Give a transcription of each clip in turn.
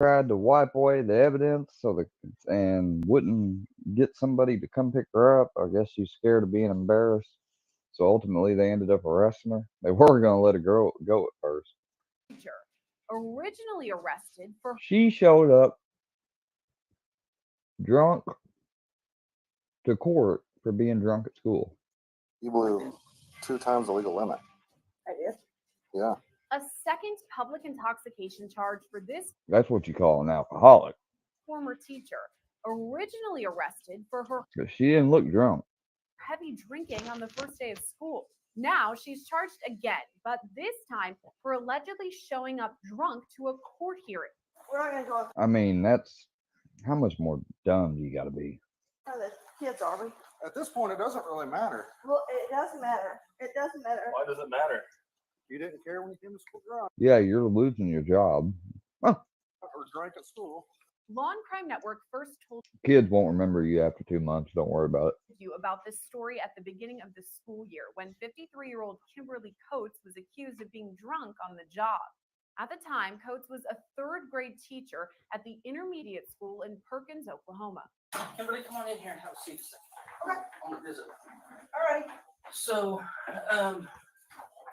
tried to wipe away the evidence and wouldn't get somebody to come pick her up. I guess she's scared of being embarrassed. So ultimately, they ended up arresting her. They were going to let her go at first. Teacher, originally arrested for She showed up drunk to court for being drunk at school. You blew 2 times the legal limit. I did. Yeah. A second public intoxication charge for this That's what you call an alcoholic. former teacher, originally arrested for her 'Cause she didn't look drunk. heavy drinking on the first day of school. Now she's charged again, but this time for allegedly showing up drunk to a court hearing. We're not gonna go I mean, that's how much more dumb do you got to be? for the kids, are we? At this point, it doesn't really matter. Well, it doesn't matter. It doesn't matter. Why does it matter? You didn't care when you came to school drunk Yeah, you're losing your job. or drank at school. Law and Crime Network first told Kids won't remember you after 2 months. Don't worry about it. you about this story at the beginning of the school year when 53-year-old Kimberly Coates was accused of being drunk on the job. At the time, Coates was a third grade teacher at the intermediate school in Perkins, Oklahoma. Kimberly, come on in here and have a seat a second. Okay. I want to visit. All right. So,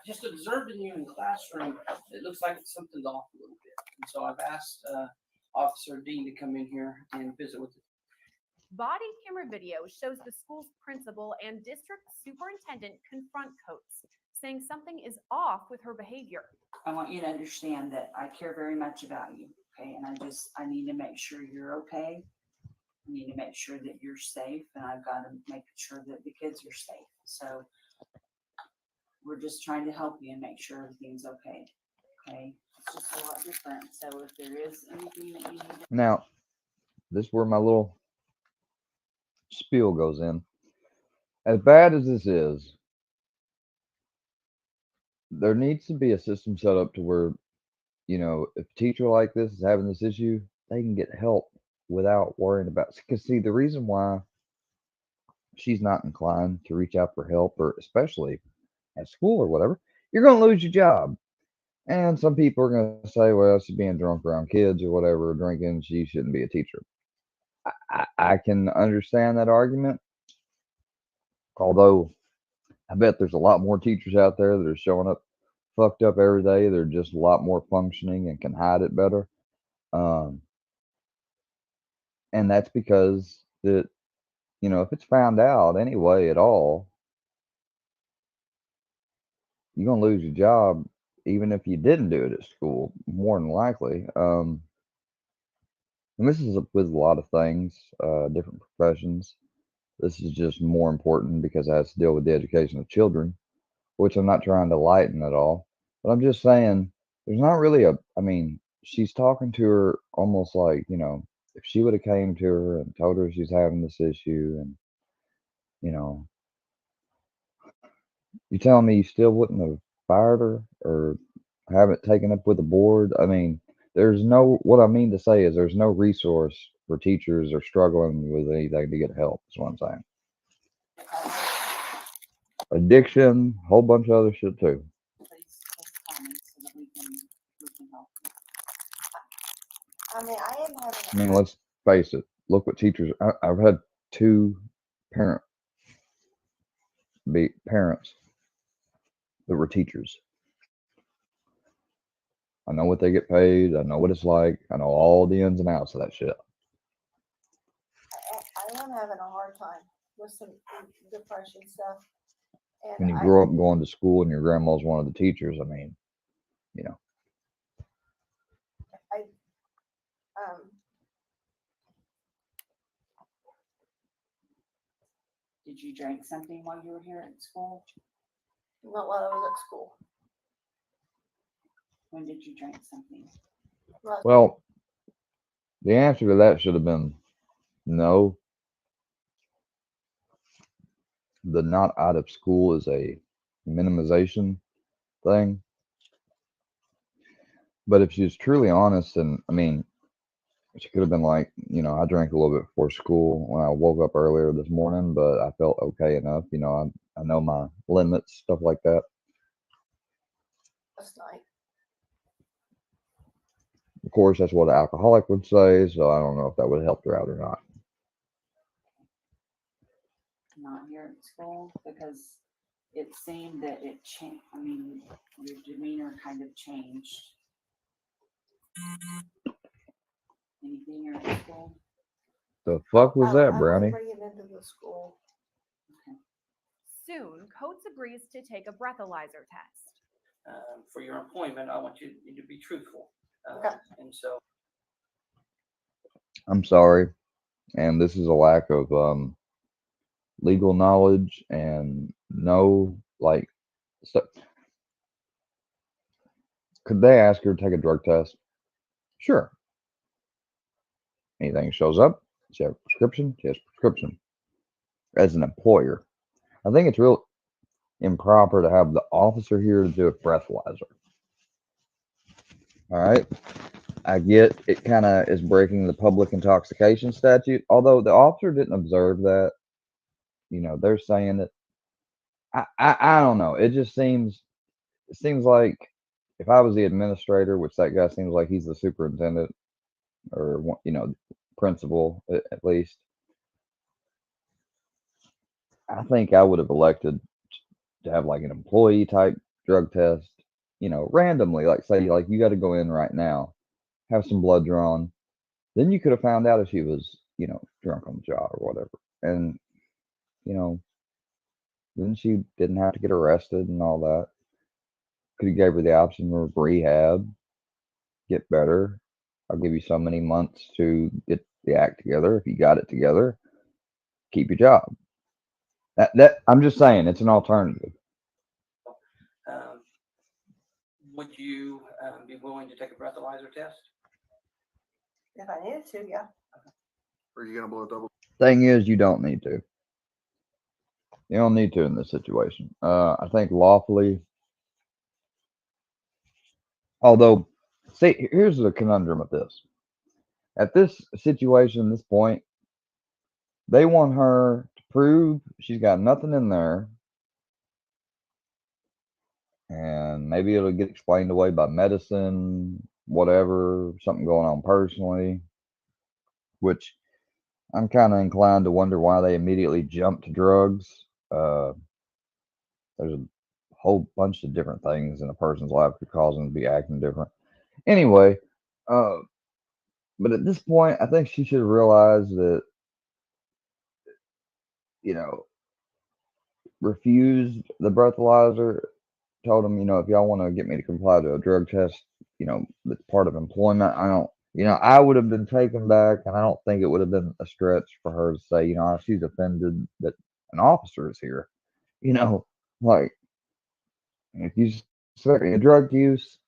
just observing you in the classroom, it looks like something's off a little bit. And so I've asked Officer Dean to come in here and visit with you. Body camera video shows the school's principal and district superintendent confront Coates, saying something is off with her behavior. I want you to understand that I care very much about you, okay? And I need to make sure you're okay. I need to make sure that you're safe, and I've got to make sure that the kids are safe. So we're just trying to help you and make sure everything's okay, okay? It's just a lot different. So if there is anything that you need to Now, this is where my little spiel goes in. As bad as this is, there needs to be a system set up to where, if a teacher like this is having this issue, they can get help without worrying about. Because, see, the reason why she's not inclined to reach out for help, or especially at school or whatever, you're going to lose your job. And some people are going to say, well, she's being drunk around kids or whatever, drinking, she shouldn't be a teacher. I can understand that argument, although I bet there's a lot more teachers out there that are showing up fucked up every day. They're just a lot more functioning and can hide it better. Um, and that's because that, if it's found out anyway at all, you're going to lose your job, even if you didn't do it at school, more than likely. And this is with a lot of things, different professions. This is just more important because it has to deal with the education of children, which I'm not trying to lighten at all. But I'm just saying, there's not really I mean, she's talking to her almost like, if she would have came to her and told her she's having this issue and, you know, you telling me you still wouldn't have fired her or have it taken up with the board? I mean, what I mean to say is there's no resource for teachers or struggling with anything to get help, is what I'm saying. Addiction, whole bunch of other shit too. please call me so that we can help you. I mean, I am having. I mean, let's face it. Look what teachers. I've had two parent parents that were teachers. I know what they get paid. I know what it's like. I know all the ins and outs of that shit. I am having a hard time with some depression stuff. When And you grow up going to school and your grandma's one of the teachers, I mean, um, Did you drink something while you were here at school? not while I was at school. When did you drink something? well, the answer to that should have been no. The not out of school is a minimization thing. But if she was truly honest, and I mean, she could have been like, I drank a little bit before school when I woke up earlier this morning, but I felt okay enough. I know my limits, stuff like that. Last night. course, that's what an alcoholic would say. So I don't know if that would have helped her out or not. Not here at school, because it seemed that it changed. I mean, your demeanor kind of changed. Anything here at school? The fuck was that, I Brownie? wouldn't bring him into the school. Okay. Soon, Coates agrees to take a breathalyzer test. For your employment, I want you to be truthful. Okay. And so, I'm sorry, and this is a lack of legal knowledge and no like. So, could they ask her to take a drug test? Sure. Anything shows up, she has a prescription. She has a prescription. As an employer, I think it's real improper to have the officer here to do a breathalyzer. All right. I get it kind of is breaking the public intoxication statute, although the officer didn't observe that. They're saying that I don't know. It seems like if I was the administrator, which that guy seems like he's the superintendent or principal at least, I think I would have elected to have like an employee type drug test, randomly, like say like you got to go in right now, have some blood drawn. Then you could have found out if she was, drunk on the job or whatever. And, you know, then she didn't have to get arrested and all that. Could have gave her the option of rehab, get better. I'll give you so many months to get the act together. If you got it together, keep your job. That I'm just saying it's an alternative. um, would you be willing to take a breathalyzer test? If I needed to, yeah. Or are you gonna blow a double? Thing is, you don't need to. You don't need to in this situation. I think lawfully, although, see, here's the conundrum of this. At this situation, this point, they want her to prove she's got nothing in there, and maybe it'll get explained away by medicine, whatever, something going on personally, which I'm kind of inclined to wonder why they immediately jumped to drugs. Uh, there's a whole bunch of different things in a person's life that cause them to be acting different. Anyway, uh, but at this point, I think she should realize that, you know, refused the breathalyzer, told him, if y'all want to get me to comply to a drug test, that's part of employment. I don't, I would have been taken back, and I don't think it would have been a stretch for her to say, she's offended that an officer is here. Like, if you suspect me of drug use,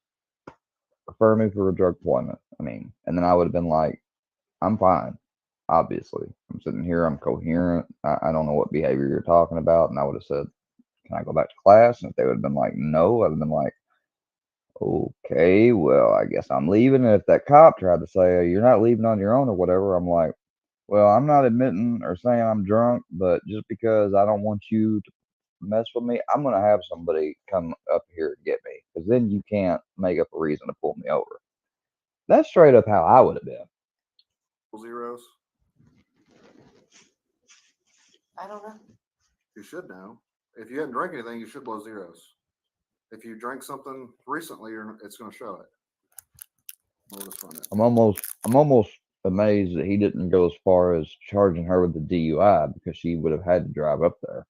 refer me for a drug appointment. I mean, and then I would have been like, I'm fine. Obviously, I'm sitting here, I'm coherent. I don't know what behavior you're talking about. And I would have said, can I go back to class? And if they would have been like, no, I'd have been like, okay, well, I guess I'm leaving. And if that cop tried to say, you're not leaving on your own or whatever, I'm like, well, I'm not admitting or saying I'm drunk, but just because I don't want you to mess with me, I'm going to have somebody come up here and get me because then you can't make up a reason to pull me over. That's straight up how I would have been. Zeros. I don't know. You should know. If you hadn't drank anything, you should blow zeros. If you drank something recently, it's going to show it. We'll just find it. I'm almost amazed that he didn't go as far as charging her with the DUI because she would have had to drive up there.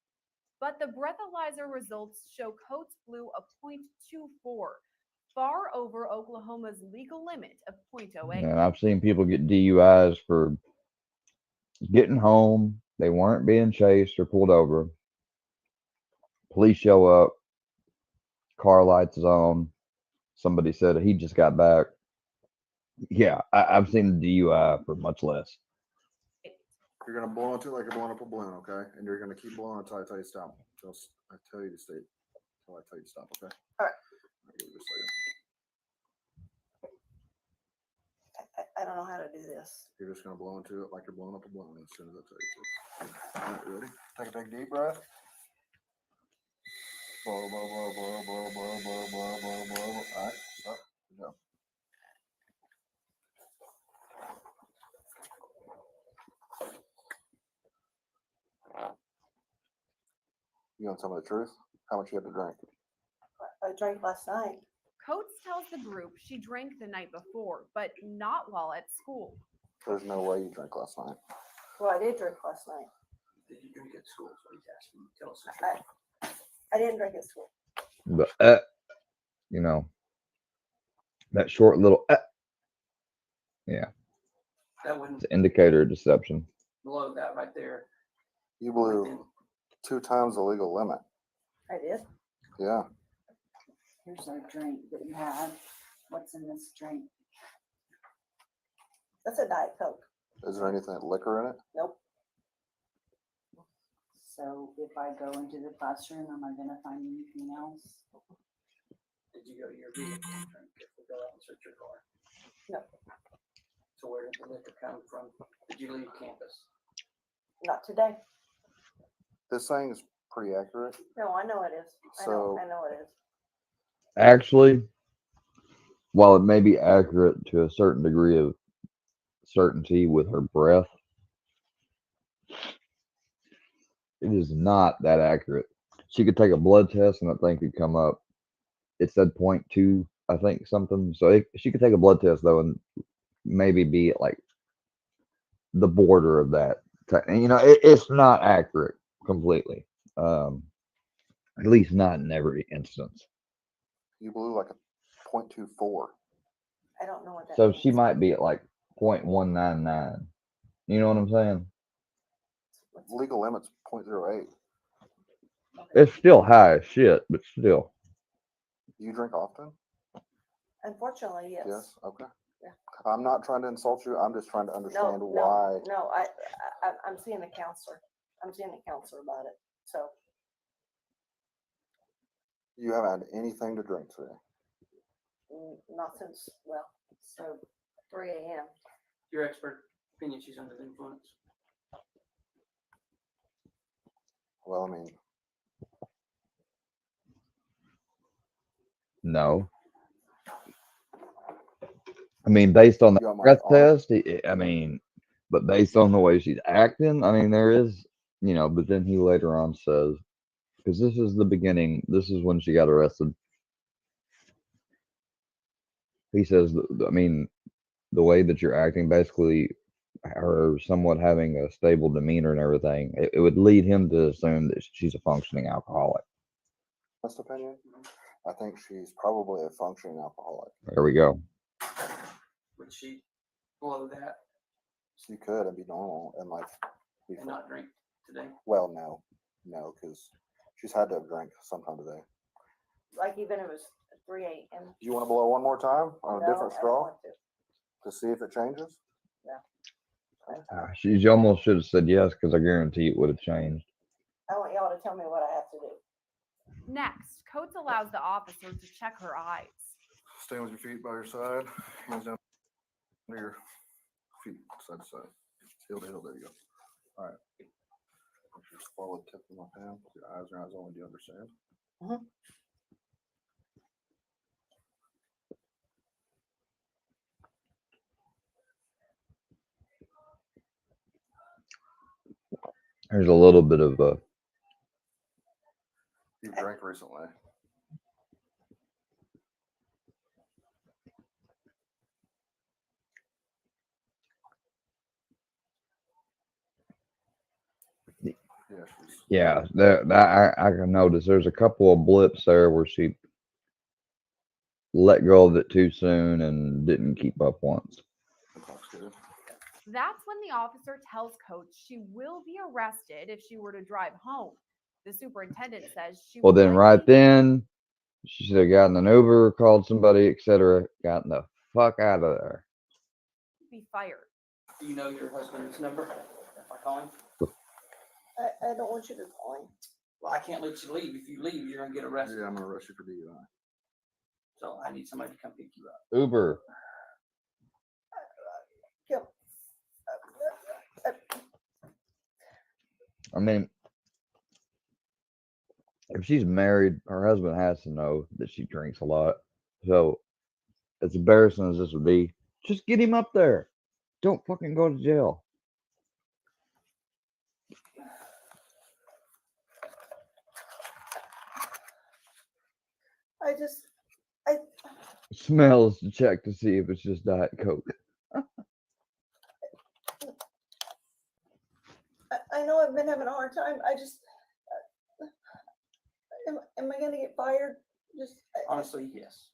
But the breathalyzer results show Coates blew a .24, far over Oklahoma's legal limit of .08. And I've seen people get DUIs for getting home. They weren't being chased or pulled over. Police show up. Car lights is on. Somebody said he just got back. Yeah, I've seen the DUI for much less. You're going to blow into it like you're blowing up a balloon, okay? And you're going to keep blowing until I tell you to stop. Until I tell you to stay. Until I tell you to stop, okay? All right. Give it just a second. I don't know how to do this. You're just going to blow into it like you're blowing up a balloon as soon as I tell you to. All right, ready? Take a big deep breath. Blow, blow, blow, blow, blow, blow, blow, blow, blow, blow. All right, stop. Good job. You want to tell me the truth? How much you had to drink? I drank last night. Coates tells the group she drank the night before, but not while at school. There's no way you drank last night. Well, I did drink last night. Did you drink at school? So he's asking. Tell us the truth. I didn't drink at school. But you know, that short little yeah, That wouldn't it's an indicator of deception. below that right there. You blew 2 times the legal limit. I did. Yeah. Here's our drink that you had. What's in this drink? That's a Diet Coke. Is there anything liquor in it? Nope. So if I go into the classroom, am I gonna find anything else? Did you go to your vehicle and drink if we go out and search your car? No. So where did the liquor come from? Did you leave campus? Not today. This thing is pretty accurate. No, I know it is. So- I know it is. Actually, while it may be accurate to a certain degree of certainty with her breath, it is not that accurate. She could take a blood test and that thing could come up. It said 0.2, I think, something. So she could take a blood test though and maybe be at like the border of that. And, it's not accurate completely. At least not in every instance. You blew like a 0.24. I don't know what that So means. she might be at like 0.199. You know what I'm saying? Legal limit's 0.08. It's still high as shit, but still. You drink often? Unfortunately, yes. Yes. Okay. Yeah. I'm not trying to insult you. I'm just trying to understand why. No, I'm seeing a counselor. I'm seeing a counselor about it. So You haven't had anything to drink today. not since, well, so 3 a.m. Your expert opinion, she's under the influence. Well, I mean, No. I mean, based on the You got my breath arm? test, but based on the way she's acting, I mean, there is, but then he later on says, because this is the beginning, this is when she got arrested. He says, I mean, the way that you're acting, basically, or somewhat having a stable demeanor and everything, it would lead him to assume that she's a functioning alcoholic. honest opinion, I think she's probably a functioning alcoholic. There we go. Would she blow that She could and be normal and like be and not drink today? well, no, because she's had to have drank sometime today. Like even if it was 3 a.m. Do you want to blow one more time on a No, different I don't straw want to. to see if it changes? She almost should have said yes, because I guarantee it would have changed. I want y'all to tell me what I have to do. Next, Coates allows the officer to check her eyes. Stand with your feet by your side, hands down under your feet, side to side. Heel to heel, there you go. All right. Just follow the tip of my hand. Your eyes are eyes only. Do you understand? Mhm. There's a little bit of You drank recently. yeah, I can notice there's a couple of blips there where she let go of it too soon and didn't keep up once. Intoxicated. That's when the officer tells Coates she will be arrested if she were to drive home. The superintendent says she Well, will then right likely then, she should have gotten an Uber, called somebody, etc., gotten the fuck out of there. be fired. Do you know your husband's number? If I call him? I don't want you to call him. Well, I can't let you leave. If you leave, you're gonna get arrested. Yeah, I'm gonna arrest you for DUI. So I need somebody to come pick you up. Uber. Kim, I mean, if she's married, her husband has to know that she drinks a lot. So, as embarrassing as this would be, just get him up there. Don't fucking go to jail. I just, Smells to check to see if it's just Diet Coke. I know I've been having a hard time. I just, am I gonna get fired? Just, Honestly, yes.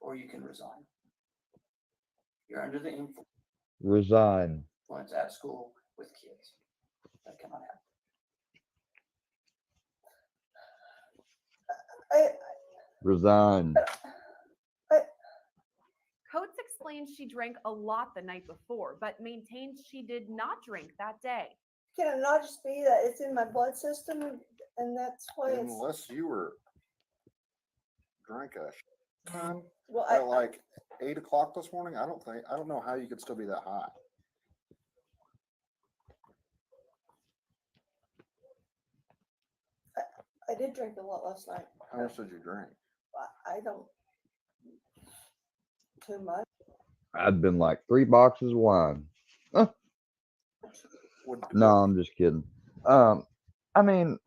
Or you can resign. You're under the Resign. influence at school with kids. That cannot happen. Resign. Coates explains she drank a lot the night before, but maintains she did not drink that day. can it not just be that it's in my blood system and that's why it's, Unless you were drunk a ton well, at like 8 o'clock this morning, I don't know how you could still be that high. I did drink a lot last night. How much did you drink? I don't, too much. I'd been like 3 boxes of wine. No, I'm just kidding. I mean,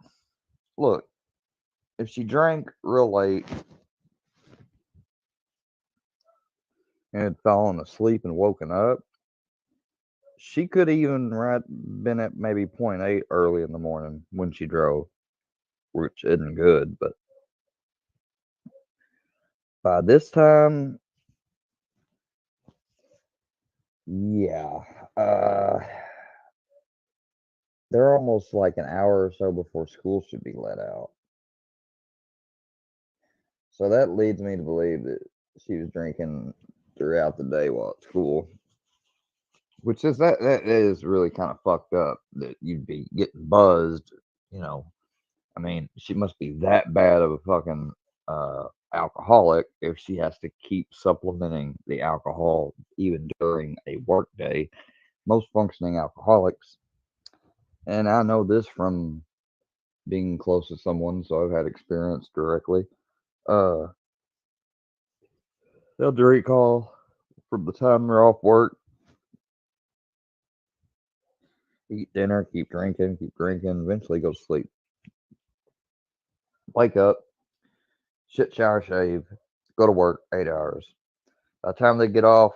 look, if she drank real late and had fallen asleep and woken up, she could even been at maybe point 0.8 early in the morning when she drove, which isn't good. But by this time, yeah, they're almost like an hour or so before school should be let out. So that leads me to believe that she was drinking throughout the day while at school, which is that is really kind of fucked up that you'd be getting buzzed. You know, I mean, she must be that bad of a fucking alcoholic if she has to keep supplementing the alcohol even during a work day. Most functioning alcoholics, and I know this from being close to someone, so I've had experience directly. Uh, they'll drink all from the time they're off work, eat dinner, keep drinking, eventually go to sleep. Wake up, shit, shower, shave, go to work, 8 hours. By the time they get off,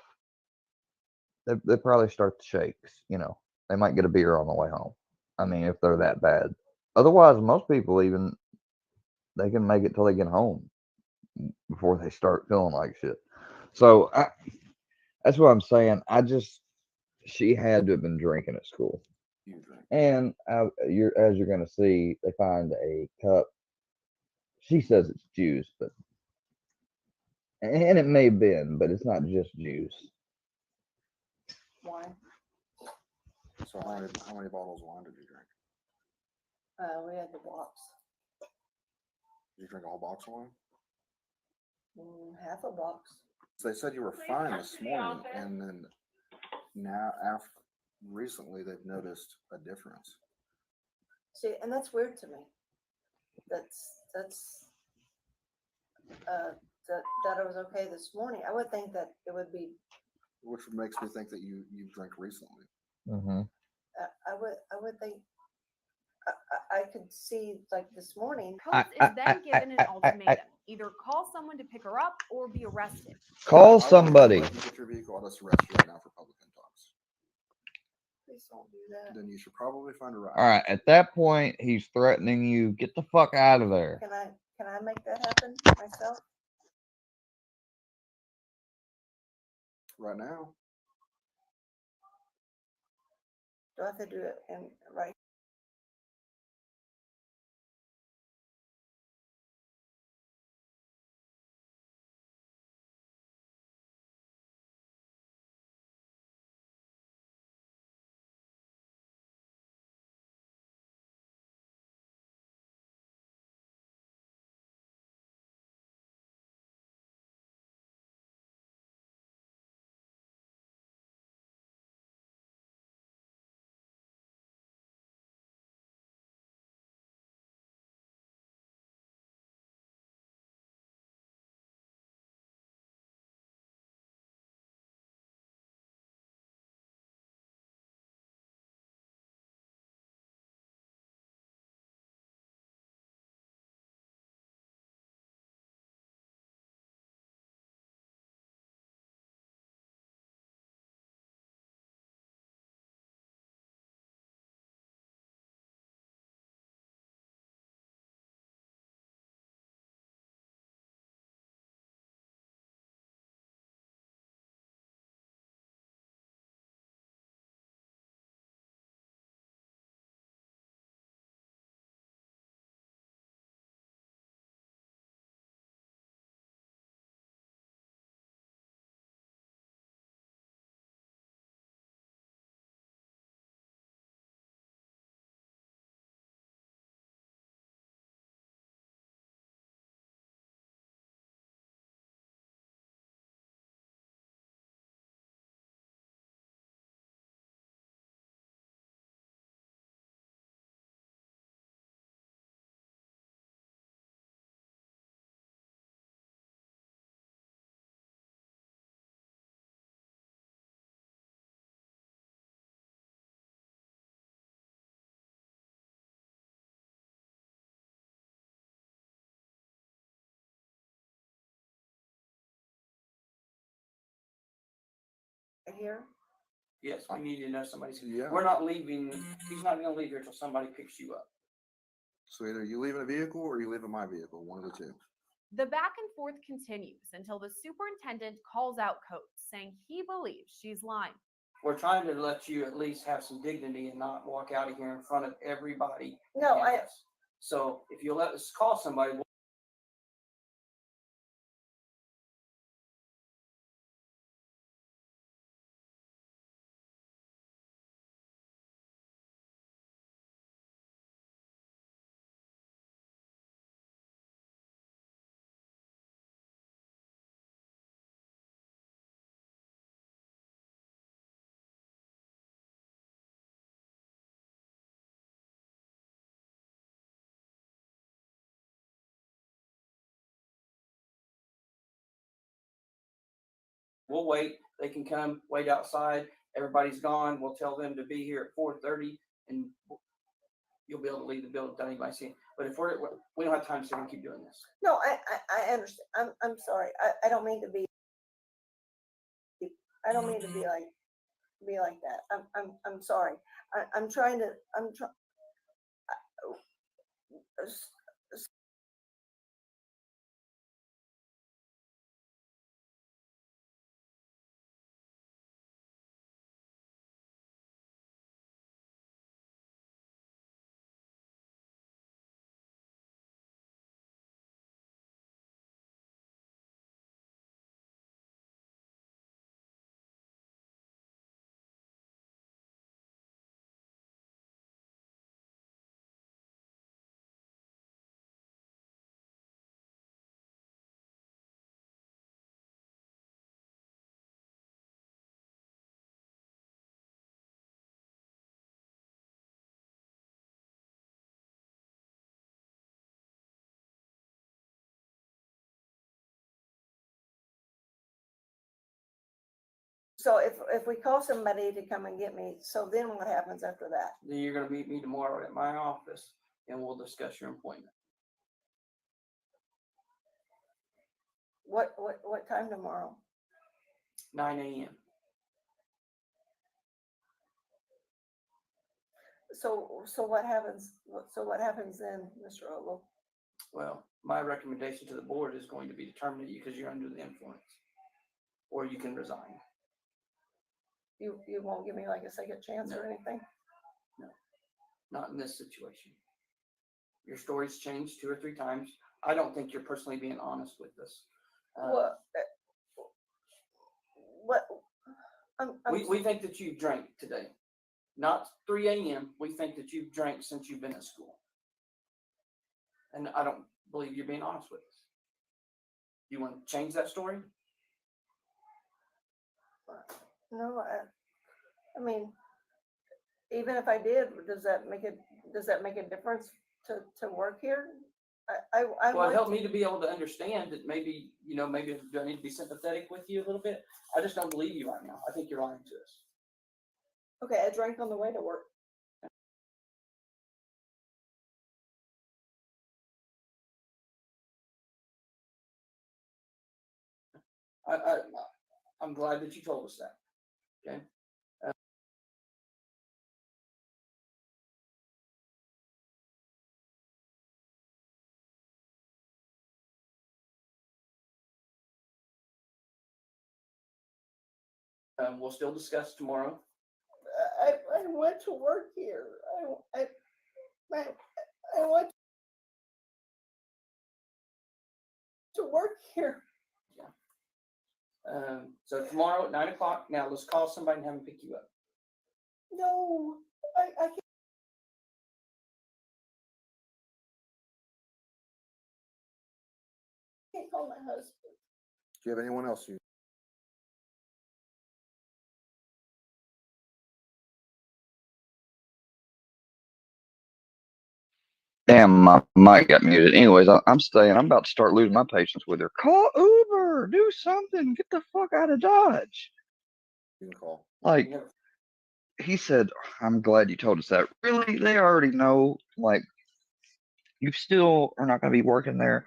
they probably start the shakes. You know, they might get a beer on the way home. I mean, if they're that bad. Otherwise, most people even they can make it till they get home before they start feeling like shit. So that's what I'm saying. She had to have been drinking at school. You drink. And as you're gonna see, they find a cup. She says it's juice, but and it may have been, but it's not just juice. Wine. So how many bottles of wine did you drink? We had the box, Did you drink a whole box of wine? half a box. So they said you were fine this morning, and then now after recently they've noticed a difference. See, and that's weird to me. That's that it was okay this morning. I would think that it would be. Which makes me think that you drank recently. Mm-hmm. I would think. I could see like this morning. Coates is then given an ultimatum: either call someone to pick her up or be arrested. Call I somebody. won't let you get your vehicle. I'll just arrest you right now for public intox. Please don't do that. Then you should probably find a ride. All right. At that point, he's threatening you. Get the fuck out of there. Can I make that happen myself? Right now. Do I have to do it right here? Yes, we need to know somebody's. Yeah. We're not leaving. He's not gonna leave here till somebody picks you up. So either you leave in a vehicle or you leave in my vehicle, one of the two. The back and forth continues until the superintendent calls out Coates, saying he believes she's lying. We're trying to let you at least have some dignity and not walk out of here in front of everybody. No, So if you'll let us call somebody, we'll wait. They can come wait outside. Everybody's gone. We'll tell them to be here at 4:30, and you'll be able to leave the building without anybody seeing. But if we don't have time to sit and keep doing this. no, I understand. I'm sorry. I don't mean to be. I don't mean to be like that. I'm sorry. I'm trying to. So if we call somebody to come and get me, so then what happens after that? Then you're gonna meet me tomorrow at my office, and we'll discuss your appointment. What time tomorrow? 9 a.m. So what happens? So what happens then, Mr. Ogle? Well, my recommendation to the board is going to be to terminate you because you're under the influence, or you can resign. You won't give me like a second chance or anything? Not in this situation. Your story's changed 2 or 3 times. I don't think you're personally being honest with us. What? We think that you drank today, not 3 a.m. We think that you've drank since you've been at school. And I don't believe you're being honest with us. You want to change that story? No, I mean, even if I did, does that make a difference to work here? Well, it helped me to be able to understand that maybe do I need to be sympathetic with you a little bit? I just don't believe you right now. I think you're lying to us. Okay, I drank on the way to work. I'm glad that you told us that. Okay. We'll still discuss tomorrow. I went to work here. I went to work here. So tomorrow at 9 o'clock. Now let's call somebody and have them pick you up. No, I can't call my husband. Do you have anyone else you? Damn, my mic got muted. Anyways, I'm staying. I'm about to start losing my patience with her. Call Uber. Do something. Get the fuck out of Dodge. You can call. Like, he said, I'm glad you told us that. Really? They already know, like, you still are not going to be working there.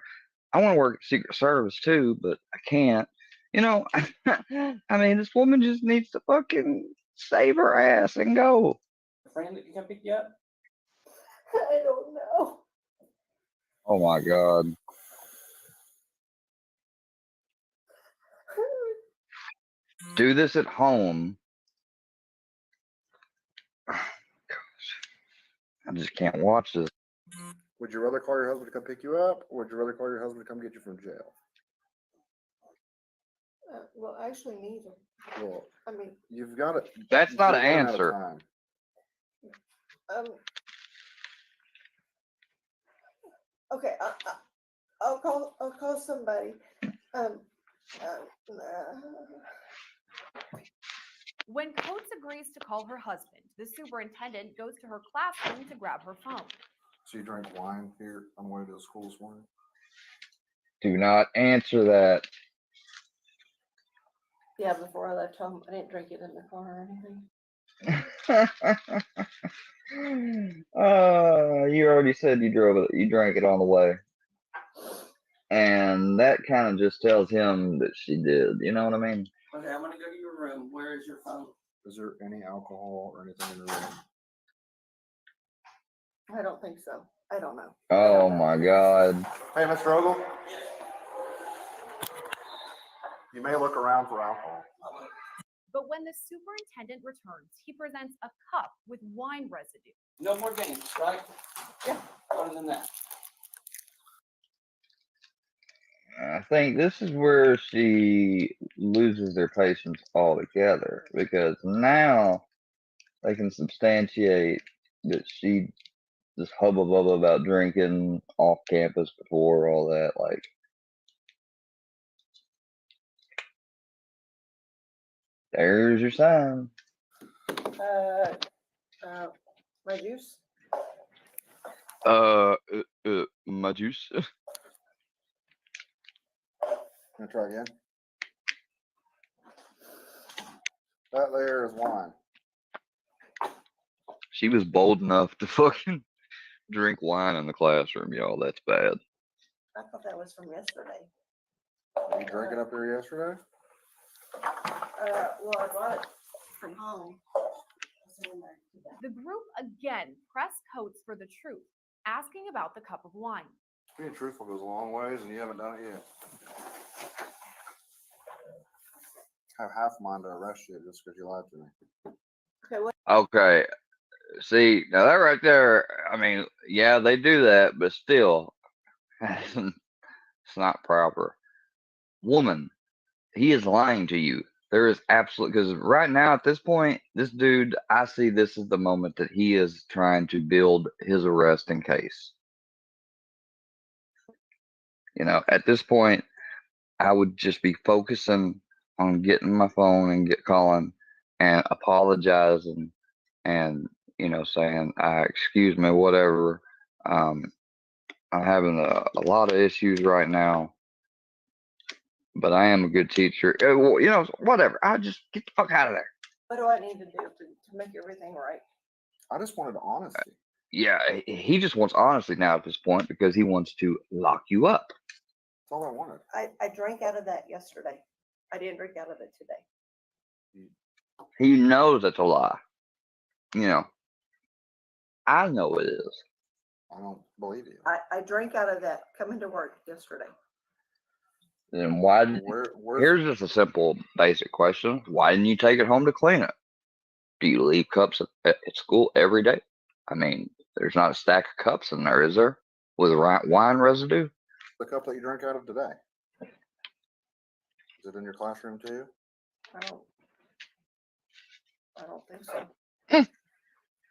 I want to work at Secret Service too, but I can't. You know, I mean, this woman just needs to fucking save her ass and go. A friend that can come pick you up? I don't know. Oh my God. Do this at home. I just can't watch this. Would you rather call your husband to come pick you up, or would you rather call your husband to come get you from jail? Well, actually neither. Well, I mean, you've got it. That's not an You're running out of answer. time. Okay, I'll call somebody. When Coates agrees to call her husband, the superintendent goes to her classroom to grab her phone. So you drank wine here on the way to the school this morning? Do not answer that. Yeah, before I left home, I didn't drink it in the car or anything. You already said you drove it. You drank it on the way, and that kind of just tells him that she did. You know what I mean? Okay, I'm gonna go to your room. Where is your phone? Is there any alcohol or anything in the room? I don't think so. I don't know. Oh my God. Hey, Mr. Ogle. You may look around for alcohol. But when the superintendent returns, he presents a cup with wine residue. No more games, right? Yeah. Other than that. I think this is where she loses their patience altogether, because now they can substantiate that she just hubba bubba about drinking off campus before all that. Like, there's your sign. My juice. My juice. Gonna try again. That there is wine. She was bold enough to fucking drink wine in the classroom, y'all. That's bad. I thought that was from yesterday. Were you drinking up there yesterday? Well, I bought it from home. The group again press Coates for the truth, asking about the cup of wine. Being truthful goes a long ways, and you haven't done it yet. I have half a mind to arrest you just because you lied to me. Okay, what? Okay. See, now that right there, I mean, yeah, they do that, but still, it's not proper. Woman, he is lying to you. There is absolute, because right now at this point, this dude, I see this as the moment that he is trying to build his arresting case. You know, at this point, I would just be focusing on getting my phone and calling and apologizing and, you know, saying, excuse me, whatever. I'm having a lot of issues right now, but I am a good teacher. Well, you know, whatever. I just get the fuck out of there. What do I need to do to make everything right? I just wanted honesty. Yeah, he just wants honesty now at this point because he wants to lock you up. That's all I wanted. I drank out of that yesterday. I didn't drink out of it today. He knows that's a lie. You know, I know it is. I don't believe you. I drank out of that coming to work yesterday. Then why? Here's just a simple, basic question: why didn't you take it home to clean it? Do you leave cups at school every day? I mean, there's not a stack of cups in there, is there? With wine residue? The cup that you drank out of today. Is it in your classroom too? I don't think so.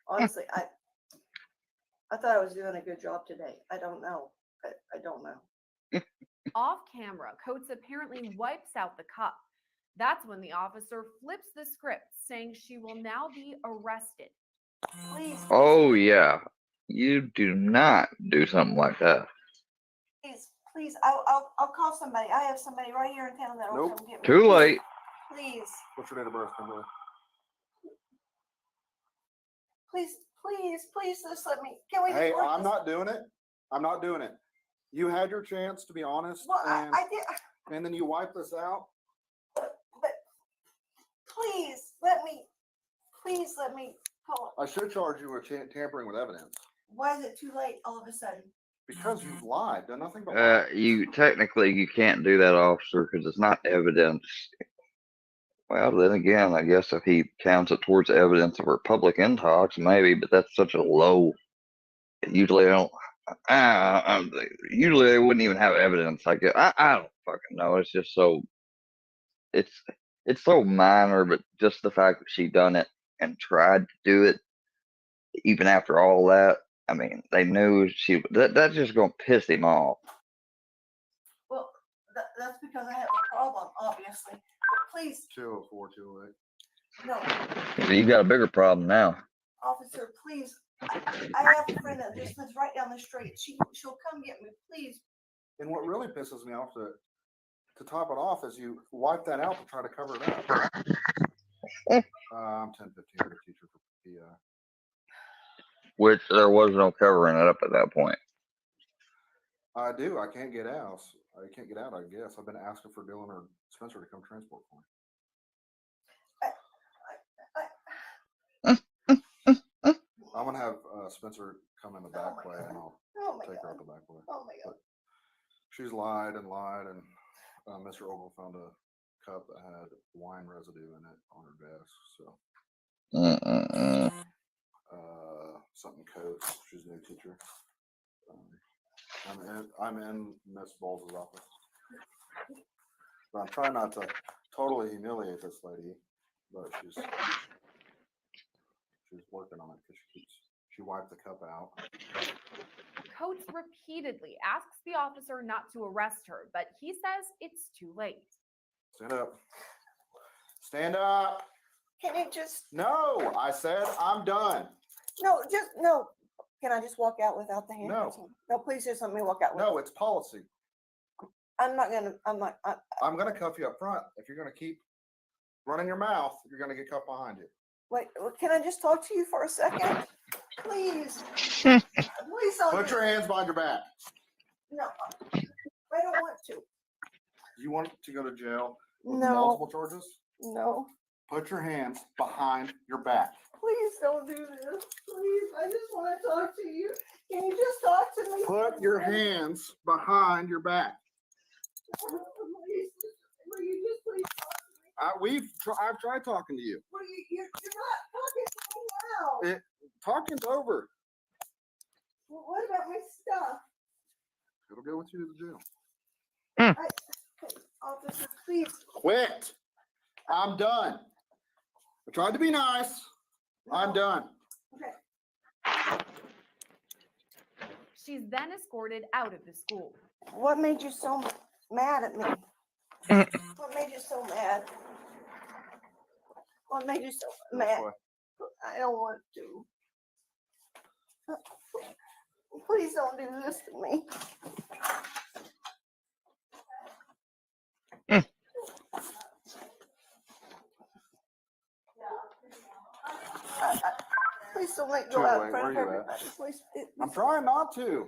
Honestly, I thought I was doing a good job today. I don't know. I don't know. Off camera, Coates apparently wipes out the cup. That's when the officer flips the script, saying she will now be arrested. Please. Oh yeah, you do not do something like that. Please, I'll call somebody. I have somebody right here in town that will come get me. Too late. Please. What's your date of birth, Kimberly? Please, just let me. Can we? Hey, I'm not doing it. I'm not doing it. You had your chance to be honest. Well, and, I did. And then you wipe this out. please let me call. I should charge you with tampering with evidence Why is it too late all of a sudden? because you've lied, done nothing but lie. You technically you can't do that, officer, because it's not evidence. Well, then again, I guess if he counts it towards evidence of her public intox, maybe, but that's such a low. Usually, I don't. Usually, they wouldn't even have evidence. I don't fucking know. It's just so. It's it's so minor, but just the fact that she done it and tried to do it, even after all that. I mean, they knew she. That's just gonna piss him off. Well, that's because I have a problem, obviously. But please, 204, 208. no, You got a bigger problem now. officer, please. I have a friend that just lives right down the street. She'll come get me, please. And what really pisses me off to top it off is you wipe that out to try to cover it up. I'm 1015 year teacher for PI. Which there was no covering it up at that point. I do. I can't get out. I can't get out, I guess. I've been asking for Dylan or Spencer to come transport for me. I'm going to have Spencer come in the back way and I'll take her out the back way. Oh my God. But she's lied, and Mr. Ogle found a cup that had wine residue in it on her desk. So, something coats. She's a new teacher. I'm in Miss Bowles' office. But I'm trying not to totally humiliate this lady, but she's working on it because she wiped the cup out. Coates repeatedly asks the officer not to arrest her, but he says it's too late. Stand up. Stand up. Can you just, No, I said I'm done. no, Can I just walk out without the handcuffs No. on? No, please just let me walk out. No, it's policy. I'm not gonna, I'm going to cuff you up front. If you're going to keep running your mouth, you're going to get cuffed behind you. wait, can I just talk to you for a second? Please. Please don't. Put your hands behind your back. No, I don't want to. You want to go to jail with No. multiple charges? No, Put your hands behind your back. please don't do this. Please, I just want to talk to you. Can you just talk to me? Put your hands behind your back. Please, will you just please talk to me? I've tried talking to you. Well, you're not talking to me now. Talking's over. Well, what about my stuff? It'll go with you to the jail. Officer, please. Quit. I'm done. I tried to be nice. I'm done. Okay. She's then escorted out of the school. What made you so mad at me? What made you so mad? What made you so mad? I don't want to. Please don't do this to me. Please don't let go out in front of everybody. Please, I'm trying not to.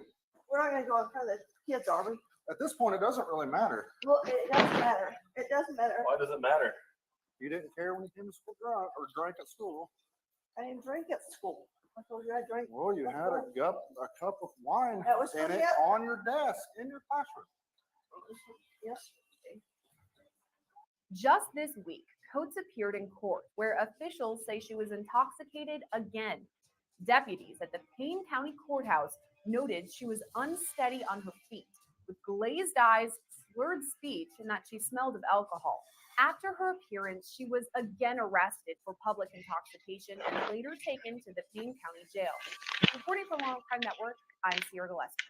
we're not gonna go in front of the kids, are we? At this point, it doesn't really matter. Well, it doesn't matter. It doesn't matter. Why does it matter? You didn't care when you came to school drunk or drank at school. I didn't drink at school. I told you I drank. Well, you had a cup of wine That was in for it the- on your desk in your classroom. Yes. Just this week, Coates appeared in court where officials say she was intoxicated again. Deputies at the Payne County Courthouse noted she was unsteady on her feet, with glazed eyes, slurred speech, and that she smelled of alcohol. After her appearance, she was again arrested for public intoxication and later taken to the Payne County Jail. Reporting for Long Crime Network, I'm Sierra Gillespie.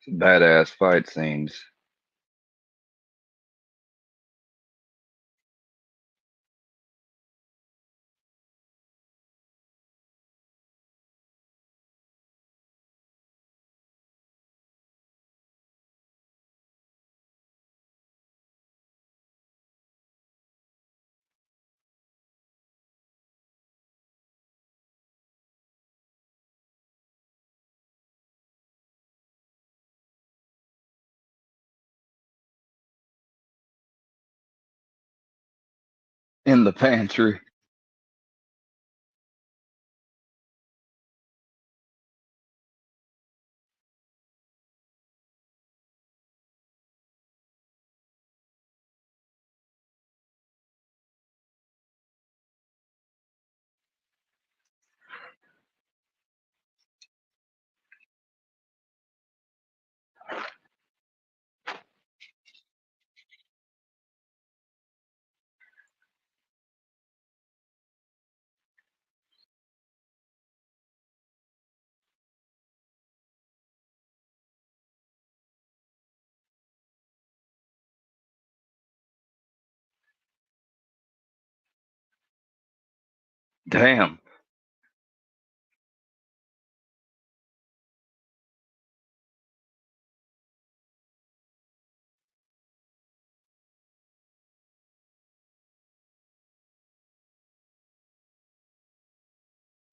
Badass fight scenes. In the pantry. Damn.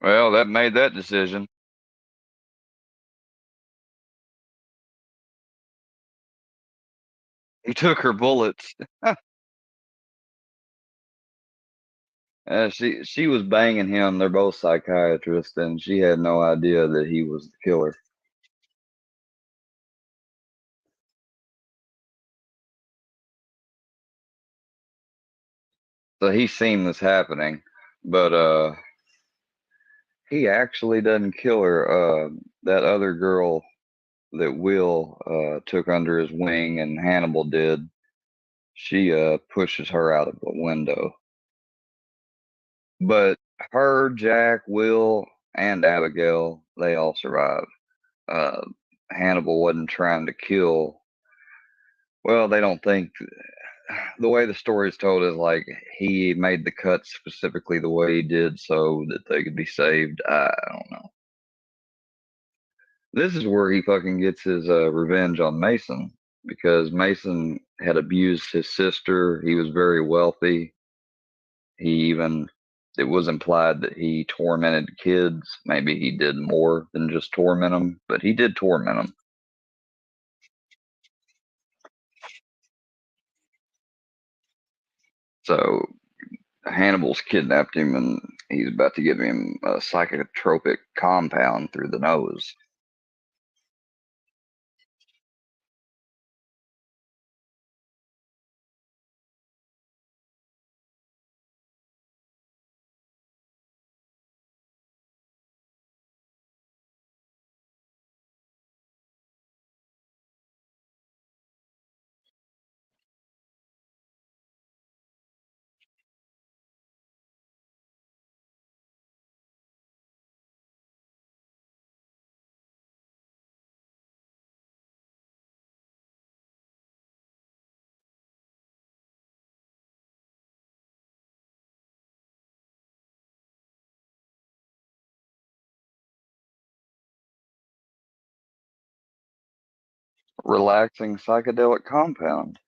Well, that made that decision. He took her bullets. She was banging him. They're both psychiatrists, and she had no idea that he was the killer. So he's seen this happening, but he actually doesn't kill her. That other girl that Will took under his wing and Hannibal did, she pushes her out of a window. But her, Jack, Will, and Abigail, they all survive. Uh, Hannibal wasn't trying to kill. Well, they don't think the way the story is told is like he made the cut specifically the way he did so that they could be saved. I don't know. This is where he fucking gets his revenge on Mason because Mason had abused his sister. He was very wealthy. He even, it was implied that he tormented kids. Maybe he did more than just torment them, but he did torment them. So Hannibal's kidnapped him and he's about to give him a psychotropic compound through the nose. Relaxing psychedelic compound.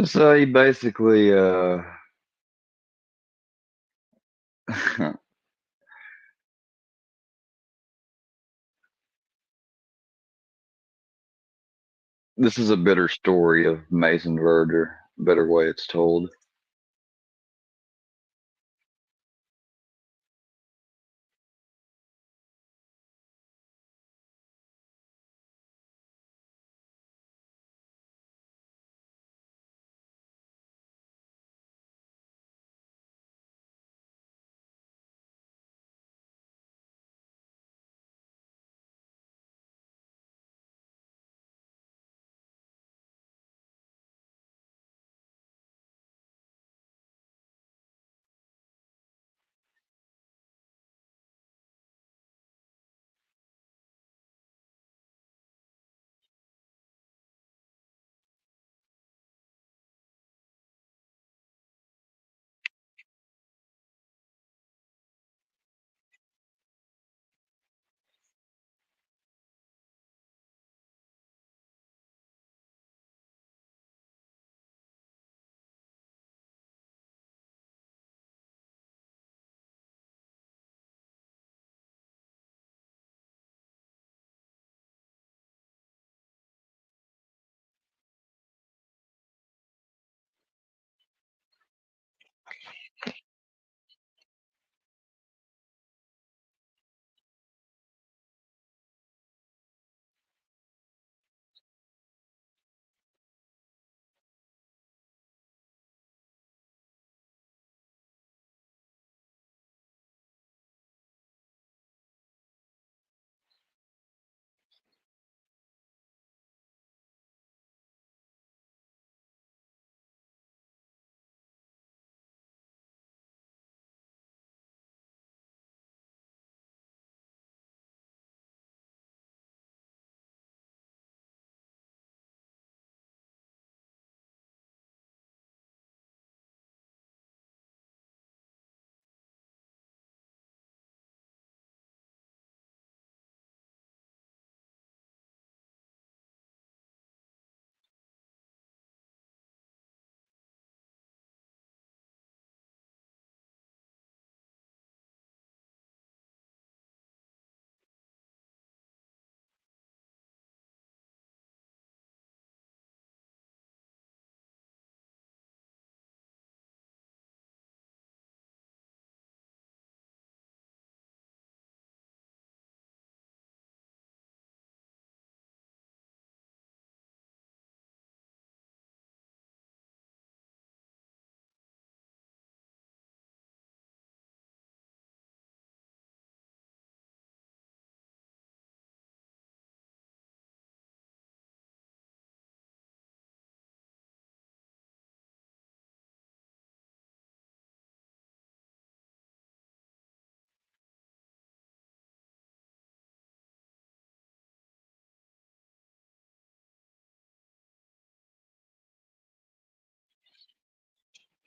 So he basically, this is a bitter story of Mason Verger, better way it's told.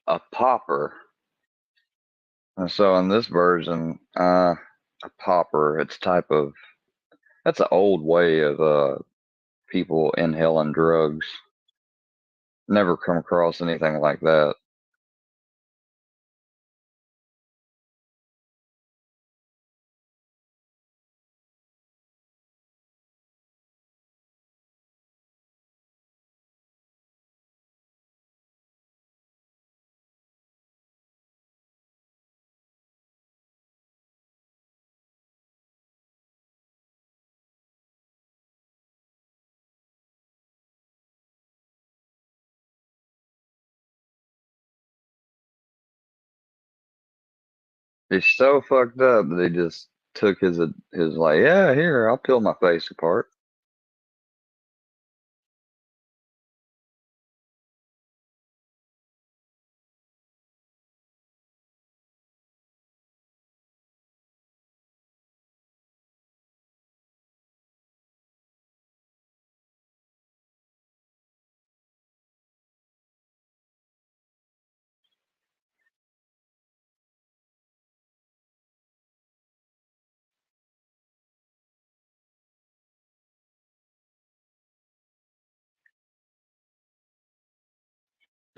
A popper. So in this version, a popper, it's type of, that's an old way of people inhaling drugs. Never come across anything like that. He's so fucked up that he just took his like, yeah, here, I'll peel my face apart.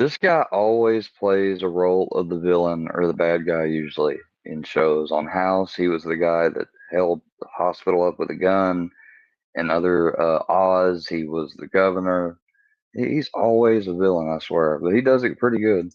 This guy always plays a role of the villain or the bad guy usually in shows. On House, he was the guy that held the hospital up with a gun. In other Oz, he was the governor. He's always a villain, I swear, but he does it pretty good.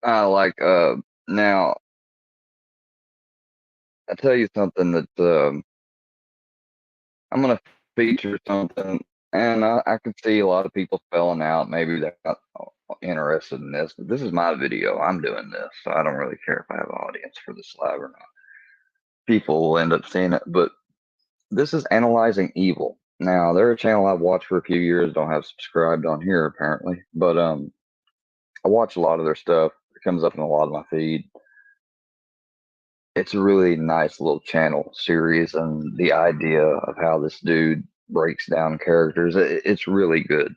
Like now, I tell you something that I'm gonna feature something, and I can see a lot of people spelling out. Maybe they're not interested in this, but this is my video. I'm doing this, so I don't really care if I have an audience for this live or not. People will end up seeing it, but this is analyzing evil. Now, they're a channel I've watched for a few years. Don't have subscribed on here apparently, but I watch a lot of their stuff. It comes up in a lot of my feed. It's a really nice little channel series, and the idea of how this dude breaks down characters, it's really good.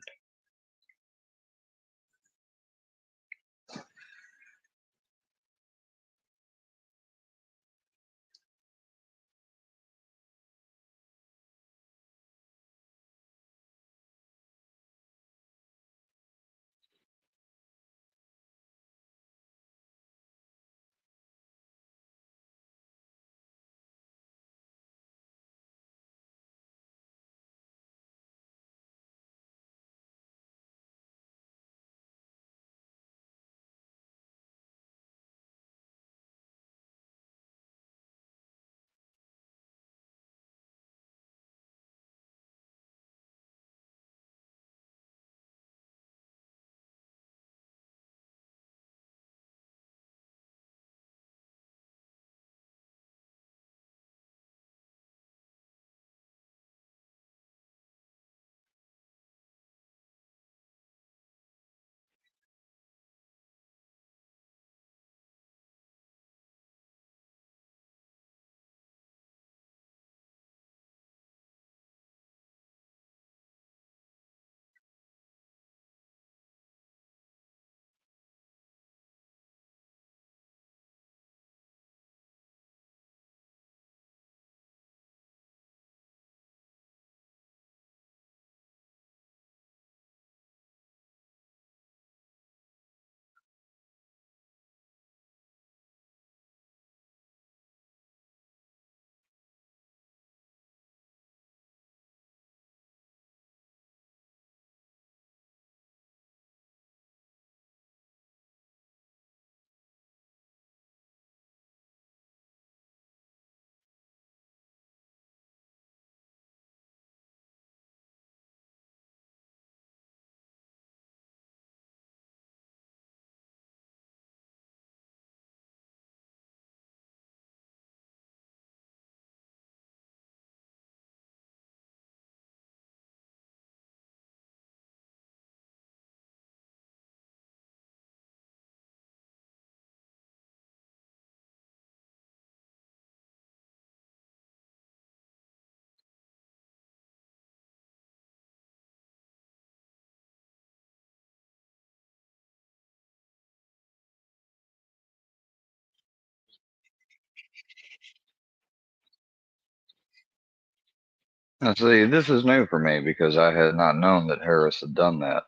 Now, see, this is new for me because I had not known that Harris had done that.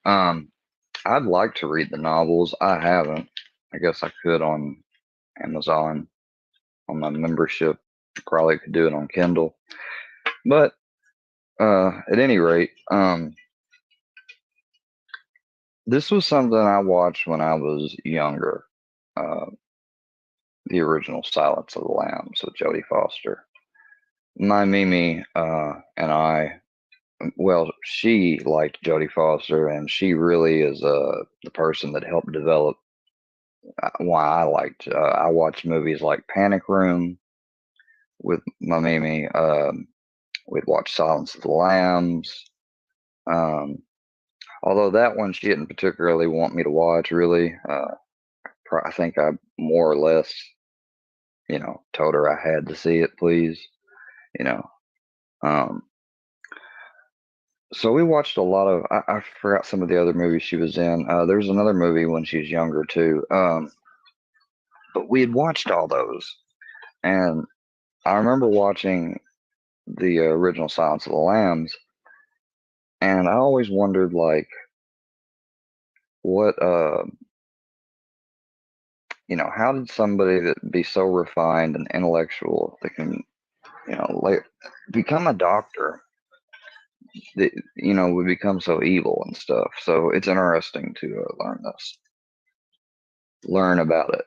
Um, I'd like to read the novels. I haven't. I guess I could on Amazon on my membership. Probably could do it on Kindle. But at any rate, this was something I watched when I was younger. Uh, the original Silence of the Lambs with Jodie Foster. My Mimi and I, well, she liked Jodie Foster, and she really is the person that helped develop why I liked. I watched movies like Panic Room with my Mimi. We'd watch Silence of the Lambs. Um, although that one she didn't particularly want me to watch, really. I think I more or less, told her I had to see it, please. You know. Um, so we watched a lot of. I forgot some of the other movies she was in. There's another movie when she was younger too. But we had watched all those, and I remember watching the original Silence of the Lambs, and I always wondered like what how did somebody that be so refined and intellectual that can like become a doctor that would become so evil and stuff. So it's interesting to learn about it.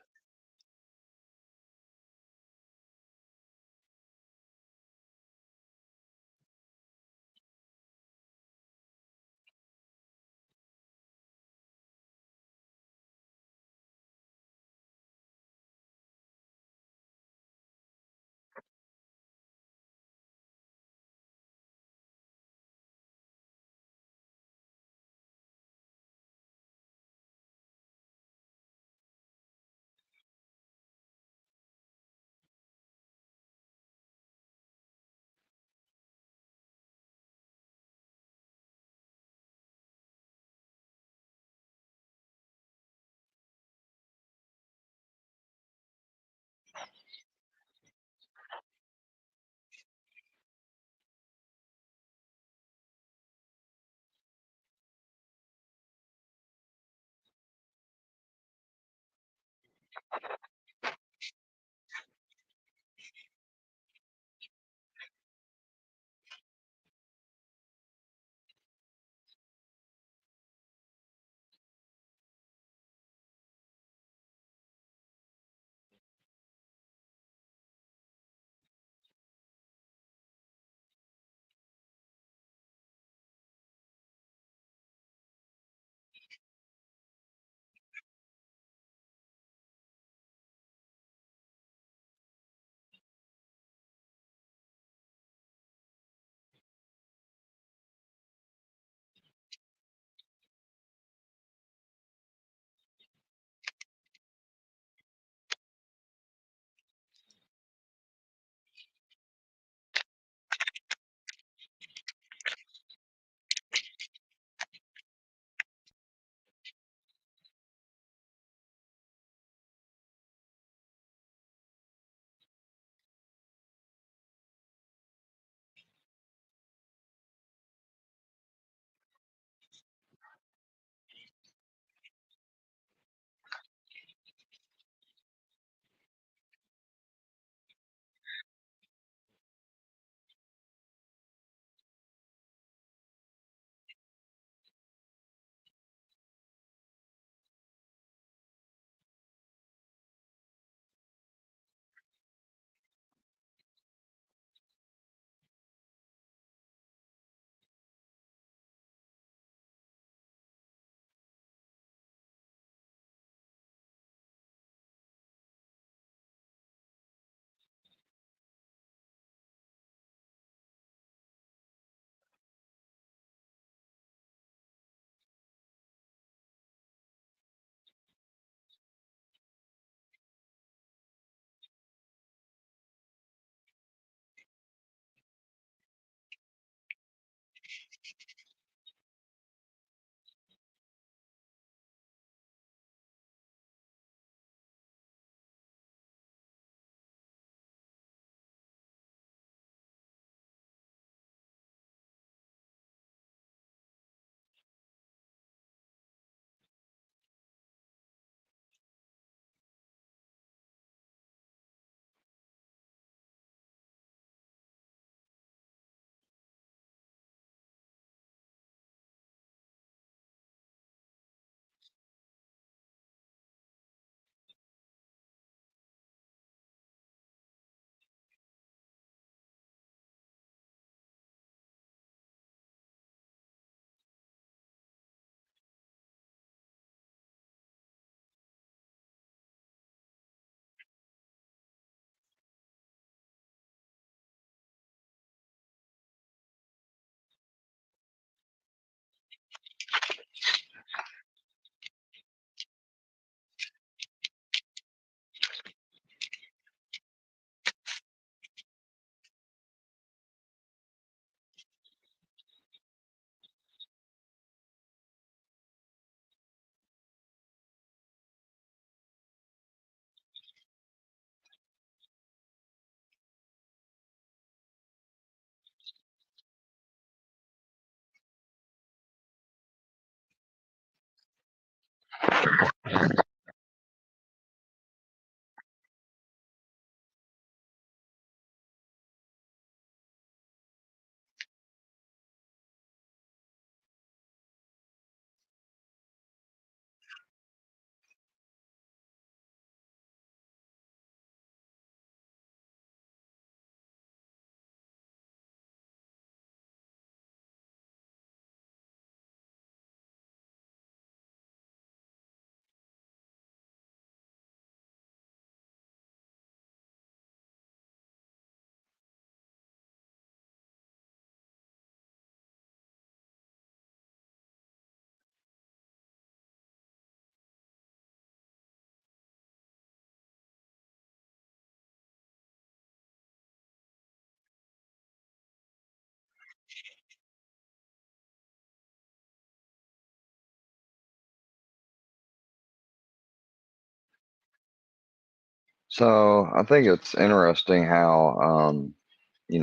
So I think it's interesting how,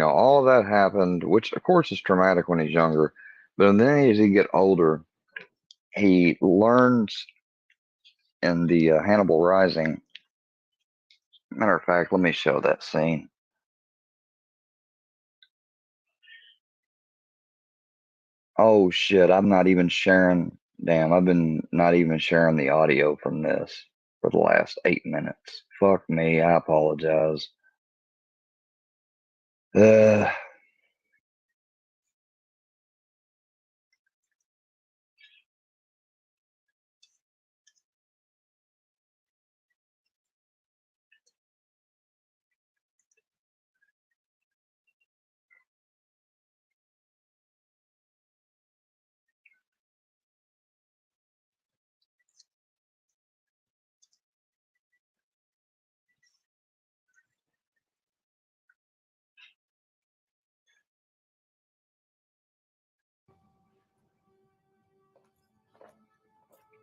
all of that happened, which of course is traumatic when he's younger, but then as he get older, he learns in the Hannibal Rising. Matter of fact, let me show that scene. Oh shit, I'm not even sharing. Damn, I've been not even sharing the audio from this for the last 8 minutes. Fuck me, I apologize. Uh,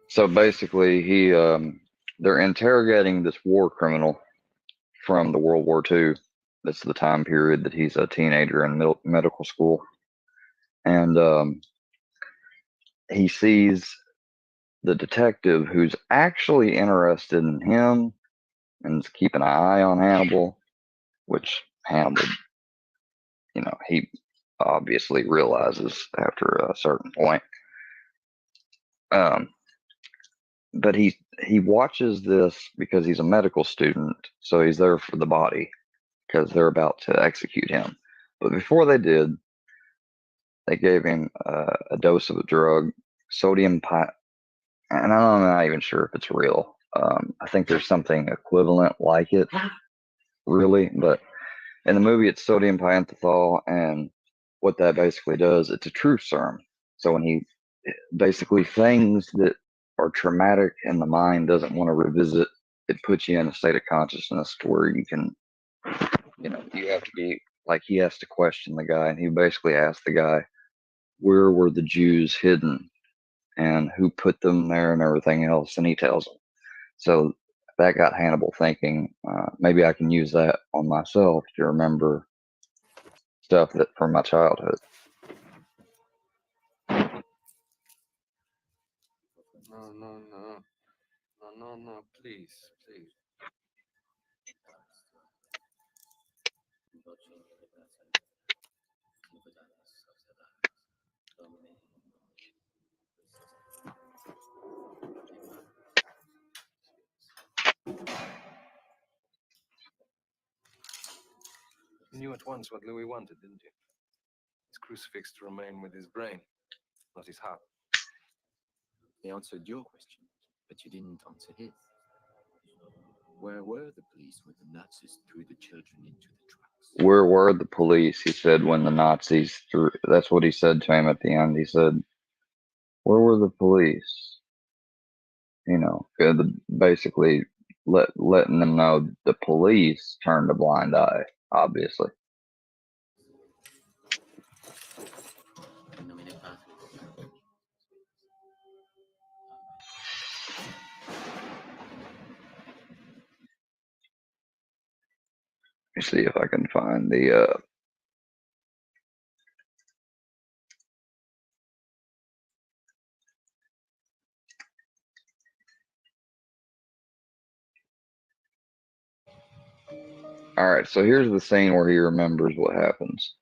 so basically, they're interrogating this war criminal from the World War II. That's the time period that he's a teenager in medical school, and he sees the detective who's actually interested in him and is keeping an eye on Hannibal, which Hannibal, he obviously realizes after a certain point. Um, but he watches this because he's a medical student, so he's there for the body because they're about to execute him. But before they did, they gave him a dose of a drug, sodium pi, and I'm not even sure if it's real. I think there's something equivalent like it, really, but in the movie it's sodium pentothal, and what that basically does, it's a truth serum. So when he basically things that are traumatic and the mind doesn't want to revisit, it puts you in a state of consciousness to where you can, you have to be like, he has to question the guy, and he basically asks the guy, where were the Jews hidden and who put them there and everything else, and he tells him. So that got Hannibal thinking, maybe I can use that on myself to remember stuff that from my childhood. No, no, no. No, no, no, please, please. You knew at once what Louis wanted, didn't you? His crucifix to remain with his brain, not his heart. He answered your question, but you didn't answer his. Where were the police when the Nazis threw the children into the trucks? Where were the police? He said when the Nazis threw. That's what he said to him at the end. He said, "Where were the police?" Basically letting them know the police turned a blind eye. Obviously, let me see if I can find the. All right, so here's the scene where he remembers what happens.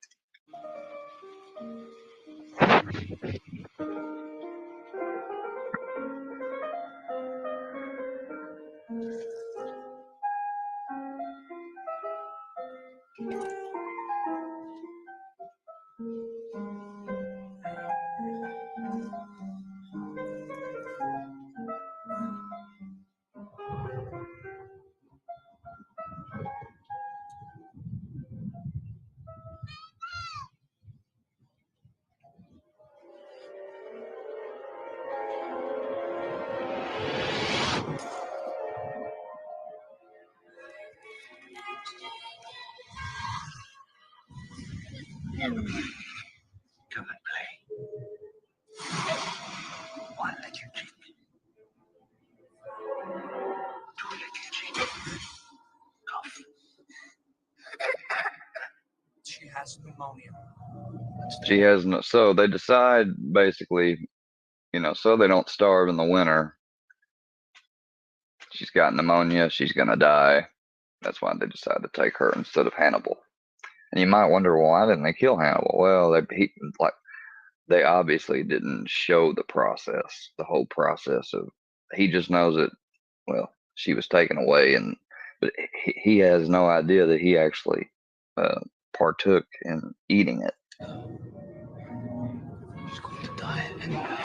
Come and play. One little trick. Two little trick. Cough. She has pneumonia. She has no, so they decide basically, so they don't starve in the winter. She's got pneumonia. She's gonna die. That's why they decide to take her instead of Hannibal. And you might wonder, well, why didn't they kill Hannibal? Well, they obviously didn't show the whole process of. He just knows that. Well, she was taken away, but he has no idea that he actually partook in eating it. She's going to die anyway.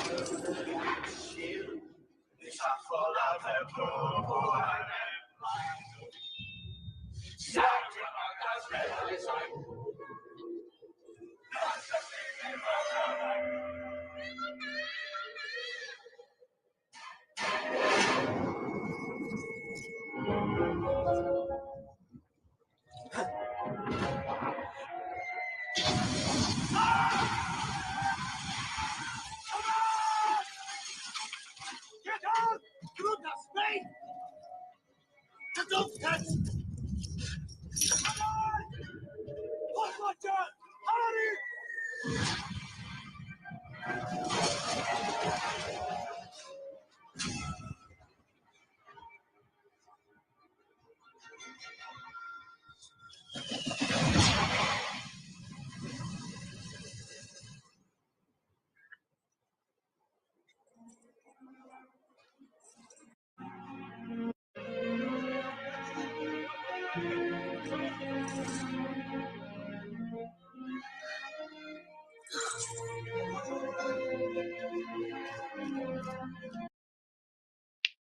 Get out! Goodness me! The dove Come on! What was that? Hurry!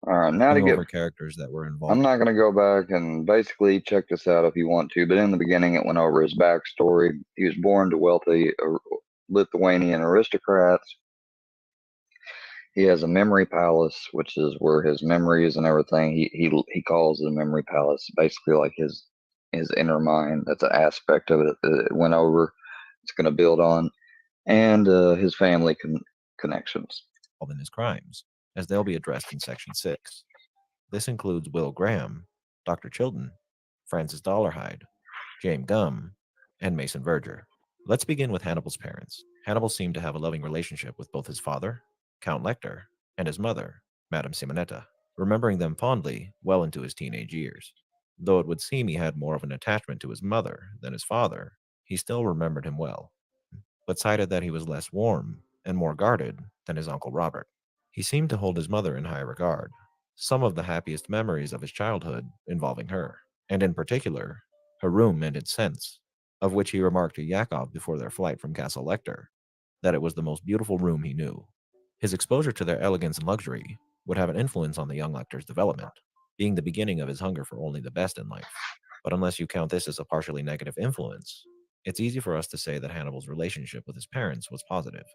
All right, now to Going get. over characters that were involved. I'm not going to go back and basically check this out if you want to, but in the beginning it went over his backstory. He was born to wealthy Lithuanian aristocrats. He has a memory palace, which is where his memories and everything. He calls the memory palace basically like his inner mind. That's an aspect of it that it went over. It's going to build on, and his family connections. In his crimes, as they'll be addressed in Section 6. This includes Will Graham, Dr. Chilton, Francis Dollarhide, James Gum, and Mason Verger. Let's begin with Hannibal's parents. Hannibal seemed to have a loving relationship with both his father, Count Lecter, and his mother, Madame Simonetta, remembering them fondly well into his teenage years. Though it would seem he had more of an attachment to his mother than his father, he still remembered him well, but cited that he was less warm and more guarded than his Uncle Robert. He seemed to hold his mother in high regard, some of the happiest memories of his childhood involving her, and in particular, her room and its scents, of which he remarked to Yakov before their flight from Castle Lecter, that it was the most beautiful room he knew. His exposure to their elegance and luxury would have an influence on the young Lecter's development, being the beginning of his hunger for only the best in life. But unless you count this as a partially negative influence, it's easy for us to say that Hannibal's relationship with his parents was positive,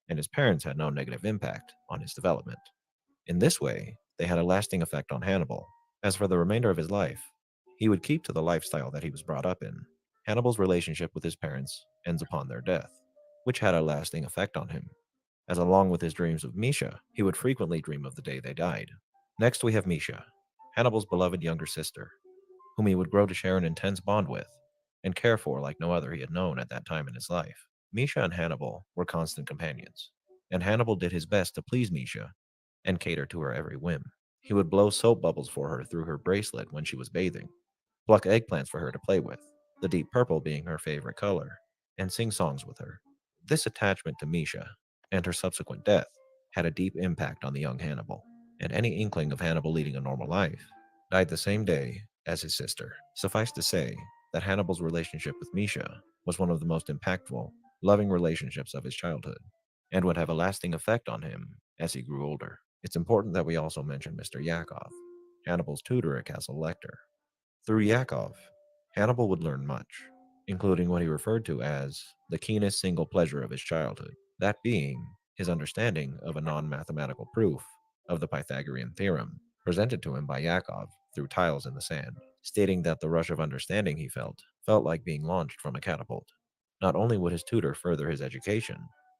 and his parents had no negative impact on his development. In this way, they had a lasting effect on Hannibal. As for the remainder of his life, he would keep to the lifestyle that he was brought up in. Hannibal's relationship with his parents ends upon their death, which had a lasting effect on him, as along with his dreams of Misha, he would frequently dream of the day they died. Next, we have Misha, Hannibal's beloved younger sister, whom he would grow to share an intense bond with and care for like no other he had known at that time in his life. Misha and Hannibal were constant companions, and Hannibal did his best to please Misha and cater to her every whim. He would blow soap bubbles for her through her bracelet when she was bathing, pluck eggplants for her to play with, the deep purple being her favorite color, and sing songs with her. This attachment to Misha, and her subsequent death, had a deep impact on the young Hannibal, and any inkling of Hannibal leading a normal life died the same day as his sister. Suffice to say that Hannibal's relationship with Misha was one of the most impactful, loving relationships of his childhood, and would have a lasting effect on him as he grew older. It's important that we also mention Mr. Yakov, Hannibal's tutor at Castle Lecter. Through Yakov, Hannibal would learn much, including what he referred to as the keenest single pleasure of his childhood, that being his understanding of a non mathematical proof of the Pythagorean theorem presented to him by Yakov through tiles in the sand, stating that the rush of understanding he felt like being launched from a catapult. Not only would his tutor further his education,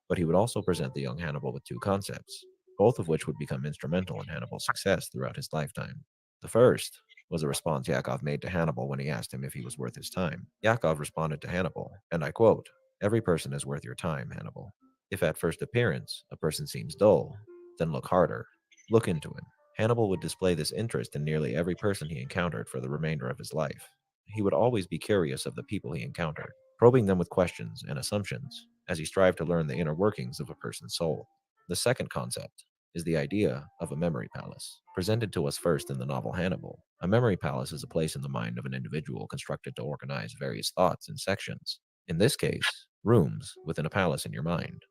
but he would also present the young Hannibal with two concepts, both of which would become instrumental in Hannibal's success throughout his lifetime. The first was a response Yakov made to Hannibal when he asked him if he was worth his time. Yakov responded to Hannibal, and I quote, "Every person is worth your time, Hannibal. If at first appearance a person seems dull, then look harder. Look into him." Hannibal would display this interest in nearly every person he encountered for the remainder of his life. He would always be curious of the people he encountered, probing them with questions and assumptions as he strived to learn the inner workings of a person's soul. The second concept is the idea of a memory palace, presented to us first in the novel Hannibal. A memory palace is a place in the mind of an individual constructed to organize various thoughts in sections. In this case, rooms within a palace in your mind.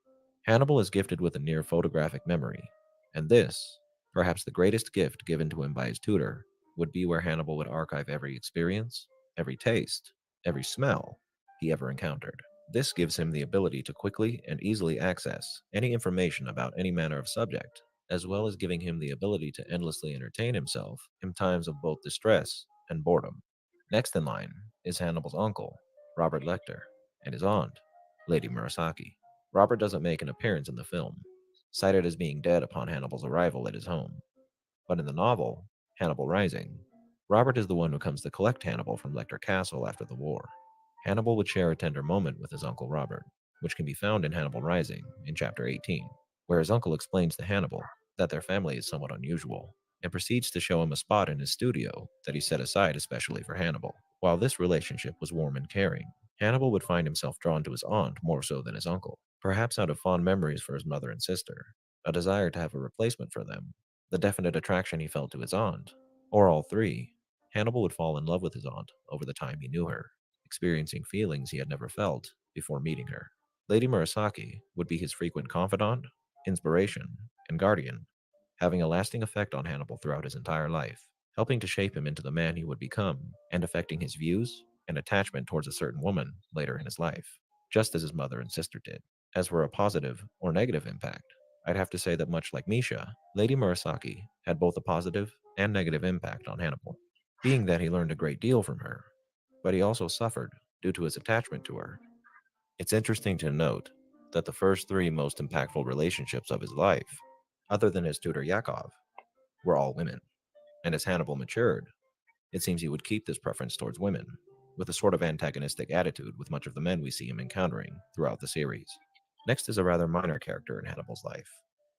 Hannibal is gifted with a near photographic memory, and this, perhaps the greatest gift given to him by his tutor, would be where Hannibal would archive every experience, every taste, every smell he ever encountered. This gives him the ability to quickly and easily access any information about any manner of subject, as well as giving him the ability to endlessly entertain himself in times of both distress and boredom. Next in line is Hannibal's uncle, Robert Lecter, and his aunt, Lady Murasaki. Robert doesn't make an appearance in the film, cited as being dead upon Hannibal's arrival at his home. But in the novel, Hannibal Rising, Robert is the one who comes to collect Hannibal from Lecter Castle after the war. Hannibal would share a tender moment with his uncle Robert, which can be found in Hannibal Rising in chapter 18, where his uncle explains to Hannibal that their family is somewhat unusual and proceeds to show him a spot in his studio that he set aside especially for Hannibal. While this relationship was warm and caring, Hannibal would find himself drawn to his aunt more so than his uncle, perhaps out of fond memories for his mother and sister, a desire to have a replacement for them, the definite attraction he felt to his aunt, or all three. Hannibal would fall in love with his aunt over the time he knew her, experiencing feelings he had never felt before meeting her. Lady Murasaki would be his frequent confidant, inspiration, and guardian, having a lasting effect on Hannibal throughout his entire life, helping to shape him into the man he would become and affecting his views and attachment towards a certain woman later in his life, just as his mother and sister did. As for a positive or negative impact, I'd have to say that much like Misha, Lady Murasaki had both a positive and negative impact on Hannibal, being that he learned a great deal from her, but he also suffered due to his attachment to her. It's interesting to note that the first three most impactful relationships of his life, other than his tutor Yakov, were all women, and as Hannibal matured, it seems he would keep this preference towards women, with a sort of antagonistic attitude with much of the men we see him encountering throughout the series. Next is a rather minor character in Hannibal's life,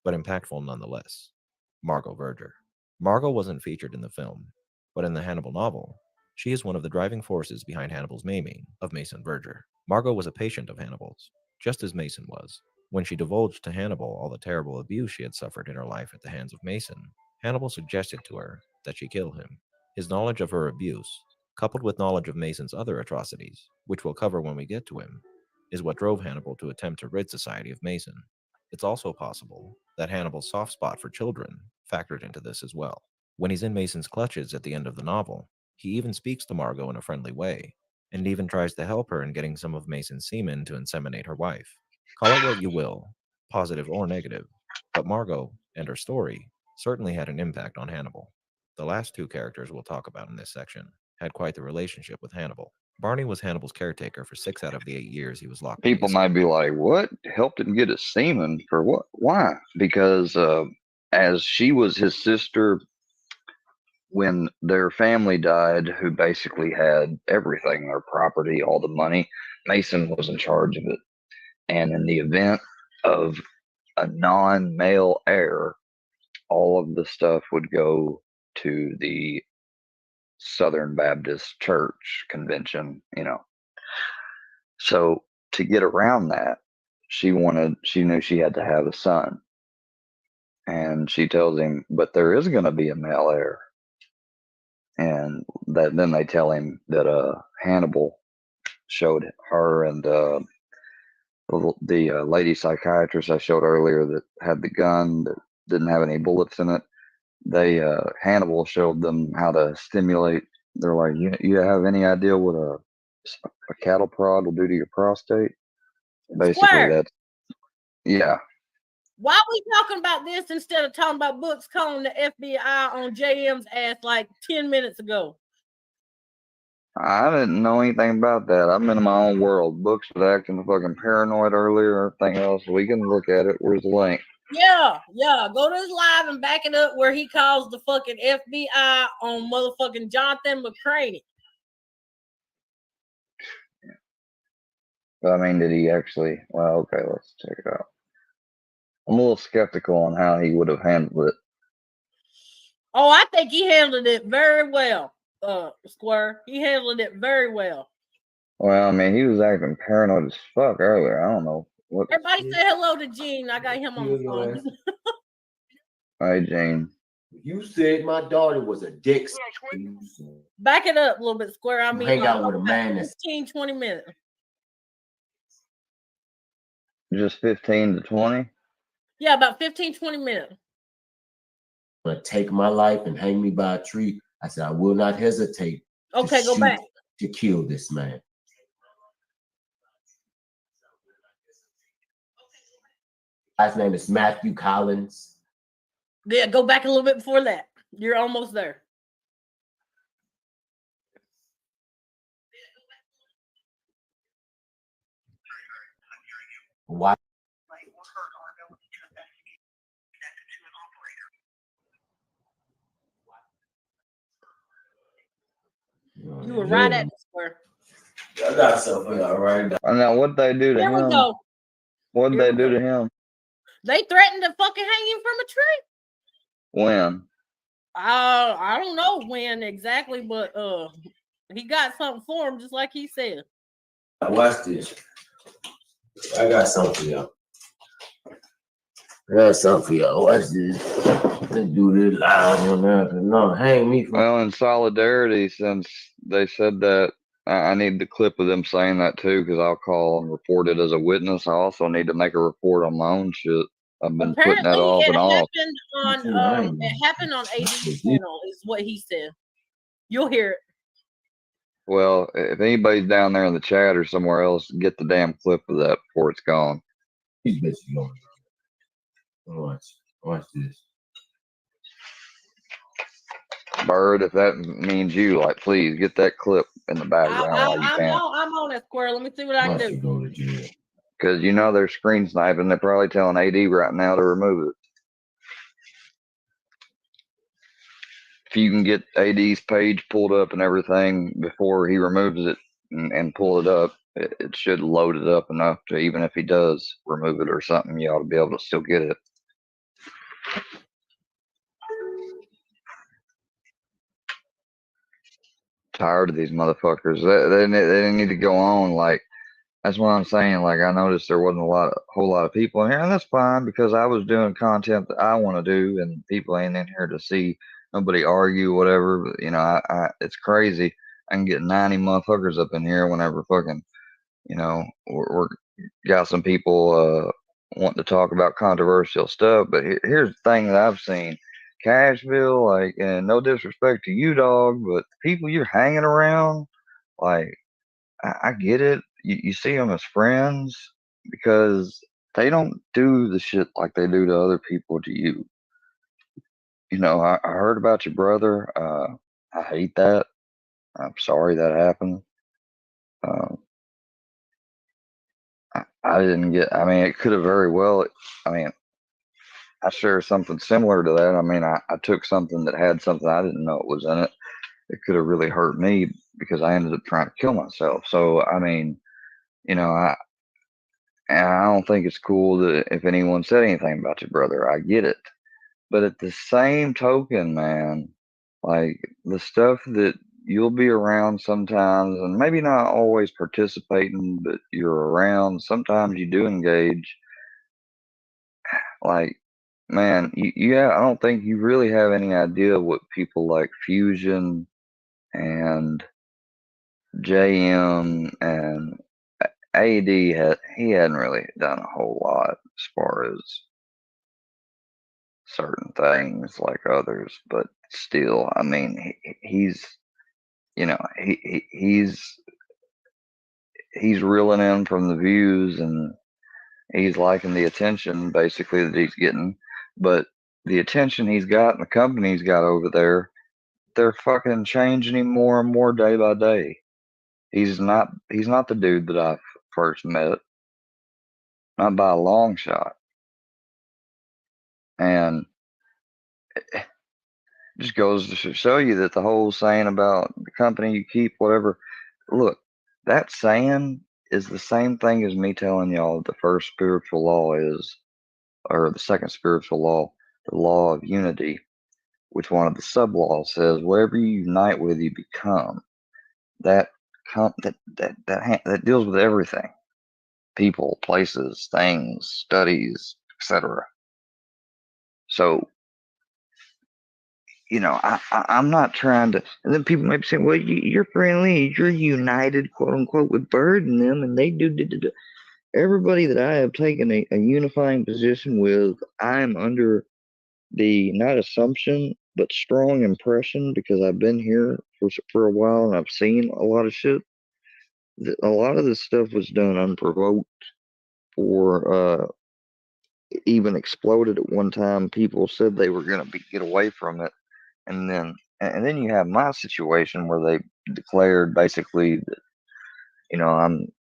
but impactful nonetheless, Margot Verger. Margot wasn't featured in the film, but in the Hannibal novel, she is one of the driving forces behind Hannibal's maiming of Mason Verger. Margot was a patient of Hannibal's, just as Mason was. When she divulged to Hannibal all the terrible abuse she had suffered in her life at the hands of Mason, Hannibal suggested to her that she kill him. His knowledge of her abuse, coupled with knowledge of Mason's other atrocities, which we'll cover when we get to him, is what drove Hannibal to attempt to rid society of Mason. It's also possible that Hannibal's soft spot for children factored into this as well. When he's in Mason's clutches at the end of the novel, he even speaks to Margot in a friendly way, and even tries to help her in getting some of Mason's semen to inseminate her wife. Call it what you will, positive or negative, but Margot and her story certainly had an impact on Hannibal. The last two characters we'll talk about in this section had quite the relationship with Hannibal. Barney was Hannibal's caretaker for 6 out of the 8 years he was locked in the People might be like, "What? Helped him get his semen for what? Why?" Because as she was his sister when their family died, who basically had everything, their property, all the money, Mason was in charge of it. And in the event of a non-male heir, all of the stuff would go to the Southern Baptist Church convention, So to get around that, she knew she had to have a son. And she tells him, but there is going to be a male heir. And then they tell him that Hannibal showed her and the lady psychiatrist I showed earlier that had the gun that didn't have any bullets in it. Hannibal showed them how to stimulate. They're like, you have any idea what a cattle prod will do to your prostate? Basically, Square. Yeah. Why are we talking about this instead of talking about books calling the FBI on JM's ass like 10 minutes ago? I didn't know anything about that. I'm in my own world. Books was acting fucking paranoid earlier, everything else. We can look at it. Where's the link? Yeah. Go to his live and back it up where he calls the fucking FBI on motherfucking Jonathan McCraney. I mean, did he actually? Well, okay, let's check it out. I'm a little skeptical on how he would have handled it. Oh, I think he handled it very well, Square. He handled it very well. Well, I mean, he was acting paranoid as fuck earlier. I don't know what. Everybody say hello to Gene. I got him on the phone. Hi, Gene. You said my daughter was a dick. Back it up a little bit, Square. I mean, hang out with a man that's 15, 20 minutes. Just 15 to 20? Yeah, about 15, 20 minutes. Gonna take my life and hang me by a tree. I said, I will not hesitate. Okay, go back. To kill this man. His name is Matthew Collins. Yeah, go back a little bit before that. You're almost there. Why? You were right at the Square. I got something all right now. Now, what'd they do to him? Here we go. What'd they do to him? They threatened to fucking hang him from a tree. When? I don't know when exactly, but he got something for him, just like he said. Watch this. I got something for y'all. Watch this. They do this loud on there. No, hang me. Well, in solidarity, since they said that, I need the clip of them saying that too, because I'll call and report it as a witness. I also need to make a report on my own shit. I've been putting that off and off. It happened on AD's channel, is what he said. You'll hear it. Well, if anybody's down there in the chat or somewhere else, get the damn clip of that before it's gone. He's basically going. Watch this. Bird, if that means you, like, please get that clip in the background while you can. I'm on it, Square. Let me see what I can do. Because they're screen sniping. They're probably telling AD right now to remove it. If you can get AD's page pulled up and everything before he removes it and pull it up, it should load it up enough to, even if he does remove it or something, you ought to be able to still get it. Tired of these motherfuckers. They need to go on. Like, that's what I'm saying. Like, I noticed there wasn't whole lot of people in here, and that's fine because I was doing content that I want to do, and people ain't in here to see nobody argue, whatever. But, it's crazy. I can get 90 motherfuckers up in here whenever fucking, we're got some people wanting to talk about controversial stuff. But here's the thing that I've seen. Cashville, like, and no disrespect to you, dog, but people you're hanging around, like, I get it. You see them as friends because they don't do the shit like they do to other people to you. I heard about your brother. I hate that. I'm sorry that happened. I didn't get, I mean, it could have very well, I mean, I share something similar to that. I mean, I took something that had something I didn't know it was in it. It could have really hurt me because I ended up trying to kill myself. So, I mean, I don't think it's cool that if anyone said anything about your brother, I get it. But at the same token, man, like the stuff that you'll be around sometimes, and maybe not always participating, but you're around. Sometimes you do engage. Like, man, I don't think you really have any idea what people like Fusion and JM and AD he hadn't really done a whole lot as far as certain things like others, but still, I mean, he's you know he's reeling in from the views and he's liking the attention basically that he's getting, but the attention he's got and the company he's got over there, they're fucking changing him more and more day by day. He's not the dude that I first met, not by a long shot. And it just goes to show you that the whole saying about the company you keep, whatever. Look, that saying is the same thing as me telling y'all the first spiritual law is, or the second spiritual law, the law of unity, which one of the sub laws says, whatever you unite with, you become. That that deals with everything: people, places, things, studies, etc. So, I'm not trying to. And then people might be saying, "Well, you're friendly, you're united, quote unquote, with Bird and them, and they do." Everybody that I have taken a unifying position with, I am under the not assumption but strong impression because I've been here for a while and I've seen a lot of shit. A lot of this stuff was done unprovoked or even exploded at one time. People said they were going to get away from it, and then you have my situation where they declared basically that I'm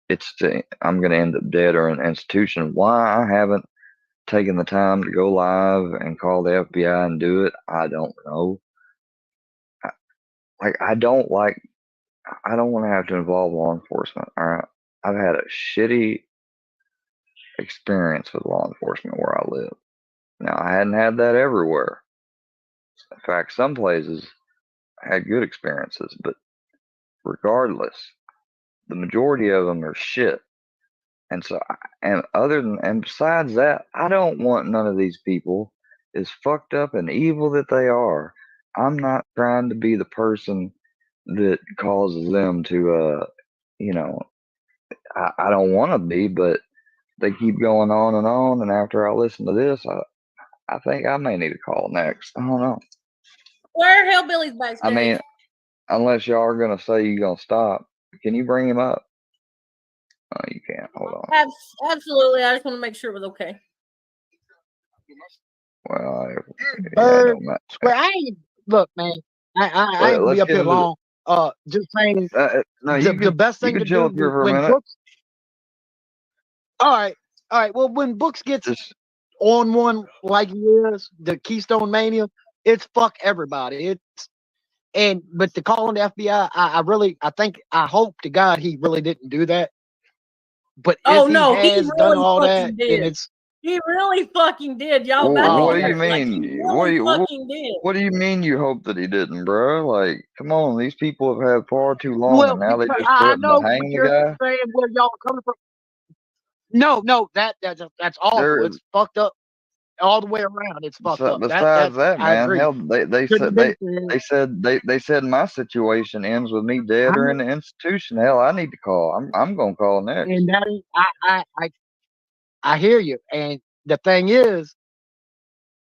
going to end up dead or in an institution. Why I haven't taken the time to go live and call the FBI and do it, I don't know. I don't want to have to involve law enforcement. All right, I've had a shitty experience with law enforcement where I live. Now I hadn't had that everywhere. In fact, some places I had good experiences, but regardless, the majority of them are shit. And so, and besides that, I don't want none of these people, as fucked up and evil that they are. I'm not trying to be the person that causes them to, you know, I don't want to be, but they keep going on and on. And after I listen to this, I think I may need to call next. I don't know. Where are hillbillies backstage? I mean, unless y'all are gonna say you're gonna stop, can you bring him up? Oh, you can't. Hold on. Absolutely. I just want to make sure it was okay. Well, Bird, square. I ain't look, man. I ain't gonna be up here long. Just saying. No, the best thing to do when Books. All right. Well, when Books gets on one like he is, the Keystone Mania, it's fuck everybody. But to call on the FBI, I hope to God he really didn't do that. But if he has done all that, then it's. He really fucking did, y'all. What do you mean? Like, he really fucking did. What do you mean you hope that he didn't, bro? Like, come on, these people have had far too long, and now they just threaten to hang the guy. Saying where y'all are coming from. No, that's awful. It's fucked up all the way around. It's fucked up. Besides that, man, hell, they said my situation ends with me dead or in the institution. Hell, I need to call. I'm gonna call next. And that I hear you. And the thing is,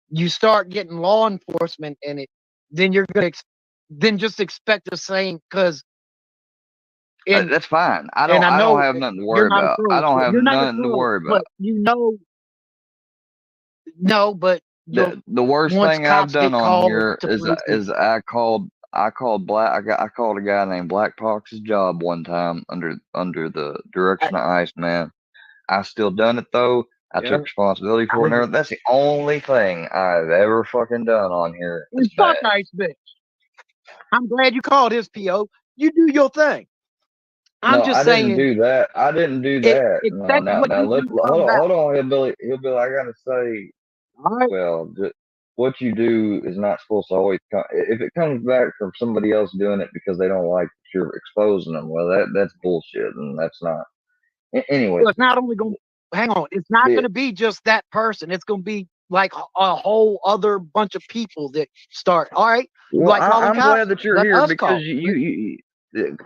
you start getting law enforcement in it, then you're gonna then just expect the same because. That's fine. I don't have nothing to worry about. I don't have nothing to worry about. But the worst thing I've done on here is I called a guy named Black Pox's job one time under the direction of Iceman. I still done it though. I took responsibility for it and everything. That's the only thing I've ever fucking done on here. Fuck Ice bitch. I'm glad you called his PO. You do your thing. I'm just saying. I didn't do that. No, hold on, hillbilly. I gotta say. All right. Well, what you do is not supposed to always come. If it comes back from somebody else doing it because they don't like that you're exposing them, well, that's bullshit, and that's not. Anyways, Well, it's not only going. Hang on, it's not yeah, going to be just that person. It's going to be like a whole other bunch of people that start. All right, you well, like calling I'm glad cops? that you're Let here us because call.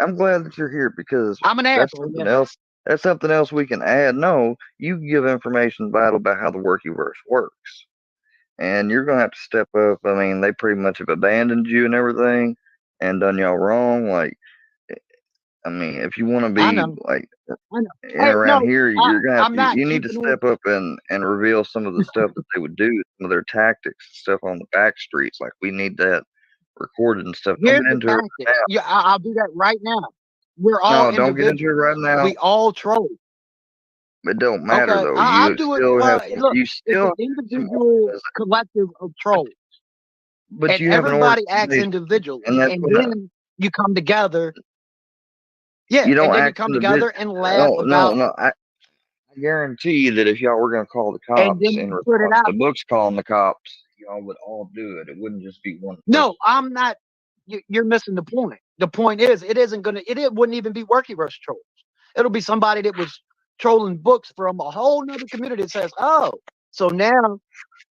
I'm glad that you're here because I'm an that's asshole, something man. else. That's something else we can add. No, you give information vital about how the workyverse works, and you're gonna have to step up. I mean, they pretty much have abandoned you and everything, and done y'all wrong. Like, I mean, if you want to I be know. like I know. in Hey, around no, here, you're gonna have I'm to. not You need to keeping on. step up and reveal some of the stuff that they would do, some of their tactics, stuff on the back streets. Like we need that recorded and stuff. Don't Here's get the into it right tactics. Yeah, I'll do that right now. We're all now. No, don't get into it individuals. right now. We all troll. It don't matter Okay, though. I'll You do it. still have some. Look, You it's an still have some individual collective of trolls, but and you have an everybody acts organization, and individually, that's and what then you come together. Yeah, you and don't then you act come individual. together and laugh No, no, about, no. I guarantee you that if y'all were going to call the and cops then in you put it response out. to books calling the cops, y'all would all do it. It wouldn't just be one person. No, I'm not. You're missing the point. The point is, it isn't gonna. It wouldn't even be workyverse trolls. It'll be somebody that was trolling books from a whole nother community that says, "Oh, so now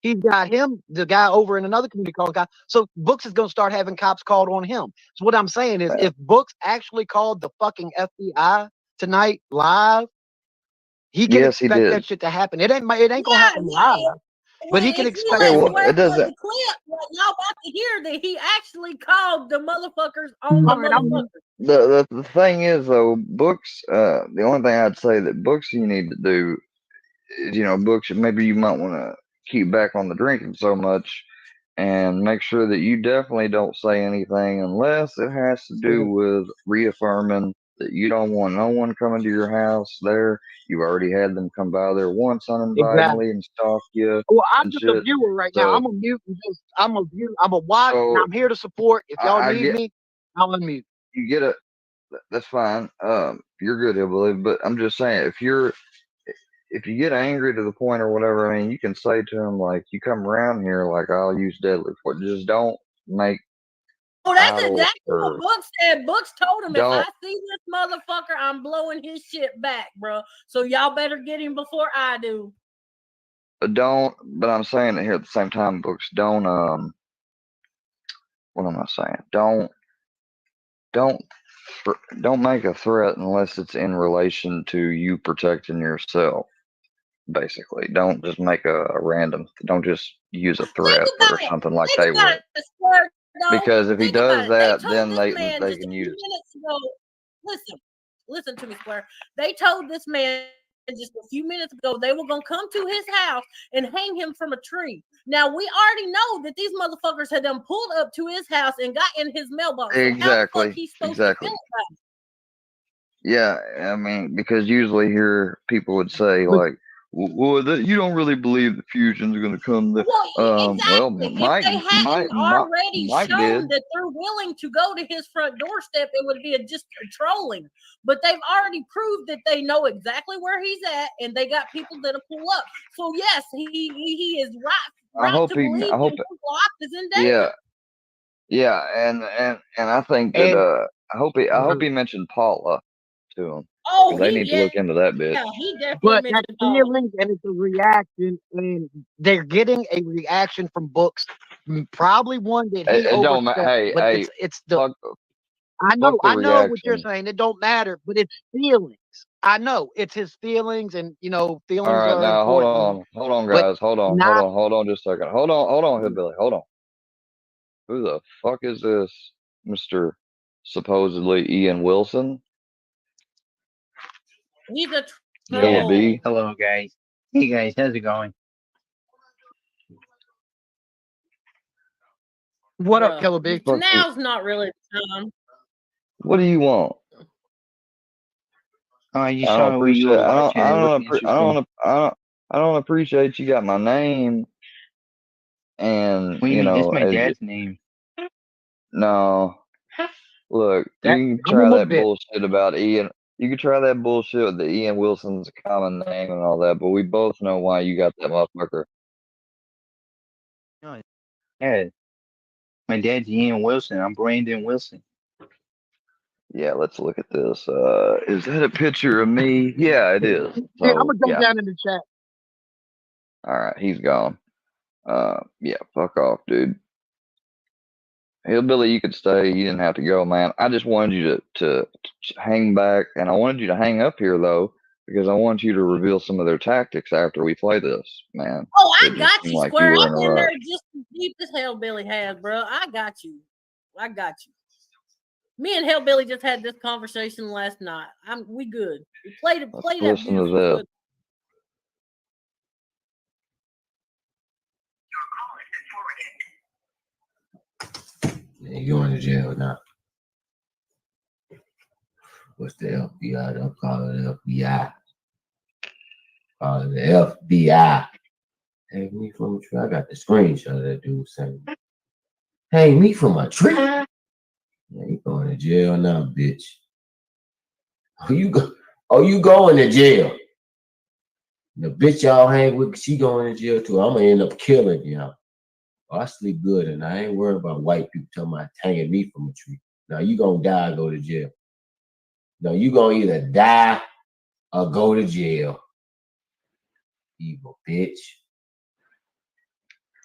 he's got him, the guy over in another community called guy." So Books is gonna start having cops called on him. So what I'm saying is, if Books actually called the fucking FBI tonight live, he can Yes, he expect did. that shit to happen. It ain't gonna Yeah, happen live, well, but he can if you expect Okay, let for well, it. Square it play doesn't. the clip, like, y'all about to hear that he actually called the motherfuckers on the All right, I'm motherfuckers. The thing is though, books. The only thing I'd say that books you need to do is, books. Maybe you might want to keep back on the drinking so much, and make sure that you definitely don't say anything unless it has to do with reaffirming that you don't want no one coming to your house there. You've already had them come by there once exactly. uninvitedly and stalk you Well, I'm and just a shit. viewer right now. So, I'm a mute. And just, I'm a view. I'm a watch, and so I'm here to support. If y'all I need get me, I'll unmute. you get it. That's fine. You're good, Hillbilly. But I'm just saying, if you get angry to the point or whatever, I mean, you can say to him like, "You come around here, like I'll use deadly force. Just don't make Oh, that's idle exactly what or Books said. Books told him, if I don't see this motherfucker, I'm blowing his shit back, bro. So y'all better get him before I do. don't." But I'm saying it here at the same time, books. Don't What am I saying? Don't don't make a threat unless it's in relation to you protecting yourself. Basically, don't just make a random. Don't just use a Think threat or about it. something like Think they about would. it, Square. No, Because if he think about does it. They that, told then this they man they just can a few use it. minutes ago. Listen to me, Square. They told this man just a few minutes ago they were gonna come to his house and hang him from a tree. Now we already know that these motherfuckers had them pulled up to his house and got in his mailbox. So how the fuck Exactly. he's supposed to Exactly. feel about it? Yeah, I mean, because usually here people would say like, "Well, you don't really believe the fusion's going to come." Well, Well, exactly. If they hadn't already Mike did. shown that they're willing to go to his front doorstep, it would be just a trolling. But they've already proved that they know exactly where he's at, and they got people that'll pull up. So yes, he is right to believe I hope, that his life is in yeah, danger. yeah, and I think that And I hope he mentioned Paula to him. Oh, They need to look into that bitch. he definitely but that mentioned Paula. feeling and it's a reaction, and they're getting a reaction from Books. Probably one that he It don't matter. overstepped, but Hey, it's the. fuck, I fuck the know what you're reaction. saying. It don't matter, but it's feelings. I know it's his feelings, and All feelings right, are now important, hold on, but guys, not. hold on, just a second, hold on, Hillbilly, hold on. Who the fuck is this, Mister supposedly Ian Wilson? He's a Killer troll. B. Hello, guys. Hey, guys. How's it going? What up, Killer B? Now's not really the time. What do you want? Oh, I just I don't saw what you were appreciate. watching. It looked interesting. I don't appreciate you got my name, and What do you mean? That's my dad's name. no. Look, you That can I'm a try little that bit. bullshit about Ian. You can try that bullshit with the Ian Wilson's a common name and all that, but we both know why you got that motherfucker. No, Yeah, my dad's Ian Wilson. I'm Brandon Wilson. Yeah, let's look at this. Is that a picture of me? Yeah, it is. Yeah, I'm So gonna go yeah. down in the chat. All right, he's gone. Yeah, fuck off, dude. Hillbilly, you could stay. You didn't have to go, man. I just wanted you to hang back, and I wanted you to hang up here though, because I want you to reveal some of their tactics after we play this, man. Oh, I It just got seemed you, like you Square. were in I'm a in there rush. just as deep as Hellbilly has, bro. I got you. I got you. Me and Hellbilly just had this conversation last night. We good. We play Let's that listen to beautiful this. foot. You going to jail now. What's the FBI? They'll call it the FBI. Call it the FBI. Hey, me from a tree. I got the screenshot of that dude saying, hey, me from a tree. Yeah, you going to jail now, bitch. You going to jail. The bitch y'all hang with, she going to jail too. I'm gonna end up killing y'all. Oh, I sleep good and I ain't worried about white people telling me hanging me from a tree. Now you gonna die or go to jail. No, you gonna either die or go to jail. Evil bitch.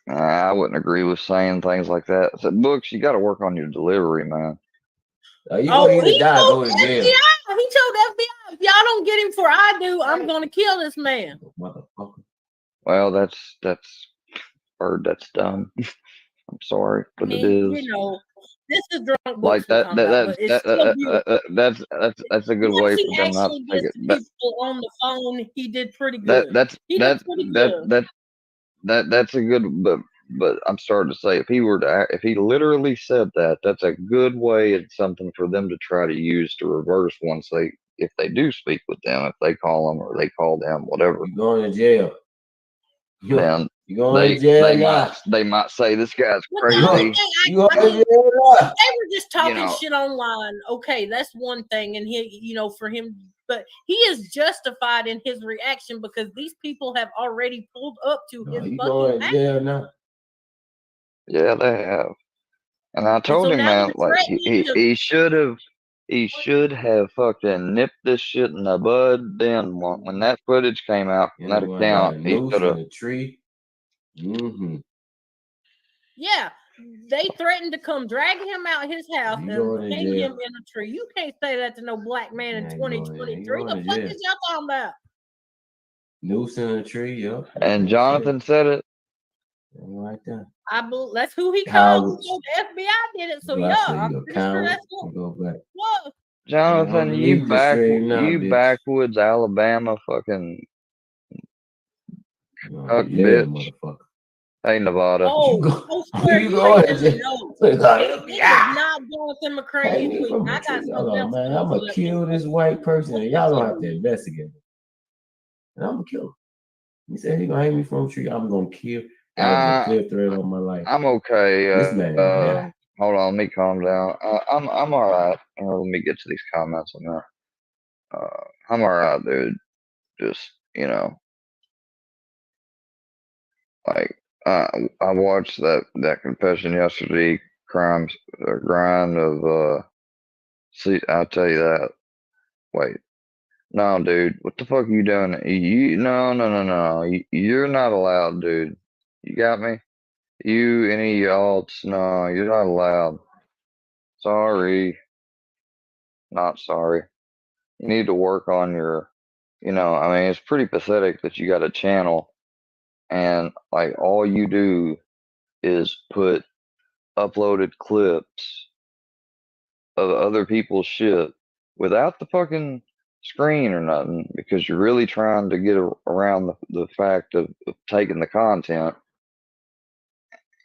I wouldn't agree with saying things like that. I said, Books, you got to work on your delivery, man. You gonna either die or go to jail. FBI. He told the FBI, if y'all don't get him before I do, I'm gonna kill this man. Motherfucker. Well, that's dumb. I'm sorry, I but it mean, is. you know, this is drunk books Like we're talking about, but it's still beautiful. that's a good Once way he for them not actually to take gets it. people on the phone, he did pretty good. That's He did pretty good. that's a good, but I'm starting to say if he were to if he literally said that, that's a good way. It's something for them to try to use to reverse once if they do speak with them, if they call them or they call them, whatever. You going to jail. Then you going to jail now. they might say this guy's But the crazy. only thing You going I mean, to jail now. if they were just talking know. shit online, okay, that's one thing, and he, for him, but he is justified in his reaction because these people have already pulled up to his You fucking going to house. jail now. Yeah, they have. And I And told so him, now man, they're like threatening to. he should have fucking nipped this shit in the bud. Then when that footage came out from that I got account, a he noose should in have. a tree. Mm-hmm. Yeah, they threatened to come drag him out his house You and going to hang jail. him in a tree. You can't say that to no black man in You ain't going there. 2023. You going The to fuck jail. is y'all talking about? Noose in a tree, yup. And Jonathan said it. Right there. That's who he Cowards. called. So the FBI did it. So I yeah, say I'm you a pretty sure coward. that's what. You go back. What? Jonathan, leave this stream now, bitch. backwoods Alabama fucking cuck Yeah, bitch. motherfucker. Hey, Nevada. Oh, Square, you you going ain't to in the jail? know. Look, This is not Jonathan McCray Hey, you me tweeting. from I a got tree. something Hold on, else. man. I'm going to kill this white person and y'all going to have to investigate him. And I'm going to kill him. He said he going to hang me from a tree. I'm going to kill. That was a clear threat on my life. I'm okay. This man died. Hold on, let me calm down. I'm all right. Let me get to these comments on that. I'm all right, dude. Just like I watched that confession yesterday. Crimes, grind of. See, I'll tell you that. Wait, no, dude. What the fuck are you doing? No. You're not allowed, dude. You got me? You, any y'alts? No, you're not allowed. Sorry. Not sorry. You need to work on your, I mean, it's pretty pathetic that you got a channel and like all you do is put uploaded clips of other people's shit without the fucking screen or nothing because you're really trying to get around the fact of taking the content.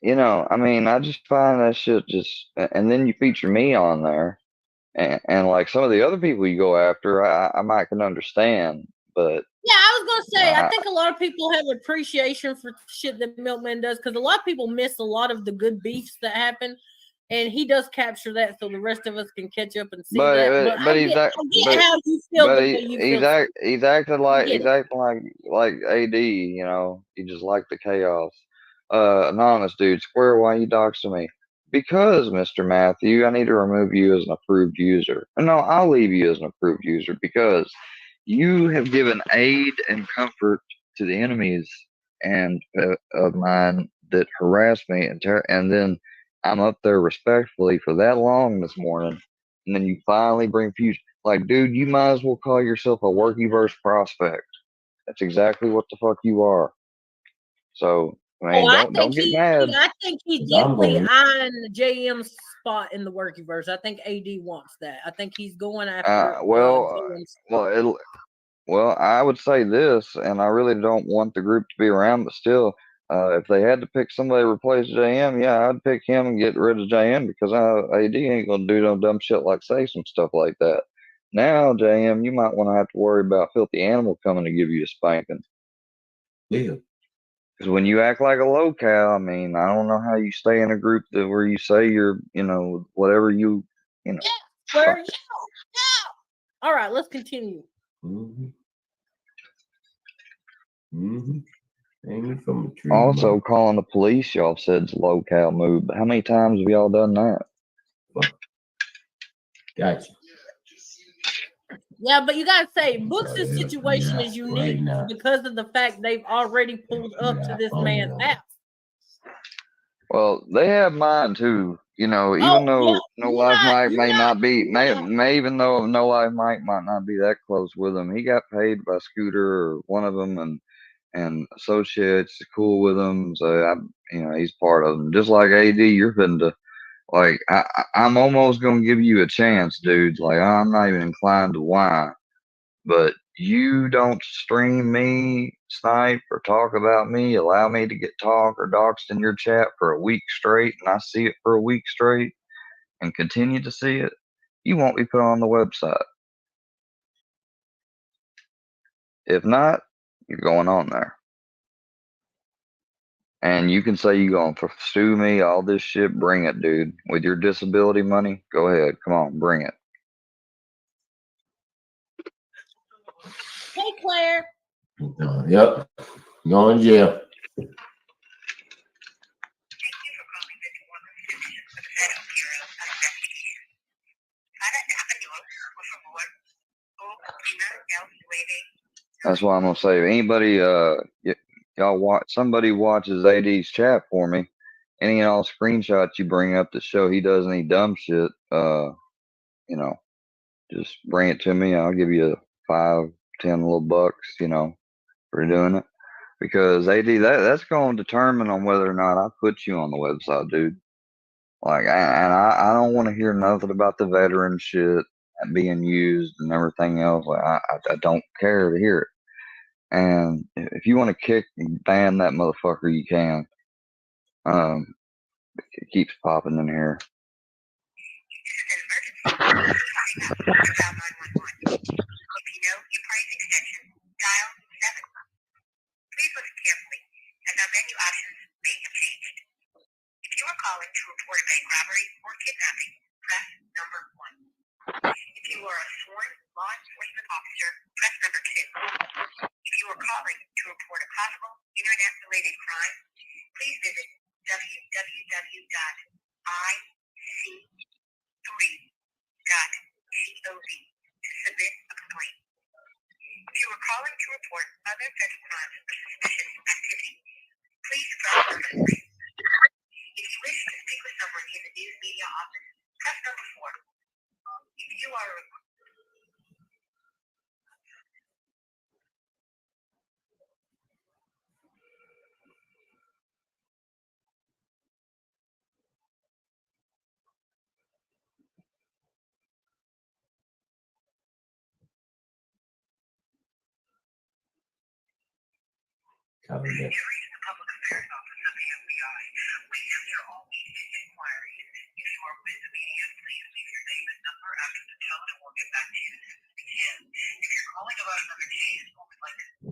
I mean, I just find that shit and then you feature me on there. And like some of the other people you go after, I might can understand, but Yeah, I was gonna say, I think a lot of people have appreciation for shit that Milkman does because a lot of people miss a lot of the good beefs that happen, and he does capture that, so the rest of us can catch up and see that. But I get how you feel the way you feel. He's acting like AD. You just like the chaos. Anonymous dude, Square, why you doxing me? Because, Mr. Matthew, I need to remove you as an approved user. No, I'll leave you as an approved user because you have given aid and comfort to the enemies and of mine that harass me and then I'm up there respectfully for that long this morning, and then you finally bring fusion. Like, dude, you might as well call yourself a workyverse prospect. That's exactly what the fuck you are. So, I Oh, mean, don't get mad. I think he's 'Cause I'm definitely going. eyeing JM's spot in the workyverse. I think AD wants that. I think he's going after JM's. Well, I would say this, and I really don't want the group to be around, but still, if they had to pick somebody to replace JM, yeah, I'd pick him and get rid of JM because AD ain't gonna do no dumb shit like say some stuff like that. Now, JM, you might want to have to worry about Filthy Animal coming to give you a spanking. Yeah. Because when you act like a locale, I mean, I don't know how you stay in a group where you say you're, whatever you know. Where? Yeah. All right, let's continue. Mm-hmm. Mm-hmm. Hanging from a tree. Also, calling the police, y'all said it's a locale move. But how many times have y'all done that? Gotcha. Yeah, but you gotta say, Books' situation is unique because of the fact they've already pulled up to this man's house. Well, they have mine too. Even though No Life Mike may not be, may even though No Life Mike might not be that close with him, he got paid by Scooter or one of them, and associates cool with him. So he's part of them. Just like AD, you're fitting to like. I'm almost gonna give you a chance, dude. Like I'm not even inclined to whine, but you don't stream me, snipe, or talk about me, allow me to get talk or doxed in your chat for a week straight, and I see it for a week straight and continue to see it, you won't be put on the website. If not, you're going on there. And you can say you're going to sue me, all this shit, bring it, dude. With your disability money, go ahead. Come on, bring it. Hey, Claire. Yep. Going to jail. That's why I'm gonna say, if anybody, somebody watches AD's chat for me, any and all screenshots you bring up that show he does any dumb shit, just bring it to me. I'll give you 5, 10 little bucks, for doing it. Because AD, that's going to determine on whether or not I put you on the website, dude. Like, I don't want to hear nothing about the veteran shit being used and everything else. Like, I don't care to hear it. And if you want to kick and ban that motherfucker, you can. It keeps popping in here.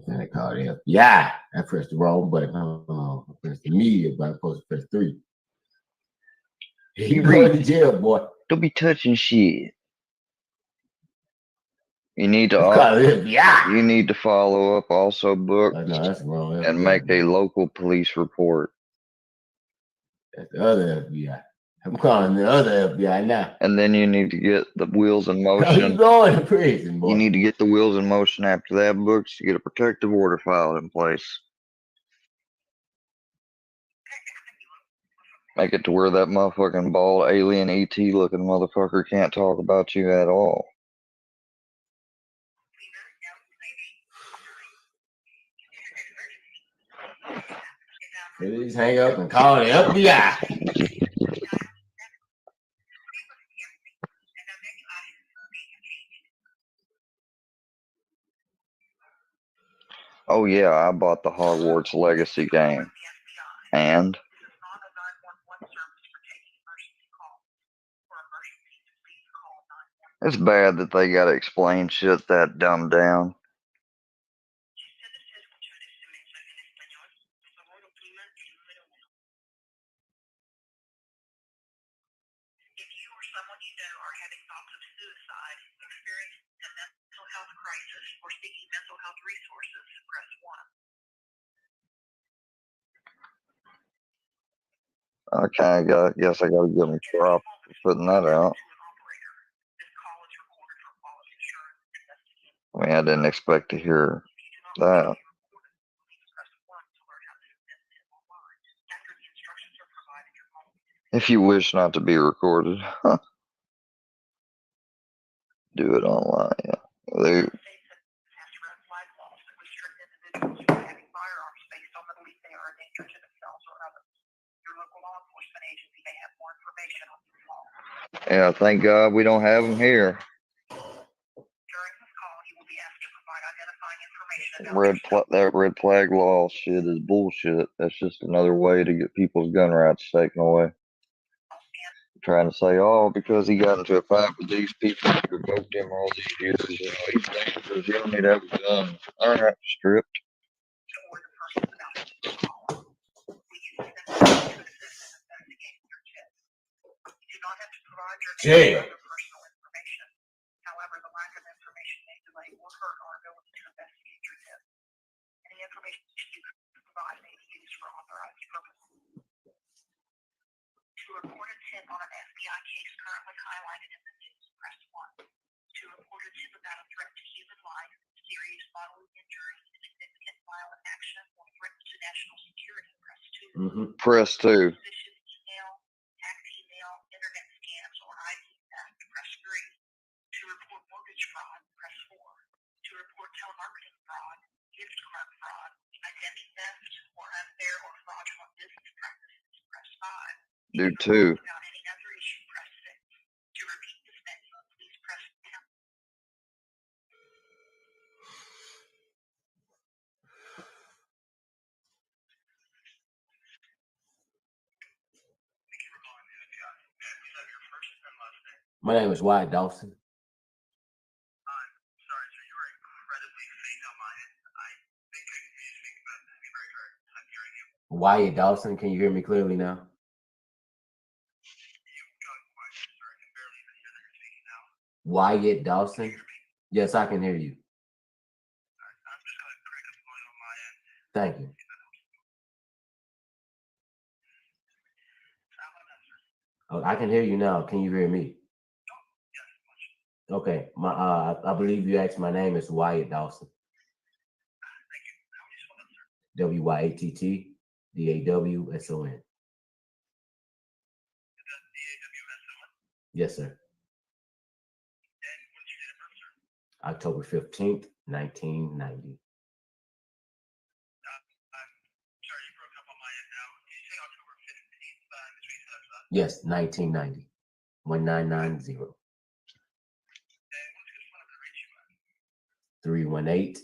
I called it. Yeah, I pressed the wrong button. I pressed the media, but I'm supposed to press 3. You going to jail, boy. Don't be touching shit. You need to you need to follow up also, book, that's wrong. and make a local police report. That's the other FBI. I'm calling the other FBI now. And then you need to get the wheels in Oh, you motion. going to prison, You boy. need to get the wheels in motion after that, Books, to get a protective order filed in place. Make it to where that motherfucking bald alien ET looking motherfucker can't talk about you at all. Please hang up and call the FBI. Oh yeah, I bought the Hogwarts Legacy game. And it's bad that they gotta explain shit that dumbed down. Guess I gotta give them props for putting that out. I mean, I didn't expect to hear that. If you wish not to be recorded, do it online. Yeah. They, yeah, thank God we don't have them here. That red flag law shit is bullshit. That's just another way to get people's gun rights taken away. Trying to say, oh, because he got into a fight with these people who provoked him all these years, you know, he's dangerous. You don't need to have a gun. All right, stripped. Jail. Press 2. Do 2. My name is Wyatt Dawson. Wyatt Dawson, can you hear me clearly now? Wyatt Dawson? Yes, I can hear you. Thank you. Oh, I can hear you now. Can you hear me? Okay. I believe you asked my name is Wyatt Dawson. WYATTDAWSON. Yes, sir. October 15th, 1990. Yes, 1990. 1990. 318.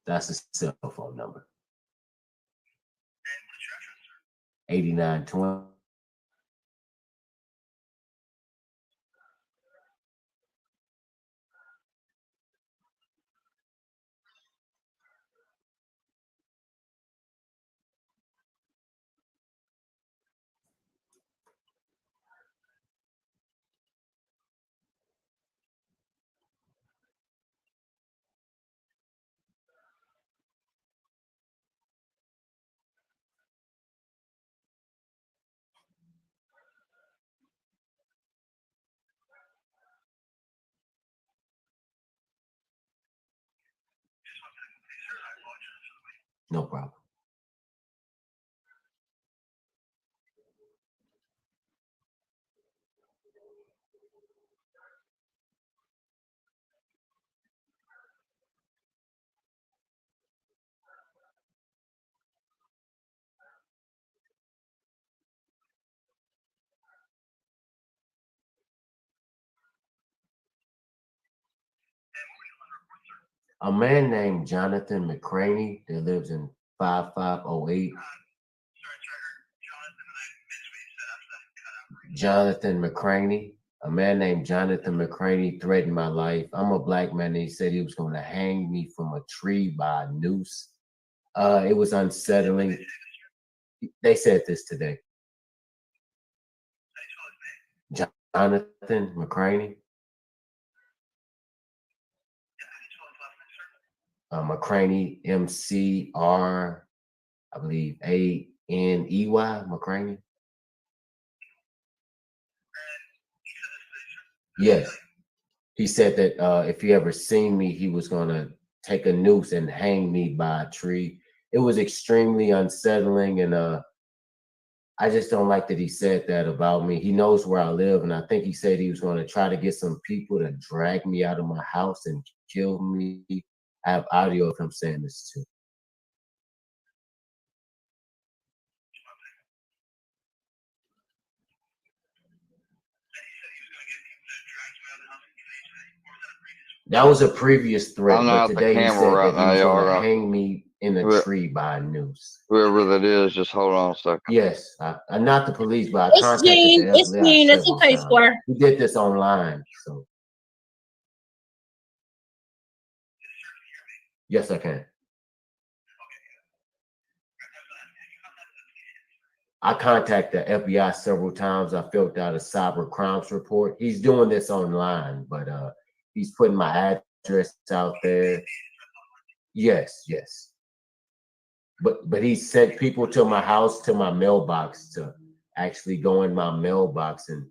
That's the cell phone number. 8920. No problem. A man named Jonathan McCraney that lives in 5508. Jonathan McCraney. A man named Jonathan McCraney threatened my life. I'm a black man. And he said he was going to hang me from a tree by a noose. It was unsettling. They said this today. Jonathan McCraney. McCraney, MCR, I believe ANEY, McCraney. Yes. He said that if he ever seen me, he was going to take a noose and hang me by a tree. It was extremely unsettling, and I just don't like that he said that about me. He knows where I live, and I think he said he was going to try to get some people to drag me out of my house and kill me. I have audio of him saying this too. That was a previous threat, I'm but not at the today he camera said right that he now, was going to y'all. hang me in a tree by a noose. Whoever that is, just hold on a second. Yes, I'm not the police, but I It's contacted Gene. the It's FBI Gene. It's several okay, times. Square. We did this online, so yes, I can. I contacted the FBI several times. I filled out a cyber crimes report. He's doing this online, but he's putting my address out there. Yes, yes. But he sent people to my house, to my mailbox, to actually go in my mailbox and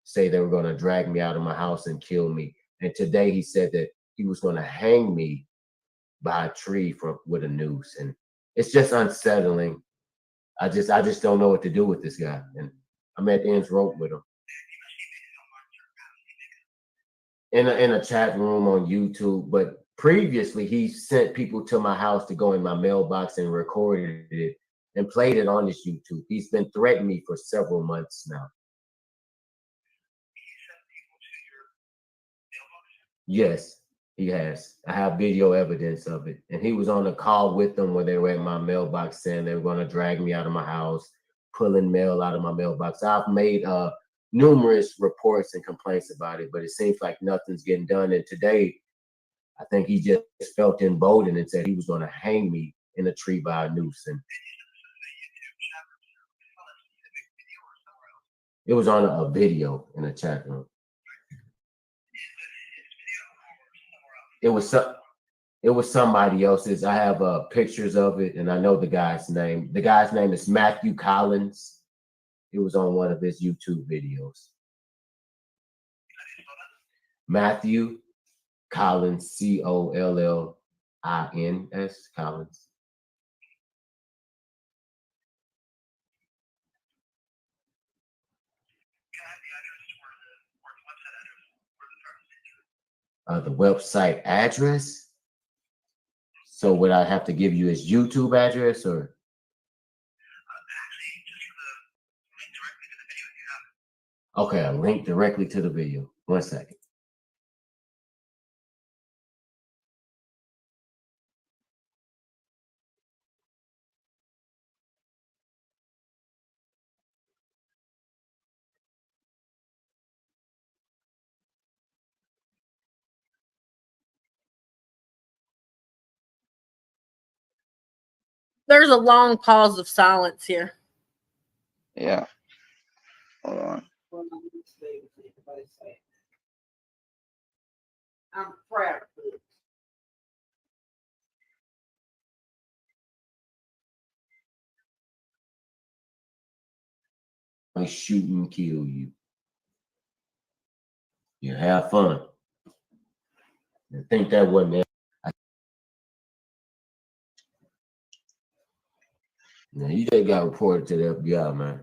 say they were going to drag me out of my house and kill me. And today he said that he was going to hang me by a tree with a noose, and it's just unsettling. I just don't know what to do with this guy, and I'm at the ends rope with him. In a chat room on YouTube, but previously he sent people to my house to go in my mailbox and recorded it and played it on his YouTube. He's been threatening me for several months now. Yes, he has. I have video evidence of it. And he was on a call with them when they were at my mailbox saying they were going to drag me out of my house, pulling mail out of my mailbox. I've made numerous reports and complaints about it, but it seems like nothing's getting done. And today, I think he just felt emboldened and said he was going to hang me in a tree by a noose. And it was on a video in a chat room. It was somebody else's. I have pictures of it, and I know the guy's name. The guy's name is Matthew Collins. It was on one of his YouTube videos. Matthew Collins, Collins, Collins. The website address. So would I have to give you his YouTube address or? Okay, a link directly to the video. 1 second. There's a long pause of silence here. Yeah. Hold on. I'm proud of it. I shoot and kill you. You have fun. I think that wasn't it. Now, you just got reported to the FBI, man.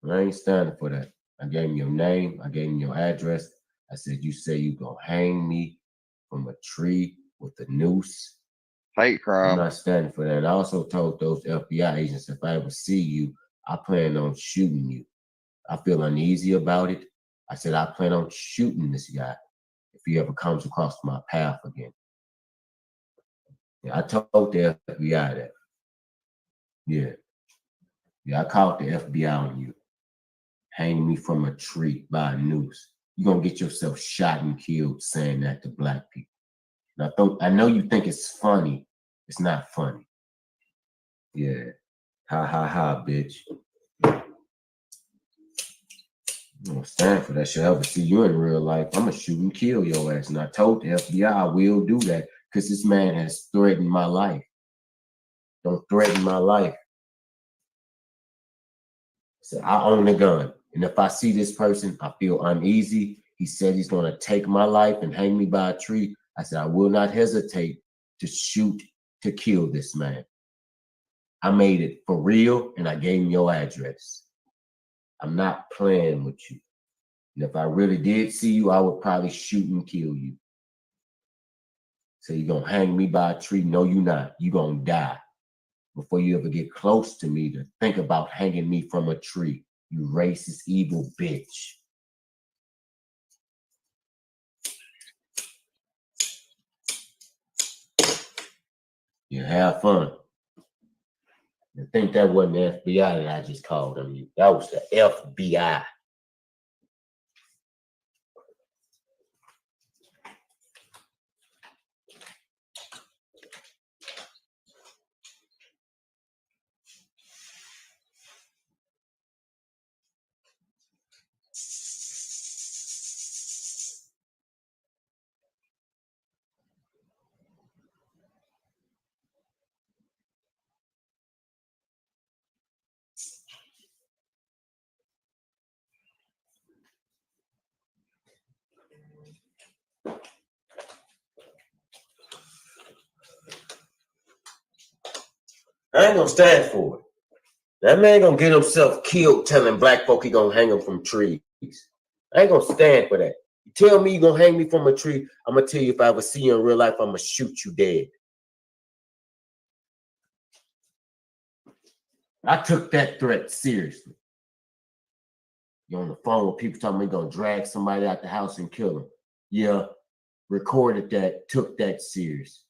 I ain't standing for that. I gave him your name. I gave him your address. I said, you say you gonna hang me from a tree with a noose. Hate I'm crime. not standing for that. And I also told those FBI agents, if I ever see you, I plan on shooting you. I feel uneasy about it. I said, I plan on shooting this guy if he ever comes across my path again. Yeah, I told the FBI that. Yeah. Yeah, I called the FBI on you. Hang me from a tree by a noose. You're gonna get yourself shot and killed saying that to black people. And I know you think it's funny. It's not funny. Yeah. Ha ha ha, bitch. I don't stand for that shit. I ever see you in real life, I'm gonna shoot and kill your ass. And I told the FBI I will do that because this man has threatened my life. Don't threaten my life. So I own a gun. And if I see this person, I feel uneasy. He said he's gonna take my life and hang me by a tree. I said, I will not hesitate to shoot to kill this man. I made it for real and I gave him your address. I'm not playing with you. And if I really did see you, I would probably shoot and kill you. So you're gonna hang me by a tree? No, you're not. You're gonna die before you ever get close to me to think about hanging me from a tree. You racist, evil bitch. You have fun. I think that wasn't the FBI that I just called them. That was the FBI. I ain't gonna stand for it. That man gonna get himself killed telling black folk he gonna hang him from trees. I ain't gonna stand for that. You tell me you gonna hang me from a tree, I'm gonna tell you if I ever see you in real life, I'm gonna shoot you dead. I took that threat seriously. You're on the phone with people telling me gonna drag somebody out the house and kill them. Yeah, recorded that, took that serious.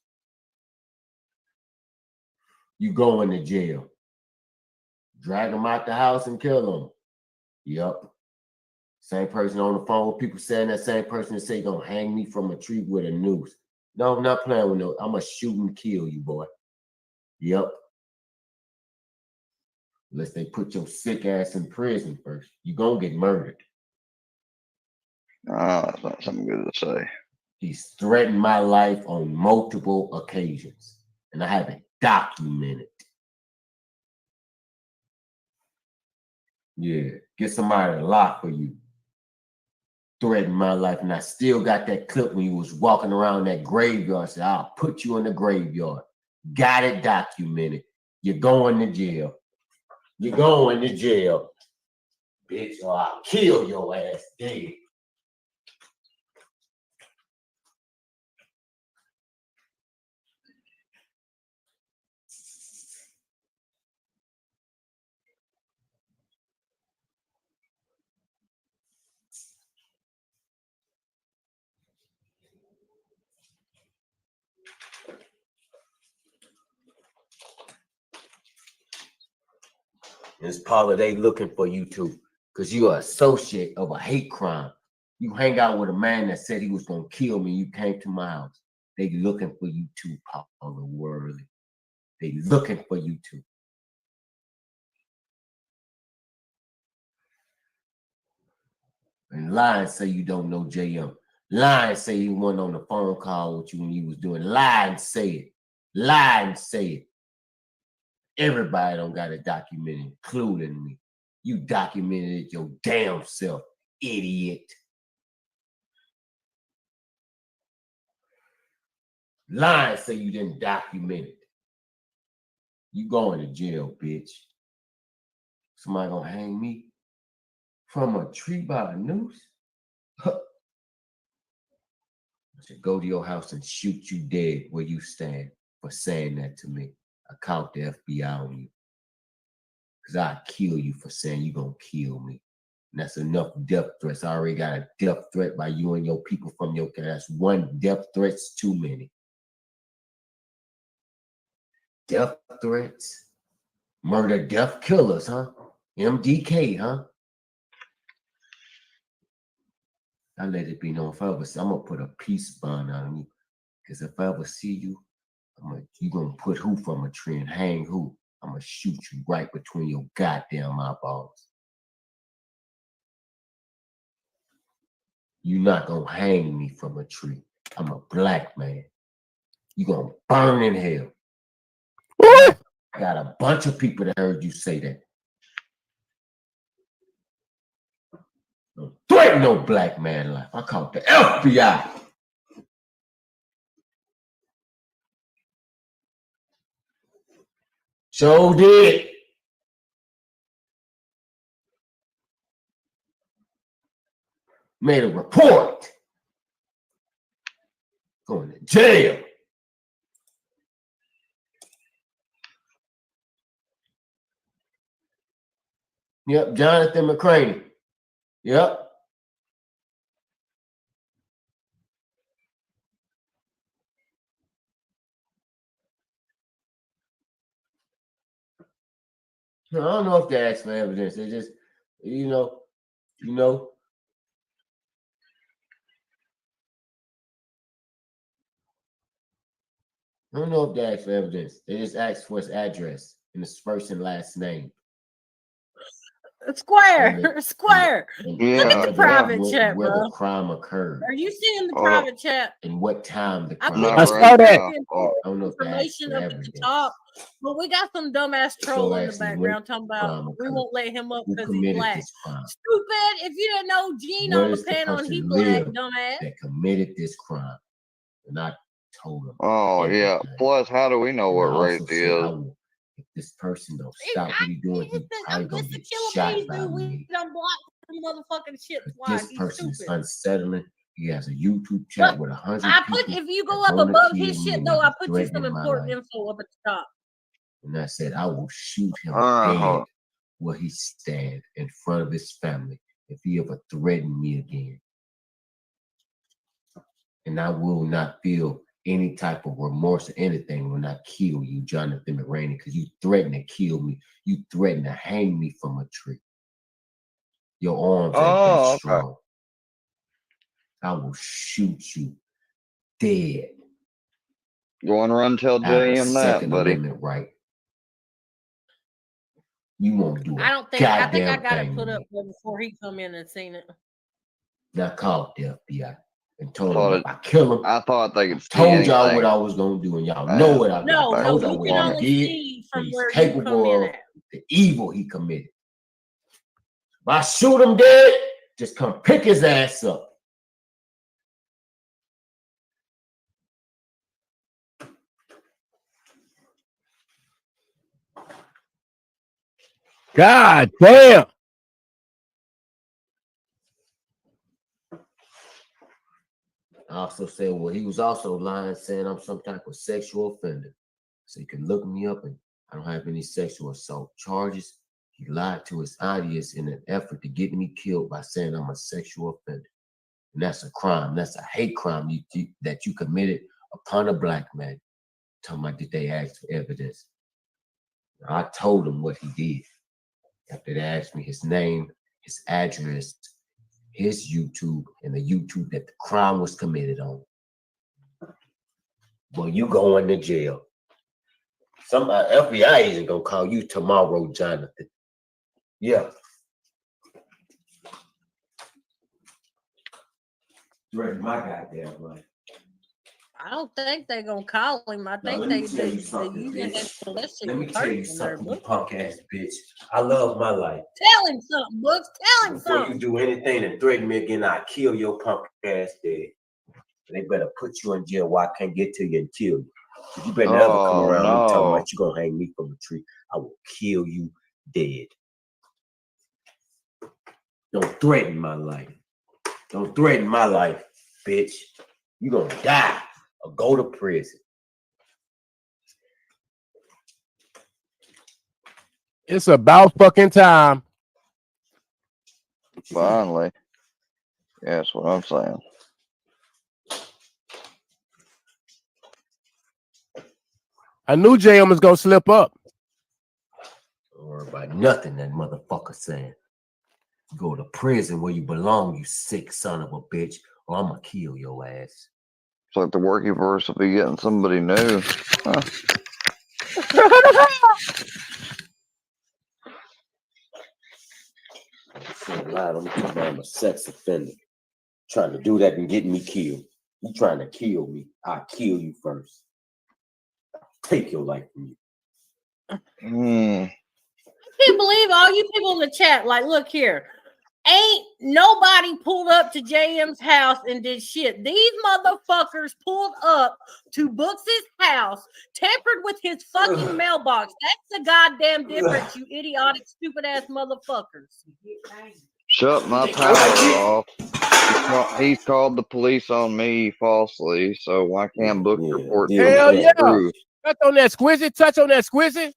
You going to jail. Drag them out the house and kill them. Yep. Same person on the phone with people saying that same person that say gonna hang me from a tree with a noose. No, I'm not playing with no. I'm gonna shoot and kill you, boy. Yep. Unless they put your sick ass in prison first. You gonna get murdered. That's not something good to say. He's threatened my life on multiple occasions. And I have it documented. Yeah. Get somebody to lock for you. Threatened my life, and I still got that clip when you was walking around that graveyard. I said, I'll put you in the graveyard. Got it documented. You're going to jail. You're going to jail. Bitch, or I'll kill your ass dead. Miss Paula, they looking for you too, because you are associate of a hate crime. You hang out with a man that said he was gonna kill me. You came to my house. They looking for you too, Paula Worley. They looking for you too. And lie and say you don't know JM. Lie and say he wasn't on the phone call with you when you was doing. Lie and say it. Lie and say it. Everybody don't got it documented, including me. You documented it your damn self, idiot. Lie and say you didn't document it. You going to jail, bitch. Somebody gonna hang me from a tree by a noose? Huh. I should go to your house and shoot you dead where you stand for saying that to me. I count the FBI on you. Because I kill you for saying you gonna kill me. And that's enough death threats. I already got a death threat by you and your people from your class. That's one death threat's too many. Death threats? Murder, death killers, huh? MDK, huh? I let it be known if I ever see, I'm gonna put a peace bond on you. Because if I ever see you, you gonna put who from a tree and hang who? I'm gonna shoot you right between your goddamn eyeballs. You're not gonna hang me from a tree. I'm a black man. You gonna burn in hell. I got a bunch of people that heard you say that. Don't threaten no black man life. I call it the FBI. So did. Made a report. Going to jail. Yep, Jonathan McCraney. Yep. I don't know if they ask for evidence. They just, you know. I don't know if they ask for evidence. They just ask for his address and his first and last name. Square. And Look at the private chat, where bro. the crime occurred. Are you seeing the private chat? And what time the I crime put occurred. I I don't know if they ask information for up at the evidence. top, but we got some dumbass troll in the asking when background talking about crime we occurred. won't let him up Who because he's committed black. this crime? Stupid! If you didn't know Gene Where on the does the panel and he person black, live dumbass. that committed this crime? And I told him. Oh yeah. everything. Plus, how do we know And what I also race he said, I is? will, if this person don't stop what he's doing, he's probably gonna get shot by dude. me. We done blocked the motherfucking shit twice. This He's person is stupid. unsettling. He has a YouTube chat with 100 I people. put if you go that's up gonna above kill his me shit and though, they I put you some threatening my important life. info up at the top. And I said, I will shoot him hold dead on. where he stand in front of his family if he ever threaten me again. And I will not feel any type of remorse or anything when I kill you, Jonathan McRaney, because you threatened to kill me. You threatened to hang me from a tree. Your arms ain't that strong. I will shoot you dead. You want to run tell I have a JM that, Second buddy? Amendment right. You won't do I a don't think I think I goddamn got it thing put to up me. there before he come in and seen it. And I called the FBI and told Thought them it- if I kill him, I thought they could see told y'all anything. what I was gonna do, and y'all know what I did. No, I no, told we y'all can what only he did, see what from he's where you come capable in of, at. the evil he committed. If I shoot him dead, just come pick his ass up. God damn. I also said, well, he was also lying, saying I'm some type of sexual offender. So you can look me up, and I don't have any sexual assault charges. He lied to his audience in an effort to get me killed by saying I'm a sexual offender. And that's a crime. That's a hate crime that you committed upon a black man. Talking about did they ask for evidence? I told him what he did. After they asked me his name, his address, his YouTube, and the YouTube that the crime was committed on. Well, you going to jail. Some FBI agent gonna call you tomorrow, Jonathan. Yeah. Threaten my goddamn life. I don't think they're gonna call him. I think Let they me tell you something, bitch. that shit Let me tell you personal there, something, you Books. punk ass bitch. I love my life. Tell him something, Books. Tell him Before you something. do anything to threaten me again, I'll kill your punk ass dead. They better put you in jail where I can't get to you and kill you. If you better ever come Oh around me talking no. about you gonna hang me from a tree, I will kill you dead. Don't threaten my life. Don't threaten my life, bitch. You gonna die or go to prison. It's about fucking time. Finally. Yeah, that's what I'm saying. I knew JM was gonna slip up. Don't worry about nothing that motherfucker saying. Go to prison where you belong, you sick son of a bitch, or I'm gonna kill your ass. It's like the working verse will be getting somebody new. Huh. I'm a sex offender. Trying to do that and get me killed. You trying to kill me. I'll kill you first. Take your life from you. I can't believe all you people in the chat. Like, look here. Ain't nobody pulled up to JM's house and did shit. These motherfuckers pulled up to Books' house, tampered with his fucking mailbox. That's the goddamn difference, you idiotic, stupid ass motherfuckers. Shut my power off. He's called the police on me falsely, so why can't Book report Hell something yeah. true? Touch on that squizzy. Touch on that squizzy.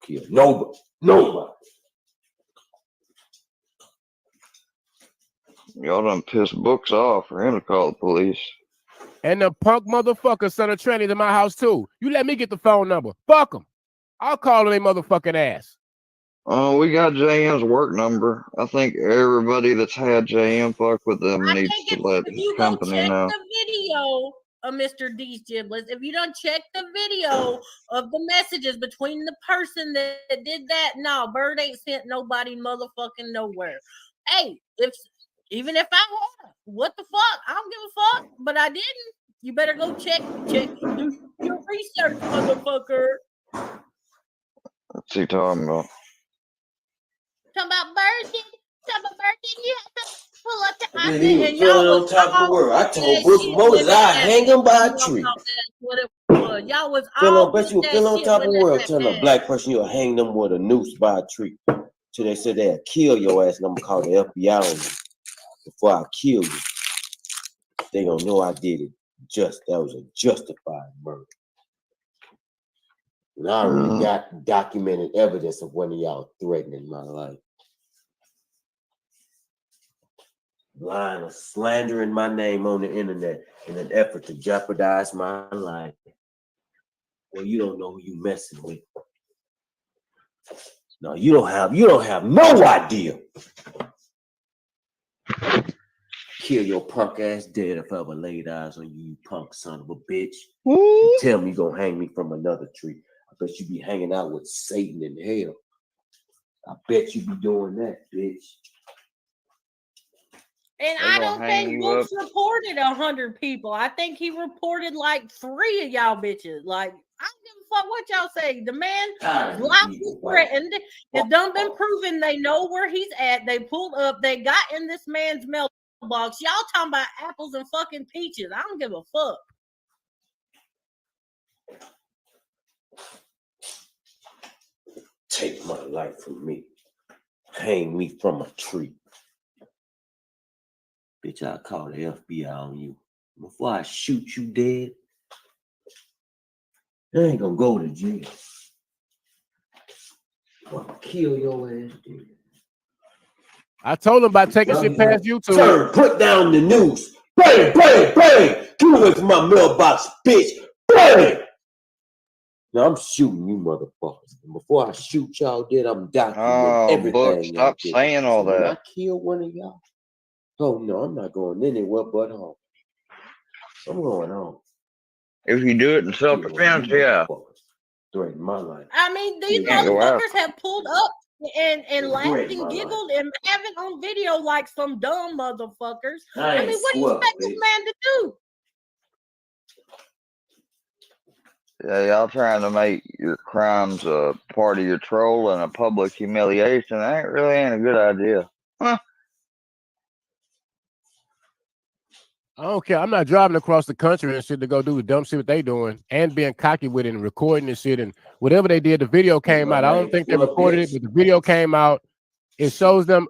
Kill nobody. Y'all done pissed Books off for him to call the police. And the punk motherfucker son of Tranny to my house too. You let me get the phone number. Fuck them. I'll call their motherfucking ass. Oh, we got JM's work number. I think everybody that's had JM fuck with them needs to let If his you go company check know. the video of Mr. D's giblets, if you don't check the video of the messages between the person that did that, no, Bird ain't sent nobody motherfucking nowhere. Hey, even if I had, what the fuck? I don't give a fuck, but I didn't. You better go check, do your research, motherfucker. What's he talking about? Talking about Bird, you have to pull up to I didn't even and feel y'all it on was top of the all world. I over told that Brooks shit Moses when I that hang him by a happened. tree. That's what it was. Y'all was Feel all on, bet with you that feel on shit top of when the that world. Telling a happened. black person you'll hang them with a noose by a tree. So they said they'll kill your ass and I'm gonna call the FBI on you. Before I kill you, they gonna know I did it. That was a justified murder. And I already got documented evidence of one of y'all threatening my life. Lying or slandering my name on the internet in an effort to jeopardize my life. Well, you don't know who you messing with. No, you don't have no idea. Kill your punk ass dead if I ever laid eyes on you, you punk son of a bitch. You tell me you gonna hang me from another tree. I bet you be hanging out with Satan in hell. I bet you be doing that, bitch. And They I gonna don't hang think you Books up. reported 100 people. I think he reported like 3 of y'all bitches. Like, I don't give a fuck what y'all say. The man's life was threatened. It's done been proven. They know where he's at. They pulled up. They got in this man's mailbox. Y'all talking about apples and fucking peaches. I don't give a fuck. Take my life from me. Hang me from a tree. Bitch, I'll call the FBI on you. Before I shoot you dead, I ain't gonna go to jail. I'll kill your ass, dude. I told him about taking shit past YouTube. Turn, put down the news. Bang, bang, bang. Get away from my mailbox, bitch. Bang. Now I'm shooting you motherfuckers. And before I shoot y'all dead, I'm documenting everything. Book, stop did. saying all When I that. kill one of y'all, oh no, I'm not going anywhere but home. I'm going home. If you do it in self-defense, yeah. Threaten my life. I mean, these motherfuckers have pulled up and laughed and giggled and have it on video like some dumb motherfuckers. I mean, what do you expect this man to do? Yeah, y'all trying to make your crimes a part of your troll and a public humiliation. That really ain't a good idea. Huh? I don't care. I'm not driving across the country and shit to go do the dumb shit that they doing and being cocky with it and recording and shit and whatever they did. The video came out. I don't think they recorded it, but the video came out. It shows them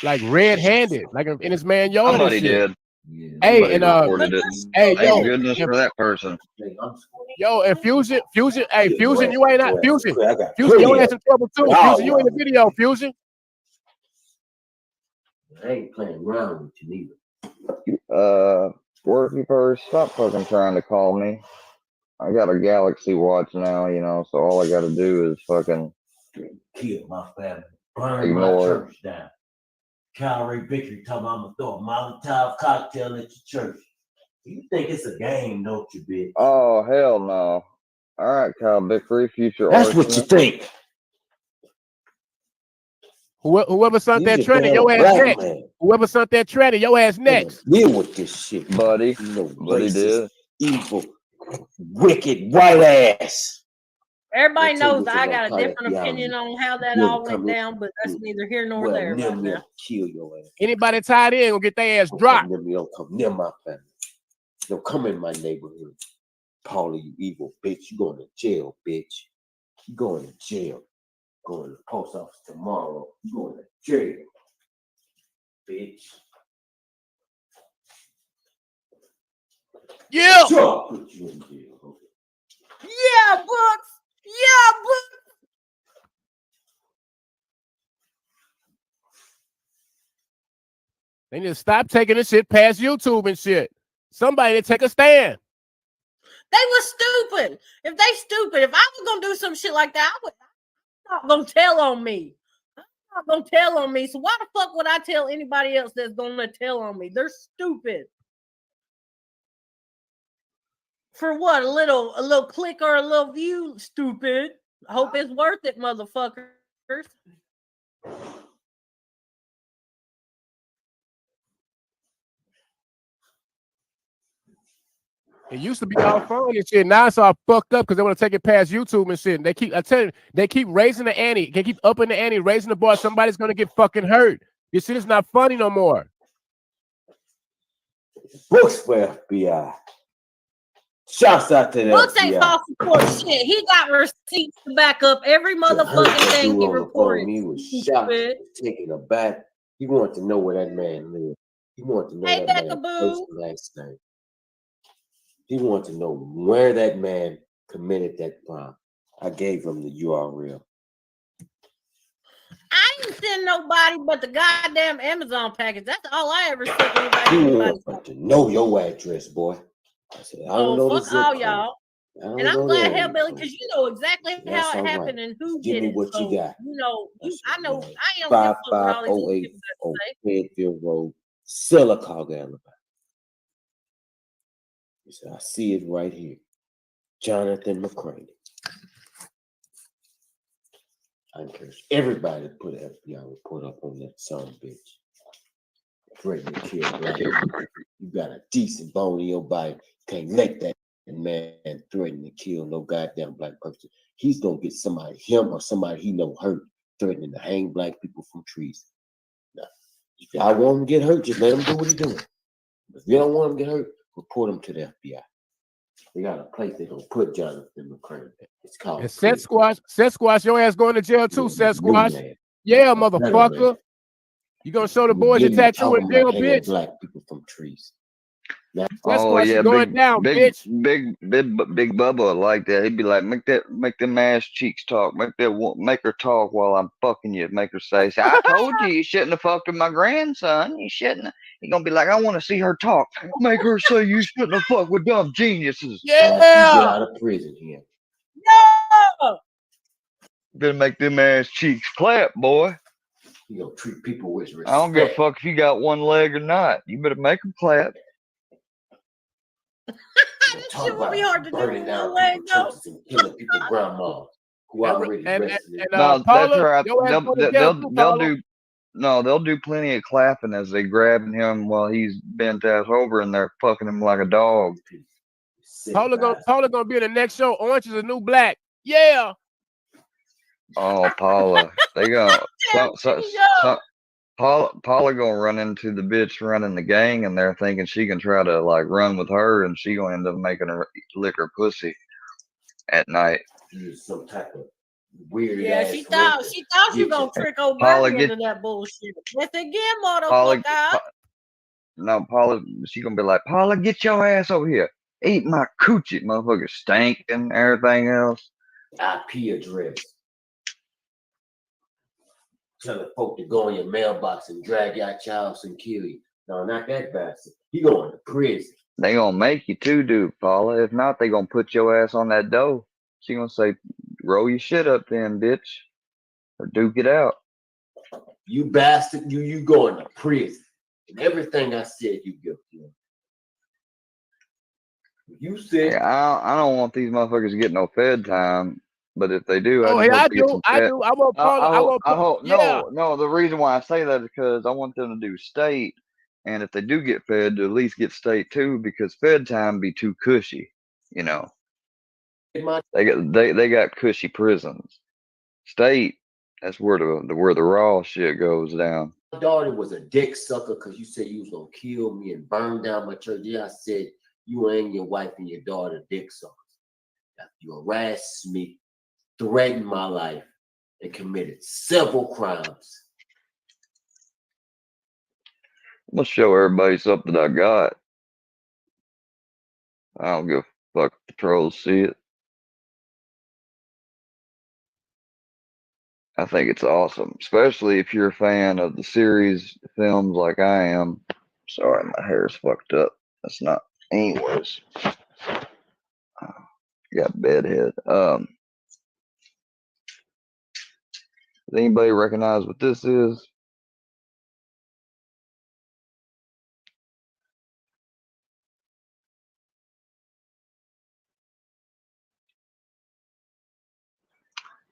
like red-handed, like in this man yard and Somebody shit. did. Hey, Somebody and recorded it. hey, Thank yo, goodness for that person. yo, and Fusion, hey, Fusion, you ain't not Fusion. I got Fusion, plenty your of ass in trouble too. Wow, Fusion, you in the video, Fusion. I ain't playing around with you neither. Worky first, stop fucking trying to call me. I got a Galaxy watch now, you know, so all I gotta do is fucking Kill my family. Burn ignore my church down. Calvary Victory talking about I'm gonna throw a Molotov cocktail at your church. You think it's a game, don't you, bitch? Oh, hell no. Alright, Kyle Bickery, future That's what you arsonist. think. Whoever sent that You's a trend, damn your ass black next. man. Whoever sent that trend, your ass next. Deal with this shit, buddy. You know, Buddy racist, did. evil, wicked, white ass. Everybody They tell you knows what I they got a gonna different call opinion you. on how that You're all to went come in, down, but that's neither here nor well, there near right me, now. I'll kill your ass. Anybody tied in will get their ass Don't dropped. come near me, don't come near my family. Don't come in my neighborhood. Paula, you evil bitch. You going to jail, bitch. You going to jail. Going to the post office tomorrow. You going to jail, bitch. Yeah. Sure, put you in jail. Okay. Yeah, Books. Yeah, Books. They need to stop taking this shit past YouTube and shit. Somebody to take a stand. They was stupid. If they stupid, if I was gonna do some shit like that, I'm not gonna tell on me. I'm not gonna tell on me. So why the fuck would I tell anybody else that's gonna tell on me? They're stupid. For what? A little click or a little view? Stupid. I hope it's worth it, motherfuckers. It used to be all fun and shit. Now it's all fucked up because they want to take it past YouTube and shit. And I tell you, they keep raising the ante. They keep upping the ante, raising the bar. Somebody's gonna get fucking hurt. This shit is not funny no more. Books for FBI. Shouts out to the Books FBI. ain't false report shit. He got receipts to back up every motherfucking thing he reported. He was shocked, taken aback. He wanted to know where that man lived. He wanted to know Hey, that man's Beckaboo. first and last name. He wanted to know where that man committed that crime. I gave him the URL. I ain't send nobody but the goddamn Amazon package. That's all I ever sent anybody. He wanted to know your address, boy. I said, I don't know the Fuck zip all code. y'all. I don't And I'm know glad, the area Hellbilly, code. because you know exactly That's how it all happened right. and who Give did me it. what you So, got. you know, That's I know, right. I am give a fuck what all these 5508 people got to say. Fayetteville Road, Sylacauga, Alabama. He said, I see it right here. Jonathan McCraney. I encourage everybody to put an FBI report up on that son of a bitch. Threatening to kill black people. You got a decent bone in your body. Can't let that man threaten to kill no goddamn black person. He's gonna get somebody, him or somebody he know hurt, threatening to hang black people from trees. Now, if y'all want him to get hurt, just let him do what he's doing. If you don't want him to get hurt, report him to the FBI. They got a place they're gonna put Jonathan McCraney. It's called And Sasquatch, your ass going to jail too, Sasquatch. man. Yeah, Better motherfucker. man. You gonna show the We boys your getting tattoo talking in jail, about hanging bitch? black people from trees. Now, Oh Sasquatch yeah, is going big, down, big, bitch. big Bubba like that. He'd be like, make them ass cheeks talk, make her talk while I'm fucking you. Make her say, I told you you shouldn't have fucked with my grandson. You shouldn't. Have. He gonna be like, I want to see her talk. Make her say you shouldn't have fucked with dumb geniuses. after you get out of prison here. No! Better make them ass cheeks clap, boy. You gonna treat people with respect. I don't give a fuck if you got one leg or not. You better make them clap. Shit would be hard to do burning with down one leg, people's though. churches and killing people's grandmas who already rested in No, that's Paula, right. your ass going to jail too, They'll Paula. do. No, they'll do plenty of clapping as they grabbing him while he's bent ass over and they're fucking him like a dog. Paula gonna be in the next show. Orange is the New Black. Yeah. Oh, Paula, they gonna Paula gonna run into the bitch running the gang, and they're thinking she can try to like run with her, and she gonna end up making her lick her pussy at night. Use some type of weird Yeah, ass she link thought to she was get gonna you. trick old Paula Bernie get into that bullshit. Yes again, Paula. motherfucker. No, Paula. She gonna be like, Paula, get your ass over here. Eat my coochie, motherfucker, stinking everything else. IP address. Telling folk to go in your mailbox and drag you out your house and kill you. No, not that bastard. He going to prison. They gonna make you too, dude, Paula. If not, they gonna put your ass on that dough. She gonna say, roll your shit up then, bitch, or duke it out. You bastard, you going to prison. And everything I said you guilty of. You said I don't want these motherfuckers to get no Fed time, but if they do, I Oh, just hey, hope I they get do. some I Fed. do. I want Paula. I want. I hope. Yeah. No. The reason why I say that is because I want them to do state, and if they do get Fed, to at least get state too, because Fed time be too cushy. You know, they got cushy prisons. State, that's where the raw shit goes down. my daughter was a dick sucker because you said you was gonna kill me and burn down my church. Yeah, I said you and your wife and your daughter dick suckers. You harassed me, threatened my life, and committed several crimes. I'm gonna show everybody something I got. I don't give a fuck if the trolls see it. I think it's awesome, especially if you're a fan of the series films like I am. Sorry, my hair's fucked up. That's not. Anyways, got bedhead. Does anybody recognize what this is?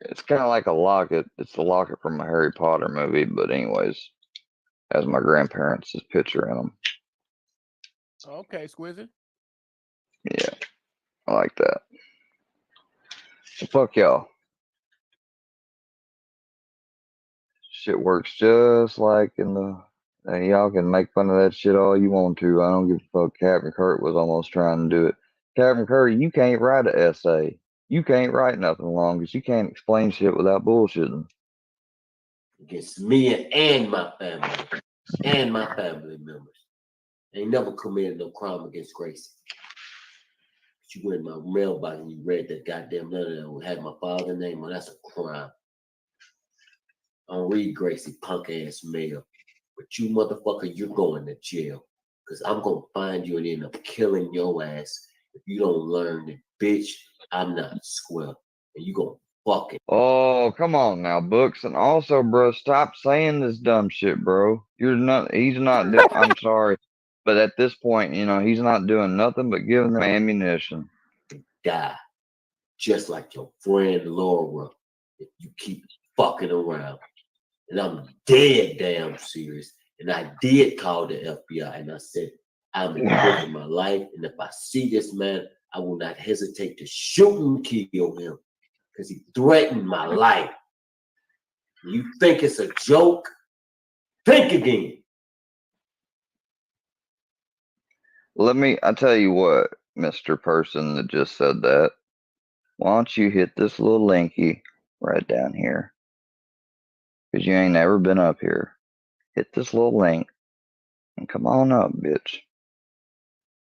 It's kind of like a locket. It's the locket from a Harry Potter movie, but anyways, has my grandparents' picture in them. Okay, Squizzy. Yeah, I like that. So fuck y'all. Shit works just like in the. And y'all can make fun of that shit all you want to. I don't give a fuck. Captain Kirk was almost trying to do it. Captain Kirk, you can't write an essay. You can't write nothing long because you can't explain shit without bullshitting. Against me and my family members. Ain't never committed no crime against Gracie. But you went in my mailbox and you read that goddamn letter that had my father's name on. That's a crime. I don't read Gracie punk ass mail. But you motherfucker, you're going to jail. Because I'm going to find you and end up killing your ass if you don't learn that, bitch, I'm not square. And you going to fuck it. Oh, come on now, Books. And also, bro, stop saying this dumb shit, bro. He's not, I'm sorry. But at this point, he's not doing nothing but giving them ammunition. Die. Just like your friend Laura, if you keep fucking around. And I'm dead damn serious. And I did call the FBI and I said, I'm in my life. And if I see this man, I will not hesitate to shoot and kill him because he threatened my life. You think it's a joke? Think again. I tell you what, Mr. Person that just said that. Why don't you hit this little linky right down here? Because you ain't never been up here. Hit this little link and come on up, bitch.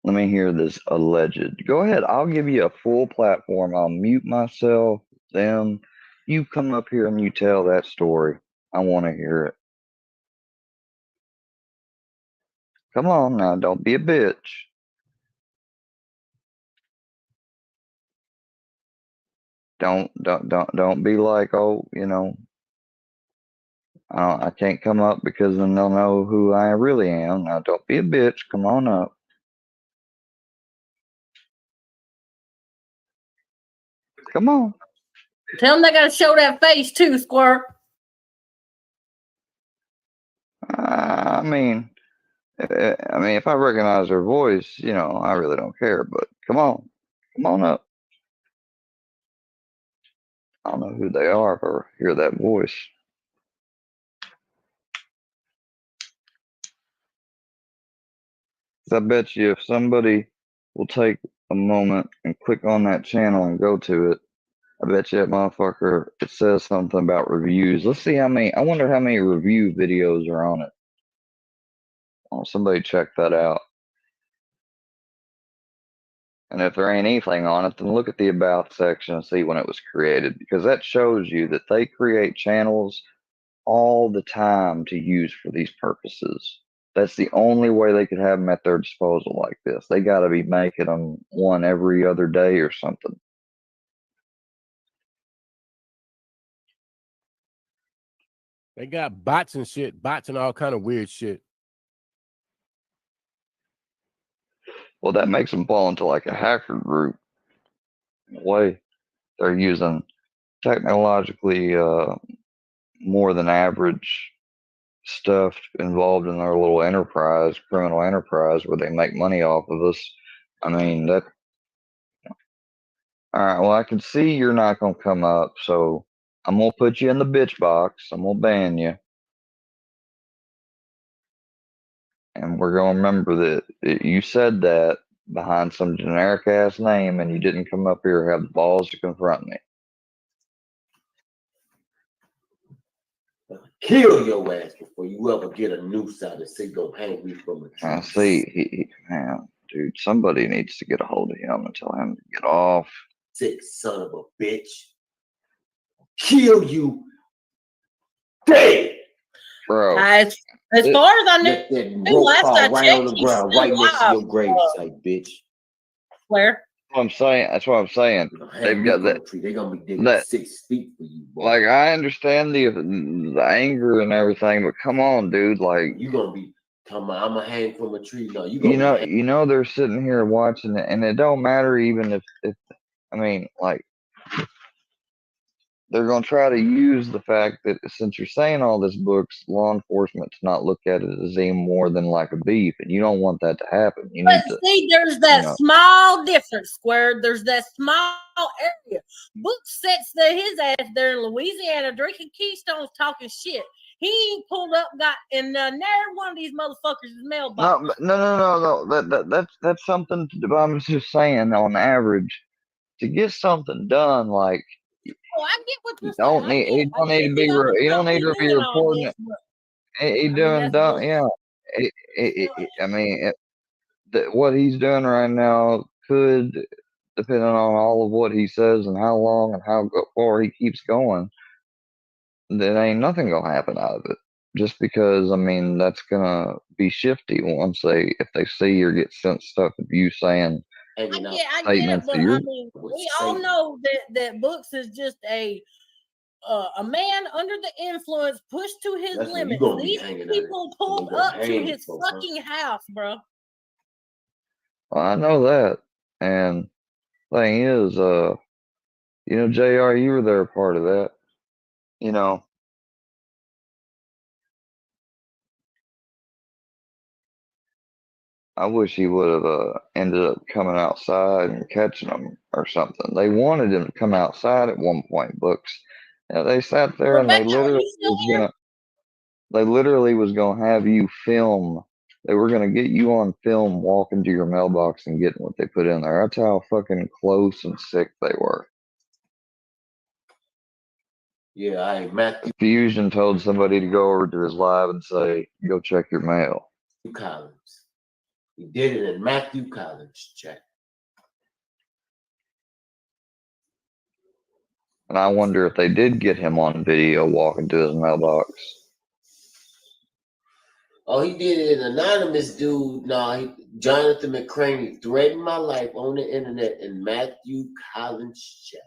Let me hear this alleged. Go ahead. I'll give you a full platform. I'll mute myself, them. You come up here and you tell that story. I want to hear it. Come on now. Don't be a bitch. Don't be like, oh, I can't come up because then they'll know who I really am. Now, don't be a bitch. Come on up. Come on. Tell them they gotta show that face too, Squirt. I mean, if I recognize her voice, I really don't care. But come on up. I don't know who they are if I hear that voice. I bet you if somebody will take a moment and click on that channel and go to it, I bet you that motherfucker, it says something about reviews. Let's see how many, I wonder how many review videos are on it. Oh, somebody check that out. And if there ain't anything on it, then look at the about section and see when it was created, because that shows you that they create channels all the time to use for these purposes. That's the only way they could have them at their disposal like this. They got to be making them one every other day or something. They got bots and shit, bots and all kind of weird shit. Well, that makes them fall into like a hacker group. In a way, they're using technologically more than average stuff involved in their little enterprise, criminal enterprise, where they make money off of us. I mean, that. All right, well, I can see you're not going to come up, so I'm going to put you in the bitch box. I'm going to ban you. And we're going to remember that you said that behind some generic ass name and you didn't come up here and have the balls to confront me. Kill your ass before you ever get a noose out and say go hang me from a tree. I see, man, dude, somebody needs to get a hold of him and tell him to get off. Sick son of a bitch. Kill you dead. Bro. As far as I knew, last I right checked, on the he's ground, still right next to alive. your grave site, bitch. Where? That's what I'm saying. They've got that. They're gonna be digging 6 feet for you, boy. Like, I understand the anger and everything, but come on, dude. Like, you gonna be talking about I'm gonna hang from a tree. No, you know, they're sitting here watching it, and it don't matter even if I mean, like, they're gonna try to use the fact that since you're saying all this books, law enforcement to not look at it as any more than like a beef, and you don't want that to happen. You But need to see, there's that small difference, Square. There's that small area. Book sits his ass there in Louisiana drinking Keystones, talking shit. He ain't pulled up, got in never one of these motherfuckers' mailbox. No. That's something. I'm just saying, on average, to get something done, like. Oh, I get what you're Don't saying. need. He don't need to be. He don't need to be reporting it. He doing. Yeah. I mean, what he's doing right now could, depending on all of what he says and how long and how far he keeps going, then ain't nothing gonna happen out of it. Just because, I mean, that's gonna be shifty once if they see or get sent stuff of you saying. I get it, but I mean, we all know that Books is just a man under the influence, pushed to his limits. These people pulled up to his fucking house, bro. Well, I know that, and thing is, you know, JR, you were there, part of that. You know, I wish he would have ended up coming outside and catching them or something. They wanted him to come outside at one point, Books. Now, they sat there and they literally was gonna have you film. They were gonna get you on film walking to your mailbox and getting what they put in there. That's how fucking close and sick they were. Yeah, Matthew Fusion told somebody to go over to his live and say, "Go check your mail." Collins. He did it in Matthew Collins' check. And I wonder if they did get him on video walking to his mailbox. Oh, he did it. An anonymous dude. No, Jonathan McCraney threatened my life on the internet in Matthew Collins' chat.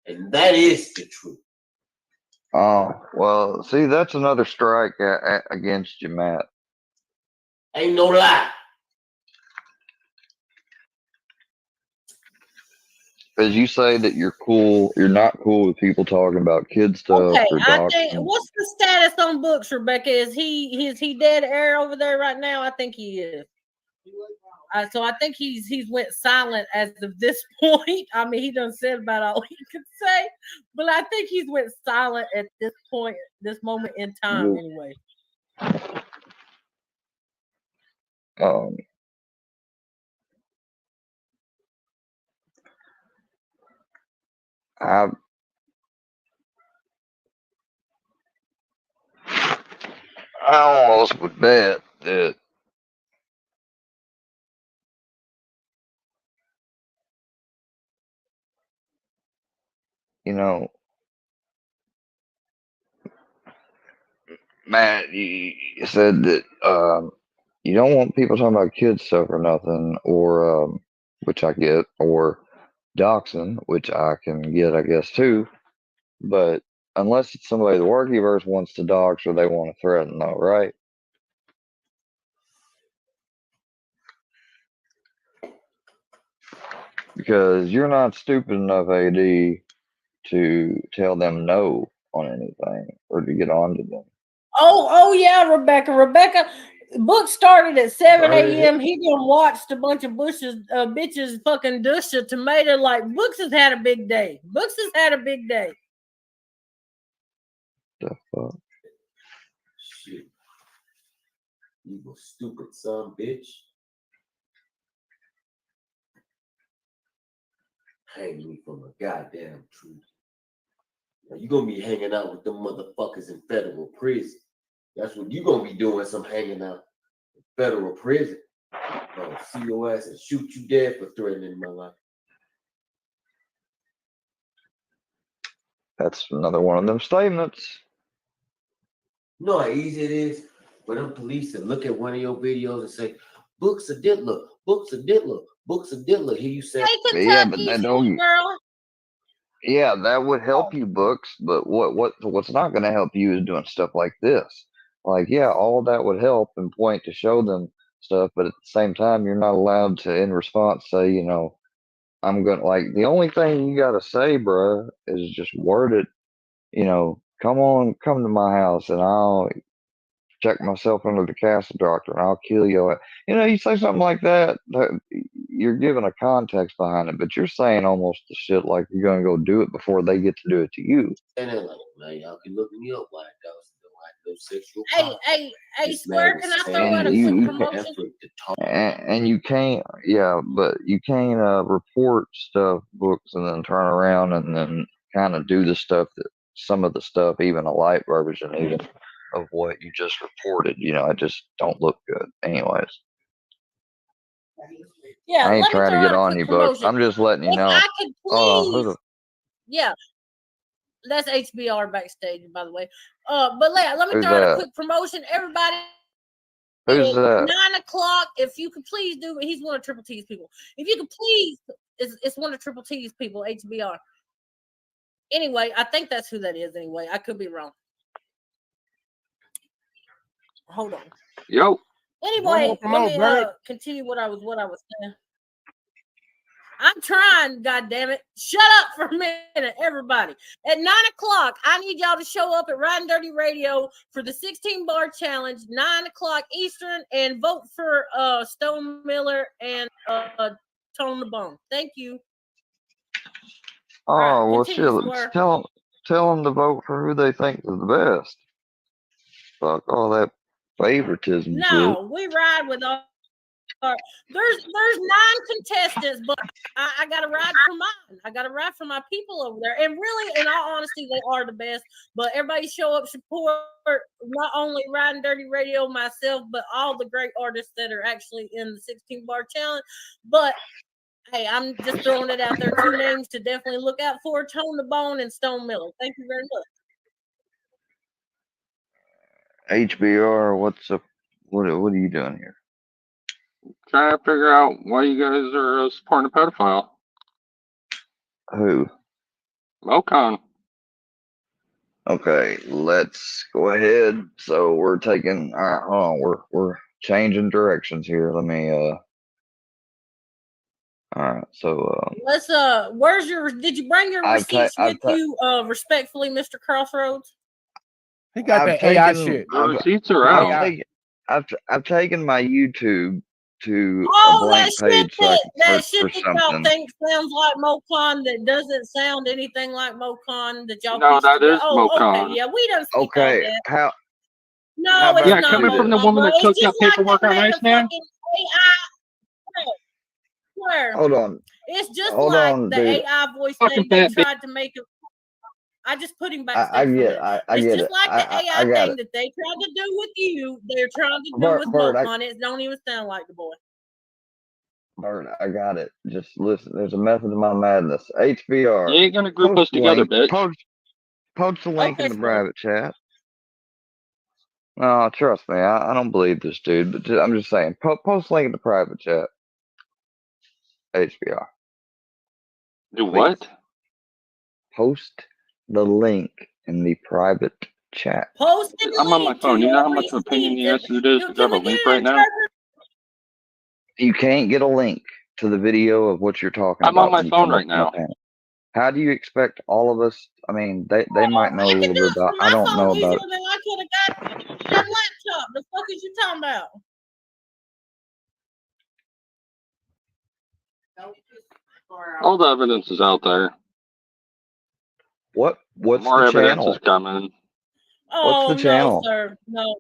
And that is the truth. Oh, well, see, that's another strike against you, Matt. Ain't no lie. Because you say that you're not cool with people talking about kid stuff Okay, or I think, what's the status on Books, Rebecca? Is he dead air over there right now? I think he is. So I think he's went silent as of this point. I mean, he done said about all he could say, but I think he's went silent at this point, this moment in time, anyway. Um, I I almost would bet that you know, Matt, you said that you don't want people talking about kids stuff or nothing, or which I get, or doxing, which I can get, I guess too. But unless it's somebody the workyverse wants to dox or they want to threaten, though, right? Because you're not stupid enough, AD, to tell them no on anything or to get on to them. Oh yeah, Rebecca. Book started at 7 Right ahead. a.m. He done watched a bunch of bitches fucking dish a tomato. Like Books has had a big day. Books has had a big day. The fuck? Shit. You a stupid son bitch. Hang me from a goddamn tree. Now you gonna be hanging out with them motherfuckers in federal prison. That's what you gonna be doing, some hanging out in federal prison. I'll see your ass and shoot you dead for threatening my life. That's another one of them statements. You know how easy it is for them police to look at one of your videos and say, Books a diddler, Books a diddler, Books a diddler. Here you say, Yeah, but that don't. Girl. Yeah, that would help you, Books. But what's not going to help you is doing stuff like this. Like, yeah, all that would help and point to show them stuff, but at the same time, you're not allowed to, in response, say, I'm gonna like the only thing you gotta say, bruh, is just word it. Come on, come to my house, and I'll check myself into the castle doctor, and I'll kill you. You say something like that, you're giving a context behind it, but you're saying almost the shit like you're gonna go do it before they get to do it to you. and they're like, man, y'all can look me up, White House. No sexual Hey, Square, can I throw out a quick promotion? And you can't, yeah, but you can't report stuff, Books, and then turn around and then kind of do the stuff that some of the stuff, even a light version, even of what you just reported. I just don't look good. Anyways, Yeah, I ain't let me trying to throw get out a on quick you, Books. promotion. I'm just letting you If know. I could Who please, the yeah, that's HBR backstage, by the way. But let me who's throw out a that? quick promotion. Everybody, Who's at that? 9 o'clock, if you could please do it. He's one of Triple T's people. If you could please, it's one of Triple T's people, HBR. Anyway, I think that's who that is. Anyway, I could be wrong. Hold on. Yo. Anyway, let me continue what I was saying. I'm trying, goddammit. Shut up for a minute, everybody. At 9 o'clock, I need y'all to show up at Riding Dirty Radio for the 16 bar challenge, 9 o'clock Eastern, and vote for Stone Miller and Tone the Bone. Thank you. Oh, right, well, continue, shit. Square. Tell them to vote for who they think is the best. Fuck all that favoritism shit. No, we ride with all. There's 9 contestants, but I gotta ride for mine. I gotta ride for my people over there. And really, in all honesty, they are the best. But everybody show up, support not only Riding Dirty Radio, myself, but all the great artists that are actually in the 16 bar challenge. But hey, I'm just throwing it out there. 2 names to definitely look out for: Tone the Bone and Stone Miller. Thank you very much. HBR, what's up? What are you doing here? Trying to figure out why you guys are supporting a pedophile. Who? Mocon. Okay, let's go ahead. So we're taking. All right, hold on. We're changing directions here. Let me. All right. So. Let's. Where's your? Did you bring your receipts with you? Respectfully, Mr. Crossroads. He got that AI shit. The receipts are out. I've taken my YouTube to Oh, a blank page so I can search for y'all something. think sounds like Mocon that doesn't sound anything like Mocon that y'all. No, that is Mocon. Okay, yeah, we don't. Okay, how? No, it's Yeah, not coming from the woman that took that paperwork on Iceman. swear. Hold on. It's just Hold like on, the dude. AI voice Fucking thing they fat bitch. tried to make it. I just put him I backstage for a get minute. I It's get just it. like the I AI got thing it. that they tried to do with you. They're trying to do Bert, with Bert, Mo Con. It don't even sound like the boy. Bert, I got it. Just listen. There's a method to my madness. You HBR. ain't gonna group Post us the together, link. bitch. Post the link Okay, in the Square. private chat. No, trust me. I don't believe this dude, but I'm just saying. Post the link in the private chat. HBR. Do Please. what? Post the link in the private chat. Post the I'm on my link to phone. You know your how much of a pain in the receipts. ass it is to Can grab a we get link an right now? interpreter? You can't get a link to the video of what you're talking I'm on about my when you phone come up right on the now. panel. How do you expect all of us? I mean, they might know a I can little do bit it about. from I my don't phone know easier about. than I could have got your laptop. The fuck is you talking about? All the evidence is out there. What's More the evidence is channel? coming. What's Oh the no, channel? sir. No.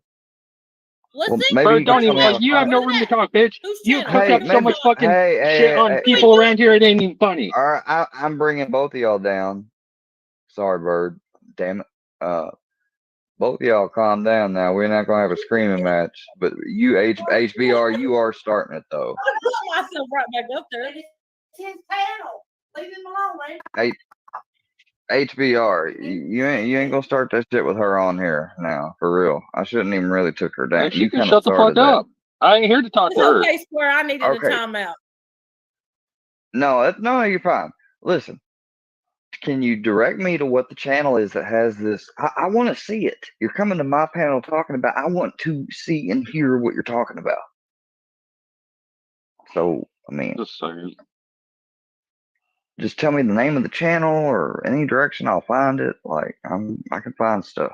Let's Well, see. maybe Bro, you can don't tell even me on like. the You have private. no room to talk, bitch. Whose You channel? cook Hey, up so maybe. much fucking shit on Hey. people around here. It ain't even funny. All right, I'm bringing both of y'all down. Sorry, Bird. Damn it. Both of y'all calm down now. We're not gonna have a screaming match. But you, HBR, you are starting it though. I put myself right back up there. It's his panel. Leave him alone, man. Hey, HBR, you ain't gonna start that shit with her on here now, for real. I shouldn't even really took her down. And she You can kind of shut the fuck started that. up. I ain't here to talk It's to her. okay, Square. I needed a Okay. timeout. No, you're fine. Listen, can you direct me to what the channel is that has this? I want to see it. You're coming to my panel talking about. I want to see and hear what you're talking about. So, I mean, Just a second. just tell me the name of the channel or any direction. I'll find it. Like I can find stuff.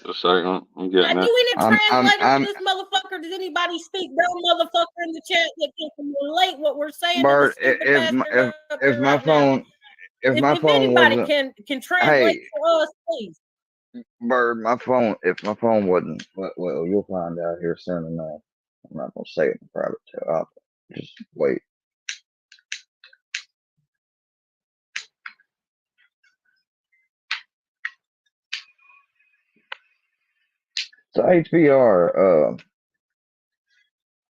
Just a second. I'm getting Do it. we need a translator I'm for this motherfucker? Does anybody speak dumb motherfucker in the chat that can relate what we're saying to the Bert. stupid bastard up If there my right now? phone If phone anybody wasn't can translate hey for us, please. Bird, if my phone wasn't well, you'll find out here soon enough. I'm not gonna say it in private. I'll just wait. So HBR,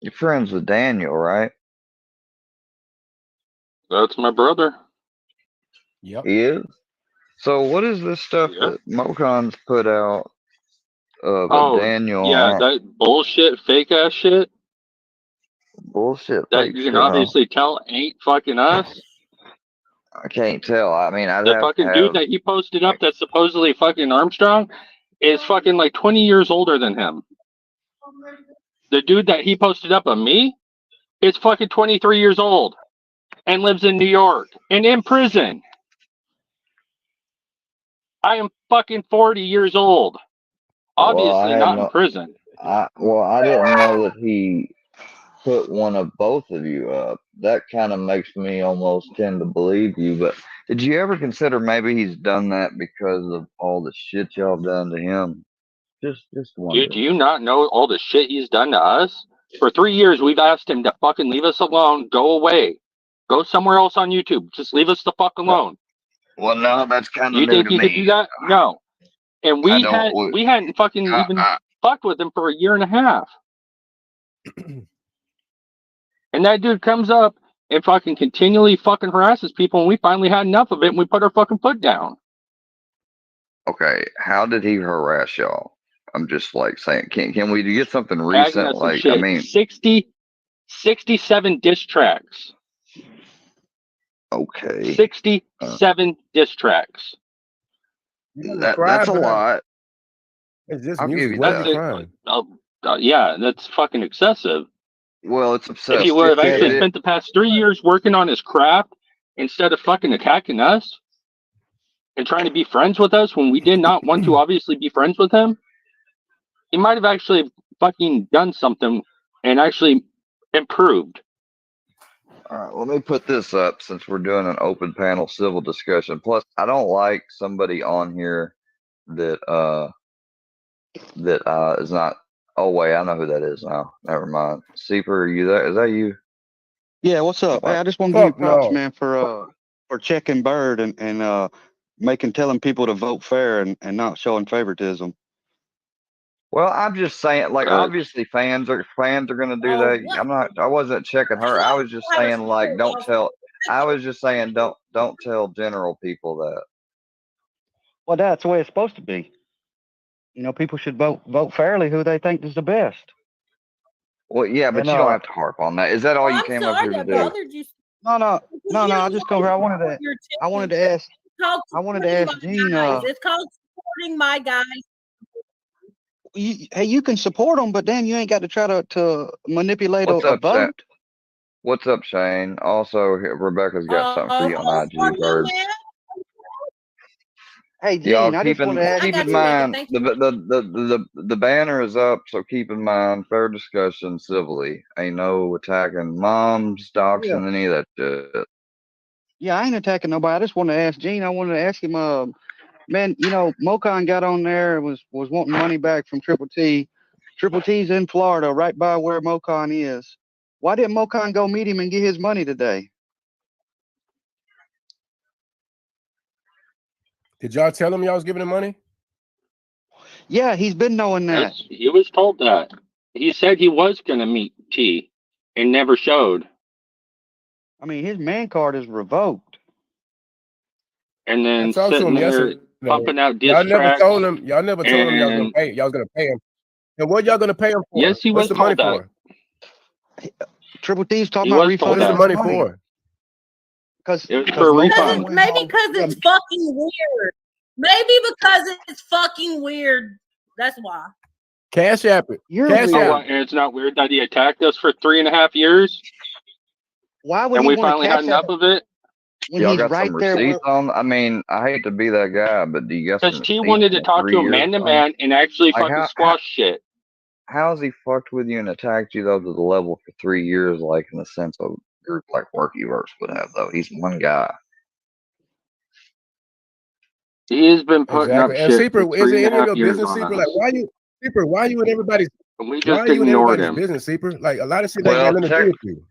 you're friends with Daniel, right? That's my brother. Yep. He is. So what is this stuff Yeah. that Mocon's put out of Oh, Daniel yeah, on that bullshit, fake ass shit bullshit that fake you shit? can Huh? obviously tell ain't fucking us. I can't tell. I mean, I'd The have to fucking dude have. that he posted up that's supposedly fucking Armstrong is fucking like 20 years older than him. The dude that he posted up of me is fucking 23 years old and lives in New York and in prison. I am fucking 40 years old. Well, I Obviously had not in no. prison. I didn't know that he put one of both of you up. That kind of makes me almost tend to believe you. But did you ever consider maybe he's done that because of all the shit y'all done to him? Just Dude, wonder. do you not know all the shit he's done to us? For 3 years, we've asked him to fucking leave us alone, go away, go somewhere else on YouTube. Just leave us the fuck alone. Well, no, that's kind Do of you new think to he could do me. that? No. And I don't. we hadn't fucking even fucked with him for a year and a half. And that dude comes up and fucking continually fucking harasses people, and we finally had enough of it, and we put our fucking foot down. Okay, how did he harass y'all? I'm just like saying, can we get something Tagging recent? us and Like, I shit. mean, 67 diss tracks. okay, 67 diss tracks. that's a lot. It's just I'll give music. you What is That's he that. it. crying? Yeah, that's fucking excessive. Well, it's If he would have actually sophisticated. spent the past 3 years working on his craft instead of fucking attacking us and trying to be friends with us when we did not want to obviously be friends with him, he might have actually fucking done something and actually improved. All right, let me put this up since we're doing an open panel civil discussion. Plus, I don't like somebody on here that is not Oh wait, I know who that is now. Never mind. Seeper, are you there? Is that you? Yeah, what's up? Hey, I just want to give you props, man, for checking Bird and telling people to vote fair and not showing favoritism. Well, I'm just saying, like, obviously fans are gonna do Oh, that. I wasn't checking her. I was just saying, like, don't tell. I was just saying, don't tell general people that. Well, that's the way it's supposed to be. You know, people should vote fairly who they think is the best. Well, yeah, but And you don't have to harp on that. Is that all you I'm came up sorry here to that do? bothered you. No. I just come here. I wanted to ask. I wanted to ask Gene. It's called supporting my guys. You can support them, but then you ain't got to try to manipulate What's a up, Shane? vote. What's up, Shane? Also, Rebecca's got something for you on IG, Bird. Hey, Gene, I just want to ask keep in mind the banner is up, so keep in mind fair discussion civilly. Ain't no attacking moms, doxing, any of that shit. Yeah, I ain't attacking nobody. I just want to ask Gene. I wanted to ask him, man, you know, Mocon got on there and was wanting money back from Triple T. Triple T's in Florida, right by where Mocon is. Why didn't Mocon go meet him and get his money today? Did y'all tell him y'all was giving him money? Yeah, he's been knowing that. Yes, he was told that. He said he was going to meet T and never showed. I mean, his man card is revoked. And then I talked to sitting him there yesterday. pumping out diss Y'all never tracks. told him. Y'all never told him y'all was gonna and- pay. Y'all was gonna pay him. And what y'all gonna pay him for? Yes, he What's was the money told for? Triple T's talking He about was told What is the refunding that. his money for? Because It was for a refund. Maybe because it's fucking weird. Maybe because it's fucking weird. That's why. Cash App it. Cash Oh, App. what, and it's not weird that he attacked us for 3.5 years? Why would and he we want to finally had cash enough app of it? when Y'all he's got right some there? receipts on? I mean, I hate to be that guy, but do you got some Because T receipts wanted to on talk 3 to him years man to thing? man and actually Like, fucking squash shit. How's he fucked with you and attacked you though to the level for 3 years, like in the sense of group like Workyverse would have though? He's one guy. He has been putting Exactly. up And shit for Seeper, is it any of 3.5 your years business, on Seeper? us. Like, why you in everybody's? And we Why just are you in ignored everybody's him. business, Seeper? Like, a lot of shit ain't Well, got nothing to do with you.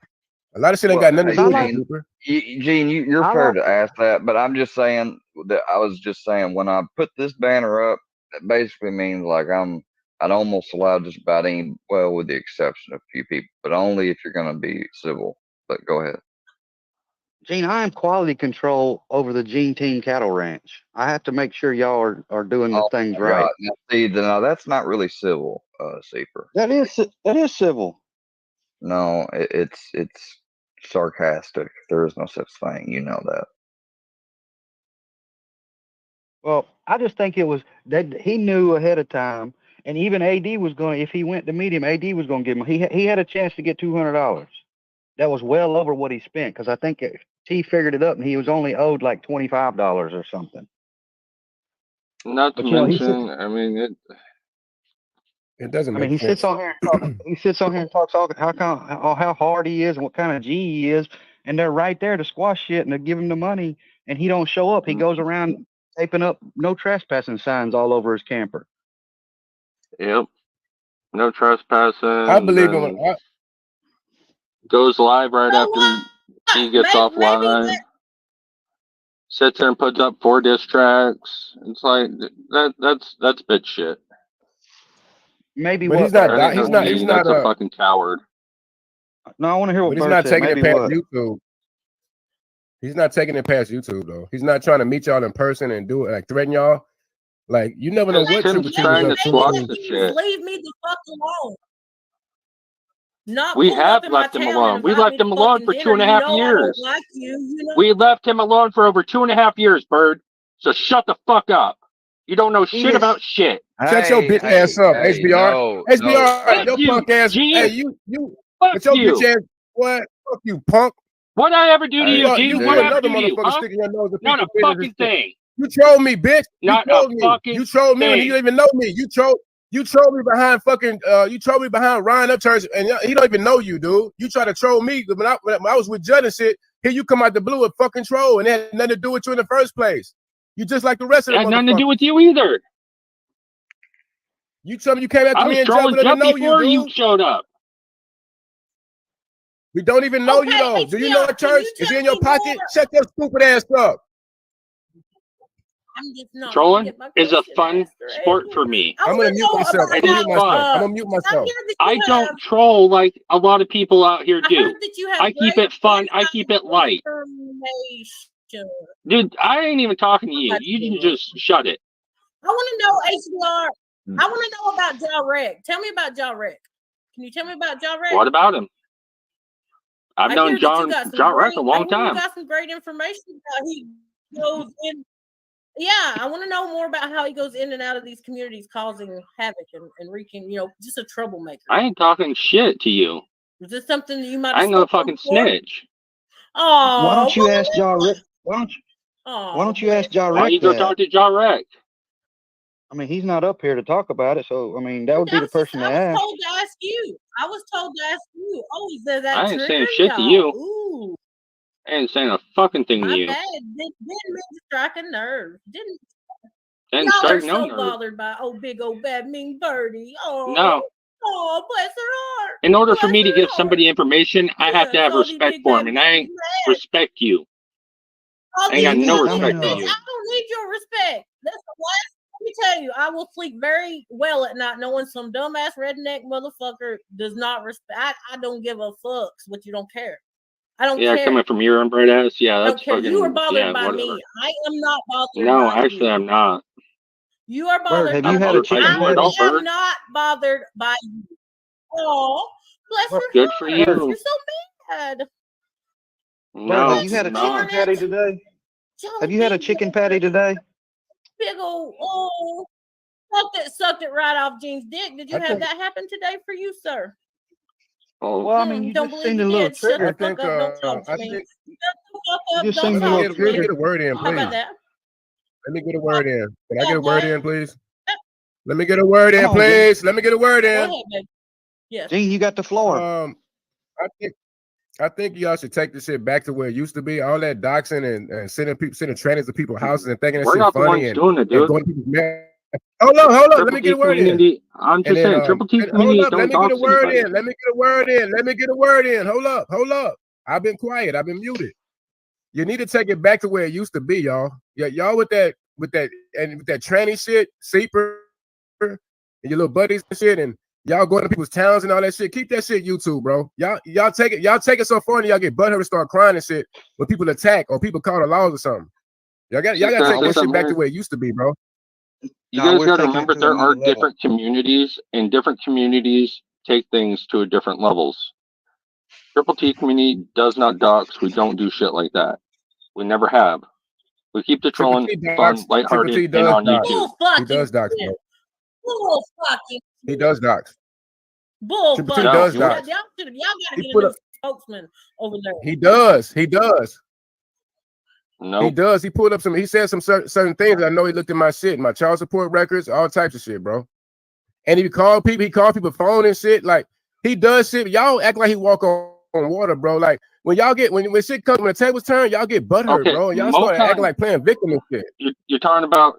A lot of shit ain't got nothing to hey, do with you, Gene, Seeper. Gene, you're fair to ask that, but I'm just saying that I was just saying when I put this banner up, it basically means like I'd almost allow just about any, well, with the exception of a few people, but only if you're going to be civil. But go ahead. Gene, I am quality control over the Gene Team Cattle Ranch. I have to make sure y'all are doing the things my right. God. Now, see, now that's not really civil, Seeper. That is civil. No, it's sarcastic. There is no such thing. You know that. Well, I just think it was that he knew ahead of time, and even AD was going. If he went to meet him, AD was going to give him. He had a chance to get $200. That was well over what he spent because I think T figured it up, and he was only owed like $25 or something. Not to But you know, mention, I mean, it doesn't I mean, make he sits sense. on here and talks. He sits on here and talks all how hard he is and what kind of G he is, and they're right there to squash shit and to give him the money, and he don't show up. He goes around taping up no trespassing signs all over his camper. Yep. No trespassing. I believe then him. goes live right after he gets off live. Sits there and puts up 4 diss tracks. It's like that's bitch shit. Maybe But what? he's not. That ain't He's no not. He's T. not That's a fucking coward. No, I want to hear what But he's Bird not said. taking it Maybe past what? YouTube. He's not taking it past YouTube though. He's not trying to meet y'all in person and do it like threaten y'all. Like you never know what Triple T was up to. Leave me the fuck alone. Not We pull have up in my left him town alone. and We invite me left to him alone fucking for dinner. 2.5 I don't years. like you. We left him alone for over 2.5 years, Bird. So shut the fuck up. You don't know shit about shit. Shut your bitch ass up, HBR. HBR, your you, punk ass. Gene. Hey, you. Fuck But your you. bitch ass. What? Fuck you, punk. What I ever do to you, Gene? You What I ever another do to you, motherfucker huh? sticking your nose in Not a people's business and fucking shit. thing. You trolled me, bitch. Not you trolled a me. fucking You trolled me when you thing. don't even know me. You trolled me behind fucking. You trolled me behind Ryan Upchurch, and he don't even know you, dude. You try to troll me when I was with Judd and shit. Here you come out the blue and fucking troll, and it had nothing to do with you in the first place. You just like the rest of It the had nothing to motherfuckers. do with you either. You told me you came after I me was and Jeff. We trolling don't even Jeff know you, before you dude. showed up. We don't even know you, though. Do you know a church? Is it in your pocket? Shut your stupid ass up. I'm just not gonna Trolling get my is a question fun answered. sport for me. I I'm want gonna to mute know myself. about It is how. fun. I'm gonna mute I myself. hear that I you don't have. troll like a lot of people out here I do. heard that you have I keep great it fun. I keep it light. information. Dude, I ain't even talking to you. Not You can you. just shut it. I want to know HDR. I want to know about Ja Rec. Tell me about Ja Rec. Can you tell me about Ja Rec? What about him? I've I known hear that you got some John Reck great. a long I hear you time. got some great information about he goes in. Yeah, I want to know more about how he goes in and out of these communities, causing havoc and wreaking. Just a troublemaker. I ain't talking shit to you. Is this something that you might I have ain't no spoken fucking before? snitch. Oh, Why don't you ask Ja Rec? Why don't you ask Ja Why Rec you go that? talk to John Reck? I mean, he's not up here to talk about it, so I mean, that would be the person to I was ask. told to ask you. I was told to ask you. Oh, is that I ain't trigger saying shit to y'all? you. Ooh, I ain't saying a fucking thing to my you. bad. Didn't mean to strike a nerve. Didn't. Didn't Y'all strike are no so nerve. bothered by big old bad mean birdie. No. Oh, bless her heart. In order for Bless me to her give heart. somebody information, I have to Yes, have all these respect big for bad him, and I ain't mad. respect you. All I ain't got these no I respect don't for need- you. I don't need your respect. That's the last. Let me tell you, I will sleep very well at night knowing some dumbass redneck motherfucker does not respect. I don't give a fuck what you don't care. I don't Yeah, care. coming from your inbred ass, yeah, I that's don't care. fucking. You are bothered Yeah, by whatever. me. I am not bothered No, by actually, you. I'm not. You are Bird, bothered have by you me. had a Bothered by chicken you at all, I am Bird. not bothered by you. Oh, bless her Good for heart. you. You're so mad. Bird, No, have you had a chicken no. patty today? Have you had a chicken patty today? Big old sucked it right off Gene's dick. Did you have that happen today for you, sir? Oh, Well, I mean, you Don't just believe seemed a you little did. Shut the triggered. fuck up. Don't talk to me. Shut the fuck You up. just Don't seemed a talk little to me. Let me get a word in, How about please. that? Let me get a word in. Can I get a boy. word in, please? Let me get a word in, Come on, Gene. please. Let me get a word Go in. ahead, baby. Yes. Gene, you got the floor. I think y'all should take this shit back to where it used to be. All that doxing and sending trainers to people's houses and thinking that We're shit not the funny ones and doing it, dude. going to people's marriage. Hold up. Let Triple me T get a word in. community. I'm just And then, saying, Triple T hold community up. don't Let me get a dox word anybody. in. Let me get a word in. Let me get a word in. Hold up. I've been quiet. I've been muted. You need to take it back to where it used to be, y'all. Yeah, y'all with that tranny shit, Seeper, and your little buddies and shit, and y'all going to people's towns and all that shit. Keep that shit YouTube, bro. Y'all take it so far and y'all get butthurt and start crying and shit when people attack or people call the laws or something. Y'all got to take that shit back to where it used to be, bro. You guys got to remember there are different communities, and different communities take things to a different levels. Triple T community does not dox. We don't do shit like that. We never have. We keep the trolling fun, lighthearted, and on YouTube. He does dox, bro. Bull fucking. He does dox. Bull Triple T fucking. does Y'all dox. got to get a put new up- spokesman over there. He does. No. He does. He pulled up he said some certain things. I know he looked at my shit, my child support records, all types of shit, bro. And he called people phone and shit. Like, he does shit. Y'all act like he walk on water, bro. Like, when shit comes, when the tables turn, y'all get butthurt, Okay, bro. And y'all start acting like playing victim and shit. You're talking about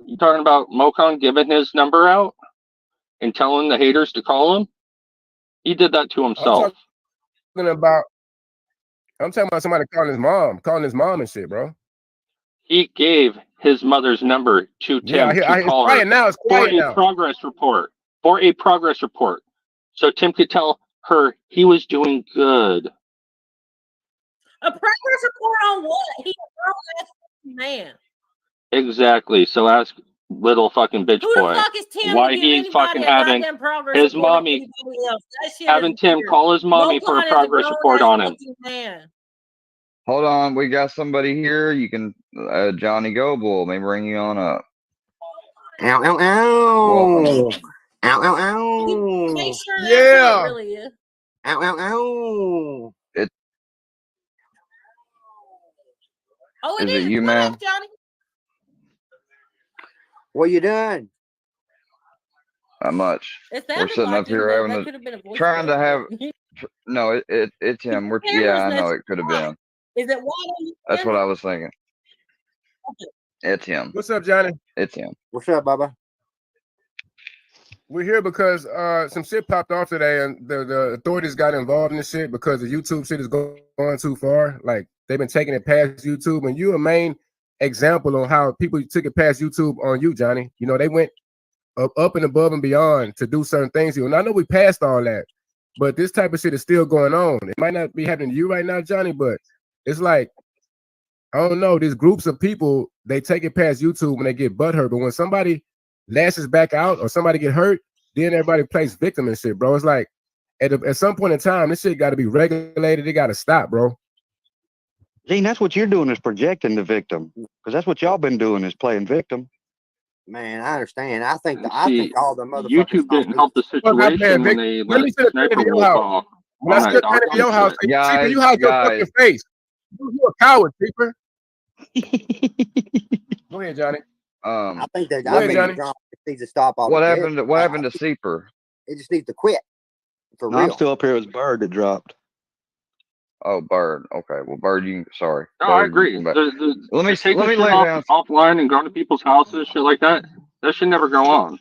Mocon giving his number out and telling the haters to call him? He did that to himself. I'm talking about somebody calling his mom and shit, bro. He gave his mother's number to Tim to call her for a progress report. For a progress report. So Tim could tell her he was doing good. A progress report on what? He's a grown ass man. Exactly. So ask little fucking bitch Who the boy fuck is Tim why to give he's anybody fucking a having goddamn progress his report on mommy anybody else? That shit having is Tim weird. call his mommy for a Mocon is progress grown report ass on him. fucking man. Hold on, we got somebody here. You can, Johnny Goble, may bring you on up. Ow, ow, ow. Welcome. Ow, ow, ow. Make sure that's who it really is. Ow, ow, ow. Oh, Is it you, man? Johnny. What you doing? Not much. It We're sounded sitting like up him, here but having that could have been a voice. trying to have. But No, it's him. the Yeah, camera's I know messed it could have been. Is it wide on That's what I was thinking. Okay. It's him. What's up, Johnny? It's him. What's up, Baba? We're here because some shit popped off today, and the authorities got involved in this shit because the YouTube shit is going too far. Like they've been taking it past YouTube, and you a main example on how people took it past YouTube on you, Johnny. You know, they went up and above and beyond to do certain things here. And I know we passed all that, but this type of shit is still going on. It might not be happening to you right now, Johnny, but it's like, I don't know, these groups of people, they take it past YouTube when they get butthurt. But when somebody lashes back out or somebody get hurt, then everybody plays victim and shit, bro. It's like at some point in time, this shit got to be regulated. It got to stop, bro. Gene, that's what you're doing is projecting the victim, because that's what y'all been doing is playing victim. Man, I understand. I think all the motherfuckers. YouTube didn't help the situation when they let Sniper Wolf off When I on stood that at your house, documentary. Seeker, you hide your fucking face. You a coward, Seeker. Go ahead, Johnny. I think that Go ahead, Johnny. John needs to stop all. What happened to Seeper? It just needs to quit. For no, real. I'm still up here. It was Bird that dropped. Oh, Bird. Okay, well, Bird, sorry. No, Bird, I agree. but Let me take let me shit lay down. offline and go to people's houses, shit like that. That should never go on.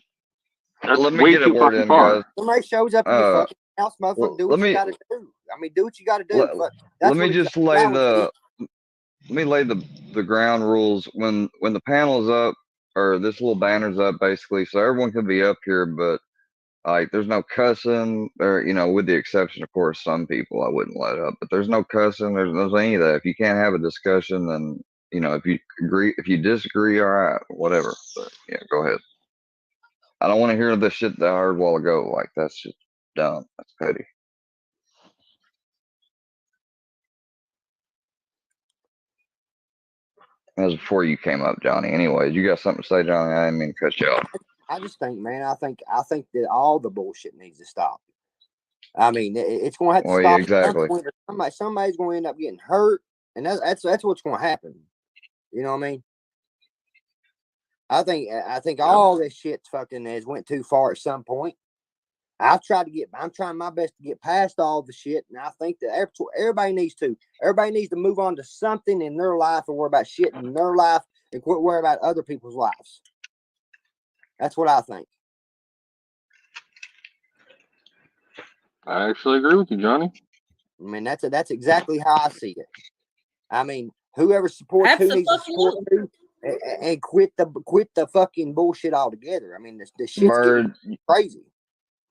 That's Let me way get a too word fucking in, far. guys. Somebody shows up in your fucking house, motherfucker. Do what you gotta do. I mean, do what you gotta do. Let me just lay the ground rules when the panel's up or this little banner's up, basically, so everyone can be up here, but like there's no cussing, or with the exception, of course, some people I wouldn't let up, but there's no cussing, there's no any of that. If you can't have a discussion, then if you agree, if you disagree, all right, whatever. But yeah, go ahead. I don't want to hear the shit that I heard a while ago. Like that's just dumb. That's petty. That was before you came up, Johnny. Anyways, you got something to say, Johnny? I didn't mean to cut you off. I just think, man, I think that all the bullshit needs to stop. I mean, it's going to have to stop. Yeah, exactly. Somebody's going to end up getting hurt, and that's what's going to happen. You know what I mean? I think all this shit fucking has went too far at some point. I'm trying my best to get past all the shit, and I think that everybody needs to move on to something in their life and worry about shit in their life and quit worrying about other people's lives. That's what I think. I actually agree with you, Johnny. I mean, that's exactly how I see it. I mean, whoever supports who needs to support who, and quit the fucking bullshit altogether. I mean, the shit's getting crazy.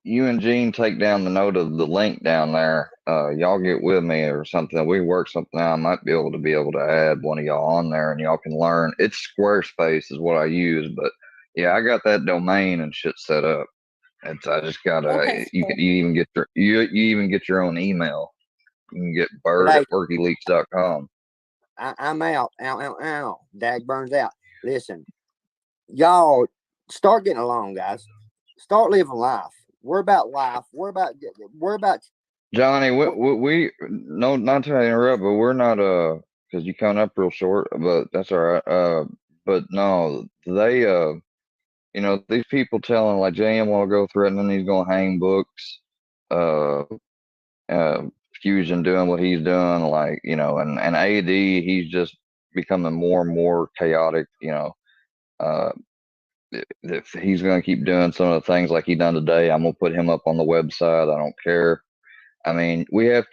You and Gene take down the note of the link down there. Y'all get with me or something. We work something out. I might be able to add one of y'all on there, and y'all can learn. It's Squarespace is what I use, but yeah, I got that domain and shit set up. I just gotta. Okay, you even get you even get your own email. You can get bird@workyleaks.com. I'm out. Ow. Dag burns out. Listen, y'all start getting along, guys. Start living life. We're about life. We're about Johnny. We no, not to interrupt, but we're not because you coming up real short, but that's all right. But no, they these people telling like JM will go threatening he's gonna hang books, uh, Fusion doing what he's doing, like and AD he's just becoming more and more chaotic. If he's gonna keep doing some of the things like he done today, I'm gonna put him up on the website. I don't care. I mean, we've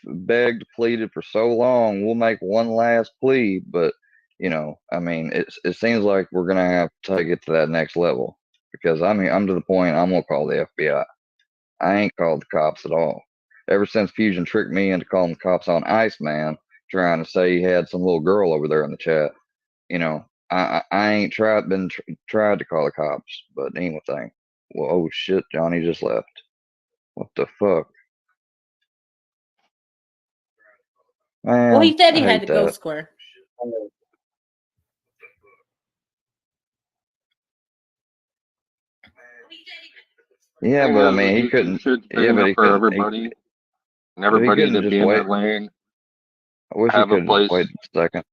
begged, pleaded for so long. We'll make one last plea, but I mean, it seems like we're gonna have to take it to that next level because I mean, I'm to the point I'm gonna call the FBI. I ain't called the cops at all. Ever since Fusion tricked me into calling the cops on Iceman, trying to say he had some little girl over there in the chat, I ain't tried to call the cops, but anything. Well, oh shit, Johnny just left. What the fuck? Man, Well, he said he I had hate to go that. square. Yeah, but I mean, he couldn't. Yeah, but he for couldn't. everybody and But he everybody couldn't to just be in their wait. lane. I wish he Have a couldn't just place. wait a second.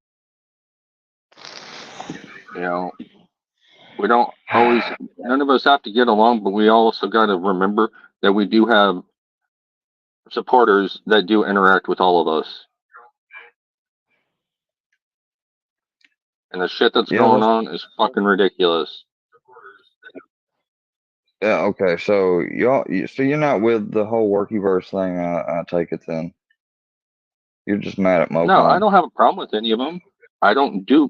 We don't always. None of us have to get along, but we also got to remember that we do have supporters that do interact with all of us. And the shit that's going on is fucking ridiculous. Yeah, okay. So so you're not with the whole workyverse thing. I take it then. You're just mad at No, I Mocon. don't have a problem with any of them. I don't do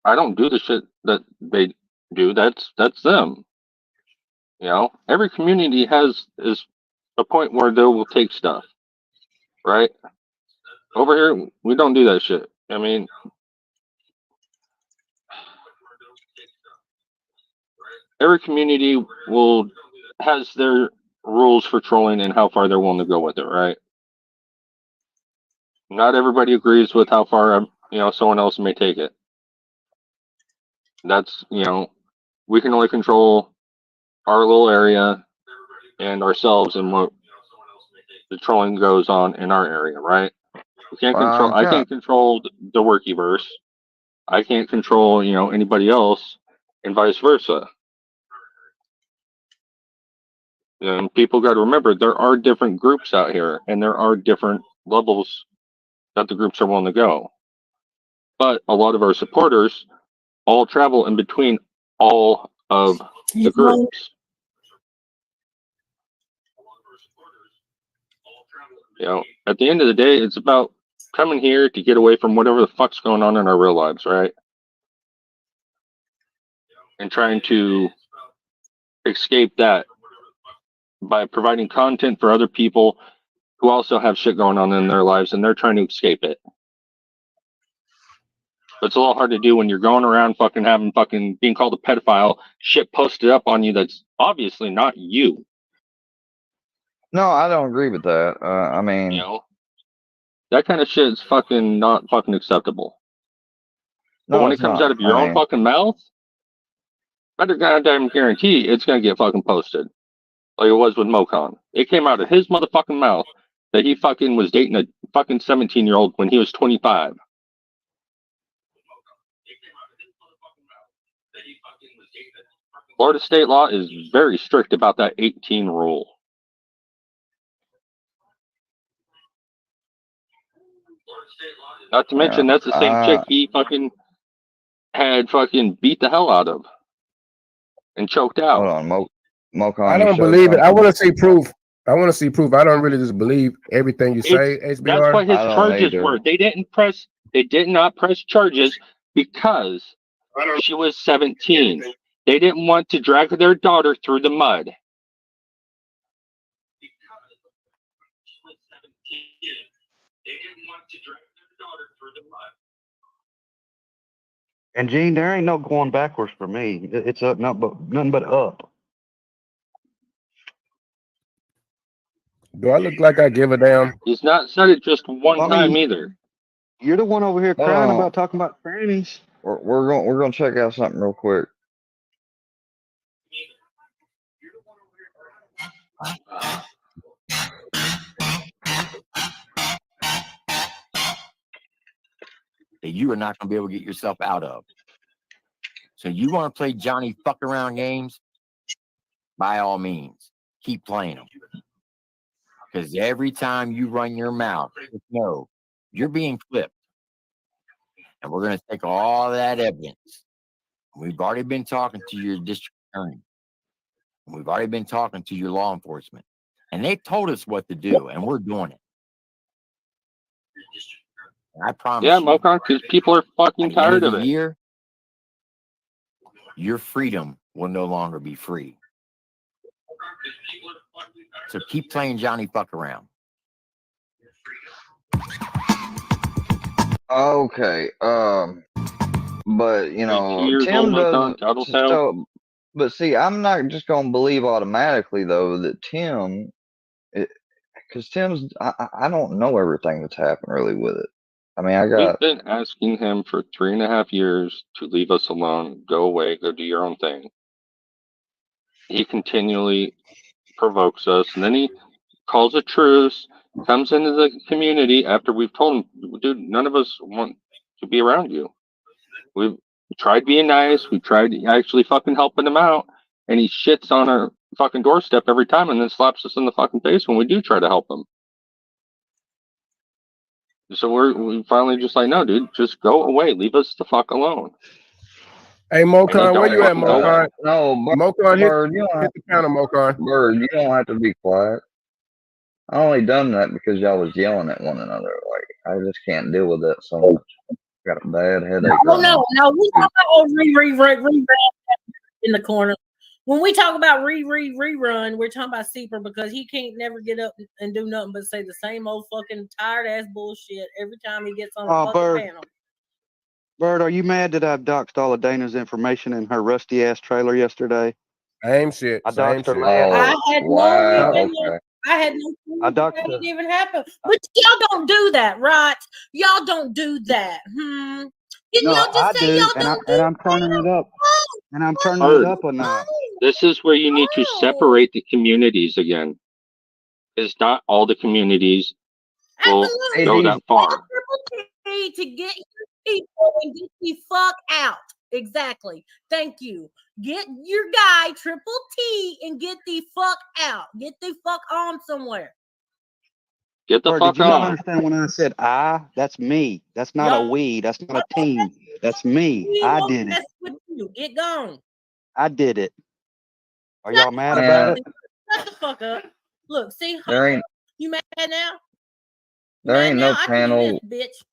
the shit that they do. That's them. You know, every community has is a point where they will take stuff, right? Over here, we don't do that shit. I mean, every community will has their rules for trolling and how far they're willing to go with it, right? Not everybody agrees with how far someone else may take it. That's we can only control our little area and ourselves and what the trolling goes on in our area, right? We can't control. I'm I kind can't control the workyverse. I can't control anybody else, and vice versa. And people got to remember there are different groups out here, and there are different levels that the groups are willing to go. But a lot of our supporters all travel in between all of the groups. At the end of the day, it's about coming here to get away from whatever the fuck's going on in our real lives, right? And trying to escape that by providing content for other people who also have shit going on in their lives and they're trying to escape it. But it's a little hard to do when you're going around having being called a pedophile, shit posted up on you that's obviously not you. No, I don't agree with that. I mean, that kind of shit is not acceptable. But no, when it's it comes not. out of your own mouth, better goddamn guarantee it's gonna get posted. Like it was with Mocon. It came out of his motherfucking mouth that he was dating a 17-year-old when he was 25. Florida state law is very strict about that 18 rule. Not to mention that's the same chick he had beat the hell out of and choked out. Hold on, Mocon, I you don't showed believe it. I something? want to see proof. I want to see proof. I don't really just believe everything you say, That's HBR. what his charges were. They did not press charges because she was 17. They didn't want to drag their daughter through the mud. And Gene, there ain't no going backwards for me. It's up, nothing but up. Do I look like I give a damn? He's not said it just one time either. You're the one over here Hold crying on. about talking about trannies. We're gonna check out something real quick. That you are not going to be able to get yourself out of. So you want to play Johnny fuck around games? By all means, keep playing them. Because every time you run your mouth, just know you're being clipped. And we're going to take all that evidence. We've already been talking to your district attorney. We've already been talking to your law enforcement. And they've told us what to do, and we're doing it. And I promise Yeah, you. Mocon, because people are fucking tired of it. Year, your freedom will no longer be free. So keep playing Johnny fuck around. Okay. But Tim doesn't. So, but see, I'm not just gonna believe automatically though that Tim, because Tim's. I don't know everything that's happened really with it. I mean, We've been asking him for 3.5 years to leave us alone, go away, go do your own thing. He continually provokes us, and then he calls a truce, comes into the community after we've told him, dude, none of us want to be around you. We've tried being nice, we tried actually helping him out, and he shits on our doorstep every time and then slaps us in the face when we do try to help him. So we finally just like, no, dude, just go away. Leave us the fuck alone. Hey, Mocon, where you at, Mocon? No, Mocon, Bird, you don't hit have the counter, Mocon. Bird, you don't have to be quiet. I only done that because y'all was yelling at one another. Like I just can't deal with that so much. Got a bad headache Oh right now. no, we talk about rerun in the corner. When we talk about rerun, we're talking about Seeper because he can't never get up and do nothing but say the same old fucking tired ass bullshit every time he gets on a Oh, fucking Bird. panel. Bird, are you mad that I doxed all of Dana's information in her rusty ass trailer yesterday? Same shit. I Same doxed her shit. land. I had wow, no okay. I had no clue I that doxed that her. didn't even happen. But y'all don't do that, right? Y'all don't do that. Didn't No, y'all just I say do, y'all and don't and do I'm turning it up, and I'm turning it Bird, up a notch. this is where you need to separate the communities again. Because not all the communities will go that far. To get your people and get the fuck out. Exactly. Thank you. Get your guy Triple T and get the fuck out. Get the fuck on somewhere. Get the Bird, fuck did you not on. understand when I said I? That's me. That's not a we. That's not a team. That's me. We I won't did mess it. with you. Get gone. I did it. Are y'all mad Man, about it? Shut the fuck up. Look, see, there ain't you mad now? You there mad ain't now? no I can do channel. this, bitch.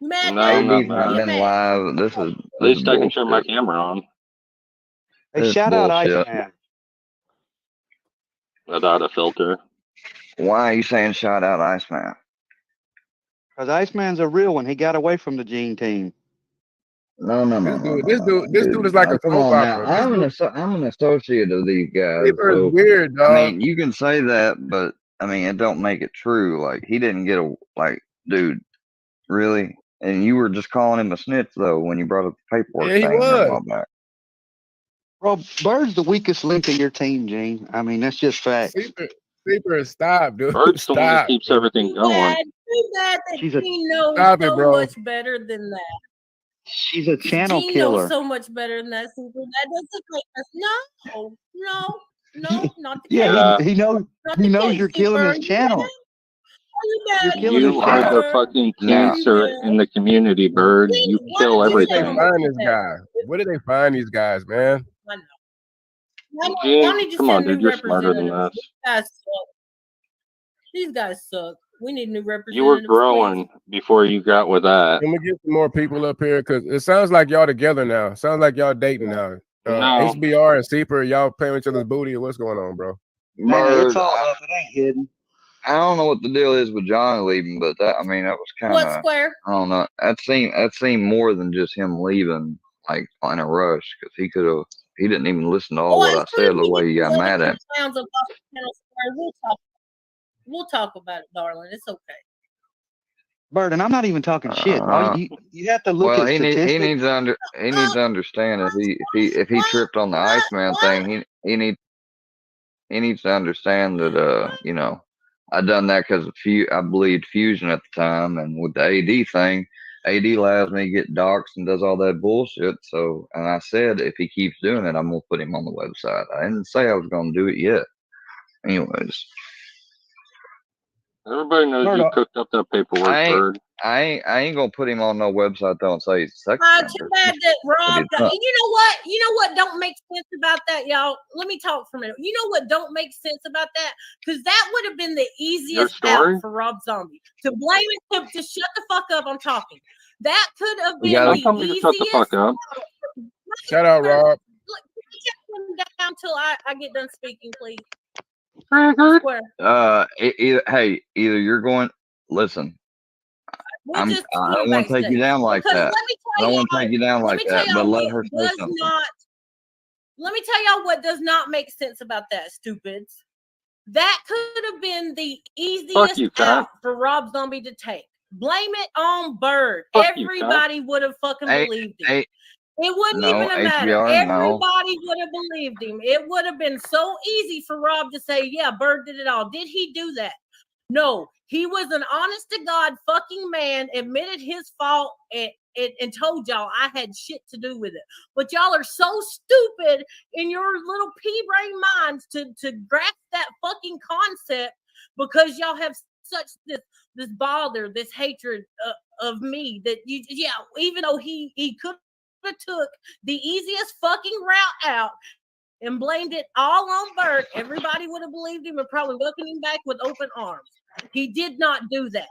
You mad No, now? I'm not AD's not mad. Get been mad. live. This At is least I can turn my bullshit. camera on Hey, This is shout out bullshit. Iceman. without a filter. Why are you saying shout out Iceman? Because Iceman's a real one. He got away from the Gene team. No, This dude is like a Come soap on now. opera. This dude, I'm an associate of these guys, Seeper is so weird, I dog. mean, you can say that, but I mean, it don't make it true. Like he didn't get a dude, really. And you were just calling him a snitch though when you brought up the paperwork Yeah, he thing here a was. while back. Bro, Bird's the weakest link in your team, Gene. I mean, that's just facts. Seeper, stop, dude. Bird's the one that Stop. keeps Dude. everything going. Too bad that She's a Gene knows Stop it, so bro. much better than that. she's a channel Gene knows killer. so much better than that. Super. That doesn't make us. No, not the Yeah, case. he knows Not he the knows case, you're killing Super. his channel. You're killing his You are channel. the Super. fucking Now, cancer in the community, Bird. You kill Where did they everything. find this guy? Where did they find these guys, man? I know. Y'all Gene, need to come on, send dude. new You're smarter than representatives. this. These guys suck. We need new You were representatives, please. growing before you got with that. Can we get some more people up here? Because it sounds like y'all together now. Sounds like y'all dating now. No. HBR and Seeper, y'all playing each other's booty. What's going on, bro? Man, it's Bird, all up. It ain't hidden. I don't know what the deal is with John leaving, but that was kind What of square? I don't know. That seemed more than just him leaving like in a rush because he didn't even listen to all Oh, what as I soon as said the we way get he these got other mad at me. clowns up off the panel square, we'll talk about it, darling. It's okay. Bird, and I'm not even talking shit. You have to look Well, at he statistics. needs to understand if he tripped on the Iceman thing, he needs to understand that I done that because I believed Fusion at the time, and with the AD thing, AD allows me to get doxxed and does all that bullshit. So, and I said if he keeps doing it, I'm gonna put him on the website. I didn't say I was gonna do it yet. Anyways, Everybody knows Bird, you cooked up that paperwork, Bird. I ain't gonna put him on no website though and say he's a sex Too offender. bad that Rob. he's not. You know what? You know what don't make sense about that, y'all. Let me talk for a minute. You know what don't make sense about that? Because that would have been the easiest out story? for Rob Zombie to blame it to shut the fuck up. I'm talking. That could have We been gotta- the Tell me to shut the easiest. fuck up. Shout out, Rob. Look, can you just come down till I get done speaking, please. Square. Either you're going. Listen, We'll I just put don't them want to take you backstage. down like Because that. I don't want to take you down like that. But let her say does something. not. Let me tell y'all what does not make sense about that, stupids. That could have been the easiest you, Kat. out for Rob Zombie to take. Blame it on Bird. Fuck you, Everybody would have fucking believed him. It wouldn't No, even have mattered. HBR, no. Everybody would have believed him. It would have been so easy for Rob to say, yeah, Bird did it all. Did he do that? No, he was an honest to God fucking man, admitted his fault, and told y'all I had shit to do with it. But y'all are so stupid in your little pea brain minds to grasp that fucking concept because y'all have such this hatred of me that even though he could have took the easiest fucking route out and blamed it all on Bird, everybody would have believed him and probably welcomed him back with open arms. He did not do that.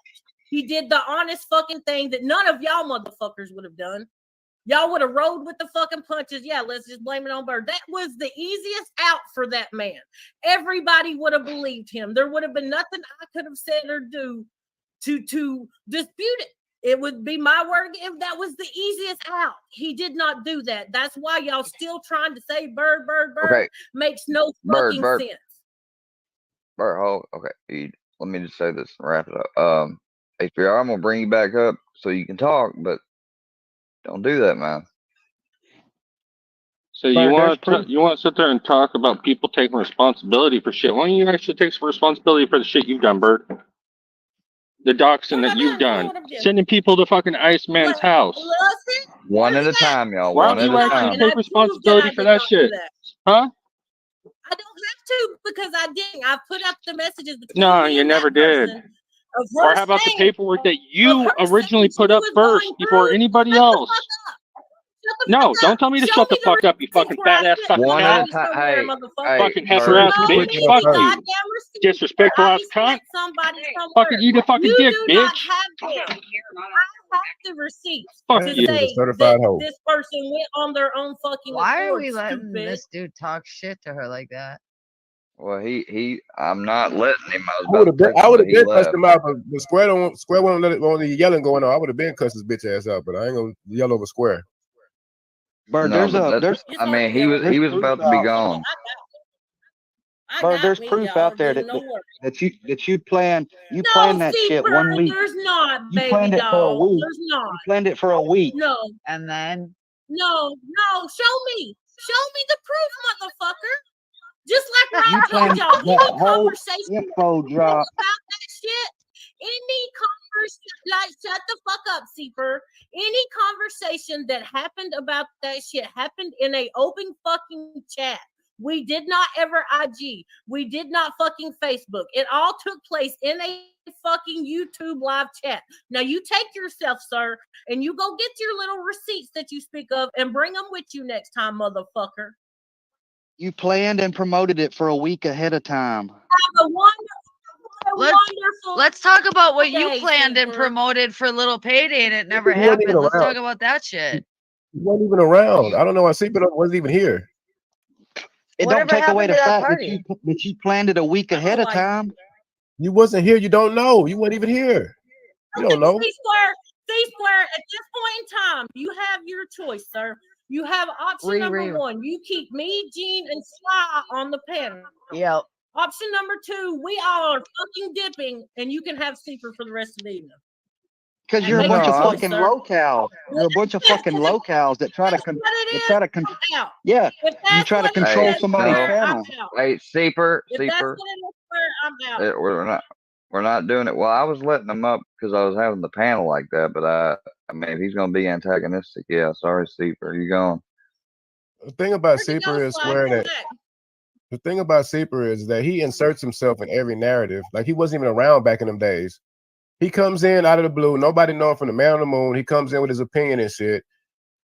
He did the honest fucking thing that none of y'all motherfuckers would have done. Y'all would have rolled with the fucking punches. Yeah, let's just blame it on Bird. That was the easiest out for that man. Everybody would have believed him. There would have been nothing I could have said or do to dispute it. It would be my word if that was the easiest out. He did not do that. That's why y'all still trying to say Bird Okay. makes no Bird, fucking Bird. sense. Bird, hold. Okay. Let me just say this and wrap it up. HBR, I'm gonna bring you back up so you can talk, but don't do that, man. So you want to sit there and talk about people taking responsibility for shit? Why don't you actually take some responsibility for the shit you've done, Bird? The doxing that you've done, sending people to fucking Iceman's house. One at a time, y'all. Why One don't at you a actually time. take responsibility for that shit? Huh? I don't have to because I didn't. I put up the messages. No, you never did. Or how about the paperwork that you originally put up first before anybody else? No, don't tell me to shut the fuck up, you fucking fat ass fucking One cat. at a time. Hey, Fucking heifer ass bitch. Fuck you. Disrespectful ass cunt. Fucking eat a fucking dick, bitch. I have the receipts Fuck to you. say Certified that hoe. this person went on their own fucking Why are accord, we letting stupid. this dude talk shit to her like that? Well, I'm not letting him. I was about to text I him, would but have he been cussed left. him out, but the Square won't let it on the yelling going on. I would have been cussed his bitch ass out, but I ain't gonna yell over Square. Bird, No, there's but there's I mean, he was about to be gone. Bird, there's proof out there that you planned that shit 1 week. There's not, You baby planned it for a doll. week. There's not. You planned it for a week. No. And then? No. Show me the proof, motherfucker. Just like You I told planned y'all, that any whole conversation info about drop. that shit, any conversation, like shut the fuck up, Seeper. Any conversation that happened about that shit happened in a open fucking chat. We did not ever IG. We did not fucking Facebook. It all took place in a fucking YouTube live chat. Now you take yourself, sir, and you go get your little receipts that you speak of and bring them with you next time, motherfucker. You planned and promoted it for a week ahead of time. Have a wonderful Let's talk about what you day, planned and Seeper. promoted for Little Payday and it never He wasn't even happened. Let's around. talk about that shit. He wasn't even around. I don't know why Seeper wasn't even here. It Whatever don't take away happened the to that fact party? that you planned it a week ahead of time. You wasn't here. You don't know. You weren't even here. You don't know. C-Square, at this point in time, you have your choice, sir. You have option number one. You keep me, Gene, and Sly on the panel. Yep. Option number two, we all are fucking dipping, and you can have Seeper for the rest of the evening. Because you're a bunch of fucking locals. You're a bunch of fucking locals that try to yeah. You try to control somebody's panel. Hey, Seeper. I'm out. We're not doing it. Well, I was letting him up because I was having the panel like that, but I mean, if he's gonna be antagonistic, yeah, sorry, Seeper, you going? The thing about Seeper is the thing about Seeper is that he inserts himself in every narrative. Like he wasn't even around back in them days. He comes in out of the blue. Nobody know him from the man on the moon. He comes in with his opinion and shit.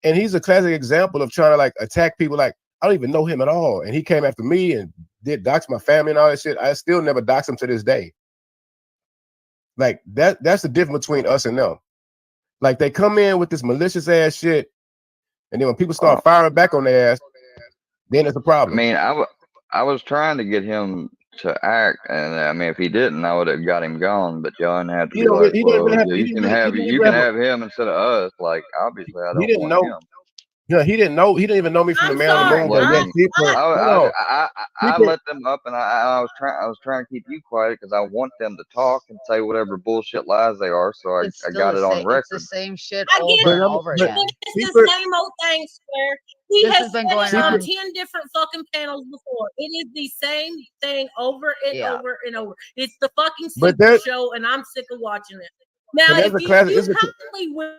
And he's a classic example of trying to like attack people like, I don't even know him at all. And he came after me and did dox my family and all that shit. I still never dox him to this day. Like that's the difference between us and them. Like they come in with this malicious ass shit. And then when people start firing back on their ass, then it's a problem. I mean, I was trying to get him to act, and I mean, if he didn't, I would have got him gone. But y'all didn't have to be like, well, you can have him instead of us. Like, obviously, I don't want him. Yeah, he didn't know. He didn't even know me from the man on the moon. But yet, I let them up, and I was trying to keep you quiet because I want them to talk and say whatever bullshit lies they are. So I got it on record. It's the same shit over and over again. It's the same old thing, Square. He This has has been said going it on on. 10 different fucking panels before. It is the same thing over and over and over. It's the fucking But Super there- show, and I'm sick of watching it. Now, And if there's a you classic- there's a- kindly would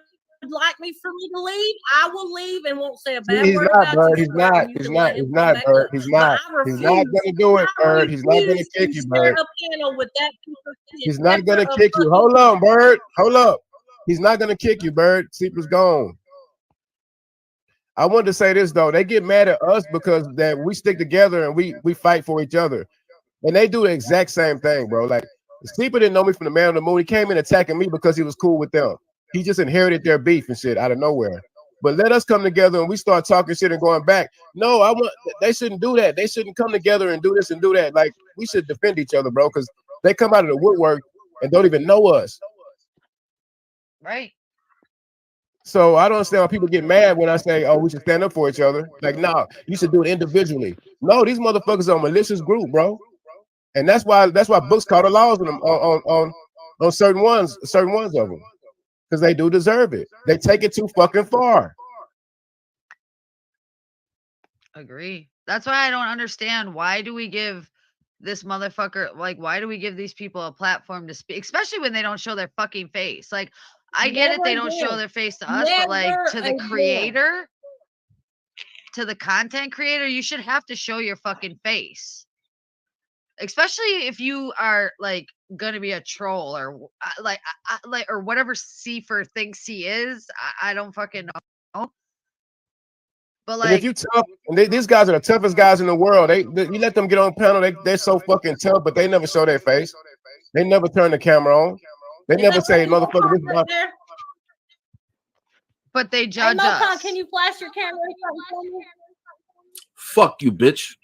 like me for me to leave, I will leave and won't say a bad He's word not, about Bird. you. He's Square, not. and you He's can not. let him He's come not, back Bird. up. He's But not. I He's not refuse. gonna do it, Bird. He's not gonna refuse kick to you, share Bird. a panel with that piece of shit. He's not gonna That's a kick you. fucking- Hold on, Bird. Hold up. He's not gonna kick you, Bird. Seeper's gone. I wanted to say this though. They get mad at us because that we stick together and we fight for each other. And they do the exact same thing, bro. Like Sleeper didn't know me from the Man on the Moon. He came in attacking me because he was cool with them. He just inherited their beef and shit out of nowhere. But let us come together and we start talking shit and going back. No, I want. They shouldn't do that. They shouldn't come together and do this and do that. Like we should defend each other, bro, because they come out of the woodwork and don't even know us. Right. So I don't understand why people get mad when I say, "Oh, we should stand up for each other." Like, no, you should do it individually. No, these motherfuckers are a malicious group, bro, and that's why books call the laws on them on certain ones of them because they do deserve it. They take it too fucking far. Agree. That's why I don't understand. Why do we give this motherfucker, like, why do we give these people a platform to speak, especially when they don't show their fucking face? Like, I get it, they don't show their face to us, but like to the creator, to the content creator, you should have to show your fucking face. Especially if you are like gonna be a troll or like or whatever Seifer thinks he is. I don't fucking know. But And if you tough, and these guys are the toughest guys in the world. You let them get on panel, they're so fucking tough, but they never show their face. They never turn the camera on. They never say, "Motherfucker, this is my." But they judge Hey, Mokan, us. can you flash your camera? Fuck you, bitch.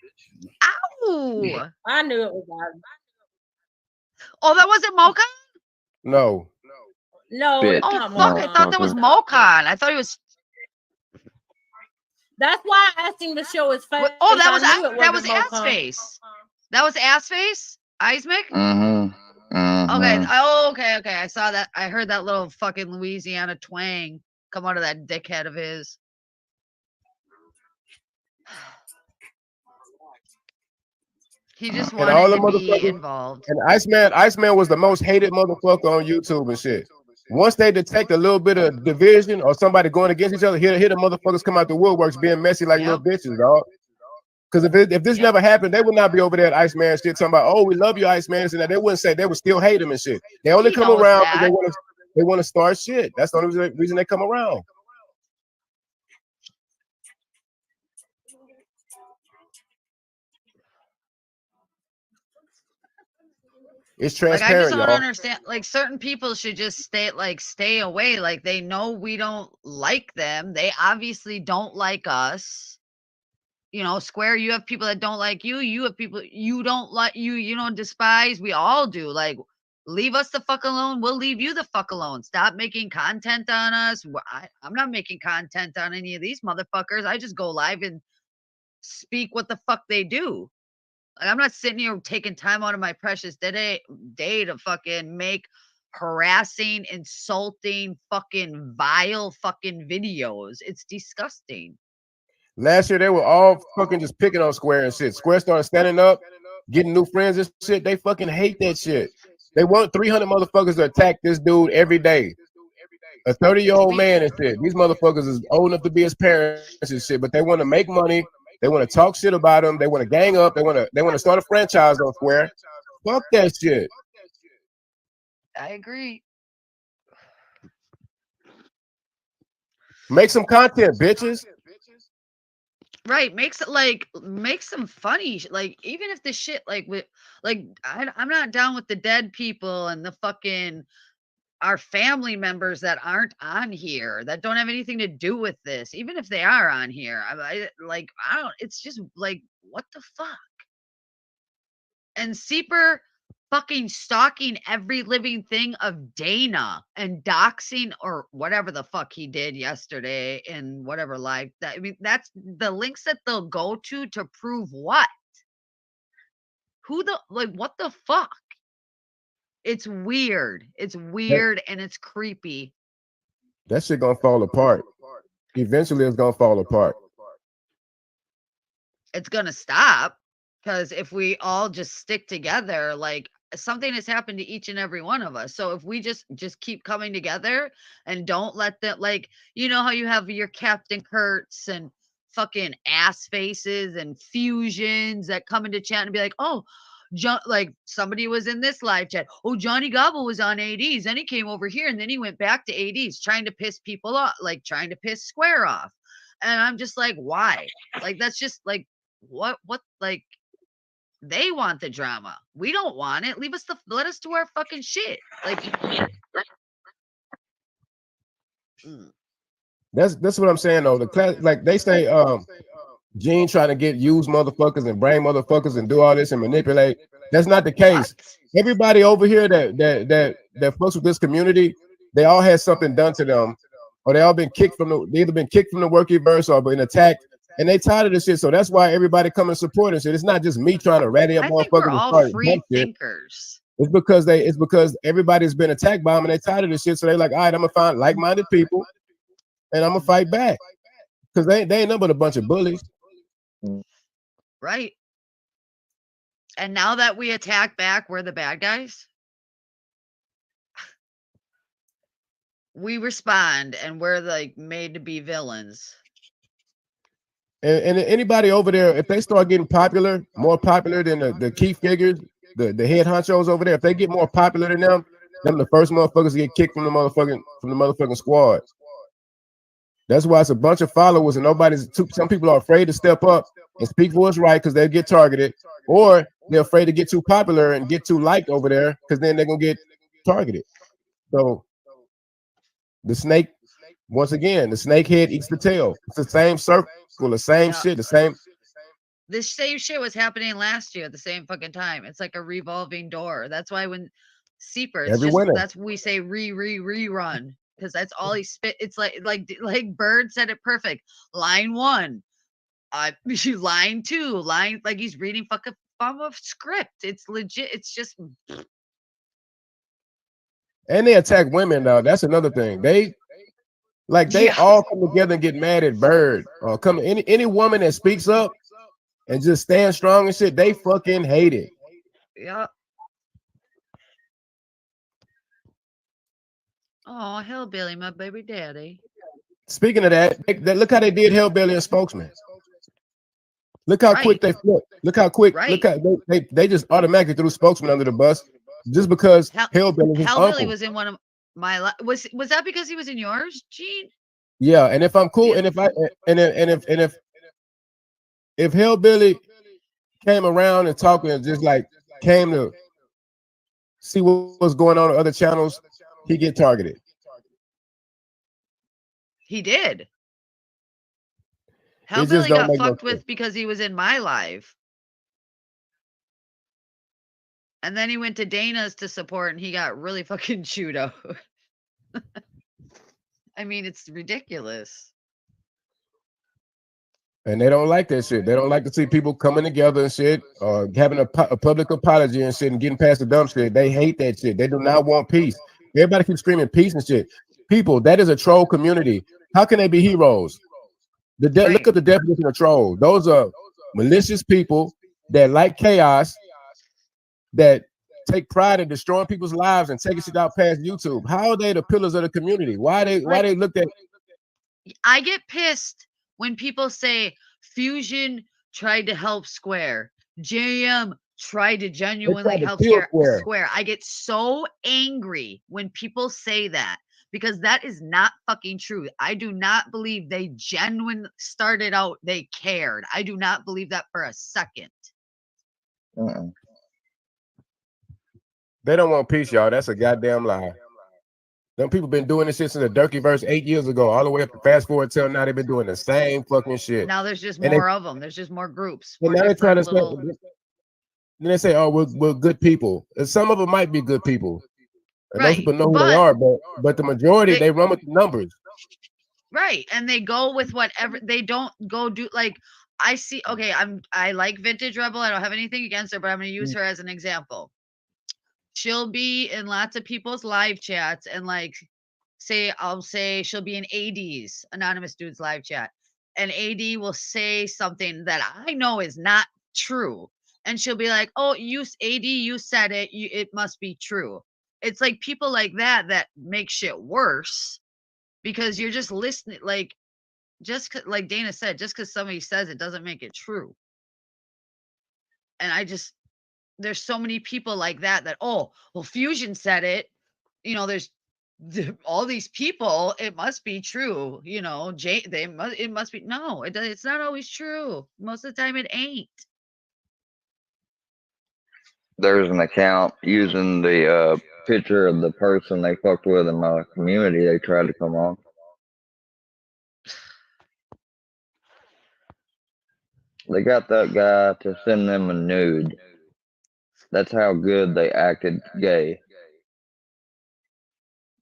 Ow! I knew it was Martin. Oh, that wasn't Mokan? No. No, Bitch. it's Oh not fuck! Mokan. I thought that was Mokan. I thought he was. That's why I asked him to show his face. Oh, that was Mokan. ass face. That was ass face. Isaac. Mm-hmm. Mm-hmm. Okay. Oh, okay. Okay. I saw that. I heard that little fucking Louisiana twang come out of that dickhead of his. He just And all wanted the to be motherfuckers involved. and Iceman was the most hated motherfucker on YouTube and shit. Once they detect a little bit of division or somebody going against each other, here the motherfuckers come out the woodworks being messy like little bitches, dog. Because if this never happened, they would not be over there at Iceman shit talking about, "Oh, we love you, Iceman," and that they wouldn't say. They would still hate him and shit. They only come around because they want to start shit. That's the only reason they come around. It's transparent, Like I just don't y'all. understand. Like certain people should just stay away. Like they know we don't like them. They obviously don't like us. You know, Square, you have people that don't like you. You have people you don't like you know, despise. We all do. Like, leave us the fuck alone. We'll leave you the fuck alone. Stop making content on us. I'm not making content on any of these motherfuckers. I just go live and speak what the fuck they do. Like, I'm not sitting here taking time out of my precious day to fucking make harassing, insulting, fucking vile fucking videos. It's disgusting. Last year they were all fucking just picking on Square and shit. Square started standing up, getting new friends and shit. They fucking hate that shit. They want 300 motherfuckers to attack this dude every day. A 30-year-old man and shit. These motherfuckers is old enough to be his parents and shit, but they want to make money. They want to talk shit about him. They want to gang up. They want to start a franchise on Square. Fuck that shit. I agree. Make some content, bitches. Right, makes some funny like even if the shit like with like I'm not down with the dead people and the fucking our family members that aren't on here that don't have anything to do with this, even if they are on here. I don't. It's just like what the fuck. And Seeper fucking stalking every living thing of Dana and doxing or whatever the fuck he did yesterday in whatever live that I mean that's the links that they'll go to prove what? Who the like what the fuck? It's weird. It's weird and it's creepy. That shit gonna fall apart. Eventually it's gonna fall apart. It's gonna stop because if we all just stick together, like something has happened to each and every one of us. So if we just keep coming together and don't let that, like, you know how you have your Captain Kurtz and fucking ass faces and fusions that come into chat and be like, oh, like somebody was in this live chat. Oh, Johnny Gobble was on ADs. Then he came over here and then he went back to ADs trying to piss people off, like trying to piss Square off. And I'm just like, why? Like, that's just like, what, like, they want the drama. We don't want it. Let us do our fucking shit. Like, That's what I'm saying though. The class, like they say, Gene trying to get used motherfuckers and bring motherfuckers and do all this and manipulate. That's not the case. Everybody over here that fucks with this community, they all had something done to them, or they all been kicked from the. They either been kicked from the workiverse or been attacked, and they tired of this shit. So that's why everybody come and support and shit. It's not just me trying to ratty up I think we're motherfuckers and all start free dumb shit. thinkers. It's because everybody's been attacked by them and they tired of this shit. So they like, all right, I'm gonna find like-minded people and I'm gonna fight back. Because they ain't nothing but a bunch of bullies. Right. And now that we attack back, we're the bad guys. We respond and we're like made to be villains. And anybody over there, if they start getting popular, more popular than the key figures, the head honchos over there, if they get more popular than them the first motherfuckers get kicked from the motherfucking squad. That's why it's a bunch of followers and some people are afraid to step up and speak for what's right because they get targeted, or they're afraid to get too popular and get too liked over there because then they're gonna get targeted. So the snake, once again, the snake head eats the tail. It's the same circle, the same shit, the same. This same shit was happening last year at the same fucking time. It's like a revolving door. That's why when Seeper, Every winter. that's we say rerun because that's all he spit. It's like Bird said it perfect. Line 1, line 2, line like he's reading fucking from a script. It's legit. It's just. And they attack women now. That's another thing. They all come together and get mad at Bird or come any woman that speaks up and just stand strong and shit. They fucking hate it. Yeah. Oh, Hillbilly, my baby daddy. Speaking of that, look how they did Hillbilly and Spokesman. Look how quick they flipped. Look how quick. Look how they just automatically threw Spokesman under the bus just because Hillbilly was his uncle. Was in one of my was that because he was in yours, Gene? Yeah, and if I'm cool, and if Hillbilly came around and talking and just like came to see what's going on other channels, he get targeted. He did. Hellbilly got fucked with because he was in my live. And then he went to Dana's to support and he got really fucking chewed out. I mean, it's ridiculous. And they don't like that shit. They don't like to see people coming together and shit, or having a public apology and shit and getting past the dumb shit. They hate that shit. They do not want peace. Everybody keeps screaming peace and shit. People, that is a troll community. How can they be heroes? Look at the definition of troll. Those are malicious people that like chaos, that take pride in destroying people's lives and taking shit out past YouTube. How are they the pillars of the community? Why they looked at? I get pissed when people say Fusion tried to help Square. JM tried to genuinely help Square. I get so angry when people say that because that is not fucking true. I do not believe they genuinely started out, they cared. I do not believe that for a second. They don't want peace, y'all. That's a goddamn lie. Them people been doing this shit since the Durkee-verse 8 years ago, all the way up to fast forward till now. They've been doing the same fucking shit. Now there's just more of them. There's just more groups. And now they try to say, then they say, "Oh, we're good people." And some of them might be good people, and those people know who they are. But the majority, they run with the numbers. Right, and they go with whatever. They don't go do like I see. Okay, I like Vintage Rebel. I don't have anything against her, but I'm going to use her as an example. She'll be in lots of people's live chats and like I'll say she'll be in AD's anonymous dude's live chat, and AD will say something that I know is not true, and she'll be like, "Oh, AD, you said it. It must be true." It's like people like that make shit worse because you're just listening. Like like Dana said, just because somebody says it doesn't make it true. And there's so many people like that, oh, well, Fusion said it. You know, there's all these people, it must be true. You know, it must be. No, it's not always true. Most of the time it ain't. There's an account using the picture of the person they fucked with in my community. They tried to come on. They got that guy to send them a nude. That's how good they acted gay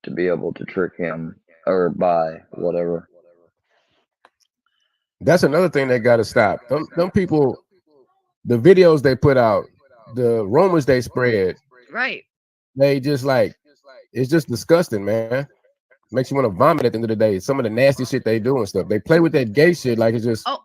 to be able to trick him or buy whatever. That's another thing that got to stop. Them people, the videos they put out, the rumors they spread, right? They just like, it's just disgusting, man. Makes you want to vomit at the end of the day. Some of the nasty shit they do and stuff. They play with that gay shit like it's just. Oh,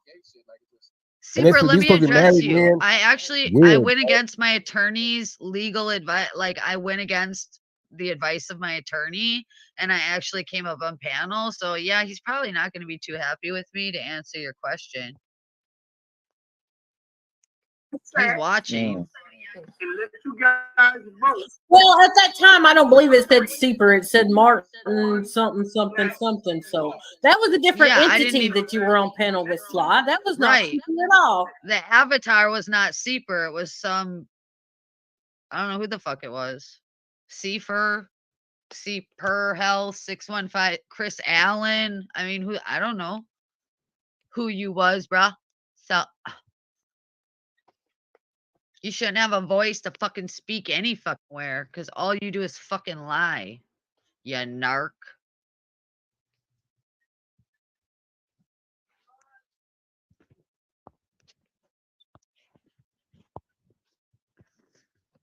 And Seaper, let these me supposed to be address married you. men. I Weird. went against my attorney's legal advice. Like, I went against the advice of my attorney, and I actually came up on panel. So yeah, he's probably not going to be too happy with me to answer your question. He's watching. Well, at that time, I don't believe it said Seeper. It said Martin something something something. So that was a different Yeah, I didn't entity even- that you were on panel with, Sly. That was not Right. Seeper at all. The avatar was not Seeper. It was some. I don't know who the fuck it was. Seeper Hell 615 Chris Allen. I mean, who? I don't know who you was, bruh. So you shouldn't have a voice to fucking speak any fucking where, because all you do is fucking lie. You narc.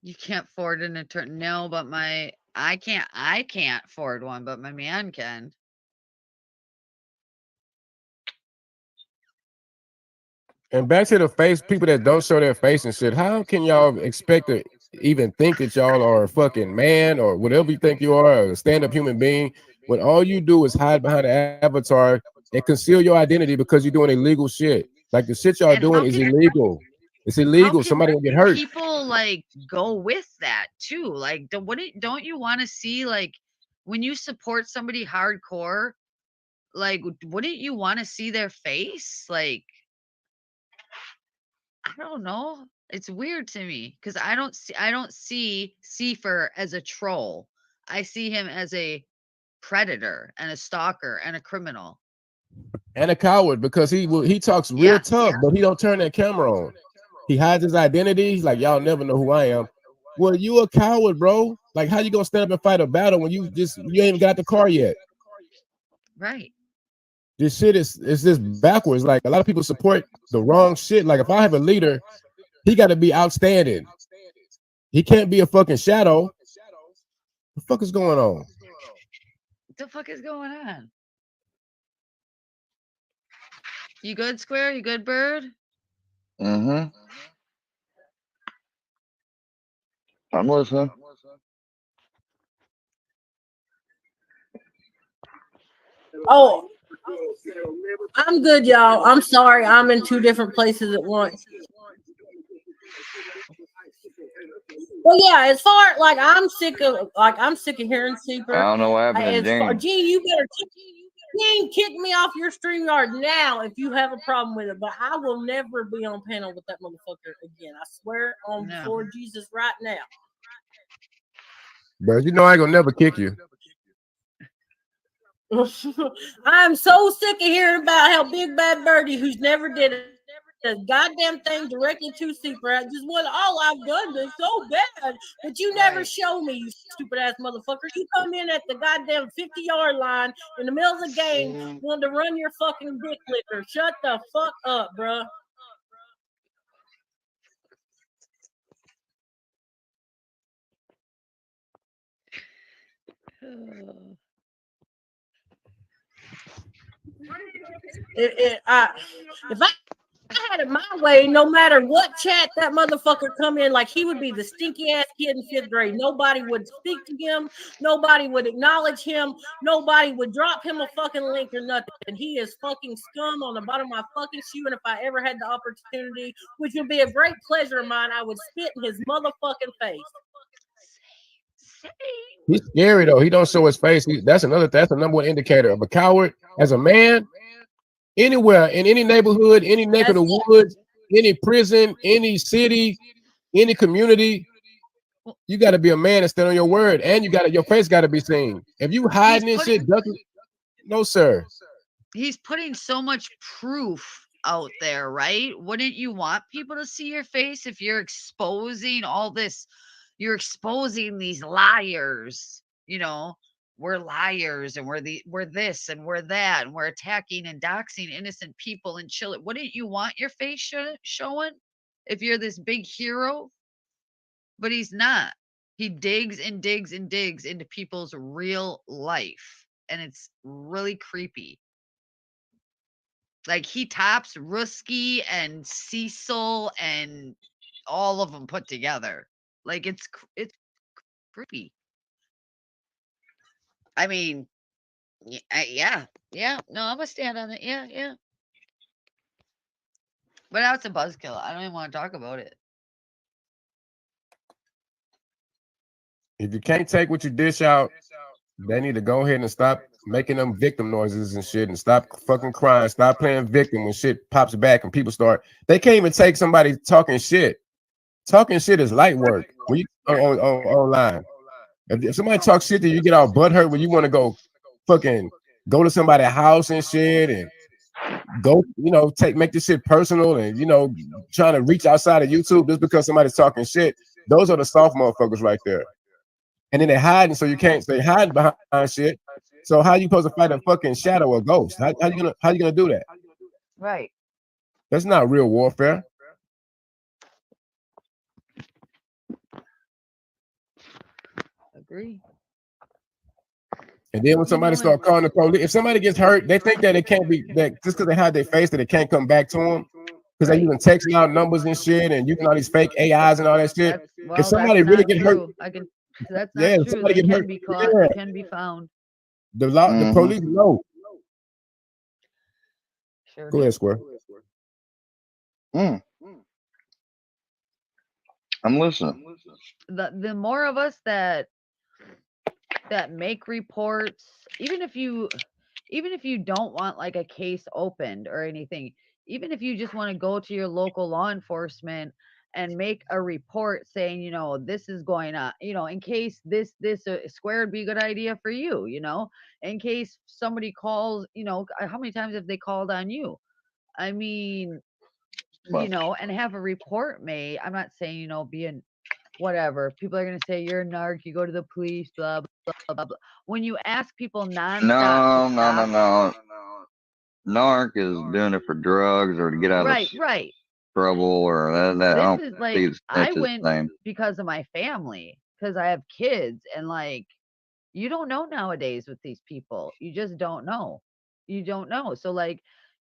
You can't forward an attorney. No, but I can't forward one, but my man can. And back to the face, people that don't show their face and shit. How can y'all expect to even think that y'all are a fucking man or whatever you think you are, a stand-up human being, when all you do is hide behind an avatar and conceal your identity because you're doing illegal shit? Like the shit y'all And doing how is can- illegal. It's How illegal. can Somebody will get hurt. people like go with that too? Like, don't you want to see, like, when you support somebody hardcore, like, wouldn't you want to see their face? Like, I don't know. It's weird to me because I don't see Seifer as a troll. I see him as a predator and a stalker and a criminal. And a coward because he talks real tough, but he don't turn that camera on. He hides his identity. He's like, y'all never know who I am. Well, you a coward, bro. Like, how you gonna stand up and fight a battle when you ain't even got the car yet? Right. This shit is just backwards. Like, a lot of people support the wrong shit. Like, if I have a leader, he got to be outstanding. He can't be a fucking shadow. What the fuck is going on? What the fuck is going on? You good, Square? You good, Bird? Mm-hmm. I'm listening. Oh, I'm good, y'all. I'm sorry. I'm in two different places at once. Well, yeah, as far like I'm sick of hearing Super. I don't know what happened to James. Gene, you better kick me off your StreamYard now if you have a problem with it. But I will never be on panel with that motherfucker again. I swear on before Jesus right now. But you know I ain't gonna never kick you. I'm so sick of hearing about how Big Bad Birdie, who's never did a goddamn thing directly to Super, just what all I've done is so bad, but you never show me, you stupid ass motherfucker. You come in at the goddamn 50-yard line in the middle of the game, wanting to run your fucking dick licker. Shut the fuck up, bruh. If I had it my way, no matter what chat that motherfucker come in, like he would be the stinky ass kid in 5th grade. Nobody would speak to him. Nobody would acknowledge him. Nobody would drop him a fucking link or nothing. And he is fucking scum on the bottom of my fucking shoe. And if I ever had the opportunity, which would be a great pleasure of mine, I would spit in his motherfucking face. saying. He's scary though. He don't show his face. That's the number one indicator of a coward. As a man, anywhere in any neighborhood, any neck of the woods, any prison, any city, any community, you got to be a man and stand on your word, and your face got to be seen. If you hiding and shit, no sir. He's putting so much proof out there, right? Wouldn't you want people to see your face if you're exposing all this? You're exposing these liars, you know. We're liars and we're this and we're that and we're attacking and doxing innocent people and children. Wouldn't you want your face showing if you're this big hero? But he's not. He digs and digs and digs into people's real life, and it's really creepy. Like he tops Ruski and Cecil and all of them put together. Like it's creepy. I mean, yeah. No, I'm gonna stand on it. Yeah. But now it's a buzzkill. I don't even want to talk about it. If you can't take what you dish out, they need to go ahead and stop making them victim noises and shit, and stop fucking crying. Stop playing victim when shit pops back and people start. They can't even take somebody talking shit. Talking shit is light work when you online. If somebody talks shit, then you get all butthurt when you want to go to somebody's house and shit and go, make this shit personal and trying to reach outside of YouTube just because somebody's talking shit. Those are the soft motherfuckers right there. And then they're hiding, so you can't stay hiding behind shit. So how you supposed to fight a fucking shadow or ghost? How you gonna do that? Right. That's not real warfare. Agree. And then when somebody start calling the police, if somebody gets hurt, they think that it can't be that just because they hide their face that it can't come back to them. Because they even texting out numbers and shit and using all these fake AIs and all that shit. Well, if somebody really get hurt, that's not true. They can be caught. They can be found. The police know. Sure. Go ahead, Square. I'm listening. The more of us that make reports, even if you don't want like a case opened or anything, even if you just want to go to your local law enforcement and make a report saying, this is going on, in case this Square would be a good idea for you, in case somebody calls, how many times have they called on you? I mean, and have a report made. I'm not saying, being whatever. People are going to say you're a narc, you go to the police, blah, blah, blah, blah. When you ask people nonstop. No. Narc is doing it for drugs or to get out of trouble or that. This is like, I went because of my family, because I have kids, and like, you don't know nowadays with these people. You just don't know. You don't know. So like,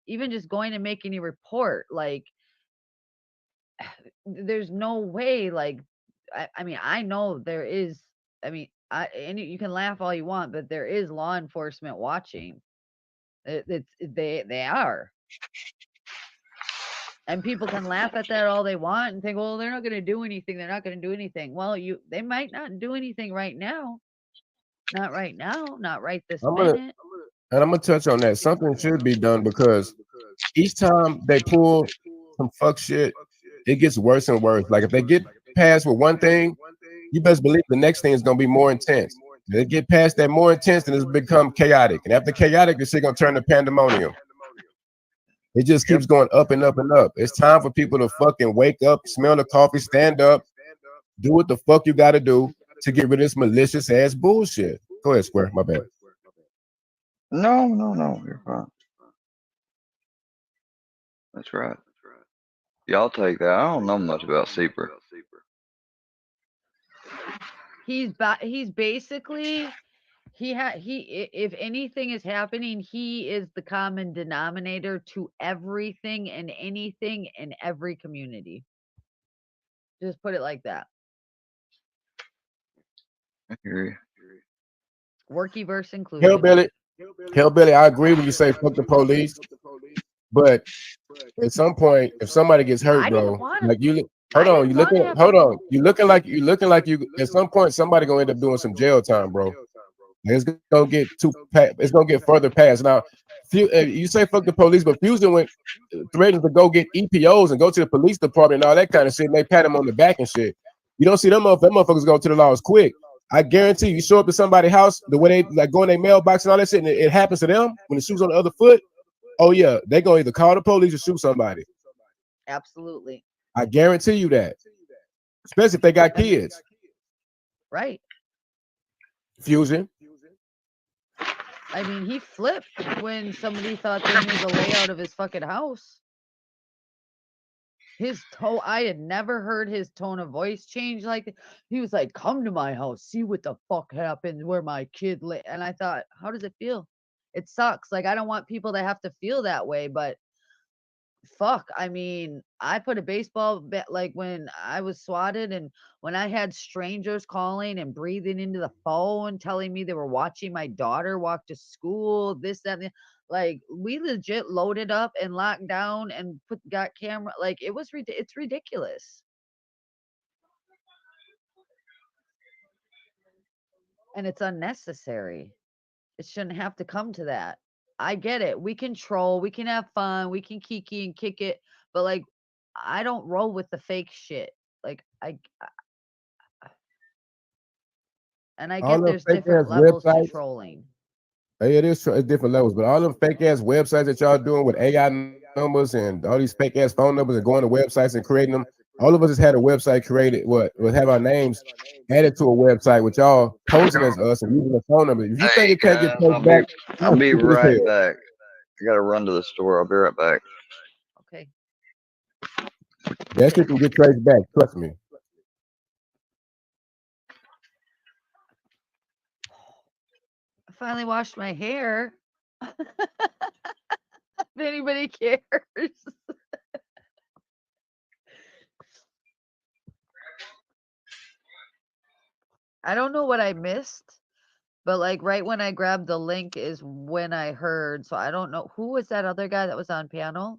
even just going and making a report, like, there's no way, like, I mean, I know there is, and you can laugh all you want, but there is law enforcement watching. They are. And people can laugh at that all they want and think, well, they're not going to do anything. They're not going to do anything. Well, they might not do anything right now. Not right now. Not right this minute. And I'm gonna touch on that. Something should be done because each time they pull some fuck shit, it gets worse and worse. Like if they get past with one thing, you best believe the next thing is gonna be more intense. If they get past that more intense, then it's become chaotic. And after chaotic, this shit gonna turn to pandemonium. It just keeps going up and up and up. It's time for people to fucking wake up, smell the coffee, stand up, do what the fuck you gotta do to get rid of this malicious ass bullshit. Go ahead, Square. My bad. No. You're fine. That's right. Y'all take that. I don't know much about Seeper. He's basically if anything is happening, he is the common denominator to everything and anything in every community. Just put it like that. I hear you. Workyverse included. Hillbilly, I agree when you say fuck the police, but at some point, if somebody gets hurt, bro, like you Hold on, you looking? Hold on, you looking like you. At some point, somebody gonna end up doing some jail time, bro. It's gonna get it's gonna get further past now. You say fuck the police, but Fusion went threatened to go get EPOs and go to the police department and all that kind of shit. And they pat him on the back and shit. You don't see them motherfuckers go to the laws quick. I guarantee you show up to somebody's house, the way they like go in their mailbox and all that shit, and it happens to them when the shoe's on the other foot. Oh yeah, they gonna either call the police or shoot somebody. Absolutely. I guarantee you that. Especially if they got kids. Right. Fusion. I mean, he flipped when somebody thought they knew the layout of his fucking house. His tone, I had never heard his tone of voice change like that. He was like, "Come to my house, see what the fuck happened where my kid lay." And I thought, how does it feel? It sucks. Like, I don't want people to have to feel that way, but fuck, I mean, I put a baseball bat, like when I was swatted and when I had strangers calling and breathing into the phone telling me they were watching my daughter walk to school, this, that, and the, like, we legit loaded up and locked down and got camera, like, it's ridiculous. And it's unnecessary. It shouldn't have to come to that. I get it. We can troll, we can have fun, we can kiki and kick it, but like, I don't roll with the fake shit. Like, and I All get them there's fake different ass levels to websites. trolling. It is different levels, but all them fake ass websites that y'all doing with AI numbers and all these fake ass phone numbers and going to websites and creating them. All of us has had a website created. What would have our names added to a website with y'all posing as us and using the phone number. If you think Hey it can't get guys, traced back, I'll you're be stupid as right hell. back. I gotta run to the store. I'll be right back. Okay. That shit can get traced back. Trust me. I finally washed my hair. If anybody cares. I don't know what I missed, but like right when I grabbed the link is when I heard. So I don't know who was that other guy that was on panel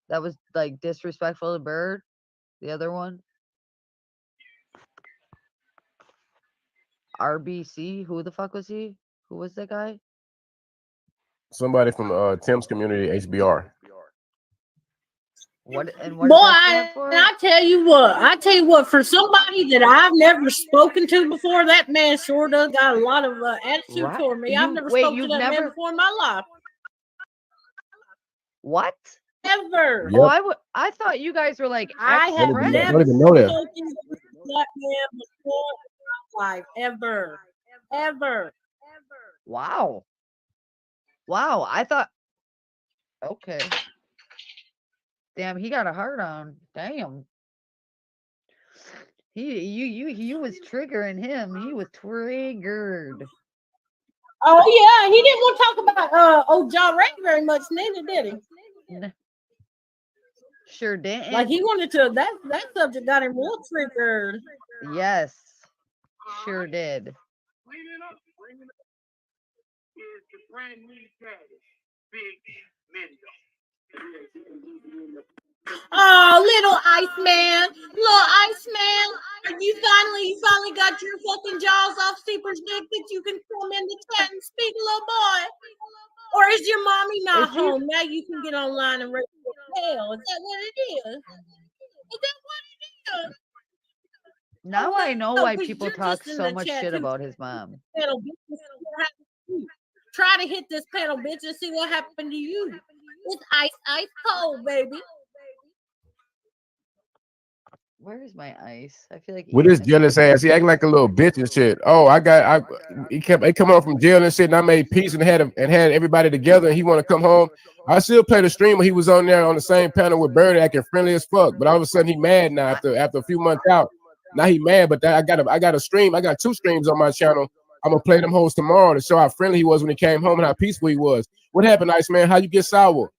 that was like disrespectful to Bird, the other one. RBC, who the fuck was he? Who was that guy? Somebody from Tim's community, HBR. What does Boy, that stand for? I tell you what, for somebody that I've never spoken to before, that man sure does got a lot of attitude Right. toward me. I've never spoken to that man before in my life. What? Ever. Oh, I thought you guys were like I have ex-friends. never spoken to that man before in my life. Ever. Ever. Wow. Wow. I thought, okay. Damn, he got a heart on. Damn. He was triggering him. He was triggered. Oh yeah, he didn't want to talk about old John Ray very much, neither did he? Sure didn't. Like he wanted to. That subject got him real triggered. Yes, sure did. Oh, little Iceman, you finally got your fucking jaws off Steeper's dick that you can come in the chat and speak, little boy. Or is your mommy not home? Now you can get online and raise your hell. Is that what it is? Is that what it is? Now I know why people talk just in so the much chat shit too. about his mom. Try to hit this panel, bitch, and see what happened to you. It's ice cold, baby. Where's my ice? I feel like With his jealous ass, he acting like a little bitch and shit. Oh, he come home from jail and shit, and I made peace and had everybody together, and he want to come home. I still play the stream when he was on there on the same panel with Bird acting friendly as fuck. But all of a sudden he mad now after a few months out. Now he mad, but I got a stream. I got 2 streams on my channel. I'm gonna play them hoes tomorrow to show how friendly he was when he came home and how peaceful he was. What happened, Iceman? How you get sour?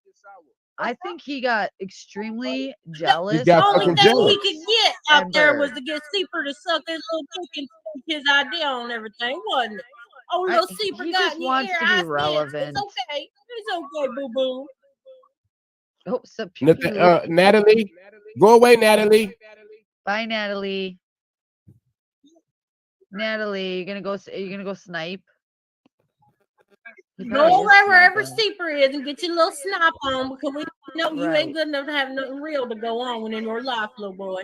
I think he got extremely jealous. got The only fucking thing jealous. he could get out there was to get Seeper to suck his little dick and speak his idea on everything, wasn't it? Oh, little Seeper he got just in your wants ear. to be I said, relevant. it's okay. It's okay, boo boo. Oh, so Natalie, Go away, Natalie. Bye, Natalie. Natalie, you gonna go? Are you gonna go snipe? Go over wherever Steeper is and get your little snap on because we know you ain't good enough to have nothing real to go on in your life, little boy.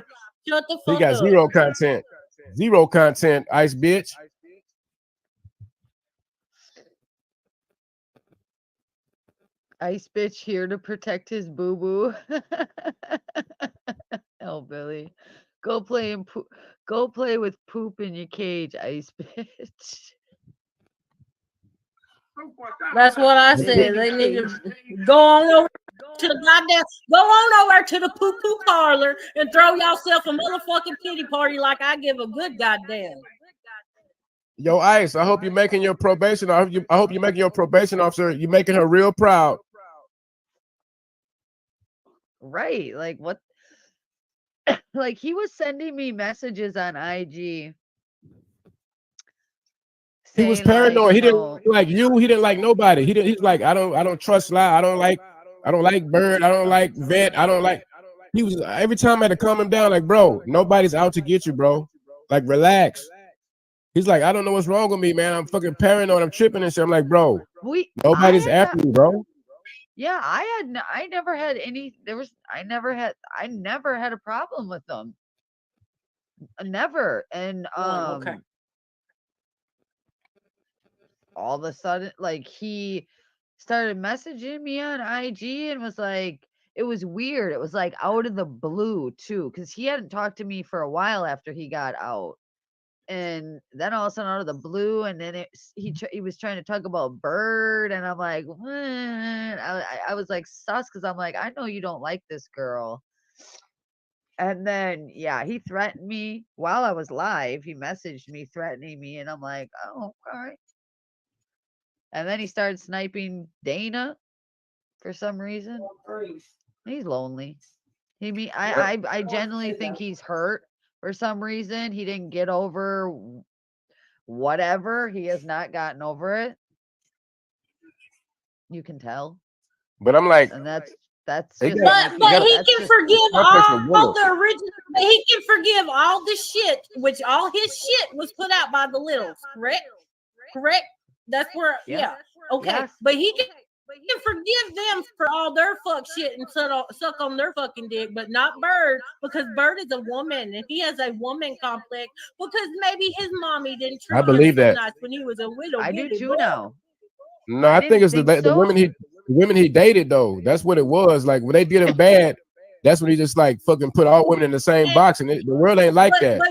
Shut the He fuck got up. zero content. Zero content, ice bitch. Ice bitch here to protect his boo boo. Oh, Billy, go play and go play with poop in your cage, ice bitch. That's what I said. They need to go on over to the goddamn, go on over to the poo poo parlor and throw yourself a motherfucking pity party like I give a good goddamn. Yo, Ice, I hope you're making your probation. I hope you're making your probation officer. You're making her real proud. Right, like what? Like he was sending me messages on IG. He was Saying, paranoid. like, He you didn't know, like you. He didn't like nobody. He's like, I don't trust Sly. I don't like Bird. I don't like Vet. I don't like. He was every time I had to calm him down. Like, bro, nobody's out to get you, bro. Like, relax. He's like, I don't know what's wrong with me, man. I'm fucking paranoid. I'm tripping and shit. I'm like, bro, nobody's after you, bro. Yeah, I never had any. I never had a problem with them. Never. And okay. all of a sudden, like he started messaging me on IG and was like, it was weird. It was like out of the blue too, because he hadn't talked to me for a while after he got out. And then all of a sudden out of the blue, and then he was trying to talk about Bird, and I'm like, what? I was like sus because I'm like, I know you don't like this girl. And then yeah, he threatened me while I was live. He messaged me threatening me, and I'm like, oh, all right. And then he started sniping Dana for some reason. He's lonely. I genuinely think he's hurt for some reason. He didn't get over whatever. He has not gotten over it. You can tell. But I'm like, and that's But he can forgive all the original. He can forgive all the shit, which all his shit was put out by the Littles. Correct. That's where. Yeah. Okay. Yes. But he can forgive them for all their fuck shit and suck on their fucking dick, but not Bird, because Bird is a woman and he has a woman complex because maybe his mommy didn't treat I believe him so that. nice when he was a widow. I do too now. No, I think it's the women he dated though. That's what it was. Like when they did him bad, that's when he just like fucking put all women in the same box, and the world ain't like that. But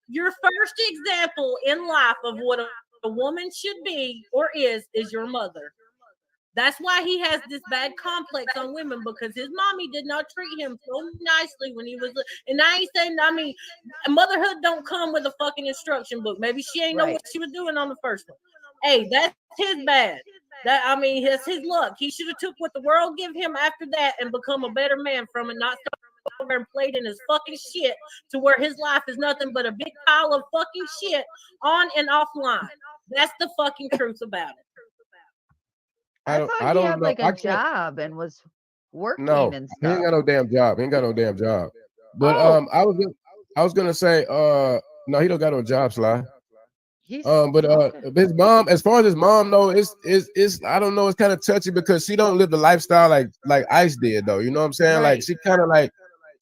your first example in life of what a woman should be or is your mother. That's why he has this bad complex on women, because his mommy did not treat him so nicely when he was. And I ain't saying, I mean, motherhood don't come with a fucking instruction book. Maybe she ain't know what she was doing on the first one. Hey, that's his bad. It's his luck. He should have took what the world give him after that and become a better man from it, not start over and played in his fucking shit to where his life is nothing but a big pile of fucking shit on and offline. That's the fucking truth about it. I thought he had like a job and was working and He stuff. ain't got no damn job. He ain't got no damn job. But I was gonna say, no, he don't got no job, Sly. But his mom, as far as his mom, though, it's I don't know, it's kind of touchy because she don't live the lifestyle like Ice did, though. You know what I'm saying? Like she kind of like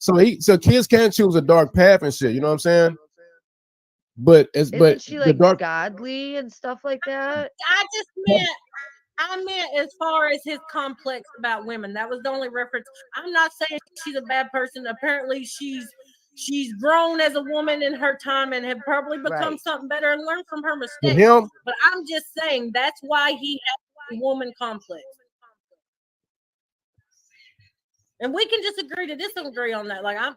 so kids can choose a dark path and shit. You know what I'm saying? But Isn't she like godly and stuff like that? I meant as far as his complex about women. That was the only reference. I'm not saying she's a bad person. Apparently, she's grown as a woman in her time and have probably become something better and learned from her mistakes. But I'm just saying that's why he has a woman complex. And we can disagree to disagree on that. Like I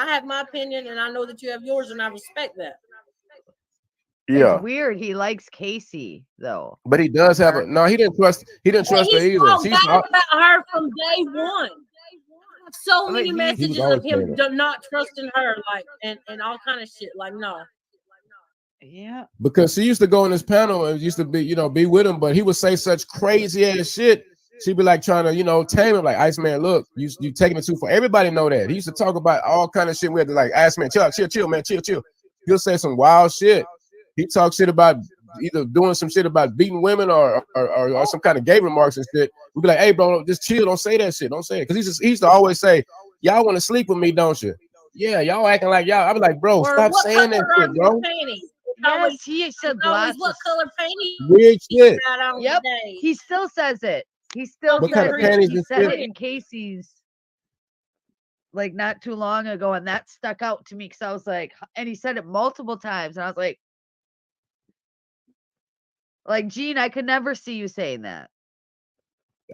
have my opinion, and I know that you have yours, and I respect that. Yeah. It's weird. He likes Casey though. But he does have he didn't trust her either. He's about her from day one. So many messages of him not trusting her, like and all kind of shit. Like no. Yeah. Because she used to go on this panel and used to be with him, but he would say such crazy ass shit. she be like trying to, you know, tame him. Like, Iceman, look, you taking it too far. Everybody know that. He used to talk about all kind of shit. We had to like, Iceman, chill, man, chill. He'll say some wild shit. He talks shit about either doing some shit about beating women or some kind of gay remarks and shit. We'd be like, hey, bro, just chill. Don't say that shit. Don't say it. Because he used to always say, y'all want to sleep with me, don't you? Yeah, y'all acting like y'all. I be like, bro, Or stop what saying that color are shit, your bro. panties? Yes, he said Always glasses. what color panties Weird shit. got on Yep, today? he still says it. He still What kind says of it. panties He and said shit? it in Casey's like not too long ago, and that stuck out to me because I was like, and he said it multiple times, and I was like, Gene, I could never see you saying that.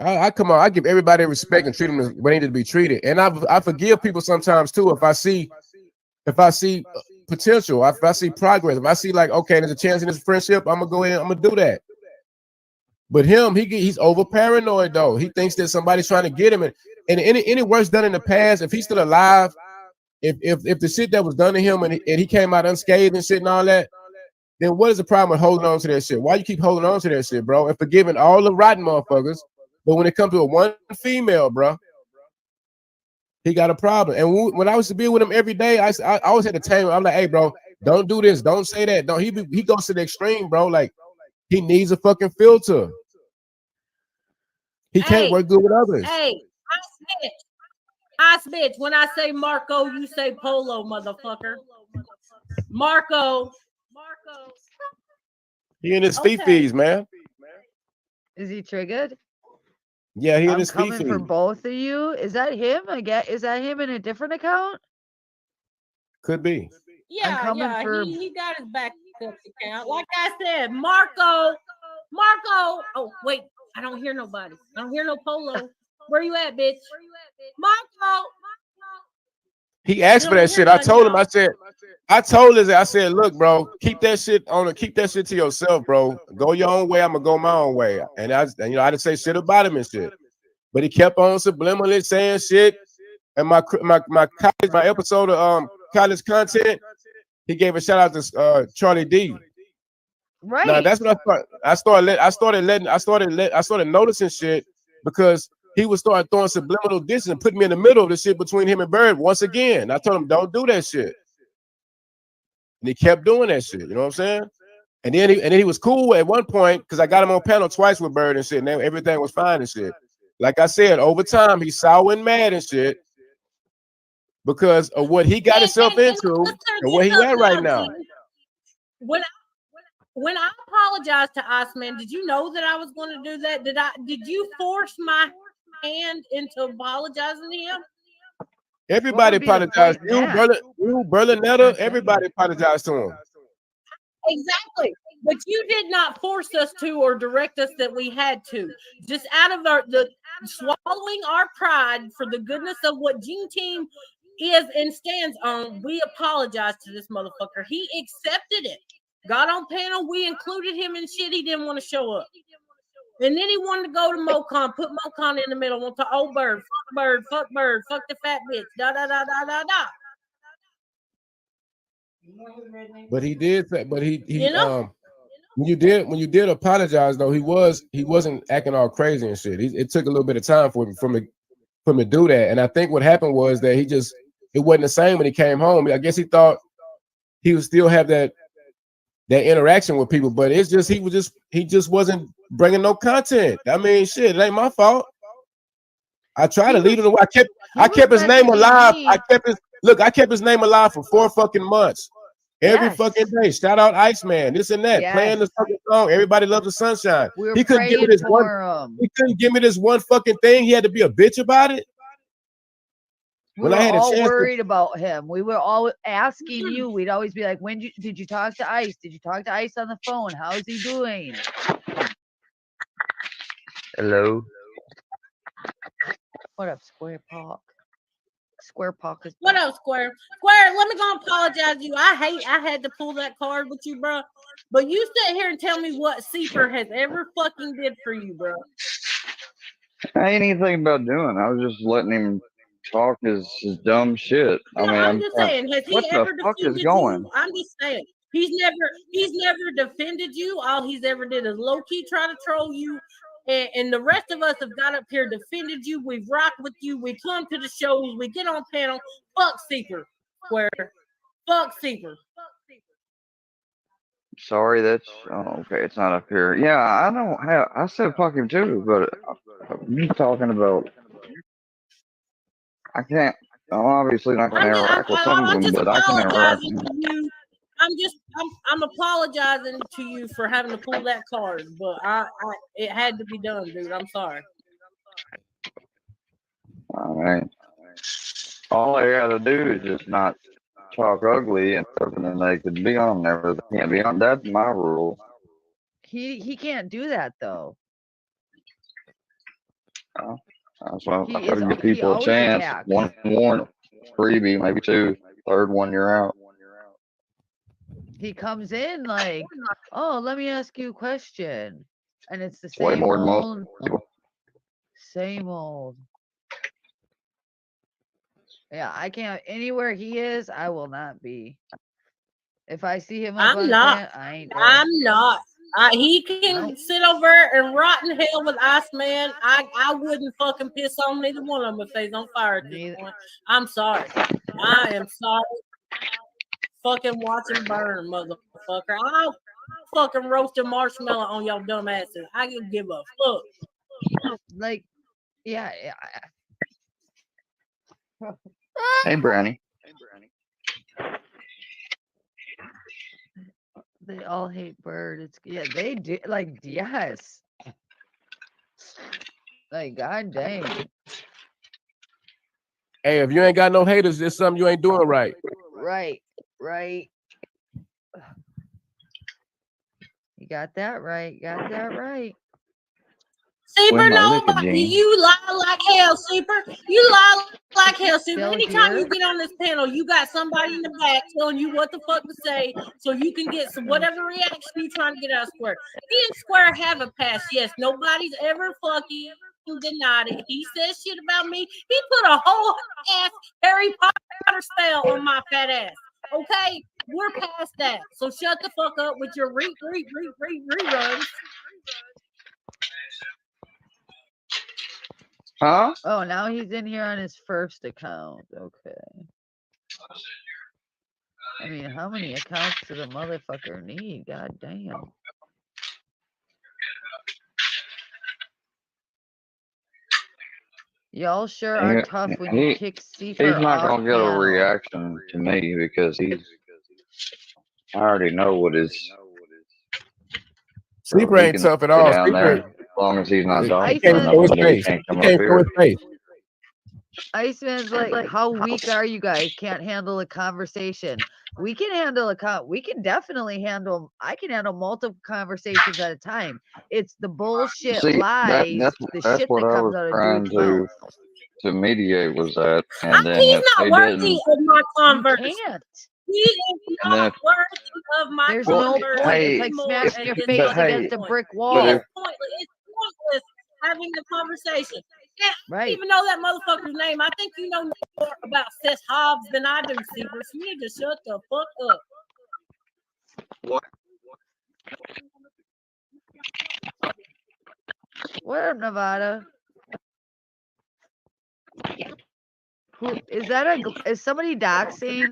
I come on, I give everybody respect and treat them the way they need to be treated. And I forgive people sometimes too if I see potential, if I see progress, if I see like, okay, there's a chance in this friendship, I'm gonna go in, I'm gonna do that. But him, he's over paranoid though. He thinks that somebody's trying to get him, and any work's done in the past, if he's still alive, if the shit that was done to him and he came out unscathed and shit and all that, then what is the problem with holding on to that shit? Why you keep holding on to that shit, bro? And forgiving all the rotten motherfuckers, but when it comes to a one female, bro, he got a problem. And when I used to be with him every day, I always had to tell him, I'm like, hey, bro, don't do this, don't say that. Don't he goes to the extreme, bro. Like he needs a fucking filter. He can't work good with others. Hey, I bitch. When I say Marco, you say Polo, motherfucker. Marco. He in his fees, man. Is he triggered? Yeah, he in I'm his coming for fees. both of you. Is that him? Is that him in a different account? Could be. Yeah, coming yeah, for- he got his backup account. Like I said, Marco. Oh, wait, I don't hear nobody. I don't hear no Polo. Where you at, bitch? Marco. He asked for that shit. I told him, I said, look, bro, keep that shit to yourself, bro. Go your own way, I'm gonna go my own way. And I didn't say shit about him and shit. But he kept on subliminally saying shit. And my episode of college content, he gave a shout out to Charlie D. Right. Now that's what I started noticing shit because he would start throwing subliminal dishes and put me in the middle of the shit between him and Bird once again. I told him, don't do that shit. And he kept doing that shit. You know what I'm saying? And then he was cool at one point because I got him on panel twice with Bird and shit, and everything was fine and shit. Like I said, over time he's sour and mad and shit because of what he got himself into and where he at right now. When I apologized to Osman, did you know that I was going to do that? Did you force my hand into apologizing to him? Everybody apologized. You, Berlinetta, everybody apologized to him. Exactly. But you did not force us to or direct us that we had to. Just out of the swallowing our pride for the goodness of what Gene Team is and stands on, we apologize to this motherfucker. He accepted it. Got on panel. We included him in shit. He didn't want to show up. And then he wanted to go to MoCon, put MoCon in the middle, want to old bird, fuck the fat bitch, da. But he did say, but he when you did apologize though, he wasn't acting all crazy and shit. It took a little bit of time for him to do that. And I think what happened was that it wasn't the same when he came home. I guess he thought he would still have that interaction with people, but it's just he just wasn't bringing no content. I mean, shit, it ain't my fault. I tried to lead him away. I kept his name alive. I kept his name alive for 4 fucking months. Every fucking day. Shout out Iceman, this and that. Playing this fucking song. Everybody loves the sunshine. He couldn't give me this one. He couldn't give me this one fucking thing. He had to be a bitch about it. We were all worried about him. We were all asking you. We'd always be like, did you talk to Ice? Did you talk to Ice on the phone? How's he doing? Hello. What up, Square Park? Square Park is what up, Square? Square, let me go apologize to you. I had to pull that card with you, bro. But you sit here and tell me what Seeper has ever fucking did for you, bro. I ain't anything about doing. I was just letting him talk his dumb shit. No, I'm just saying, has he what ever the fuck defended is going? you? I'm just saying, he's never defended you. All he's ever did is low key try to troll you and the rest of us have got up here, defended you. We've rocked with you. We come to the shows. We get on panel. Fuck Seeker. Square. Fuck Seeker. Sorry, that's okay. It's not up here. Yeah, I don't have. I said fuck him too, but you talking about? I can't. I'm obviously not going to interact with some of I'm them, just but I can interact. apologizing to you. I'm apologizing to you for having to pull that card, but it had to be done, dude. I'm sorry. All right. All they got to do is just not talk ugly and stuff, and then they could be on there, but they can't be on. That's my rule. He can't do that though. That's why I try to give people a chance. One warrant, freebie, maybe two. Third one, you're out. He comes in like, oh, let me ask you a question, and it's the Way same more than most old, people. same old. Yeah, I can't. Anywhere he is, I will not be. If I see him up on the fan, I ain't there. I'm not. He can sit over and rot in hell with Iceman. I wouldn't fucking piss on neither one of them if they's on fire at this point. I'm sorry. I am sorry. Fucking watch him burn, motherfucker. I'll fucking roast a marshmallow on y'all dumb asses. I can give a fuck. Like, yeah. Hey, Brownie. They all hate Bird. It's yeah, they do. Like, yes. Like, god dang. Hey, if you ain't got no haters, it's something you ain't doing right. Right. You got that right. Seeper, nobody. You lie like hell, Seeper. You lie like hell, Seeper. Anytime you get on this panel, you got somebody in the back telling you what the fuck to say so you can get some whatever reaction you trying to get out of Square. Me and Square have a past. Yes, nobody's ever fucking denied it. He says shit about me. He put a whole ass Harry Potter spell on my fat ass. Okay? We're past that. So shut the fuck up with your reruns. Huh? Oh, now he's in here on his first account. Okay. I mean, how many accounts does a motherfucker need? God damn. Y'all sure are tough when you kick Seefer He's not off gonna get a panel. reaction to me because I already know what his. Sleeper ain't tough at all. Sleeper, as long as he's not he talking can't to show his nobody, he face. can't He come up can't show his here. face. Iceman's like, how weak are you guys? Can't handle a conversation. We can handle we can definitely handle. I can handle multiple conversations at a time. It's the bullshit See, lies, that's shit what that I comes was out of trying dude's mouth. to mediate was that, and then He's if not they worthy didn't, of my converse. You can't. He is and then not if, worthy of my There's well, no point. hey, It's like smashing your but face hey, against a brick but wall. if, It's pointless having the conversation. Yeah, I Right. don't even know that motherfucker's name. I think you know more about Seth Hobbs than I do, Seavers. You need to shut the fuck up. What up, Nevada? Who is that? Is somebody doxing?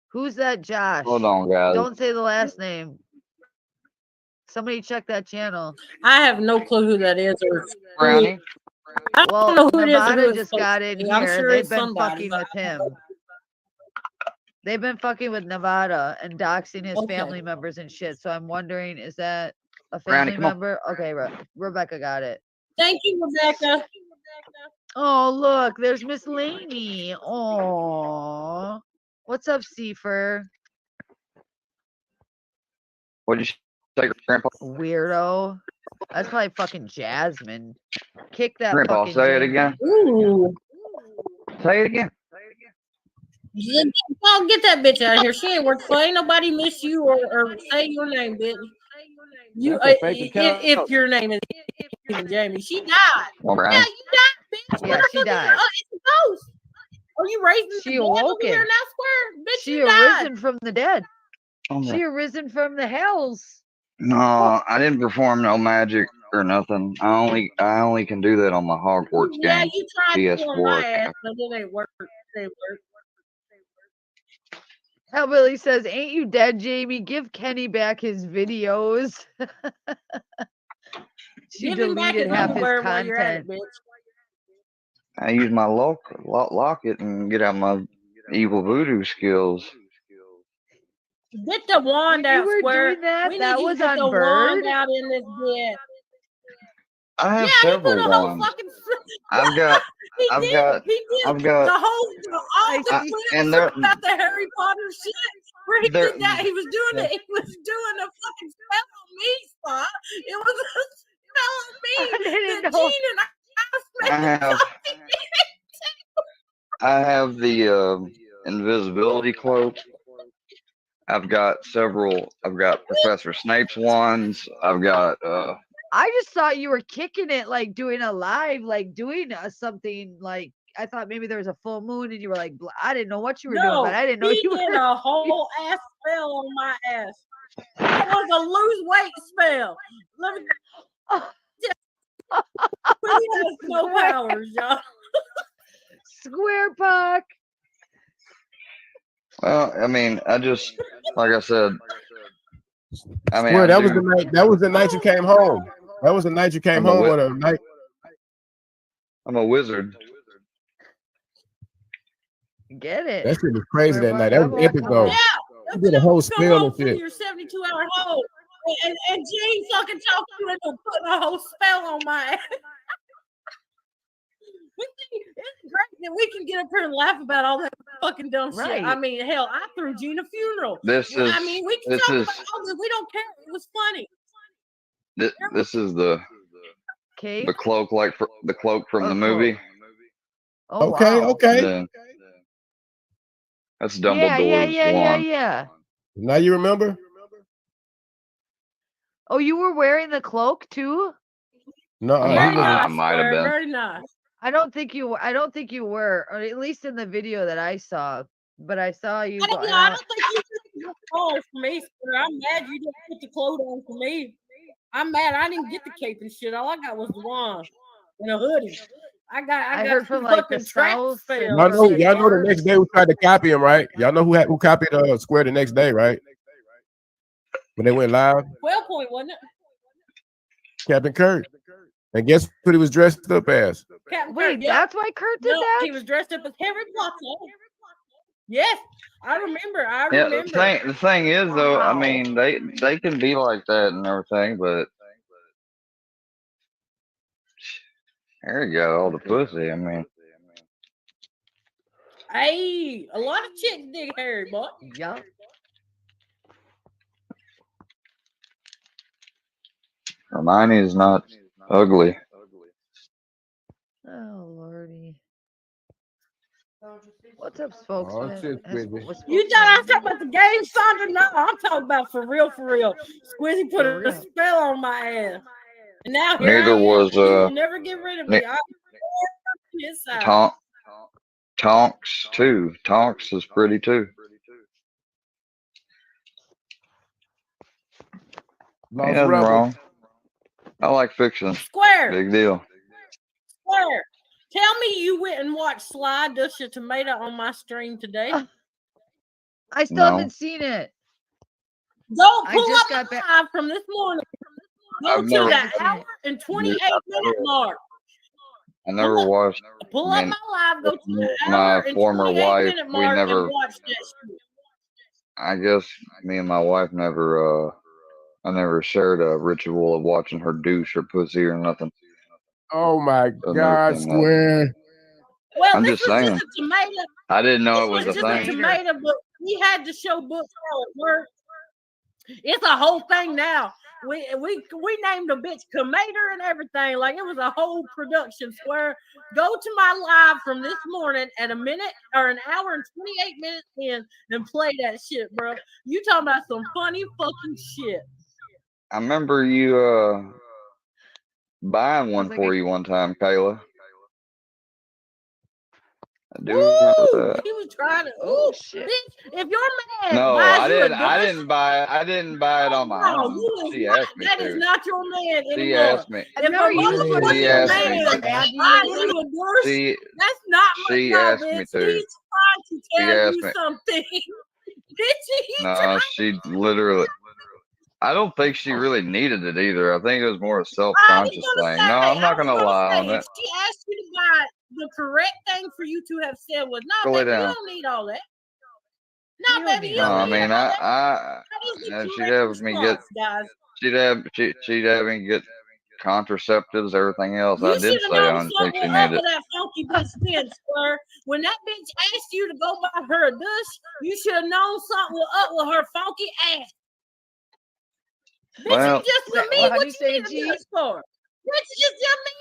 Who's that, Josh? hold on, guys. Don't say the last name. Somebody check that channel. I have no clue who that is. Brownie. I don't know who it is. Nevada just got in here. I'm sure They've it's been somebody, fucking with him. They've been fucking with Nevada and doxing his family members and shit. So I'm wondering, is that a family Brownie, come on. member? Okay, Rebecca got it. Thank you, Rebecca. Oh, look, there's Miss Laney. Oh, what's up, Seafer? What'd you say, Grandpa? Weirdo. That's probably fucking Jasmine. Kick that Grandpa, fucking say it James. again. Ooh. Say it again. Oh, get that bitch out of here. She ain't worth for. Ain't nobody miss you or say your name, bitch. You, if your name is even Jamie, she died. All right. Yeah, you died, bitch. Yeah, What the she fuck died. It's a ghost. Are you raising She the dead over awoken. here now, Square? Bitch, She you died. arisen from the dead. Oh, She arisen from the hells. No, I didn't perform no magic or nothing. I only can do that on my Hogwarts Yeah, game. you tried to on PS4. my ass, but it ain't work. It ain't work. Hellbilly says, "Ain't you dead, Jamie? Give Kenny back his videos." She Give him back deleted his half his underwear while you're at it, content. bitch. I use my locket and get out my evil voodoo skills. Get the wand When you out, were Square. doing that, We need that you to was get on the wand Bird. out in this bit. I have Yeah, he put several a whole wands. fucking. I've got, He I've did. got, He did. I've got, The whole, all the I, clips and they're, about the Harry Potter shit where he they're, did that. He was doing it. He was doing a fucking spell on me, spot. It was a spell on me I didn't that know. Gene and I was I have, I have the invisibility cloak. I've got several. I've got Professor Snape's wands. I've got I just thought you were kicking it, like doing a live, like doing something. Like I thought maybe there was a full moon and you were like, I didn't know what you were doing, but No, I didn't know he you were. did a whole ass spell on my ass. It was a lose weight spell. Let me he has no powers, y'all. Square Puck. well, I mean, I just like I said. I mean, Square, I that was do. the night. That was the night you came home. That was the night you came I'm a home, wi- or the night. I'm a wizard. Get it. That shit was crazy Square that night. Puck, That I'm was all epic though. for it. Yeah, You did a whole come spell home and from shit. your 72-hour hold. And Gene fucking talked you into putting a whole spell on my ass. It's great that we can get up here and laugh about all that fucking dumb shit. I Right. mean, hell, I threw Gene a funeral. This is I mean, we can this talk is about all this. We don't care. It was funny. this is the Cape. cloak the cloak from Or the cloak. movie. Oh Okay, wow. okay. Then that's Yeah, Dumbledore's wand. yeah. Now you remember? Oh, you were wearing the cloak too? No, I he might, wasn't. I might have been. Very nice. I don't think you were, or at least in the video that I saw. But I saw you go. I don't think you took the clothes for me, sir. I'm mad you didn't put the clothes on for me. I'm mad I didn't get the cape and shit. All I got was the wand and a hoodie. I got heard from like the fucking trap south and spell. Y'all from know. the Y'all know the north. next day we tried to copy him, right? Y'all know who copied Square the next day, right? When they went live, 12 point, wasn't it? Captain Kirk. And guess what he was dressed up as? Captain Wait, Kirk, yeah. that's why Kurt did that? He was dressed up as Harry Potter. Yes, I remember. Yeah, the thing is though, I mean, they can be like that and everything, but Harry got all the pussy. I mean, Hey, a lot of chicks dig Harry, boy. Yup. Hermione is not ugly. Oh lordy. What's up, Oh, spokesman? shit, Squidgy. You thought I was talking about the game, Sandra? No, I'm talking about for real, for real. Squizzy put For a real. spell on my ass. And now here Neither I am. was He will never get rid of me. I'm on his side. Tonks too. Tonks is pretty too. Lost Ain't nothing Rebel. wrong. I like fiction. Square. Big deal. Square. Tell me you went and watched Sly Dust Your Tomato on my stream today. I still No. haven't seen it. Go I pull just up got my back. live from this morning. Go I've to never- the hour and 28-minute mark. I never watched. Pull I up mean, my live, go to the my hour and former wife, 28-minute we mark never. and watch that shit. I guess me and my wife never. I never shared a ritual of watching her douche or pussy or nothing. Oh my I've never God, seen that. Square. Well, I'm this just was saying. just a tomato. I didn't know it This was was a just a thing. tomato, but we had to show books how it worked. It's a whole thing now. We named a bitch Comator and everything. Like it was a whole production. Square. Go to my live from this morning at a minute or an hour and 28 minutes in and play that shit, bro. You talking about some funny fucking shit. I remember you buying one like for you one time, Kayla. I do remember that. He was trying to. Oh Ooh, shit! bitch, if your man No, buys you a I dish, didn't buy it. I didn't buy it on my no, own. you is She not. asked me That is to. not your man She anymore. asked me. I've If a never used one of She your motherfucking asked me men, man to. Dad. Do you buys need you one? a dish, She that's not my she no, asked me bitch. to. He's trying to She tell asked you me. something. Bitch, he's No, she literally. I don't think she really needed it either. I think it was more a I was self-conscious gonna thing. No, say, I'm not gonna lie on if it. she asked you to buy the correct thing for you to have said was, "No, Go lay baby, you down. don't need all that. You No, don't baby, need you No, don't all I need that. mean, all that." That is the she'd correct have me get, response, guys. she'd have me get contraceptives, everything else. I You did should have say I known didn't think something she was up needed with it. that funky bitch then, square. When that bitch asked you to go buy her a dish, you should have known something was up with her funky ass. Bitch, Well, you just with me. Well, how do What you you say, need a G? dish for? Bitch, it's just me.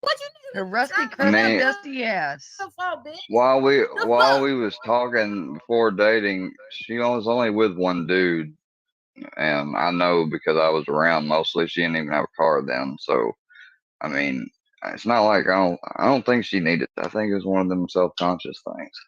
What you need Her rusty, I crusty, mean, dusty ass. the fuck, bitch? while The fuck? we was talking before dating, she was only with one dude, and I know because I was around mostly. She didn't even have a car then, so I mean, it's not like I don't think she needed it. I think it was one of them self-conscious things.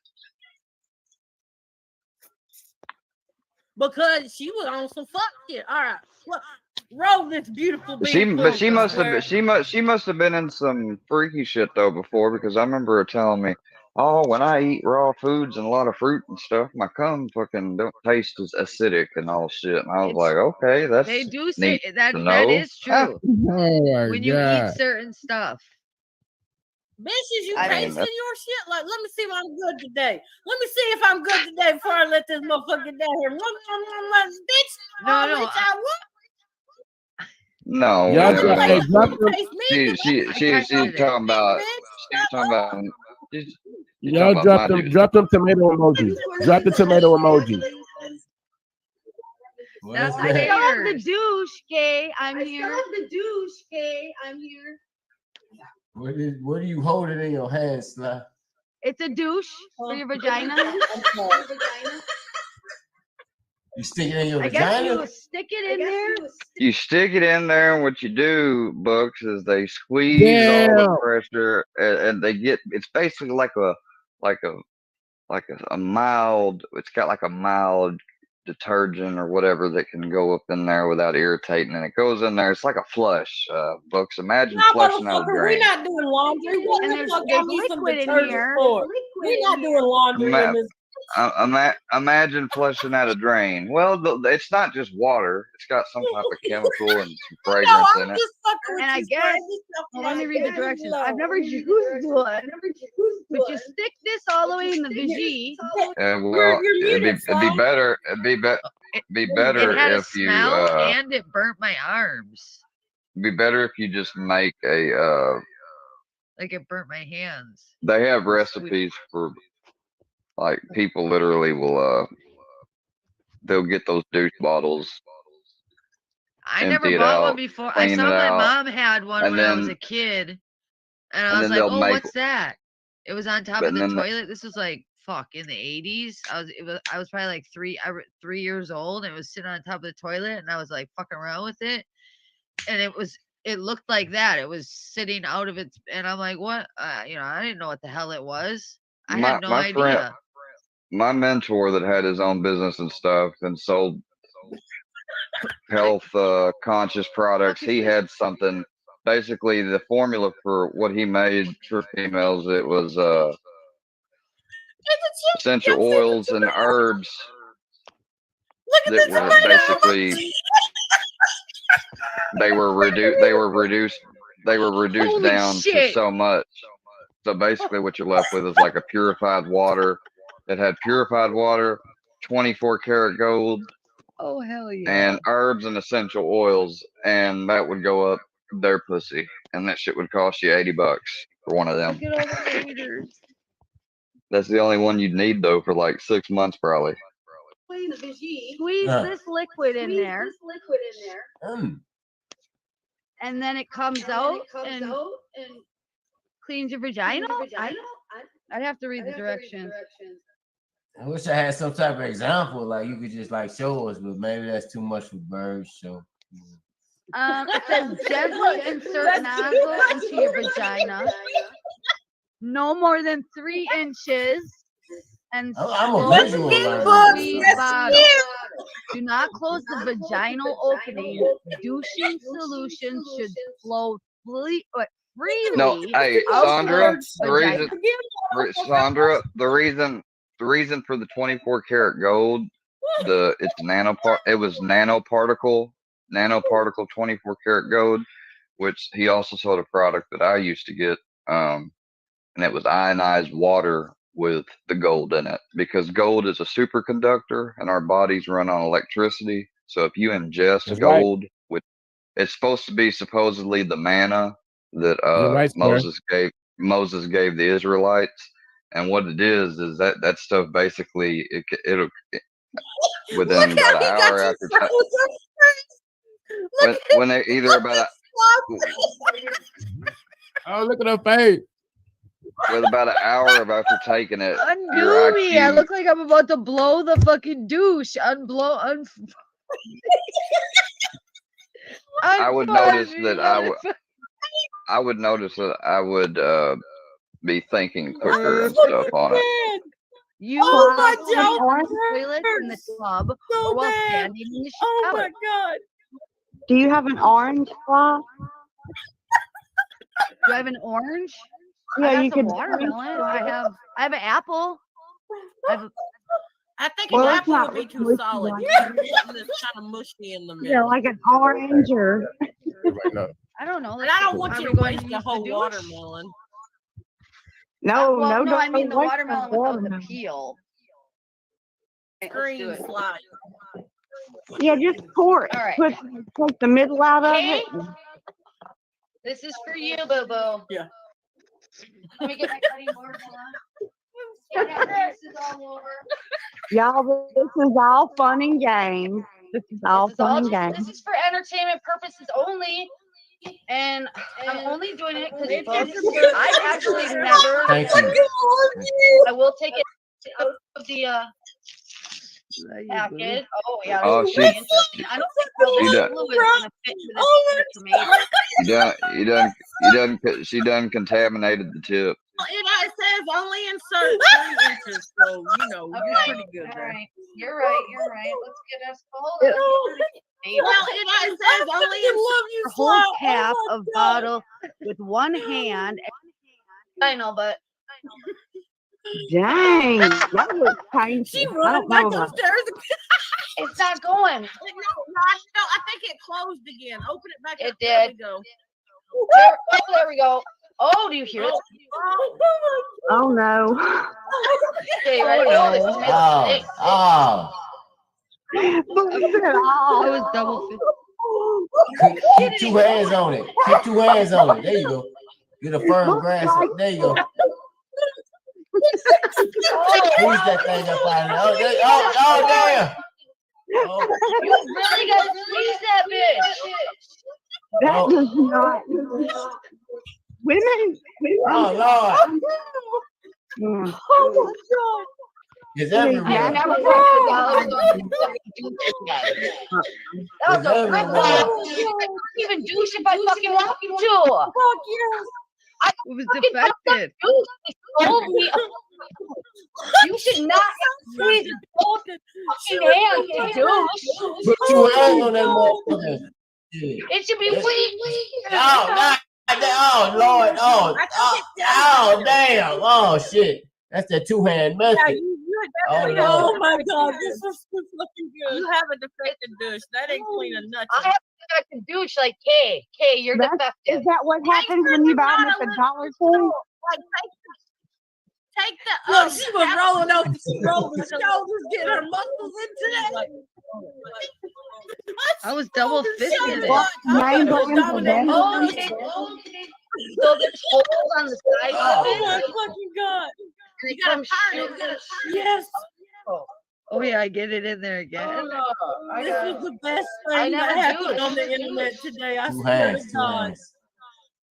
Because she was on some fuck shit. All right. Well, roll this beautiful But bean she funky must have square. she must have been in some freaky shit though before, because I remember her telling me, "Oh, when I eat raw foods and a lot of fruit and stuff, my cum fucking don't taste as acidic and all shit." And I was It's like, "Okay, they that's do say neat that to that know." is true. Oh my When you eat god. certain stuff, Bitches, you I I mean, tasting your shit? Like, let me see if I'm good today. Let me see if I'm good today before I let this motherfucker down here. Bitch, no, which I would. no, Y'all Them drop, hey, places drop don't them. taste me because I she's texted it. talking about bitch. she's talking about my juice. Drop them tomato emojis. Drop the tomato emoji. That's the I still have the haters. douche, gay. I'm here. I'm here. What are you holding in your hand, Sly? It's a douche for your vagina. You stick it in your I guess vagina? you stick it in there. You stick it in there, and what you do, Books, is they squeeze all the Damn. pressure, and they get. It's basically like a a mild. It's got like a mild detergent or whatever that can go up in there without irritating, and it goes in there. It's like a flush. Books. Imagine Nah, flushing out a motherfucker, we drain. not doing laundry. What And the there's fuck I need some liquid in detergent here. for? We not doing laundry in this. Imagine flushing out a drain. Well, it's not just water. It's got some type of chemical and some No, fragrance I'm in it. just fucking with And I you, guess, Square. This stuff well, let me like read the that. directions. Low. I've never used one. But you stick this all the way in the vagine. Well, You're muted, it'd be Sly. better. It, Be it better had a if you smell and it burnt my arms. be better if you just make a Like it burnt my hands. they have It was sweet. recipes for, like, people literally will they'll get those douche bottles, I never empty it bought one out, before. I clean saw it my out, mom had one and when I was a then kid, and I was like, they'll "Oh, make what's that?" It was on top of and the then toilet. This was like in the 80s. I was probably like 3 years old, and it was sitting on top of the toilet, and I was like fucking around with it, and it looked like that. It was sitting out of its, and I'm like, what? I didn't know what the hell it was. I had no my friend, idea. my mentor that had his own business and stuff and sold health conscious products, he had something. Basically, the formula for what he made for females, it was essential oils and herbs that were basically they were reduced Holy down to shit! so much. So basically, what you're left with is like a purified water that had purified water, 24 karat gold, Oh hell yeah! and herbs and essential oils, and that would go up their pussy, and that shit would cost you $80 for one of them. Look at all the haters. That's the only one you'd need though for like 6 months probably. Squeeze this liquid in there. And then it comes out and cleans your vagina. I'd have to read the directions. I wish I had some type of example, like you could just like show us, but maybe that's too much for birds. So It says gently insert nozzle into your vagina. no more than 3 inches, and I'm a slowly visual learner. squeeze bottom. Do not close the vaginal opening. Douching solution should flow freely No, hey, out Sandra, the vagina. Sandra, the reason for the 24 karat gold, it was nanoparticle 24 karat gold, which he also sold a product that I used to get, and it was ionized water with the gold in it, because gold is a superconductor and our bodies run on electricity. So if you ingest That's right. gold, which it's supposed to be supposedly the manna that You're right, sir. Moses gave the Israelites, and what it is that stuff basically it'll within Look how about an he got hour you after frozen. Look when they either about Oh, look at her face. with about an hour of after taking it, your Undo me. I IQ. look like I'm about to blow the fucking douche. I would notice that I would notice that I would be thinking quicker and stuff on it. You Oh my must clean God. the toilet in the tub So or while bad. standing in the Oh shower. my God. Do you have an orange fly? Do I have an orange? Yeah, I got you some could. watermelon. I have an apple. I think Well, an it's apple not would be too mushy solid. like You need something that's kind of mushy in the Yeah, middle. like an orange or. I don't know. And I don't want Are you we to going waste to the use whole douche? watermelon. No, Well, no, I don't mean the waste watermelon without the peel. Okay, let's do Green it. slide. Yeah, just pour it. All right. Take the middle out of Okay. it. This is for you, Boo Boo. Yeah. Let me get my cutting board. Hold on. This is all over. Y'all, this is all fun and games. This is all fun and games. This is for entertainment purposes only. And I'm only doing it because I've actually never. Thank you. I will take it out of the package. Oh yeah, Oh, this is very interesting. I don't think all she this done, glue is gonna fit into this tomato. she done contaminated the tip. It says only insert 3 inches, so you know you're pretty good All there. right. You're right. Let's get us hold on. Well, it says only insert. Hold cap of bottle with one hand. I know, but Dang, that was painful. She I run don't back know about upstairs. it's not going. No, I think it closed again. Open it back It up. There did. we go. There we go. Oh, do you hear it? Oh no. Okay, ready? Oh, this tomato sticks. I was double fit. Keep 2 hands on it. Keep 2 hands on it. There you go. Get a firm grasp. There you go. Squeeze that thing up out of there. Oh, damn. Oh. You really got to squeeze that bitch. That does not. Women. Oh, Lord. Mm. Oh my God. Is I've everywhere. never fucking do this yet. That was a rip off. I couldn't even douche if I fucking wanted to. Fuck yes. It was defective. They told me you should not squeeze both fucking hands to douche. Put 2 hands on that motherfucker. Yeah. It should be weak. Oh, Lord. Oh, damn. Oh, shit. That's that 2-hand method. Yeah, oh my God, this is fucking good. You have a defective douche. That ain't clean enough. I have a defective douche like Kay. Kay, you're defective. Is that what happens when you buy them at the Dollar Tree? Like, take the. Look, she was rolling over. She rolled the shoulders, getting her muscles into that. I was double fisted. So there's holes on the side of it. Oh my fucking God. You gotta turn it. Yes. Oh yeah, I get it in there again. This was the best thing that happened on the internet today. I swear to God.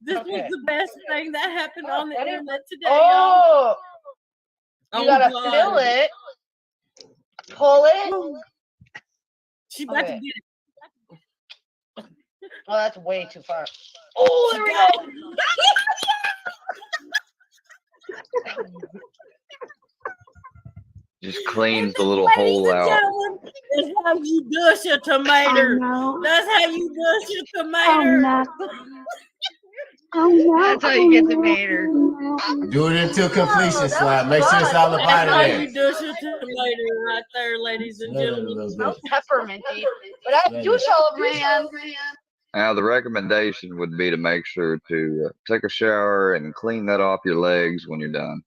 This was the best thing that happened on the internet today. Oh, you gotta God. fill it. Pull it. She about to get it. Oh, that's way too far. Oh, there we go. Just cleans the And little ladies hole and out. gentlemen, it's how you dish a Oh tomato. no. That's how you dish a Oh tomato. no. Oh no. That's how Oh you get the no. mater. Oh no. Do it until completion, that was slide. Make sure it's fun. all up That's out of how there. you dish a tomato right there, ladies and Smell it a gentlemen. little Smells bit. pepperminty. But I Smell do it. show man. Now, the recommendation would be to make sure to take a shower and clean that off your legs when you're done.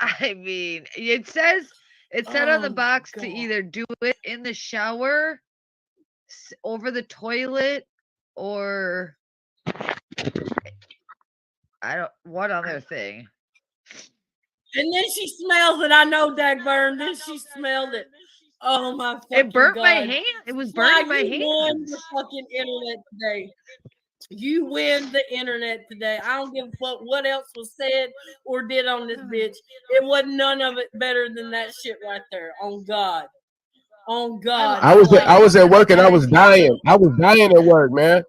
I mean, it says it said on the Oh box to God. either do it in the shower, over the toilet, or I don't what other thing. And then she smells it. I know, Dagburn. Then she smelled it. Oh my fucking It burnt my God. hand. It was Sly, burning my you won hands. the fucking internet today. You win the internet today. I don't give a fuck what else was said or did on this bitch. It wasn't none of it better than that shit right there. On God. On God. I was Sly. at work and I was dying. I was dying at work, man.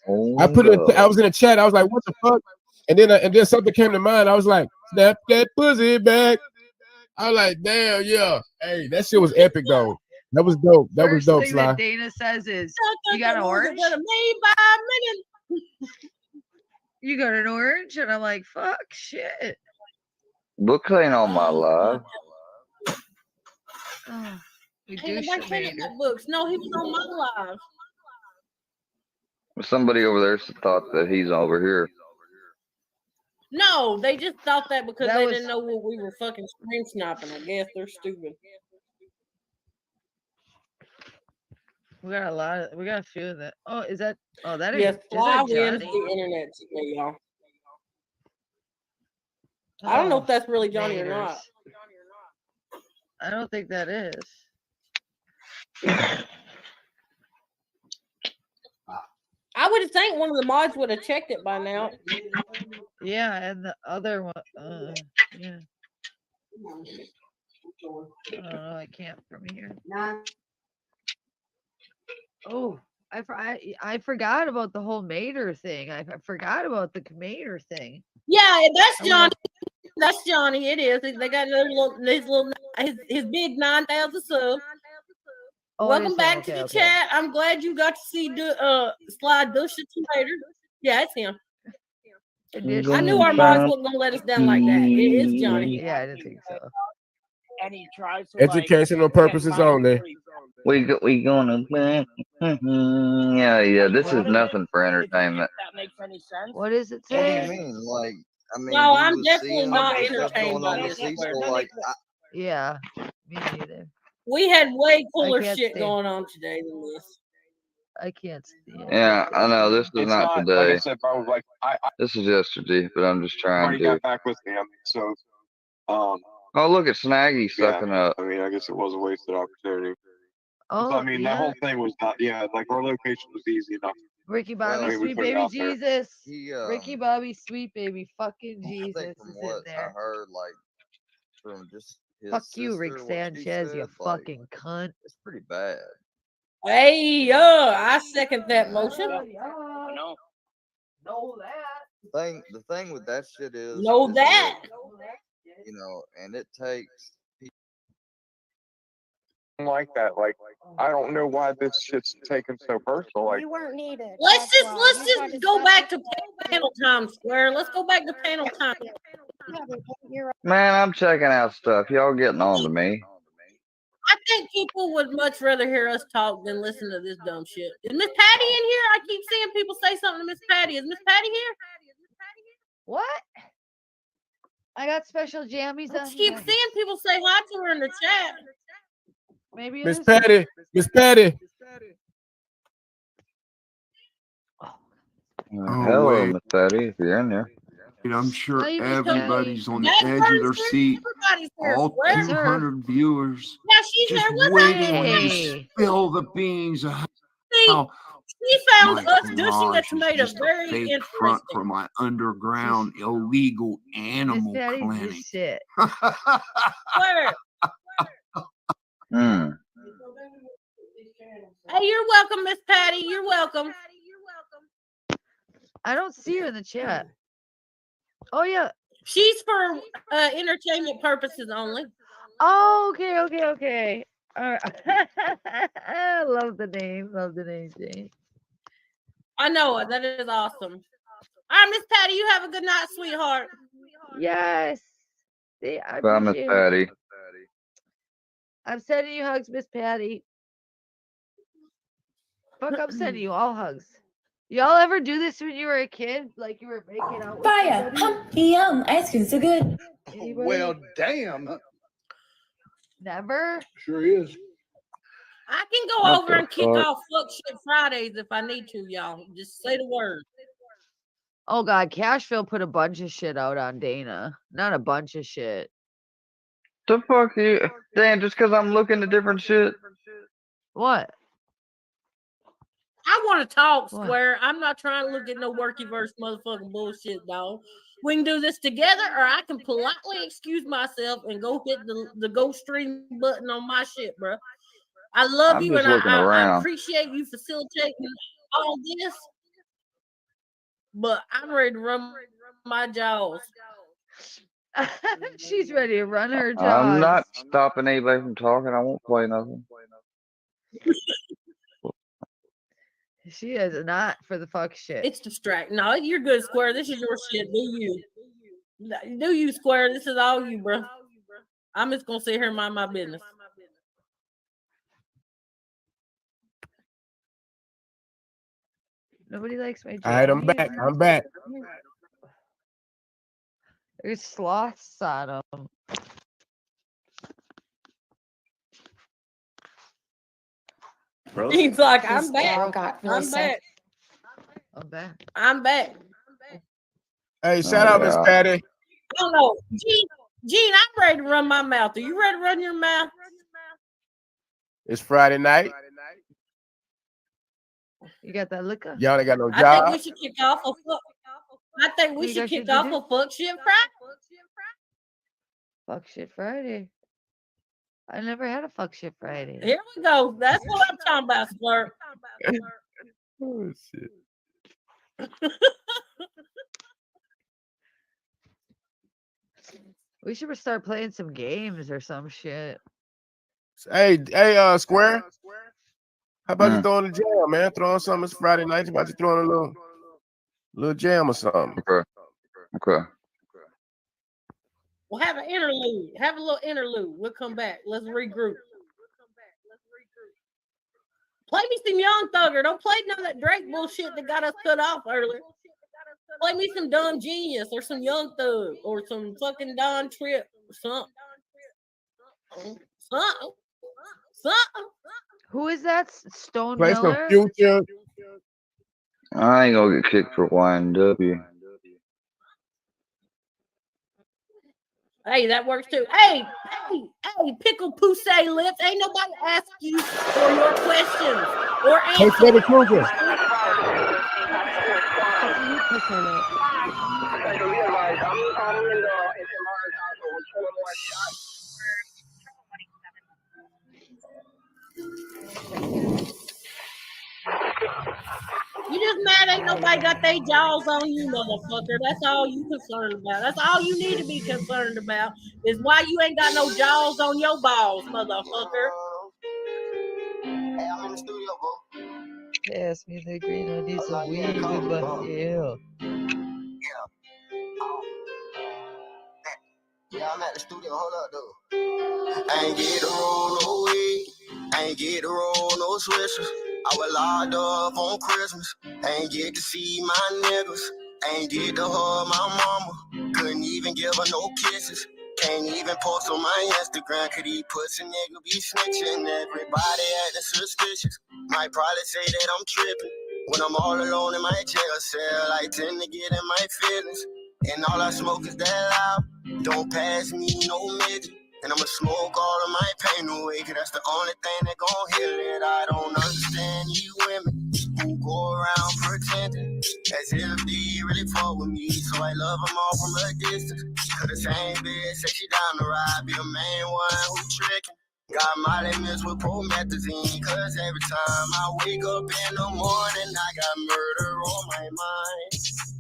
I Oh, put it. I God. was in a chat. I was like, "What the fuck?" And then something came to mind. I was like, "Snap that pussy back." I was like, "Damn, yeah." Hey, that shit was epic though. That was dope. That was First dope, thing Sly. that Dana says is, "You got an orange? Me by a minute. You got an orange?" And I'm like, "Fuck, shit." Book ain't on my live. Oh, we Hey, do why can't it Mater. get books? No, he was on my live. Somebody over there thought that he's over here. No, they just thought that because That they was- didn't know what we were fucking stream sniping. I guess they're stupid. We got a few of that. Oh, is that? Oh, that is. Yes, Is Fly that wins Johnny? the internet today, y'all. I don't know if that's really Johnny or not. Maters. I don't think that is. I would think one of the mods would have checked it by now. Yeah, and the other one. Yeah. Oh, I can't from here. Oh, I forgot about the whole Mater thing. I forgot about the Mater thing. Yeah, that's I went Johnny. up- That's Johnny. It is. They got his big 9,000 subs. Oh, it Welcome is him. back to the chat. I'm glad you got to see Slide Dusha later. Yeah, it's him. I knew our mods wasn't gonna let us down like that. It is Johnny. Yeah, I didn't think so. And he tries to Educational purposes only. We gonna play. Yeah. This is nothing for entertainment. That makes any sense. What is it What do you say? mean? Like, I mean, No, he I'm was definitely seeing not the stuff entertained going by on with this. Cecil. Like, Yeah, me neither. We had way cooler can't shit see. going on today than this. I can't see it. yeah, I know this is It's not not, today. like I said, bro, like This is yesterday, but I'm just trying already to. got back with him, so Oh, look at Snaggy yeah. sucking up. I mean, I guess it was a wasted opportunity. Oh, I mean, that whole thing was not. Yeah, like our location was easy enough. Ricky Bobby, I mean, we sweet put it baby out there. Jesus. He, Ricky Bobby, sweet baby, fucking I Jesus think from is in what I there. heard, like from just his Fuck you, sister, Rick what she Sanchez, you said, like, fucking cunt. it's pretty bad. Hey, I second that motion. No. Know that. The thing with that shit is that. you know, and it takes Like that, like I don't know why this shit's taken so personal. Like, You weren't needed. Let's That's why. just You tried to go stop back it. to panel time, Square. Let's go back to panel time. man, I'm checking out stuff. Y'all getting on to me. I think people would much rather hear us talk than listen to this dumb shit. Is Miss Patty in here? I keep seeing people say something to Miss Patty. Is Miss Patty here? What? I got special jammies I on keep here. seeing people say hi to her in the chat. Maybe Miss Patty. Miss Patty. Hello, wait. Miss Patty, if you're in there. I'm sure Hey, Miss everybody's on the That edge of their person's seat. everybody's here. All Where? 200 viewers Yeah, she's just there with us. waiting when you Hey. spill the beans of See, how she found my us dishing a garage is tomato just a very fake interesting. front for my underground illegal Miss animal Patty's clinic. this shit. Where? Hmm. Hey, you're welcome, Miss Patty. You're welcome. I don't see her in the chat. Oh yeah. She's for entertainment purposes only. Oh, okay. All right. Love the name, Jane. I know it. That is awesome. All right, Miss Patty, you have a good night, sweetheart. Yes. See, I Bye, Miss appreciate it. Patty. I'm sending you hugs, Miss Patty. Fuck, I'm sending you all hugs. Y'all ever do this when you were a kid? Like you were making out with Fire! somebody? Yum! Ice cream so good. Anybody? Well, damn. Never? Sure is. I can go What over the and kick fuck? off Fuck Shit Fridays if I need to, y'all. Just say the word. Oh God, Cashville put a bunch of shit out on Dana. Not a bunch of shit. The fuck you? Damn, just because I'm looking at different shit. What? I want to talk, Square. I'm not trying to look at no workyverse motherfucking bullshit, dog. We can do this together, or I can politely excuse myself and go hit the go stream button on my shit, bro. I love I'm you, just and looking I around. appreciate you facilitating all this, but I'm ready to run my jaws. She's ready to run her jaws. I'm not stopping anybody from talking. I won't play nothing. She is not for the fuck shit. It's distracting. No, you're good, Square. This is your shit. Do you? Do you, Square? This is all you, bro. I'm just gonna sit here and mind my business. Nobody likes my. All right, I'm back. I'm back. There's sloths on them. He's like, I'm This back. girl got really I'm sick. back. I'm back. I'm back. Hey, shout out, Miss yeah. Patty. I don't know. Gene, I'm ready to run my mouth. Are you ready to run your mouth? It's Friday night. You got that liquor? Y'all ain't got no I job. think we should kick off a fuck. I think we You should got kick shit to off do? a fuck shit Friday. Fuck shit Friday. I never had a fuck shit Friday. Here we go. That's what I'm talking about, Squirt. Oh shit. We should start playing some games or some shit. Hey, Square. How about you throwing a jam, man? Throwing something. It's Friday night. You about to throw in a little jam or something. Okay. We'll have an interlude. Have a little interlude. We'll come back. Let's regroup. Play me some Young Thugger. Don't play none of that Drake bullshit that got us cut off earlier. Play me some Don Genius or some Young Thug or some fucking Don Trip or something. Something. Who is that? Stone Play some Miller? Future. I ain't gonna get kicked for YNW. Hey, that works too. Hey, Pickle Poussey Lips. Ain't nobody ask you for your questions or Hey, answers. Freddy Krueger. You just mad ain't nobody got their jaws on you, motherfucker. That's all you concerned about. That's all you need to be concerned about is why you ain't got no jaws on your balls, motherfucker. Pass me the green. I need some weed in my ear. Yeah, I'm at the studio. Hold up, though. I ain't get to roll no weed. I ain't get to roll no swishers. I was locked up on Christmas. I ain't get to see my niggas. I ain't get to hug my mama. Couldn't even give her no kisses. Can't even post on my Instagram. Could he pussy nigga be snitching? Everybody acting suspicious. Might probably say that I'm tripping. When I'm all alone in my jail cell, I tend to get in my feelings. And all I smoke is that loud. Don't pass me no midget. And I'ma smoke all of my pain away, cause that's the only thing that gon' heal it. I don't understand you women who go around pretending as if they really fuck with me. So I love them all from a distance. Cause the same bitch say she down the ride, be the main one who tricking. Got my limits with promethazine, cause every time I wake up in the morning, I got murder on my mind.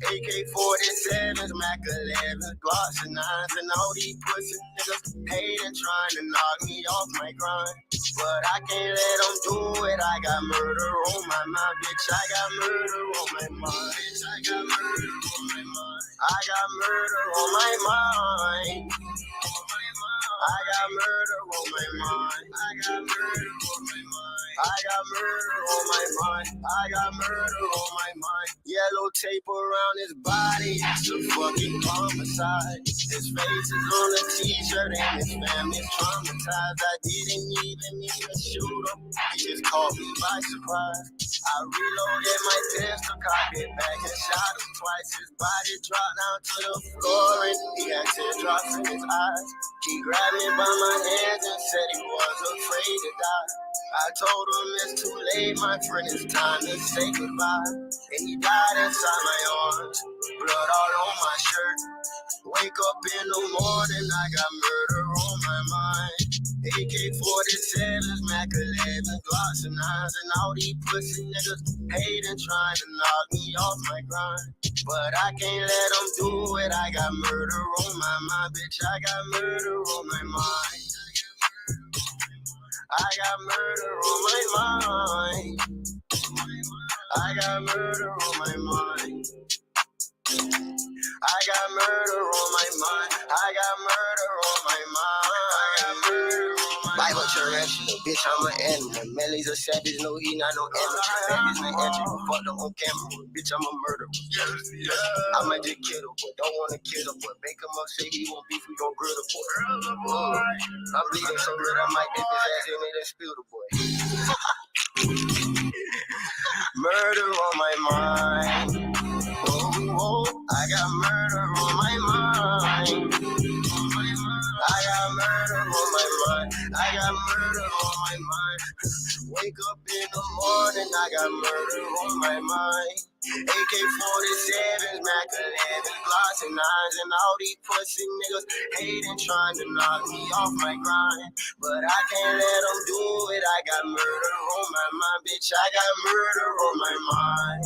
AK-47s, Mac 11s, Glocks and 9s, and all these pussy niggas hating, trying to knock me off my grind. But I can't let them do it, I got murder on my mind, bitch, I got murder on my mind. Bitch, I got murder on my mind. I got murder on my mind. I got murder on my mind. I got murder on my mind. I got murder on my mind. I got murder on my mind. Yellow tape around his body. It's a fucking homicide. His face is on a t-shirt and his family's traumatized. I didn't even need to shoot him. He just caught me by surprise. I reloaded my pistol, cocked it back and shot him twice. His body dropped down to the floor and he had teardrops in his eyes. He grabbed me by my hands and said he was afraid to die. I told him it's too late, my friend, it's time to say goodbye. And he died inside my arms, blood all on my shirt. Wake up in the morning, I got murder on my mind. AK-47s, Mac 11s, Glocks and 9s, and all these pussy niggas hating, trying to knock me off my grind. But I can't let them do it, I got murder on my mind, bitch, I got murder on my mind. I got murder on my mind. I got murder on my mind. I got murder on my mind. I got murder on my mind. I got murder on my mind. Bible terrestrial, bitch, I'm an animal. Melly's a savage, no, he not no amateur. Baby's an entry, fucked up on camera. Bitch, I'm a murderer. I might just kill the boy, don't wanna kill the boy. Bake him up, say he won't beef, we gon' grill the boy. I'm bleeding so red, I might dip his ass in it and spill the boy. Murder on my mind. Oh, I got murder on my mind. I got murder on my mind. I got murder on my mind. Wake up in the morning, I got murder on my mind. AK-47s, Mac 11s, Glocks and 9s, and all these pussy niggas hating, trying to knock me off my grind. But I can't let them do it, I got murder on my mind, bitch, I got murder on my mind.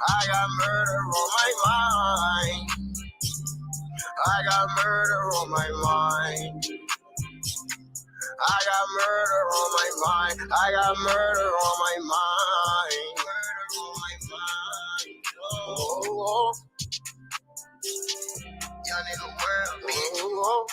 I got murder on my mind. I got murder on my mind. I got murder on my mind. I got murder on my mind. Murder on my mind. Oh, young nigga world, bitch. Oh.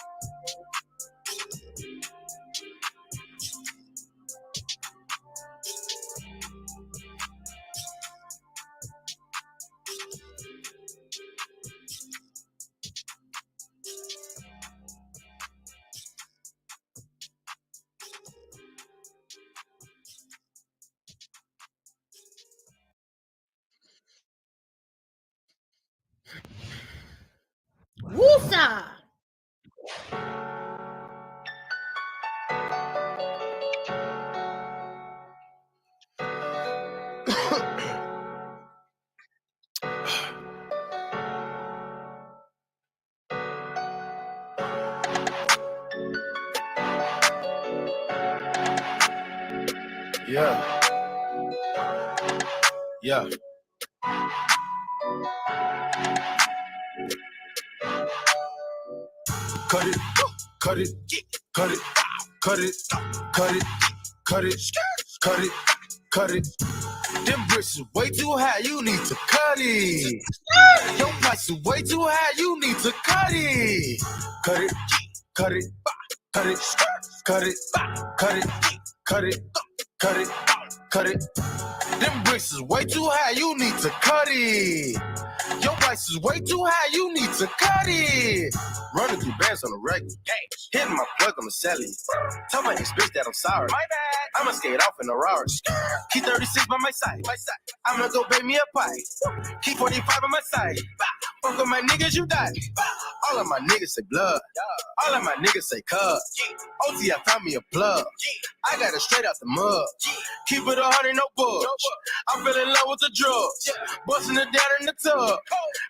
Woosah! Yeah. Yeah. Cut it, cut it, cut it, cut it, cut it, cut it, cut it, cut it. Them bricks is way too high, you need to cut it. Your price is way too high, you need to cut it. Cut it, cut it, cut it, cut it, cut it, cut it, cut it, cut it. Them bricks is way too high, you need to cut it. Your price is way too high, you need to cut it. Running through bands on the regular. Hitting my plug on the celly. Tell my ex-bitch that I'm sorry. My bad. I'ma skate off in a Rari. Keep 36 by my side. I'ma go bake me a pie. Keep 45 on my side. Fuck with my niggas, you die. All of my niggas say blood. All of my niggas say cuz. OT, I found me a plug. I got it straight out the mud. Keep it 100, no budge. I fell in love with the drugs. Busting it down in the tub.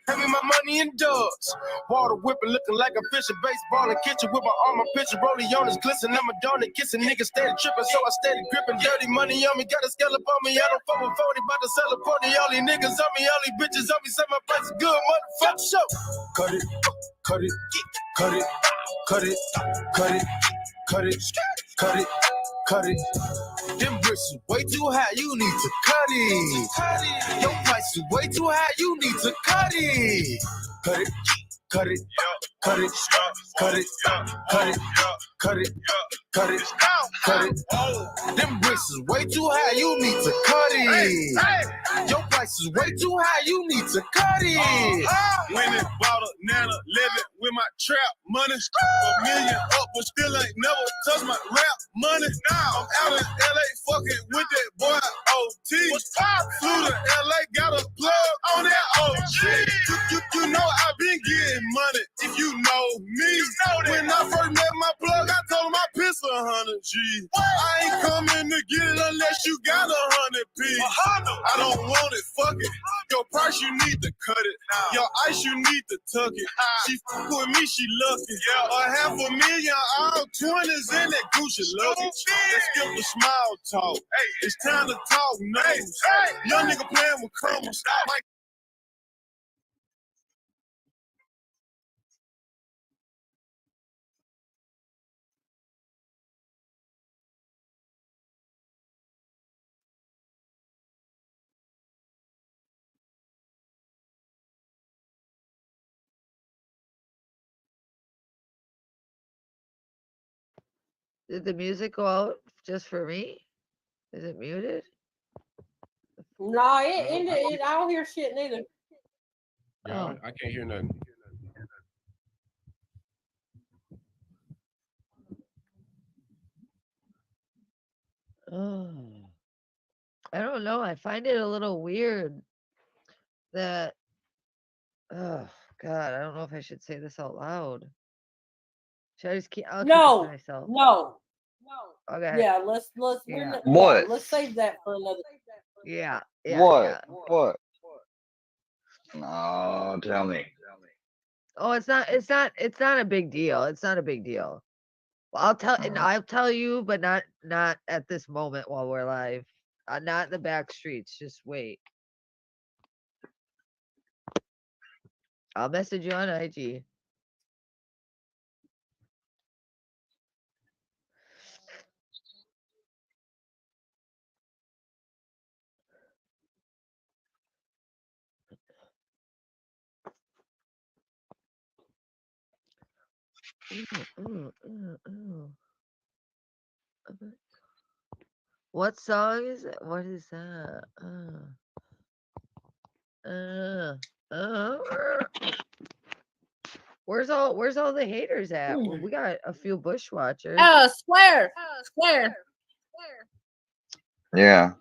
Pay me my money in dubs. Water whipping, looking like a fish in baseball in kitchen with my arm, my picture. Rolling on his glisten. I'm a donor, kissing niggas steady tripping. So I steady gripping. Dirty money on me, got a scallop on me. I don't fuck with 40, about to sell a pony. All these niggas on me, all these bitches on me. Say my price is good, motherfucker. Show. Cut it, cut it, cut it, cut it, cut it, cut it, cut it, cut it. Them bricks is way too high, you need to cut it. Your price is way too high, you need to cut it. Cut it, cut it, cut it, cut it, cut it, cut it, cut it, cut it. Them bricks is way too high, you need to cut it. Your price is way too high, you need to cut it. Winning bought a nana, living with my trap money. A million up, but still ain't never touched my rap money. Now I'm out in LA fucking with that boy OT. Flew to LA, got a plug on that OG. You know I been getting money if you know me. When I first met my plug, I told him I piss 100 G. I ain't coming to get it unless you got 100 P. I don't want it, fuck it. Your price, you need to cut it. Your ice, you need to tuck it. She f with me, she lucky. $500,000, all 20s in that Gucci luggage. Let's skip the small talk. It's time to talk numbers. Young nigga playing with crumbs. Did the music go out just for me? Is it muted? No, I don't hear shit neither. Yeah, I can't hear nothing. Oh, I don't know. I find it a little weird that, oh God, I don't know if I should say this out loud. Should I just I'll keep it to myself. No. Okay. Yeah, let's Yeah. What? let's save that for another. Yeah. What? What? No, tell me. Oh, it's not a big deal. It's not a big deal. Well, I'll tell you, but not at this moment while we're live. Not in the back streets. Just wait. I'll message you on IG. Ooh. What song is it? What is that? Where's all the haters at? Well, we got a few bushwatchers. Square. Yeah.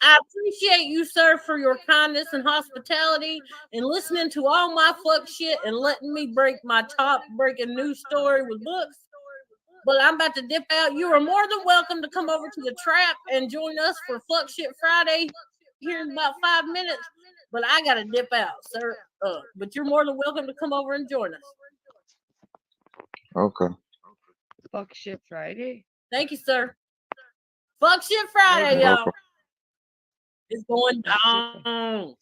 I appreciate you, sir, for your kindness and hospitality and listening to all my fuck shit and letting me break my top breaking news story with books. But I'm about to dip out. You are more than welcome to come over to the trap and join us for Fuck Shit Friday here in about 5 minutes. But I gotta dip out, sir. But you're more than welcome to come over and join us. Okay. Fuck Shit Friday. Thank you, sir. Fuck Shit Friday, y'all. It's going down.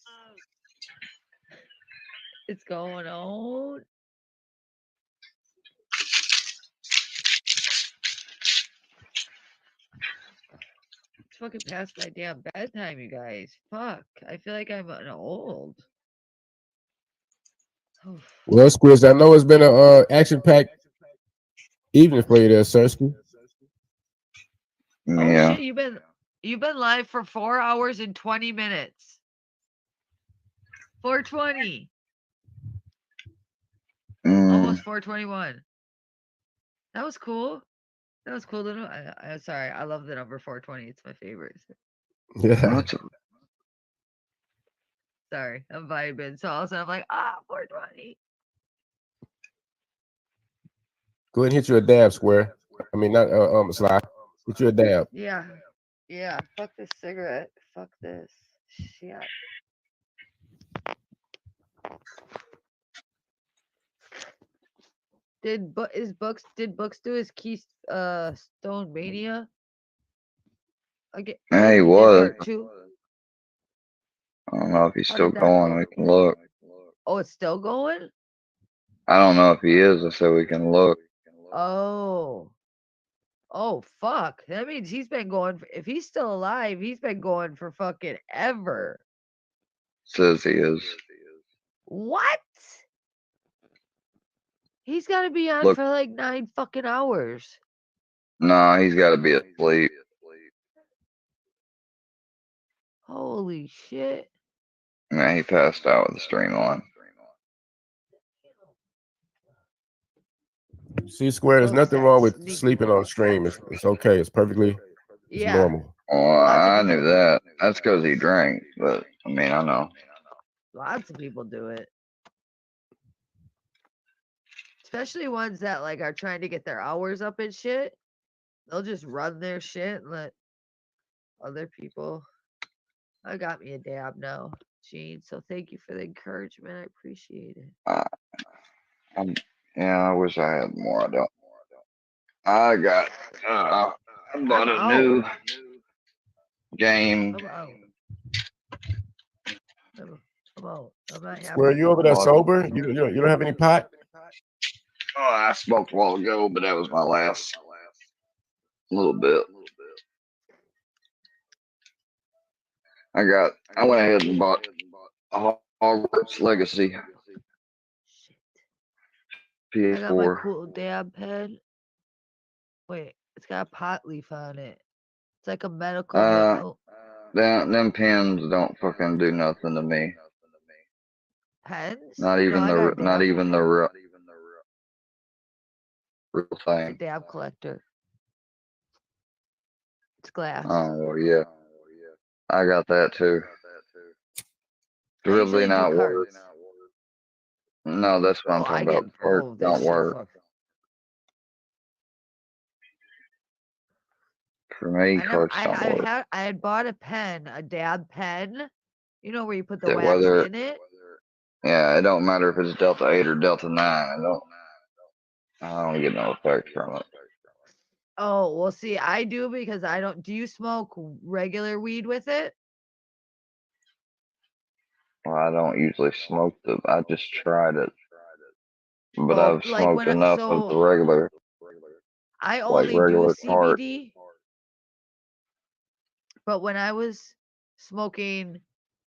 It's going on. It's fucking past my damn bedtime, you guys. Fuck. I feel like I'm an old. Well, Squiz, I know it's been a action-packed evening for you there, Sersky. Oh Yeah. shit, you've been live for 4 hours and 20 minutes. 420. Almost 421. That was cool. That was cool. I'm sorry. I love the number 420. It's my favorite. Yeah. Sorry, I'm vibing. So also I'm like, 420. Go ahead and hit you a dab, Square. I mean, not Sly. Hit you a dab. Yeah. Yeah. Fuck this cigarette. Fuck this. Shit. Did Books do his Keystone Mania? Again, Yeah, like he he did was. part 2? I don't know if he's How still did that going. go? We can look. Oh, it's still going? I don't know if he is. I said we can look. Oh. Oh fuck. That means he's been going if he's still alive, he's been going for fucking ever. Says he is. What? He's got to be on Look, for like 9 fucking hours. nah, he's got to be asleep. Holy shit. Yeah, he passed out with the stream on. See, Square, there's Books nothing that wrong with sneak. sleeping on stream. It's okay. It's perfectly it's Yeah. normal. Oh, Lots of I people knew that. That's because he drank. But I mean, I know. Lots of people do it. Especially ones that like are trying to get their hours up and shit. They'll just run their shit and let other people. I got me a dab now, Gene. So thank you for the encouragement. I appreciate it. I'm, yeah, I wish I had more. I don't. I got. I bought I'm a out. new game. I'm out. I'm out. I'm not Square, happy you no over there more. sober? You don't have any pot? Oh, I smoked a while ago, but that was my last little bit. I went ahead and bought a Hogwarts Legacy I got my PS4. cool dab pen. Wait, it's got a pot leaf on it. It's like a medical Uh, them pins don't fucking do nothing to me. pens. Not No, even I got not dab. even the real It's a thing. dab collector. It's glass. Oh well, yeah, I got that too. I Really usually do not work. carts. No, that's what I'm Oh, I talking get. about. Parts Oh, don't this shit. work Fuck. for me. I never. Carts don't work. I had bought a pen, a dab pen. You know where you put the That wax whether in it. yeah, it don't matter if it's Delta 8 or Delta 9. I don't get no effect from it. Oh, well, see, I do because I don't. Do you smoke regular weed with it? Well, I don't usually smoke the. I just tried it, but Well, I've like smoked when enough of the regular, I like only do regular cart. CBD, but when I was smoking,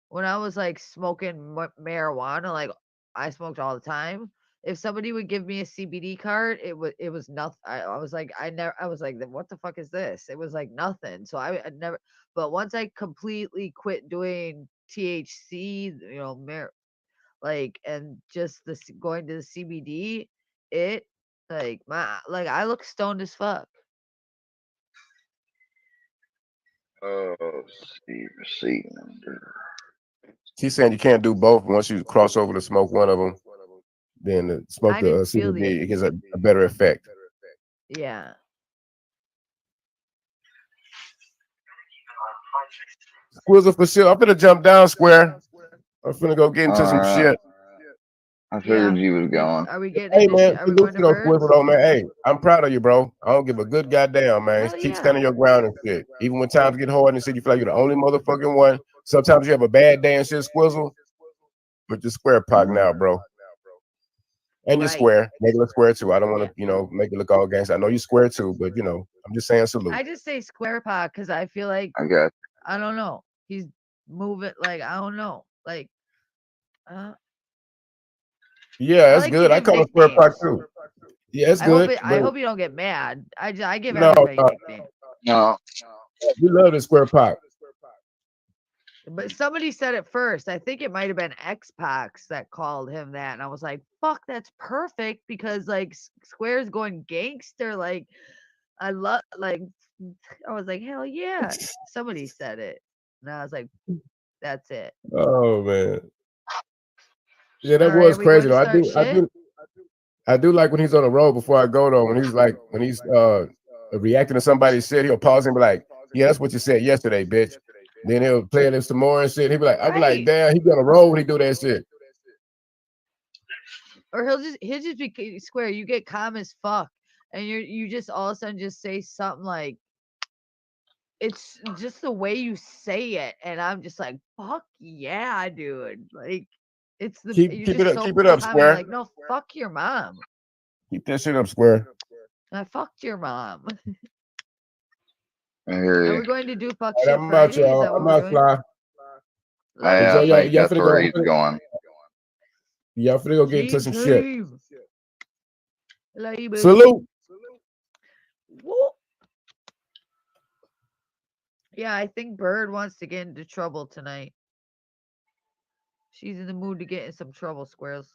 when I was like smoking marijuana, like I smoked all the time. If somebody would give me a CBD card, it was nothing. I was like, I was like, what the fuck is this? It was like nothing. So I never. But once I completely quit doing THC, like and just going to the CBD, it like I look stoned as fuck. Oh, see receipt number. She's saying you can't do both. Once you cross over to smoke one of them, then smoke I the didn't feel CBD. It gives a better effect. yeah. Squizzle for sure. I'm finna jump down, Square. I'm finna go get into All some right, shit. I Yeah. figured you was going. Are we getting Hey into man, shit? Are we salute going you to though, Squizzle birds? though, man. Hey, I'm proud of you, bro. I don't give a good goddamn, man. Hell Keep yeah. standing your ground and shit. Even when times get hard and shit, you feel like you're the only motherfucking one. Sometimes you have a bad day and shit, Squizzle. But you're square pock now, bro. And you're Right. square. Regular square too. I don't want to, make it look all gangster. I know you're square too, but I'm just saying salute. I just say square pot because I feel like I got. I don't know. He's moving like I don't know. Like Yeah, I that's like to good. I give call it square pock nicknames. too. Yeah, it's I hope good. it. I But hope you don't get mad. I give no, everybody no, nicknames. No, we love the square pock. But somebody said it first. I think it might have been X-Pax that called him that, and I was like, "Fuck, that's perfect," because like Square's going gangster. Like I love. Like I was like, "Hell yeah!" Somebody said it, and I was like, That's it. Oh man. Yeah, that All right, was are we going crazy to though. start shit? I do like when he's on the road before I go though. When he's reacting to somebody's shit, he'll pause and be like, "Yeah, that's what you said yesterday, bitch." Then he'll play it some more and shit. He'll be like, "I'll be like, Right. damn, he be on the road when he do that shit." Or he'll just be square. You get calm as fuck, and you just all of a sudden just say something like, it's just the way you say it, and I'm just like, fuck yeah, dude. Like, it's the Keep you're keep it just up, so keep it up, calm. You're square. like, no, fuck your mom. Keep that shit up, square. I fucked your mom. I hear Are you. we going to do fuck All right, shit I'm out, Friday? Is y'all. that what I'm we're out, doing? fly. Love Hey, you, I think Y'all that's G. where finna he's going. go get into Team some shit. team. Love you, boo. Salute. Woo. Yeah, I think Bird wants to get into trouble tonight. She's in the mood to get in some trouble, squares.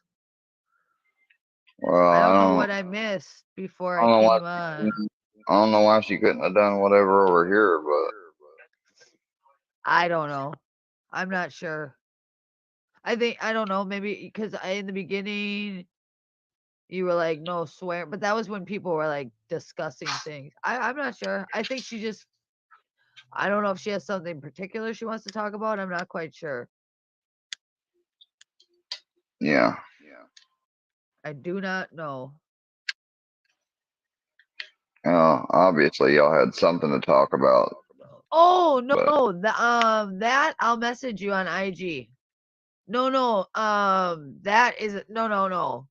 Well, I I don't know don't, what I missed before I I don't know why. came on. I don't know why she couldn't have done whatever over here, but I don't know. I'm not sure. I don't know, maybe because in the beginning you were like, no swear, but that was when people were like discussing things. I'm not sure. I think she just, I don't know if she has something particular she wants to talk about. I'm not quite sure. yeah. I do not know. Obviously y'all had something to talk about, Oh but no, that I'll message you on IG. No, that is no. No.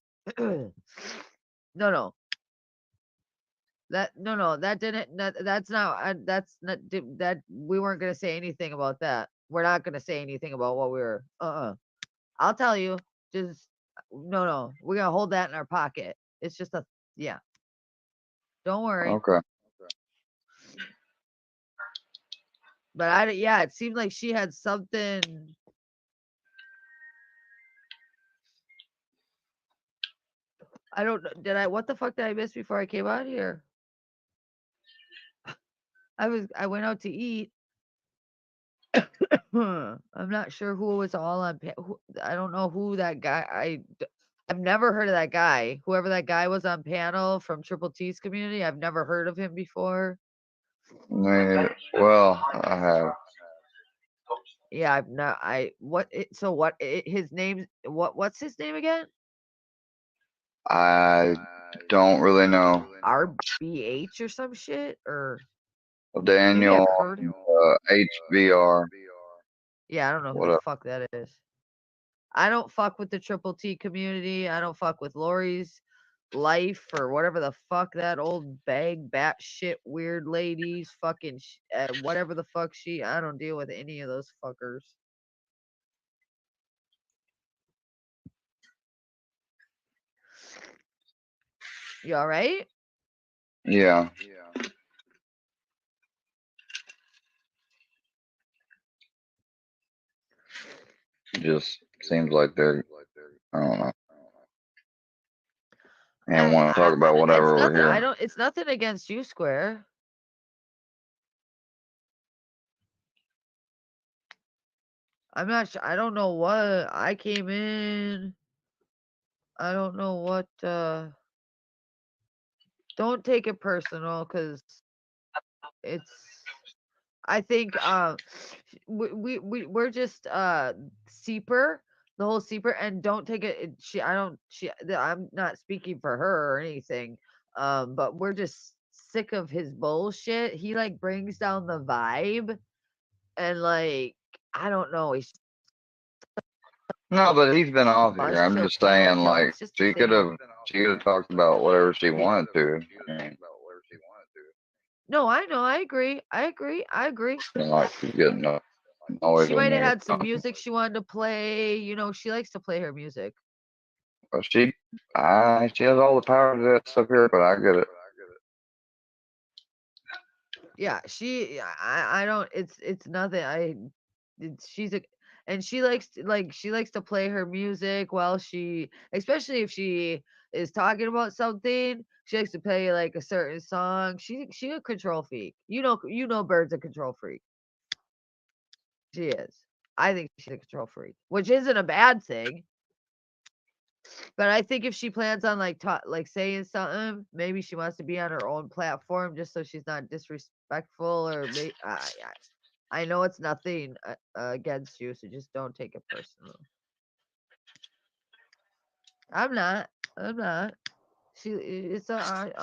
That didn't. That's not. That's not. That we weren't gonna say anything about that. We're not gonna say anything about what we were. I'll tell you. Just no. We're gonna hold that in our pocket. It's just a yeah. Don't worry. okay. But yeah, it seemed like she had something. I don't know. Did I? What the fuck did I miss before I came out here? I went out to eat. I'm not sure who was all on. I don't know who that guy. I've never heard of that guy. Whoever that guy was on panel from Triple T's community, I've never heard of him before. Well, I have. Yeah, I've not. So what? His name? What's his name again? I don't really know. RBH or some shit or maybe Daniel, I've heard him. HBR. Yeah, I don't know who What the up? fuck that is. I don't fuck with the Triple T community. I don't fuck with Lori's life or whatever the fuck that old bag bat shit weird ladies fucking whatever the fuck she. I don't deal with any of those fuckers. You all right? Yeah. Just seems like they're, I don't know, and want to talk about It's whatever over nothing. I here. don't. It's nothing against you, Square. I'm not sure. I don't know what I came in. I don't know what. Don't take it personal, cause it's. I think we're just Seeper, the whole Seeper, and don't take it. She I don't she I'm not speaking for her or anything. But we're just sick of his bullshit. He like brings down the vibe, and like I don't know. He's No, but he's been off here. I'm buzzkill, just camel saying, kill. like, It's just the she could same have, old. she could have talked about whatever she wanted to. I mean, No, I know. I agree. like she's getting annoyed She with might me have or had some something. music she wanted to play. She likes to play her music. But she has all the power to do that stuff here. But I get it. Yeah, I don't. It's nothing. She's a, and she likes to play her music while especially if she is talking about something. She likes to play like a certain song. She a control freak. Bird's a control freak. She is. I think she's a control freak, which isn't a bad thing. But I think if she plans on like saying something, maybe she wants to be on her own platform just so she's not disrespectful or I know it's nothing against you, so just don't take it personal. I'm not. I'm not. She. It's a.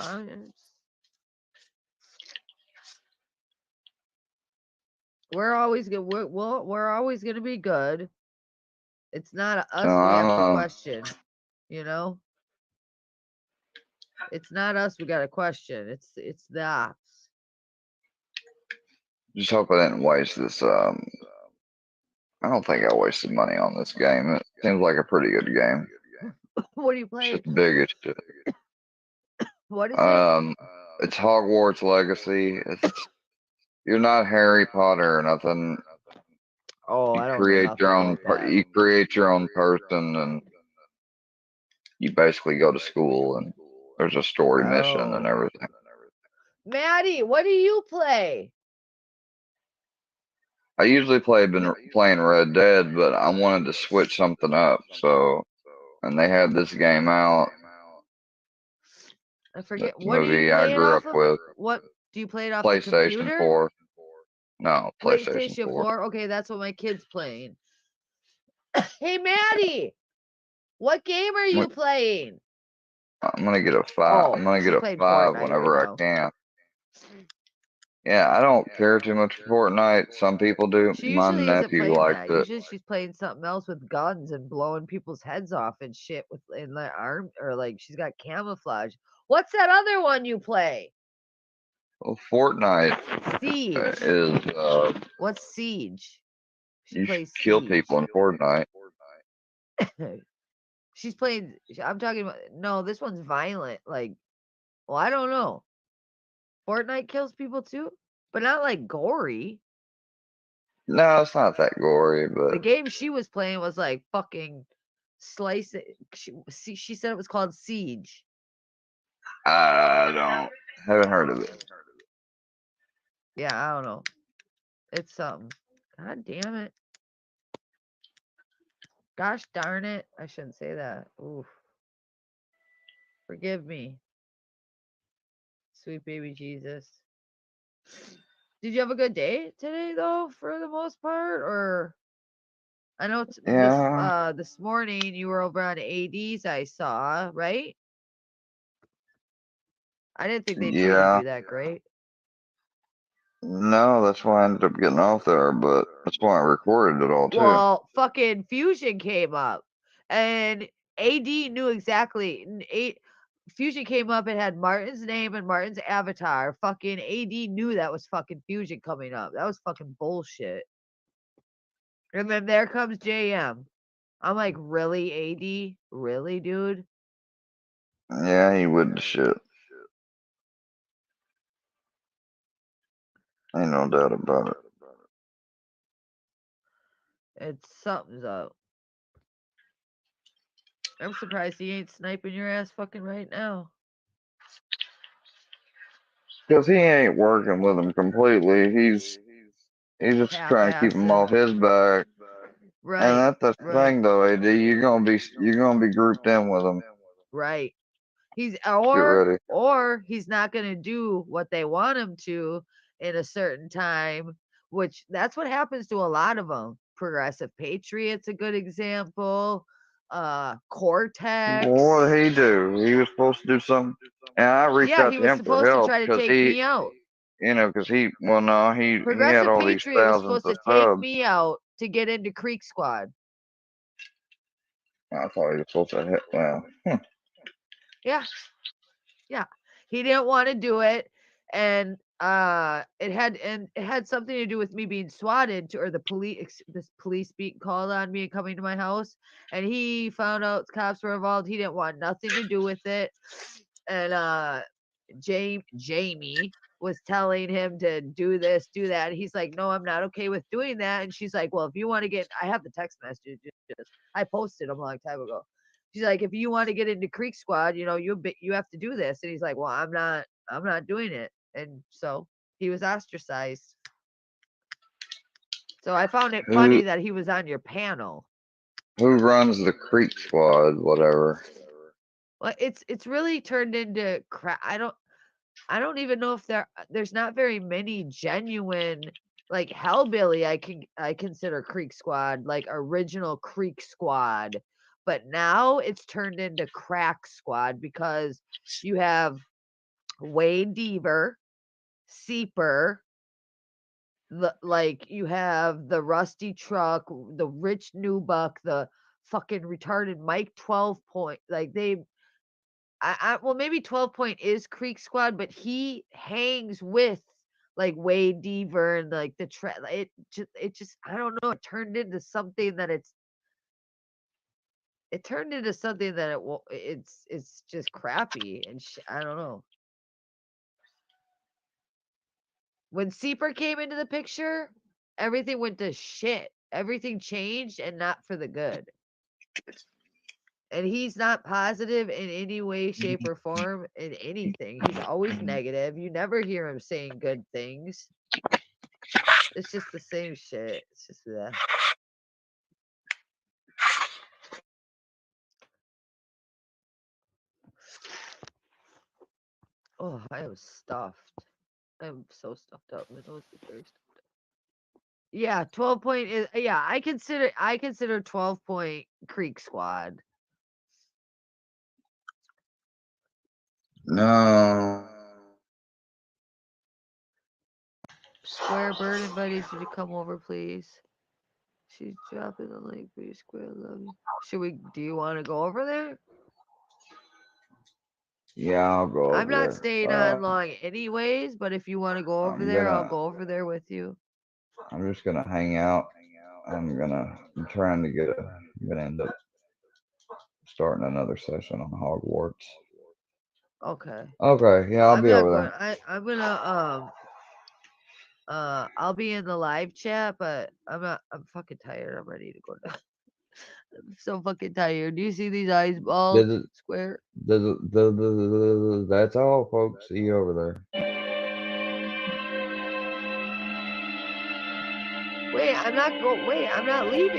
We're always good. We're always gonna be good. It's not No, us we have to question. You know. It's not us we got to question. It's the ops. just hope I didn't waste this. I don't think I wasted money on this game. It seems like a pretty good game. What are you It's playing? just big as shit. What is it? It's Hogwarts Legacy. You're not Harry Potter or nothing. Oh, You I don't know create nothing your own. about that. You create your own person, and you basically go to school, and there's a story mission and Oh. everything. Maddie, what do you play? I usually been playing Red Dead, but I wanted to switch something up. So, and they had this game out. I This forget. What do you movie I play it grew up off of? with. What do you play it off the PlayStation computer? 4. No, PlayStation PlayStation 4. 4. Okay, that's what my kid's playing. Hey, Maddie, what game are you playing? I'm gonna get a 5. Oh, I'm gonna get she's a playing 5 Fortnite right whenever I now. can. Yeah, I don't care too much for Fortnite. Some people do. She My usually isn't nephew playing likes that. it. Usually she's playing something else with guns and blowing people's heads off and shit with in the arm or like she's got camouflage. What's that other one you play? Well, Fortnite Siege. is What's Siege? She you plays kill Siege. people in Fortnite. She's playing. I'm talking about. No, this one's violent. Like, well, I don't know. Fortnite kills people too, but not like gory. No, it's not that gory, The but game she was playing was like fucking slice it. She said it was called Siege. I haven't heard of it. Yeah, I don't know. It's something. God damn it. Gosh darn it. I shouldn't say that. Oof. Forgive me. Sweet baby Jesus. Did you have a good day today though, for the most part? Or I know Yeah, this morning you were over on AD's I saw, right? I didn't think they treated yeah. you that great. No, that's why I ended up getting off there, but that's why I recorded it all too. Well, fucking Fusion came up and AD knew exactly. Fusion came up and had Martin's name and Martin's avatar. Fucking AD knew that was fucking Fusion coming up. That was fucking bullshit. And then there comes JM. I'm like, really, AD? Really, dude? Yeah, he would the shit. Ain't no doubt about it. It's something's up. I'm surprised he ain't sniping your ass fucking right now. Because he ain't working with him completely. He's just trying to keep him off Half-assing. his back. And Right. that's the Right. thing though, AD. You're gonna be grouped in with him. Right. He's Get ready. or he's not gonna do what they want him to in a certain time, which that's what happens to a lot of them. Progressive Patriot's a good example. Cortex. Well, what did he do? He was supposed to do something. And I reached Yeah, out he to was him for supposed to help try to because take me out. well, no, he had Progressive all these Patriot was thousands supposed of to take subs. me out to get into Creek Squad. I thought he was supposed to hit. Well, Yeah. Yeah. He didn't want to do it. And it had something to do with me being swatted to, or this police being called on me and coming to my house. And he found out cops were involved. He didn't want nothing to do with it. And Jamie was telling him to do this, do that. And he's like, no, I'm not okay with doing that. And she's like, well, if you want to get, I have the text messages. I posted them a long time ago. She's like, if you want to get into Creek Squad, you have to do this. And he's like, well, I'm not doing it. And so he was ostracized. So I found it Who funny that he was on your panel. who runs the Creek Squad? Whatever. Well, it's really turned into crap. I don't even know if there's not very many genuine like Hellbilly. I consider Creek Squad like original Creek Squad, but now it's turned into Crack Squad because you have Wade Deaver, Seeper, you have the Rusty Truck, the Rich Newbuck, the fucking retarded Mike 12 Point. Like well, maybe 12 Point is Creek Squad, but he hangs with like Wade Deaver and like it just I don't know. It turned into something that it's just crappy and I don't know. When Seeper came into the picture, everything went to shit. Everything changed and not for the good. And he's not positive in any way, shape, or form in anything. He's always negative. You never hear him saying good things. It's just the same shit. It's just that. Oh, I am stuffed. I'm so stuffed up. My nose is very stuffed up. Yeah, 12 Point is I consider 12 Point Creek Squad. No. Square Bird invited you to come over, please. She's dropping the link for your Square. Love you. Do you want to go over there? Yeah, I'll go I'm over not there. staying on long anyways, but if you want to go over I'm there, I'll gonna. go over there with you. I'm just gonna hang out. I'm trying to get a. I'm gonna end up starting another session on Hogwarts. Okay. Okay, yeah, I'll I'm be not over going. there. I'm gonna I'll be in the live chat, but I'm fucking tired. I'm ready to go down. I'm so fucking tired. Do you see these eyes bald? Square? That's all, folks. See you over there. Wait, I'm not leaving.